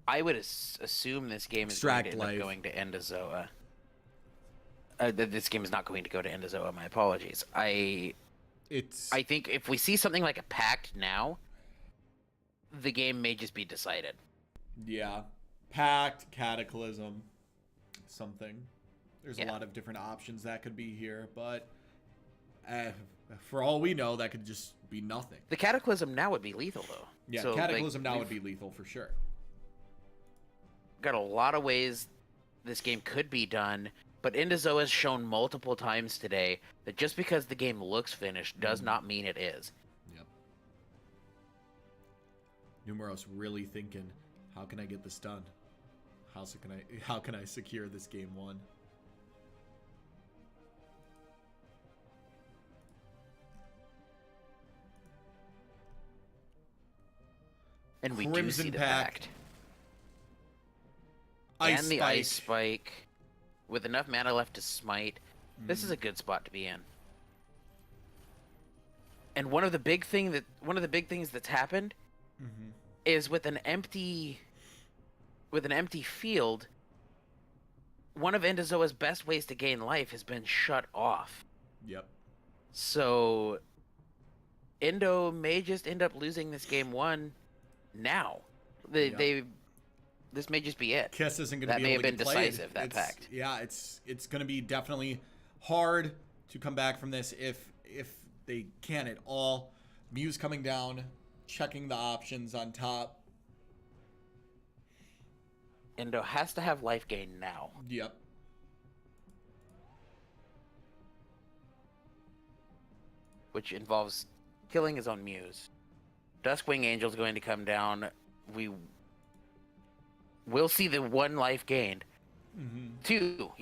I would assume this game is Extract going to end life. up going to EndoZoa. This game is not going to go to EndoZoa, my apologies. I think if we see something like a Pact now, the game may just be decided. Yeah. Pact, Cataclysm, something. There's a Yeah. lot of different options that could be here, but for all we know, that could just be nothing. The Cataclysm now would be lethal, though. Yeah, So, Cataclysm now would we've be lethal for sure. got a lot of ways this game could be done, but EndoZoa has shown multiple times today that just because the game looks finished does not mean it is. Yep. Numaros really thinking, how can I get this done? How can I secure this game one? And we do Crimson see the Pact. Pact. Ice And the Spike. Ice Spike. With enough mana left to smite, this is a good spot to be in. And one of the big things that's happened is with an empty field, one of EndoZoa's best ways to gain life has been shut off. Yep. So Endo may just end up losing this game one now. This may just be it. Kiss isn't going to That be may able have to been get played. decisive, that Pact. Yeah, it's going to be definitely hard to come back from this if they can at all. Muse coming down, checking the options on top. Endo has to have life gain now. Yep. Which involves killing his own Muse. Duskwing Angel's going to come down. We'll see the one life gained. Two.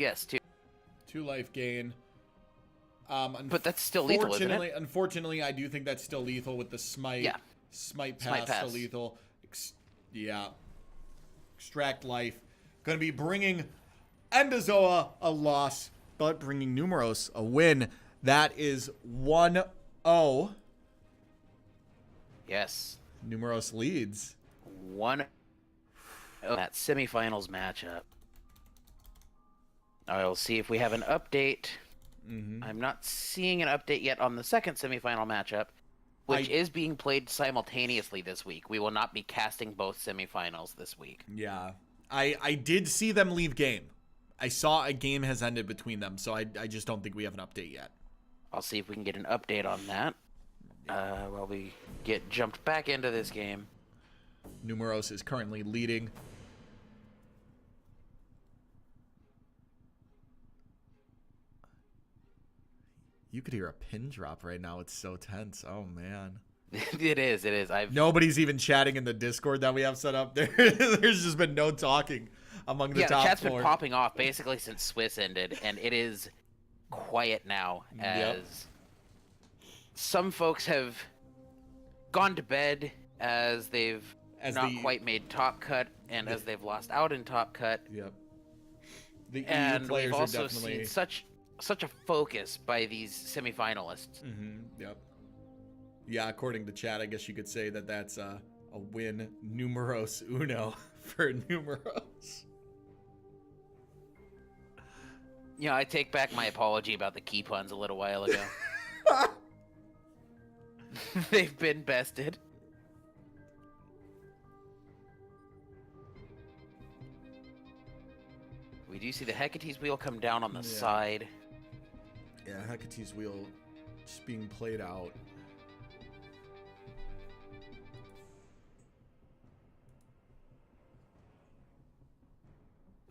2 life gain. But that's still lethal, isn't it? Unfortunately, I do think that's still lethal with the smite. Yeah. Smite Smite pass to pass. lethal. Extract life. Going to be bringing EndoZoa a loss, but bringing Numaros a win. That is 1-0. Yes. Numaros leads. That semifinals matchup. I'll see if we have an update. I'm not seeing an update yet on the second semifinal matchup, which is being played simultaneously this week. We will not be casting both semifinals this week. Yeah. I did see them leave game. I saw a game has ended between them, so I just don't think we have an update yet. I'll see if we can get an update on that while we get jumped back into this game. Numaros is currently leading. You could hear a pin drop right now. It's so tense. Oh, man. It is. Nobody's even chatting in the Discord that we have set up there. There's just been no talking among the top the chat's four. Been popping off basically since Swiss ended, and it is quiet now as some folks have gone to bed as they've quite made Top Cut, and as they've lost out in Top Cut. Yep. The EU and players we've also are definitely... seen such a focus by these semifinalists. Yep. Yeah, according to chat, I guess you could say that that's a win numeros uno for Numaros. Yeah, I take back my apology about the key puns a little while ago. They've been bested. We do see the Hecate's wheel come down on the side. Yeah, Hecate's wheel just being played out.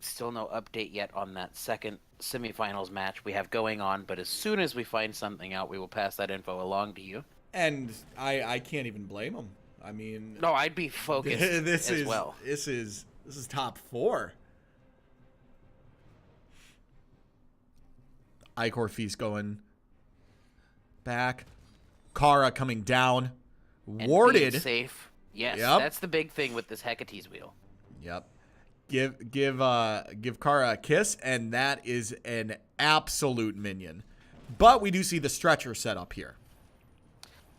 Still no update yet on that second semifinals match we have going on, but as soon as we find something out, we will pass that info along to you. And I can't even blame them. I mean, no, I'd be focused as well. This is top four. Icor Feast going back. Kara coming down. And Warded. being safe. Yes, Yep. That's the big thing with this Hecate's wheel. Yep. Give Kara a kiss, and that is an absolute minion. But we do see the stretcher set up here.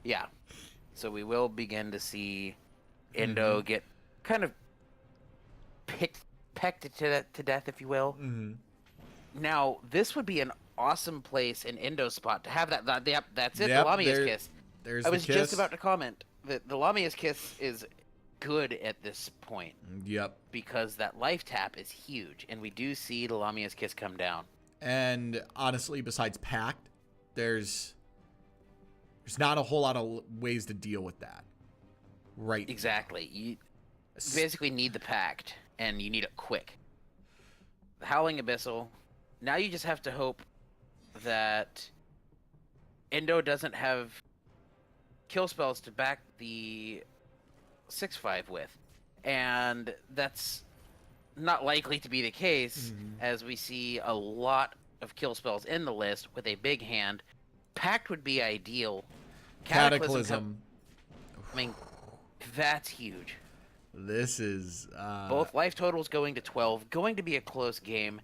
Yeah. So we will begin to see Endo get kind of pecked to death, if you will. Now, this would be an awesome place in Endo's spot to have that. That's it. Yep, the Lamia's kiss. There's I was the kiss. just about to comment that the Lamia's kiss is good at this point. Yep. Because that life tap is huge, and we do see the Lamia's kiss come down. And honestly, besides Pact, there's not a whole lot of ways to deal with that. Right. Exactly. You basically need the Pact, and you need it quick. The Howling Abyssal. Now you just have to hope that Endo doesn't have kill spells to back the 6/5 with. And that's not likely to be the case, as we see a lot of kill spells in the list with a big hand. Pact would be ideal. Cataclysm. I mean, that's huge. This is... Both life totals going to 12. Going to be a close game.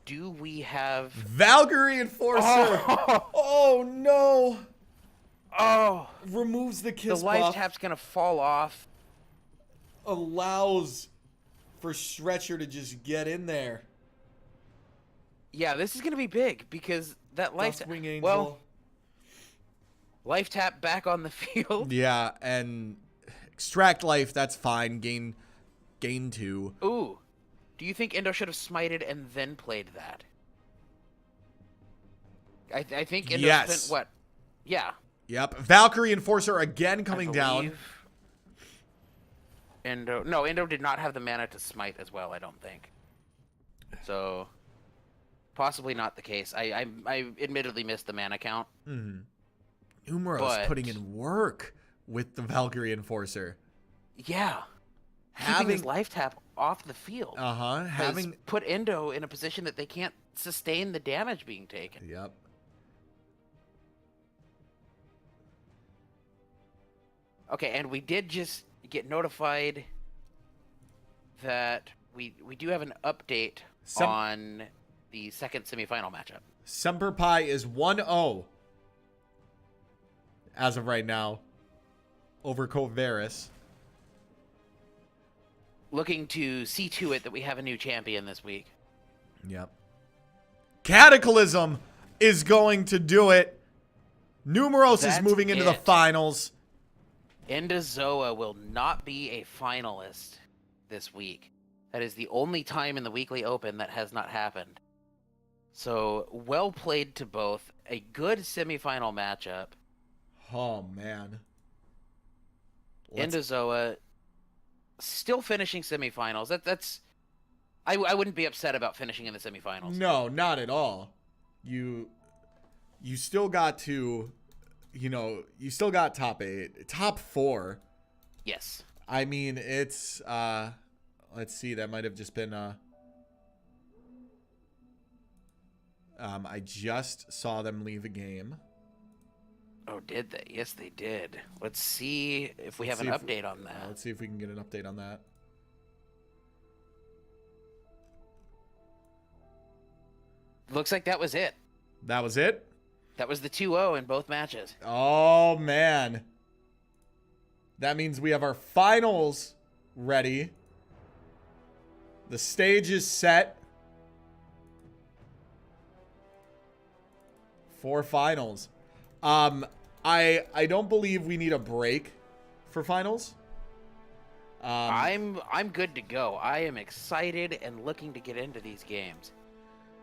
Do we have... Valkyrie Enforcer! Oh no! Oh! Removes the kiss The life buff. tap's going to fall off. Allows for Stretcher to just get in there. Yeah, this is going to be big, because that life... Dustwing Angel. Well, life tap back on the field. Yeah, and extract life, that's fine. Gain 2. Ooh. Do you think Endo should have smited and then played that? I think Endo spent what? Yeah. Yep. Valkyrie Enforcer again coming down. Endo did not have the mana to smite as well, I don't think. So, possibly not the case. I admittedly missed the mana count. Numaros putting in work with the Valkyrie Enforcer. Yeah. Keeping his life tap off the field. Having put Endo in a position that they can't sustain the damage being taken. Yep. Okay, and we did just get notified that we do have an update on the second semifinal matchup. SemperPie is 1-0 as of right now over Koveras. Looking to see to it that we have a new champion this week. Yep. Cataclysm is going to do it. Numaros is That's moving into the it. finals. EndoZoa will not be a finalist this week. That is the only time in the Weekly Open that has not happened. So, well played to both. A good semifinal matchup. Oh, man. EndoZoa still finishing semifinals. I wouldn't be upset about finishing in the semifinals. No, not at all. You still got to, you still got top 8, top 4. Yes. I mean, it's, let's see, that might have just been, I just saw them leave a game. Oh, did they? Yes, they did. Let's see if we have an update on that. Let's see if we can get an update on that. Looks like that was it. That was it? That was the 2-0 in both matches. Oh, man. That means we have our finals ready. The stage is set for finals. I don't believe we need a break for finals. I'm good to go. I am excited and looking to get into these games.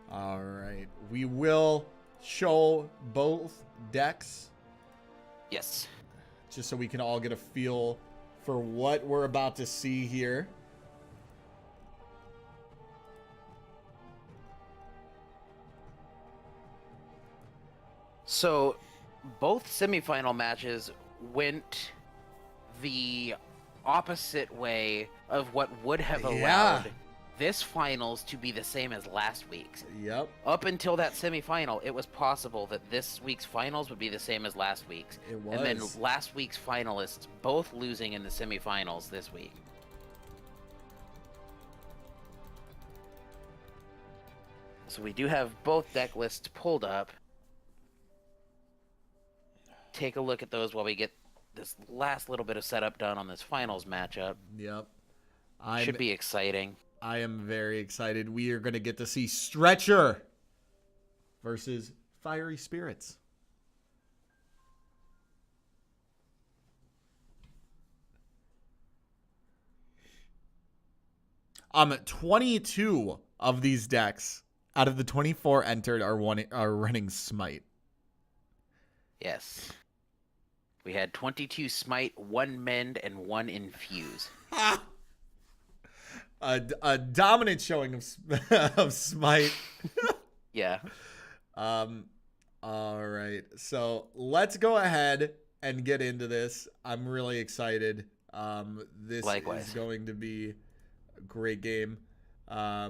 All right. We will show both decks Yes. just so we can all get a feel for what we're about to see here. So, both semifinal matches went the opposite way of what would have allowed this finals to be the same as last week's. Yep. Up until that semifinal, it was possible that this week's finals would be the same as last week's. It was. And then last week's finalists both losing in the semifinals this week. So we do have both deck lists pulled up. Take a look at those while we get this last little bit of setup done on this finals matchup. Yep. Should be exciting. I am very excited. We are going to get to see Stretcher versus Fiery Spirits. 22 of these decks out of the 24 entered are running Smite. Yes. We had 22 Smite, 1 Mend, and 1 Infuse. A dominant showing of Smite. Yeah. All right. So let's go ahead and get into this. I'm really excited. This Likewise. is going to be a great game. Let's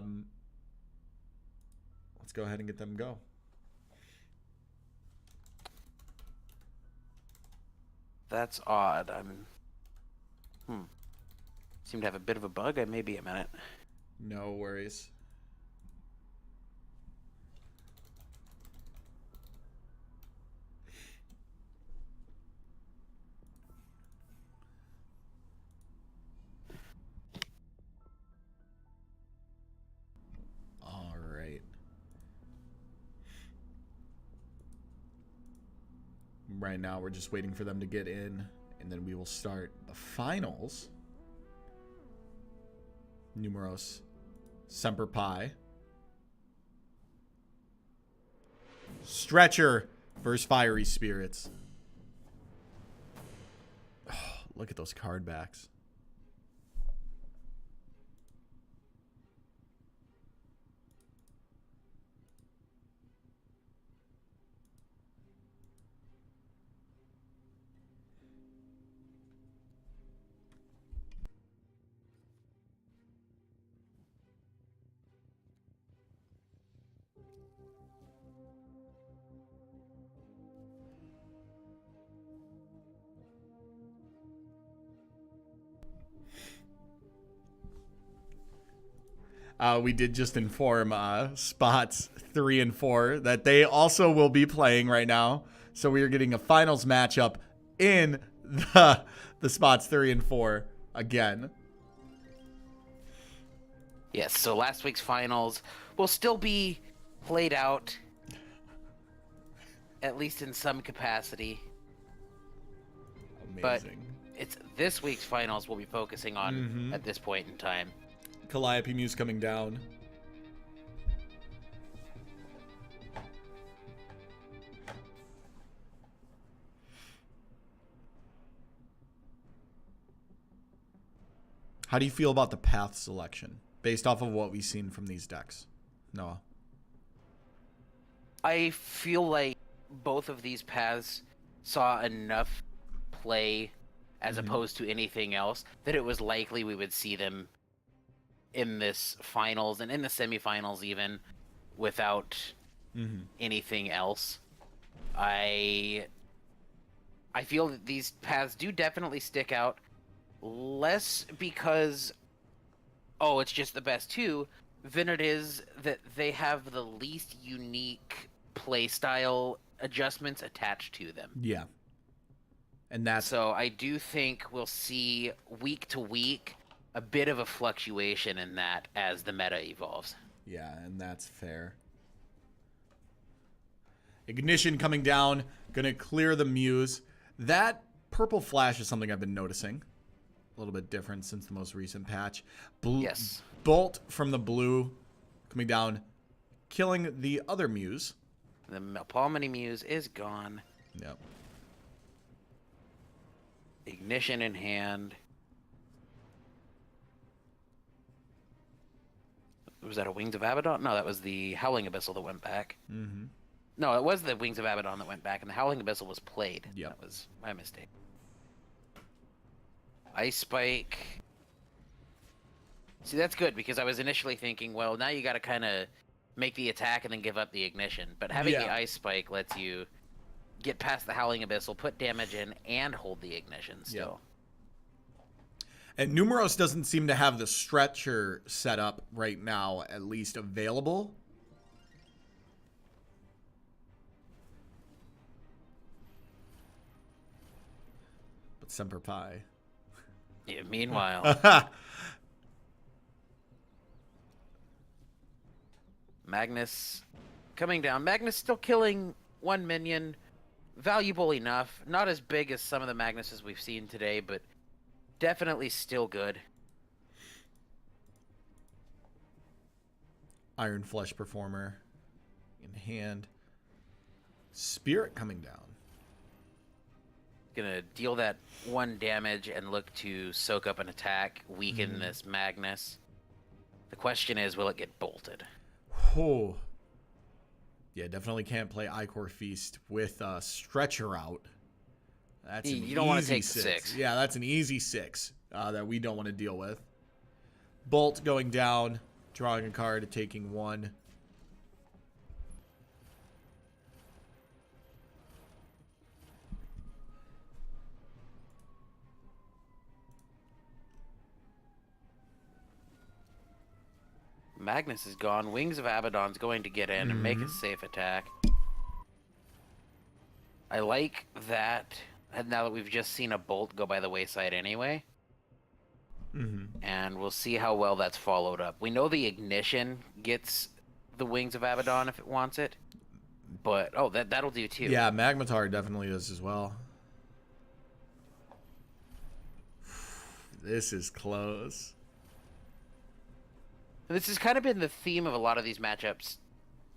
go ahead and get them go. That's odd. Seem to have a bit of a bug. I may be a minute. No worries. All right. Right now, we're just waiting for them to get in, and then we will start the finals. Numaros, SemperPie, Stretcher versus Fiery Spirits. Oh, look at those card backs. We did just inform spots 3 and 4 that they also will be playing right now. So we are getting a finals matchup in the spots 3 and 4 again. Yes, so last week's finals will still be played out, at least in some capacity. Amazing. But it's this week's finals we'll be focusing on at this point in time. Calliope Muse coming down. How do you feel about the path selection based off of what we've seen from these decks, Noah? I feel like both of these paths saw enough play as opposed to anything else that it was likely we would see them in this finals and in the semifinals even without anything else. I feel that these paths do definitely stick out, less because it's just the best two than it is that they have the least unique playstyle adjustments attached to them. Yeah. And that's... So I do think we'll see week to week a bit of a fluctuation in that as the meta evolves. Yeah, and that's fair. Ignition coming down, gonna clear the Muse. That purple flash is something I've been noticing. A little bit different since the most recent patch. Yes. Bolt from the blue coming down, killing the other Muse. The Palmony Muse is gone. Yep. Ignition in hand. Was that a Wings of Abaddon? No, that was the Howling Abyssal that went back. No, it was the Wings of Abaddon that went back, and the Howling Abyssal was played. Yep. That was my mistake. Ice Spike. See, that's good, because I was initially thinking, well, now you got to kind of make the attack and then give up the ignition. But having the Ice Spike lets you get past the Howling Abyssal, put damage in, and hold the ignition still. And Numaros doesn't seem to have the stretcher set up right now, at least available. But SemperPie. Yeah, meanwhile, Magnus coming down. Magnus still killing one minion. Valuable enough. Not as big as some of the Magnuses we've seen today, but definitely still good. Iron Flesh Performer in hand. Spirit coming down. Gonna deal that one damage and look to soak up an attack, weaken this Magnus. The question is, will it get bolted? Oh. Yeah, definitely can't play Icor Feast with Stretcher out. That's an you don't want to easy take the 6. Yeah, that's an easy 6 that we don't want to deal with. Bolt going down, drawing a card, taking 1. Magnus is gone. Wings of Abaddon's going to get in and make a safe attack. I like that. And now that we've just seen a bolt go by the wayside anyway. And we'll see how well that's followed up. We know the ignition gets the Wings of Abaddon if it wants it. But, that'll do too. Yeah, Magmatar definitely does as well. This is close. This has kind of been the theme of a lot of these matchups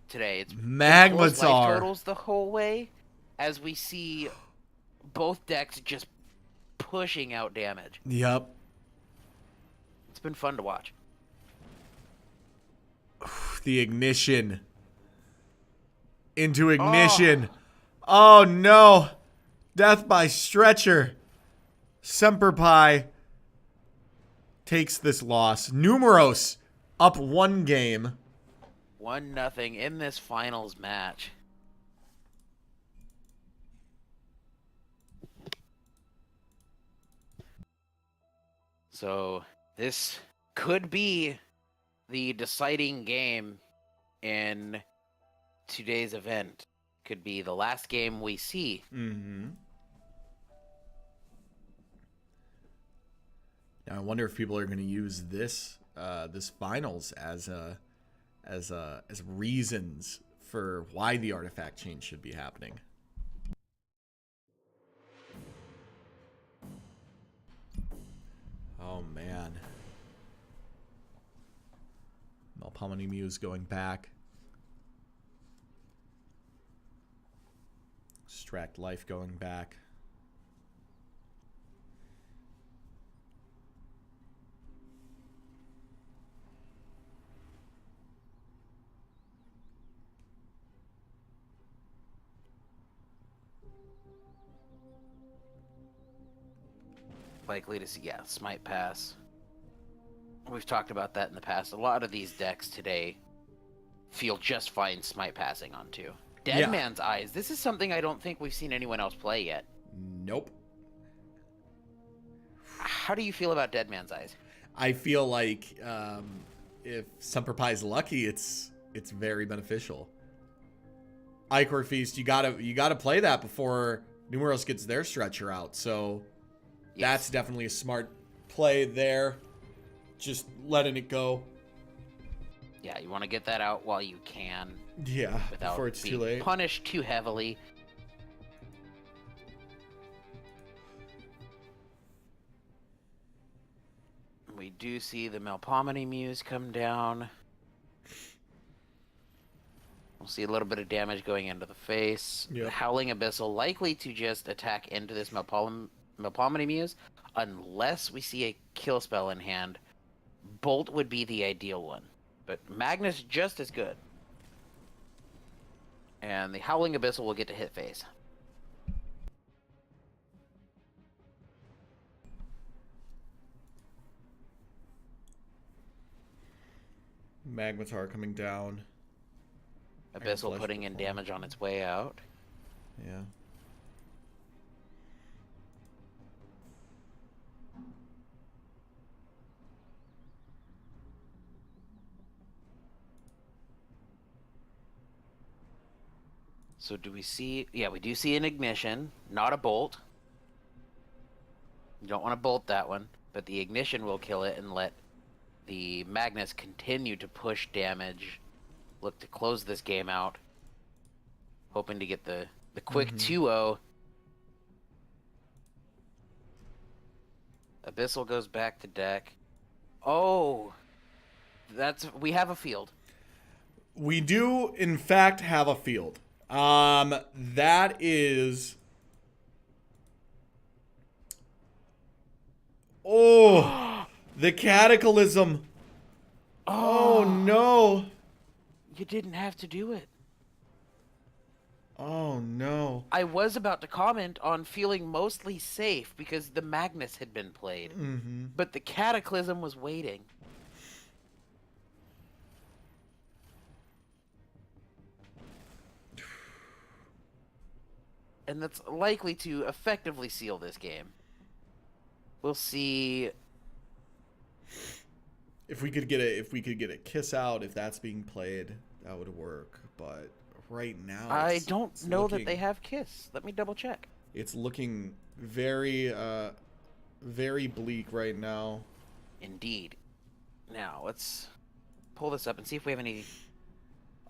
today. It's Magmatar. close life totals the whole way, as we see both decks just pushing out damage. Yep. It's been fun to watch. The ignition. Into ignition. Oh no. Death by stretcher. SemperPie takes this loss. Numaros up 1 game. 1-0 in this finals match. So this could be the deciding game in today's event. Could be the last game we see. Now I wonder if people are going to use this this finals as a as reasons for why the artifact change should be happening. Oh man. Melpomene Muse going back. Extract Life going back. Likely to see, yeah, Smite Pass. We've talked about that in the past. A lot of these decks today feel just fine Smite passing onto. Dead Man's Eyes. This is something I don't think we've seen anyone else play yet. Nope. How do you feel about Dead Man's Eyes? I feel like if SemperPie's lucky, it's very beneficial. Ichor Feast, you gotta play that before Numaros gets their stretcher out. So that's definitely a smart play there. Just letting it go. Yeah, you want to get that out while you can. Yeah, without before it's being too late. Punished too heavily. We do see the Melpomene Muse come down. We'll see a little bit of damage going into the face. Yep. The Howling Abyssal likely to just attack into this Melpomene Muse unless we see a kill spell in hand. Bolt would be the ideal one, but Magnus just as good. And the Howling Abyssal will get to hit face. Magmatar coming down. Abyssal putting in damage on its way out. Yeah. So do we see... Yeah, we do see an Ignition, not a Bolt. You don't want to bolt that one, but the Ignition will kill it and let the Magnus continue to push damage. Look to close this game out. Hoping to get the quick 2-0. Abyssal goes back to deck. Oh! We have a field. We do, in fact, have a field. That is... Oh! The Cataclysm! Oh, no! You didn't have to do it. Oh, no. I was about to comment on feeling mostly safe because the Magnus had been played. But the Cataclysm was waiting. And that's likely to effectively seal this game. We'll see. If we could get a kiss out, if that's being played, that would work. But right now, I don't know that they have Kiss. Let me double check. It's looking very, very bleak right now. Indeed. Now let's pull this up and see if we have any.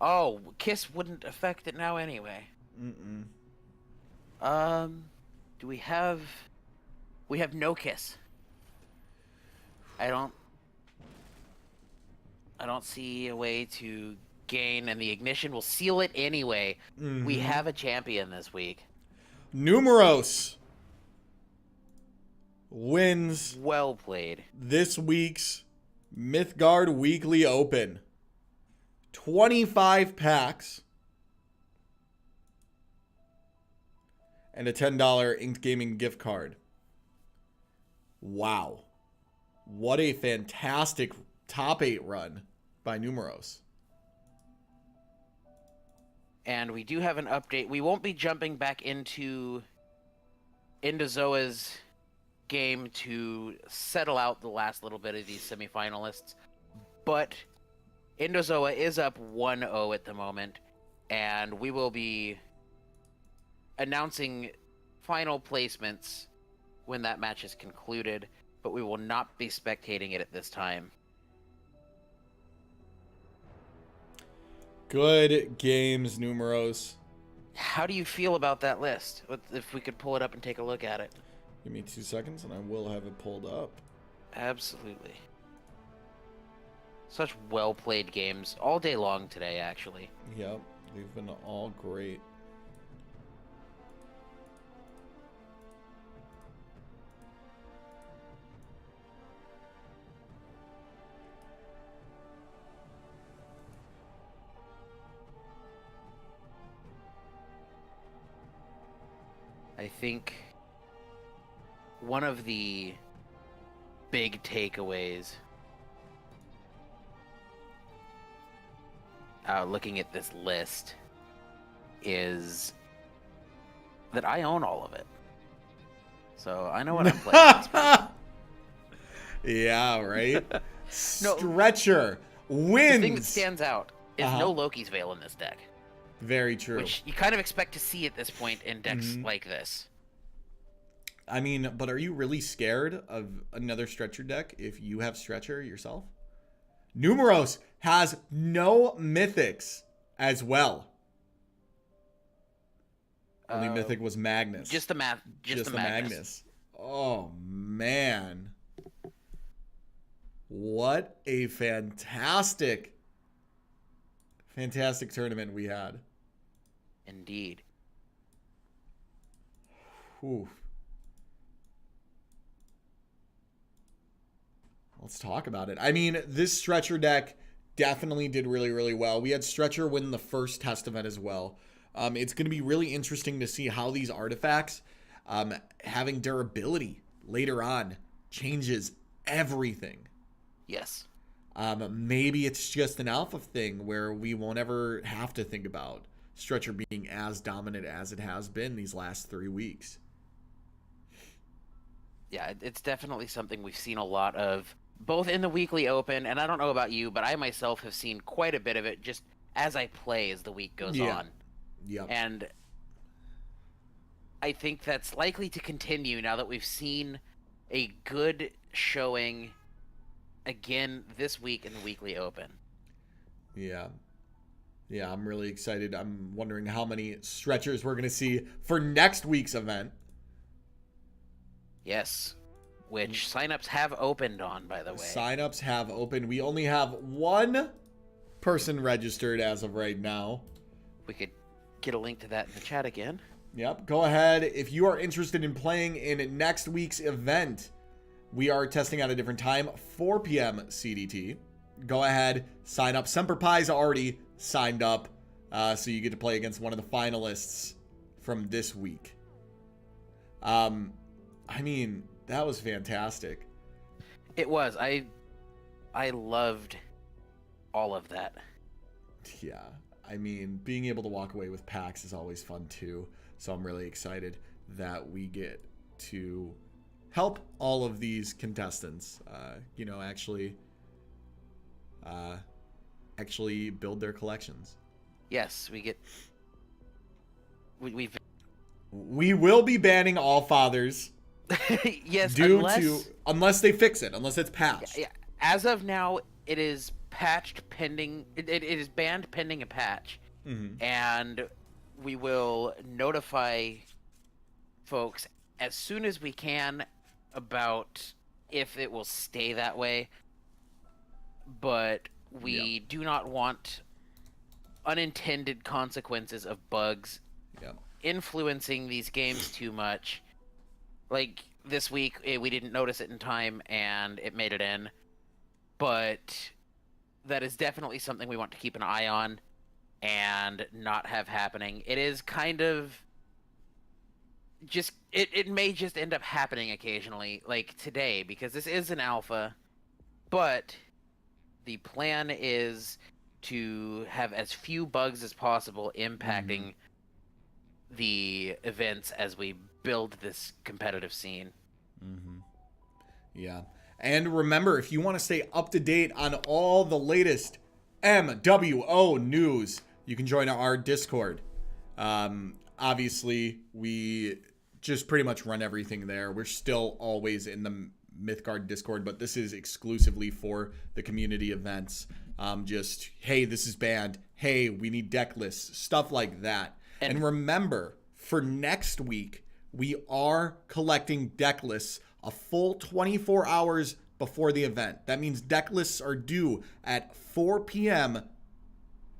Oh, Kiss wouldn't affect it now anyway. Do we have? We have no Kiss. I don't see a way to gain, and the Ignition will seal it anyway. We have a champion this week. Numaros wins. Well played. This week's Mythgard Weekly Open. 25 packs. And a $10 Inked Gaming gift card. Wow. What a fantastic top 8 run by Numaros. And we do have an update. We won't be jumping back into EndoZoa's game to settle out the last little bit of these semifinalists. But EndoZoa is up 1-0 at the moment. And we will be announcing final placements when that match is concluded. But we will not be spectating it at this time. Good games, Numaros. How do you feel about that list? If we could pull it up and take a look at it. Give me 2 seconds and I will have it pulled up. Absolutely. Such well-played games all day long today, actually. Yep, they've been all great. I think one of the big takeaways looking at this list is that I own all of it. So I know what I'm playing. Yeah, right? Stretcher wins. The thing that stands out is no Loki's Veil in this deck. Very true. Which you kind of expect to see at this point in decks like this. I mean, but are you really scared of another Stretcher deck if you have Stretcher yourself? Numaros has no mythics as well. Only mythic was Magnus. Just the Magnus. Oh, man. What a fantastic tournament we had. Indeed. Whew. Let's talk about it. I mean, this Stretcher deck definitely did really, really well. We had Stretcher win the first test event as well. It's going to be really interesting to see how these artifacts having durability later on changes everything. Yes. Maybe it's just an alpha thing where we won't ever have to think about Stretcher being as dominant as it has been these last 3 weeks. Yeah, it's definitely something we've seen a lot of, both in the Weekly Open, and I don't know about you, but I myself have seen quite a bit of it just as I play as the week goes on. Yep. And I think that's likely to continue now that we've seen a good showing again this week in the Weekly Open. Yeah. Yeah, I'm really excited. I'm wondering how many Stretchers we're going to see for next week's event. Yes. Which signups have opened on, by the way. Signups have opened. We only have one person registered as of right now. We could get a link to that in the chat again. Yep. Go ahead. If you are interested in playing in next week's event, we are testing at a different time, 4 p.m. CDT. Go ahead, sign up. SemperPie's already signed up, so you get to play against one of the finalists from this week. I mean, that was fantastic. It was. I loved all of that. Yeah. I mean, being able to walk away with packs is always fun too. So I'm really excited that we get to help all of these contestants, actually build their collections. Yes, we get. We will be banning All Fathers. Yes, unless they fix it, unless it's patched. Yeah, as of now, it is patched pending. It is banned pending a patch, and we will notify folks as soon as we can about if it will stay that way. But we do not want unintended consequences of bugs influencing these games too much. Like this week, we didn't notice it in time and it made it in. But that is definitely something we want to keep an eye on and not have happening. It is kind of just, it may just end up happening occasionally, like today, because this is an alpha. But the plan is to have as few bugs as possible impacting the events as we build this competitive scene. Yeah. And remember, if you want to stay up to date on all the latest MWO news, you can join our Discord. Obviously, we just pretty much run everything there. We're still always in the Mythgard Discord, but this is exclusively for the community events. Just, hey, this is banned. Hey, we need deck lists, stuff like that. And remember, for next week, we are collecting deck lists a full 24 hours before the event. That means deck lists are due at 4 p.m.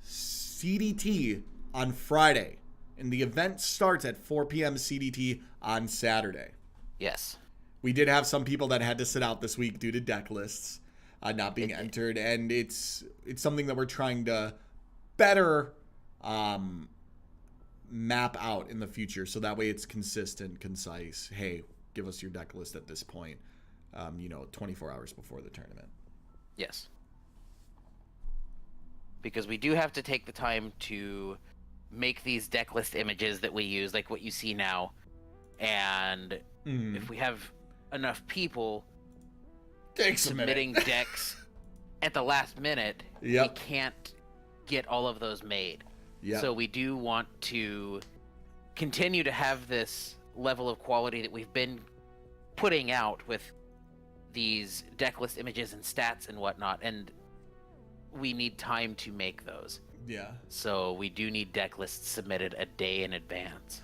CDT on Friday. And the event starts at 4 p.m. CDT on Saturday. Yes. We did have some people that had to sit out this week due to deck lists not being entered. And it's something that we're trying to better map out in the future. So that way it's consistent, concise. Hey, give us your deck list at this point, 24 hours before the tournament. Yes. Because we do have to take the time to make these deck list images that we use, like what you see now. And if we have enough people submitting decks at the last minute, we can't get all of those made. So we do want to continue to have this level of quality that we've been putting out with these deck list images and stats and whatnot, and we need time to make those. So we do need deck lists submitted a day in advance.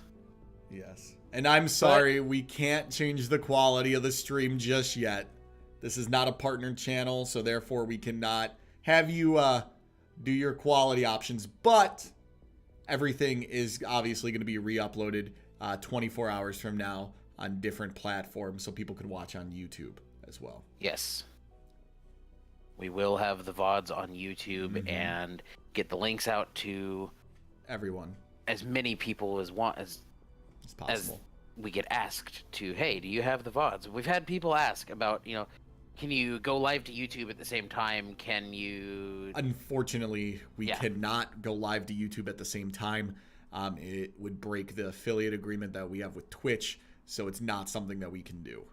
Yes. And I'm sorry, we can't change the quality of the stream just yet. This is not a partner channel, so therefore we cannot have you do your quality options. But everything is obviously going to be re-uploaded 24 hours from now on different platforms, so people can watch on YouTube as well. Yes. We will have the VODs on YouTube and get the links out to everyone, as many people as possible. As we get asked to, hey, do you have the VODs? We've had people ask about, can you go live to YouTube at the same time? Can you... Unfortunately, we cannot go live to YouTube at the same time. It would break the affiliate agreement that we have with Twitch, so it's not something that we can do.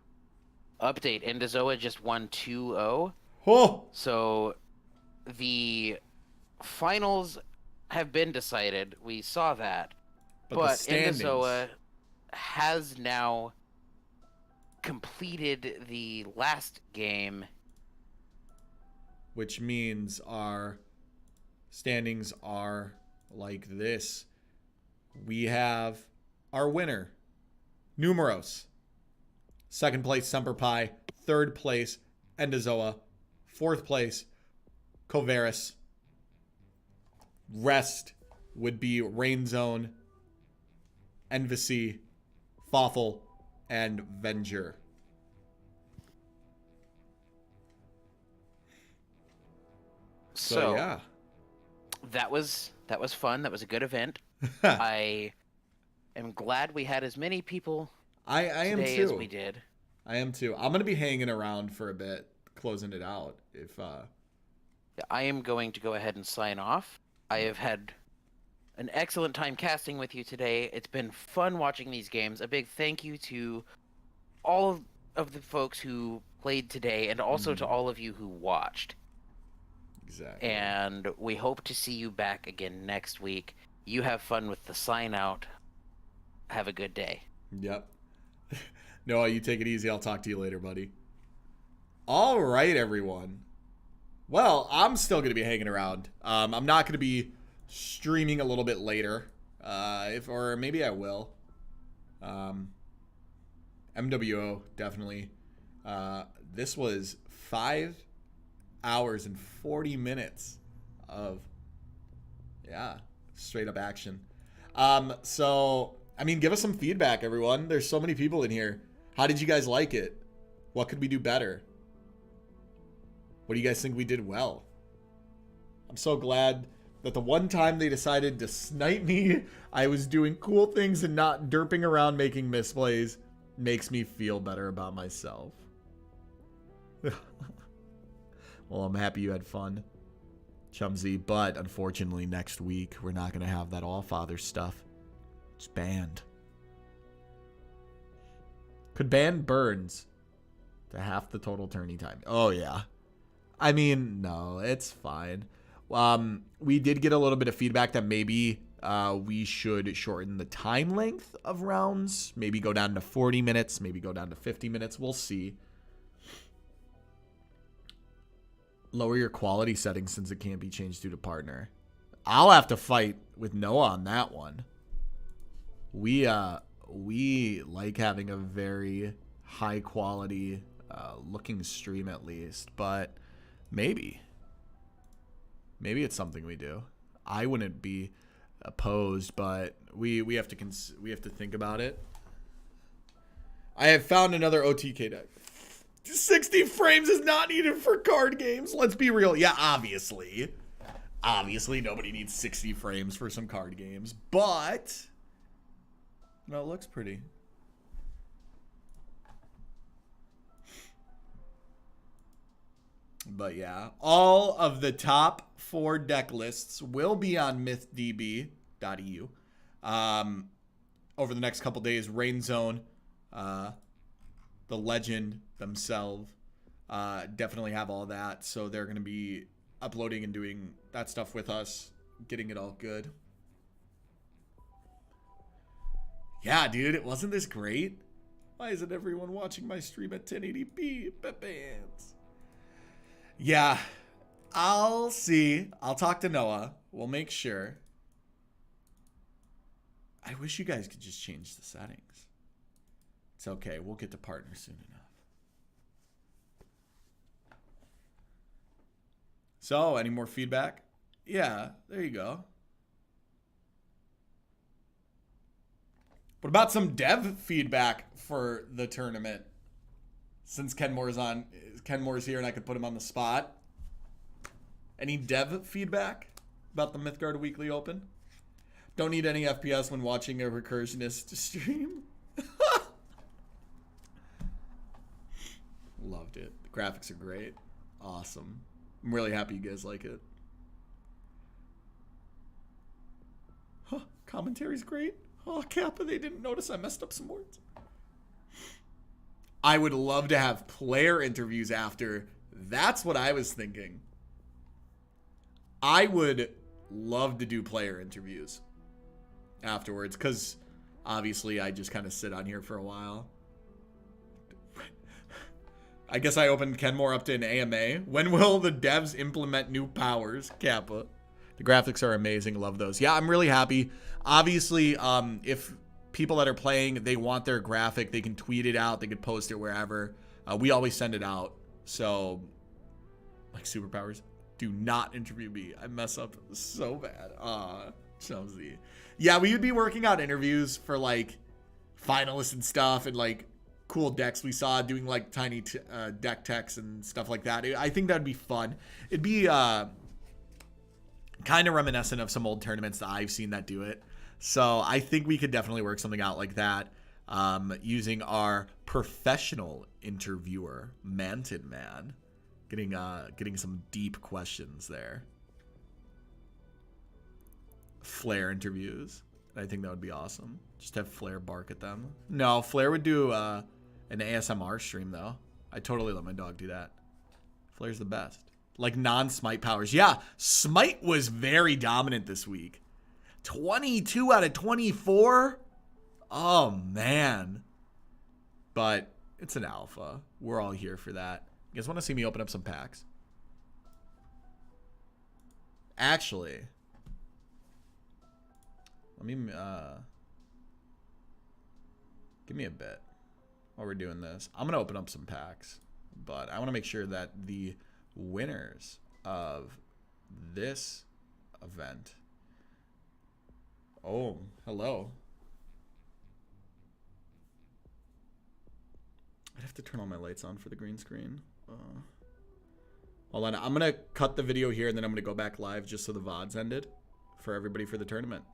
Update, EndoZoa just won 2-0. Oh! So the finals have been decided. We saw that. But EndoZoa has now completed the last game. Which means our standings are like this. We have our winner, Numaros. Second place, SemperPie. Third place, EndoZoa. Fourth place, Koveras. Rest would be RainZone, Envesy, Fafal, and Venger. So yeah, that was fun. That was a good event. I am glad we had as many people I am today too. As we did. I am too. I'm gonna be hanging around for a bit, closing it out. If I am going to go ahead and sign off. I have had an excellent time casting with you today. It's been fun watching these games. A big thank you to all of the folks who played today, and also to all of you who watched. Exactly. And we hope to see you back again next week. You have fun with the sign out. Have a good day. Yep. Noah, you take it easy. I'll talk to you later, buddy. All right, everyone. Well, I'm still going to be hanging around. I'm not going to be streaming a little bit later. Or maybe I will. MWO, definitely. This was 5 hours and 40 minutes of, straight up action. So, I mean, give us some feedback, everyone. There's so many people in here. How did you guys like it? What could we do better? What do you guys think we did well? I'm so glad that the one time they decided to snipe me, I was doing cool things and not derping around making misplays, makes me feel better about myself. Well, I'm happy you had fun, Chumsie, but unfortunately next week we're not going to have that All-Father stuff. It's banned. Could ban Burns to half the total tourney time. Oh, yeah. I mean, no, it's fine. We did get a little bit of feedback that maybe we should shorten the time length of rounds. Maybe go down to 40 minutes. Maybe go down to 50 minutes. We'll see. Lower your quality settings since it can't be changed due to partner. I'll have to fight with Noah on that one. We like having a very high quality looking stream at least, but maybe it's something we do. I wouldn't be opposed, but we have to think about it. I have found another OTK deck. 60 frames is not needed for card games. Let's be real. Yeah, obviously nobody needs 60 frames for some card games, but no, it looks pretty. But yeah, all of the top 4 deck lists will be on mythdb.eu. Over the next couple days, RainZone, the Legend themselves, definitely have all that. So they're going to be uploading and doing that stuff with us, getting it all good. Yeah, dude, wasn't this great? Why isn't everyone watching my stream at 1080p? Pepans. Yeah, I'll see. I'll talk to Noah. We'll make sure. I wish you guys could just change the settings. It's okay. We'll get to partner soon enough. So, any more feedback? Yeah, there you go. What about some dev feedback for the tournament? Since Kenmore's here and I could put him on the spot. Any dev feedback about the Mythgard Weekly Open? Don't need any FPS when watching a recursionist stream. Loved it. The graphics are great. Awesome. I'm really happy you guys like it. Huh, commentary's great. Oh, Kappa, they didn't notice I messed up some words. I would love to have player interviews after. That's what I was thinking. I would love to do player interviews afterwards, because obviously I just kind of sit on here for a while. I guess I opened Kenmore up to an AMA. When will the devs implement new powers? Kappa. The graphics are amazing. Love those. Yeah, I'm really happy. Obviously, if people that are playing, they want their graphic, they can tweet it out. They can post it wherever. We always send it out. So, like superpowers, do not interview me. I mess up so bad. Chumsie. Yeah, we would be working out interviews for like finalists and stuff, and like cool decks we saw, doing like tiny deck techs and stuff like that. I think that'd be fun. It'd be kind of reminiscent of some old tournaments that I've seen that do it. So I think we could definitely work something out like that, using our professional interviewer, Manted Man, getting some deep questions there. Flair interviews. I think that would be awesome. Just have Flair bark at them. No, Flair would do an ASMR stream, though. I totally let my dog do that. Flair's the best. Like non-smite powers. Yeah, smite was very dominant this week. 22 out of 24? Oh, man. But it's an alpha. We're all here for that. You guys want to see me open up some packs? Actually, let me give me a bit while we're doing this. I'm gonna open up some packs, but I want to make sure that the winners of this event. Oh, hello. I'd have to turn all my lights on for the green screen. Hold on, I'm gonna cut the video here and then I'm gonna go back live just so the VOD's ended for everybody for the tournament.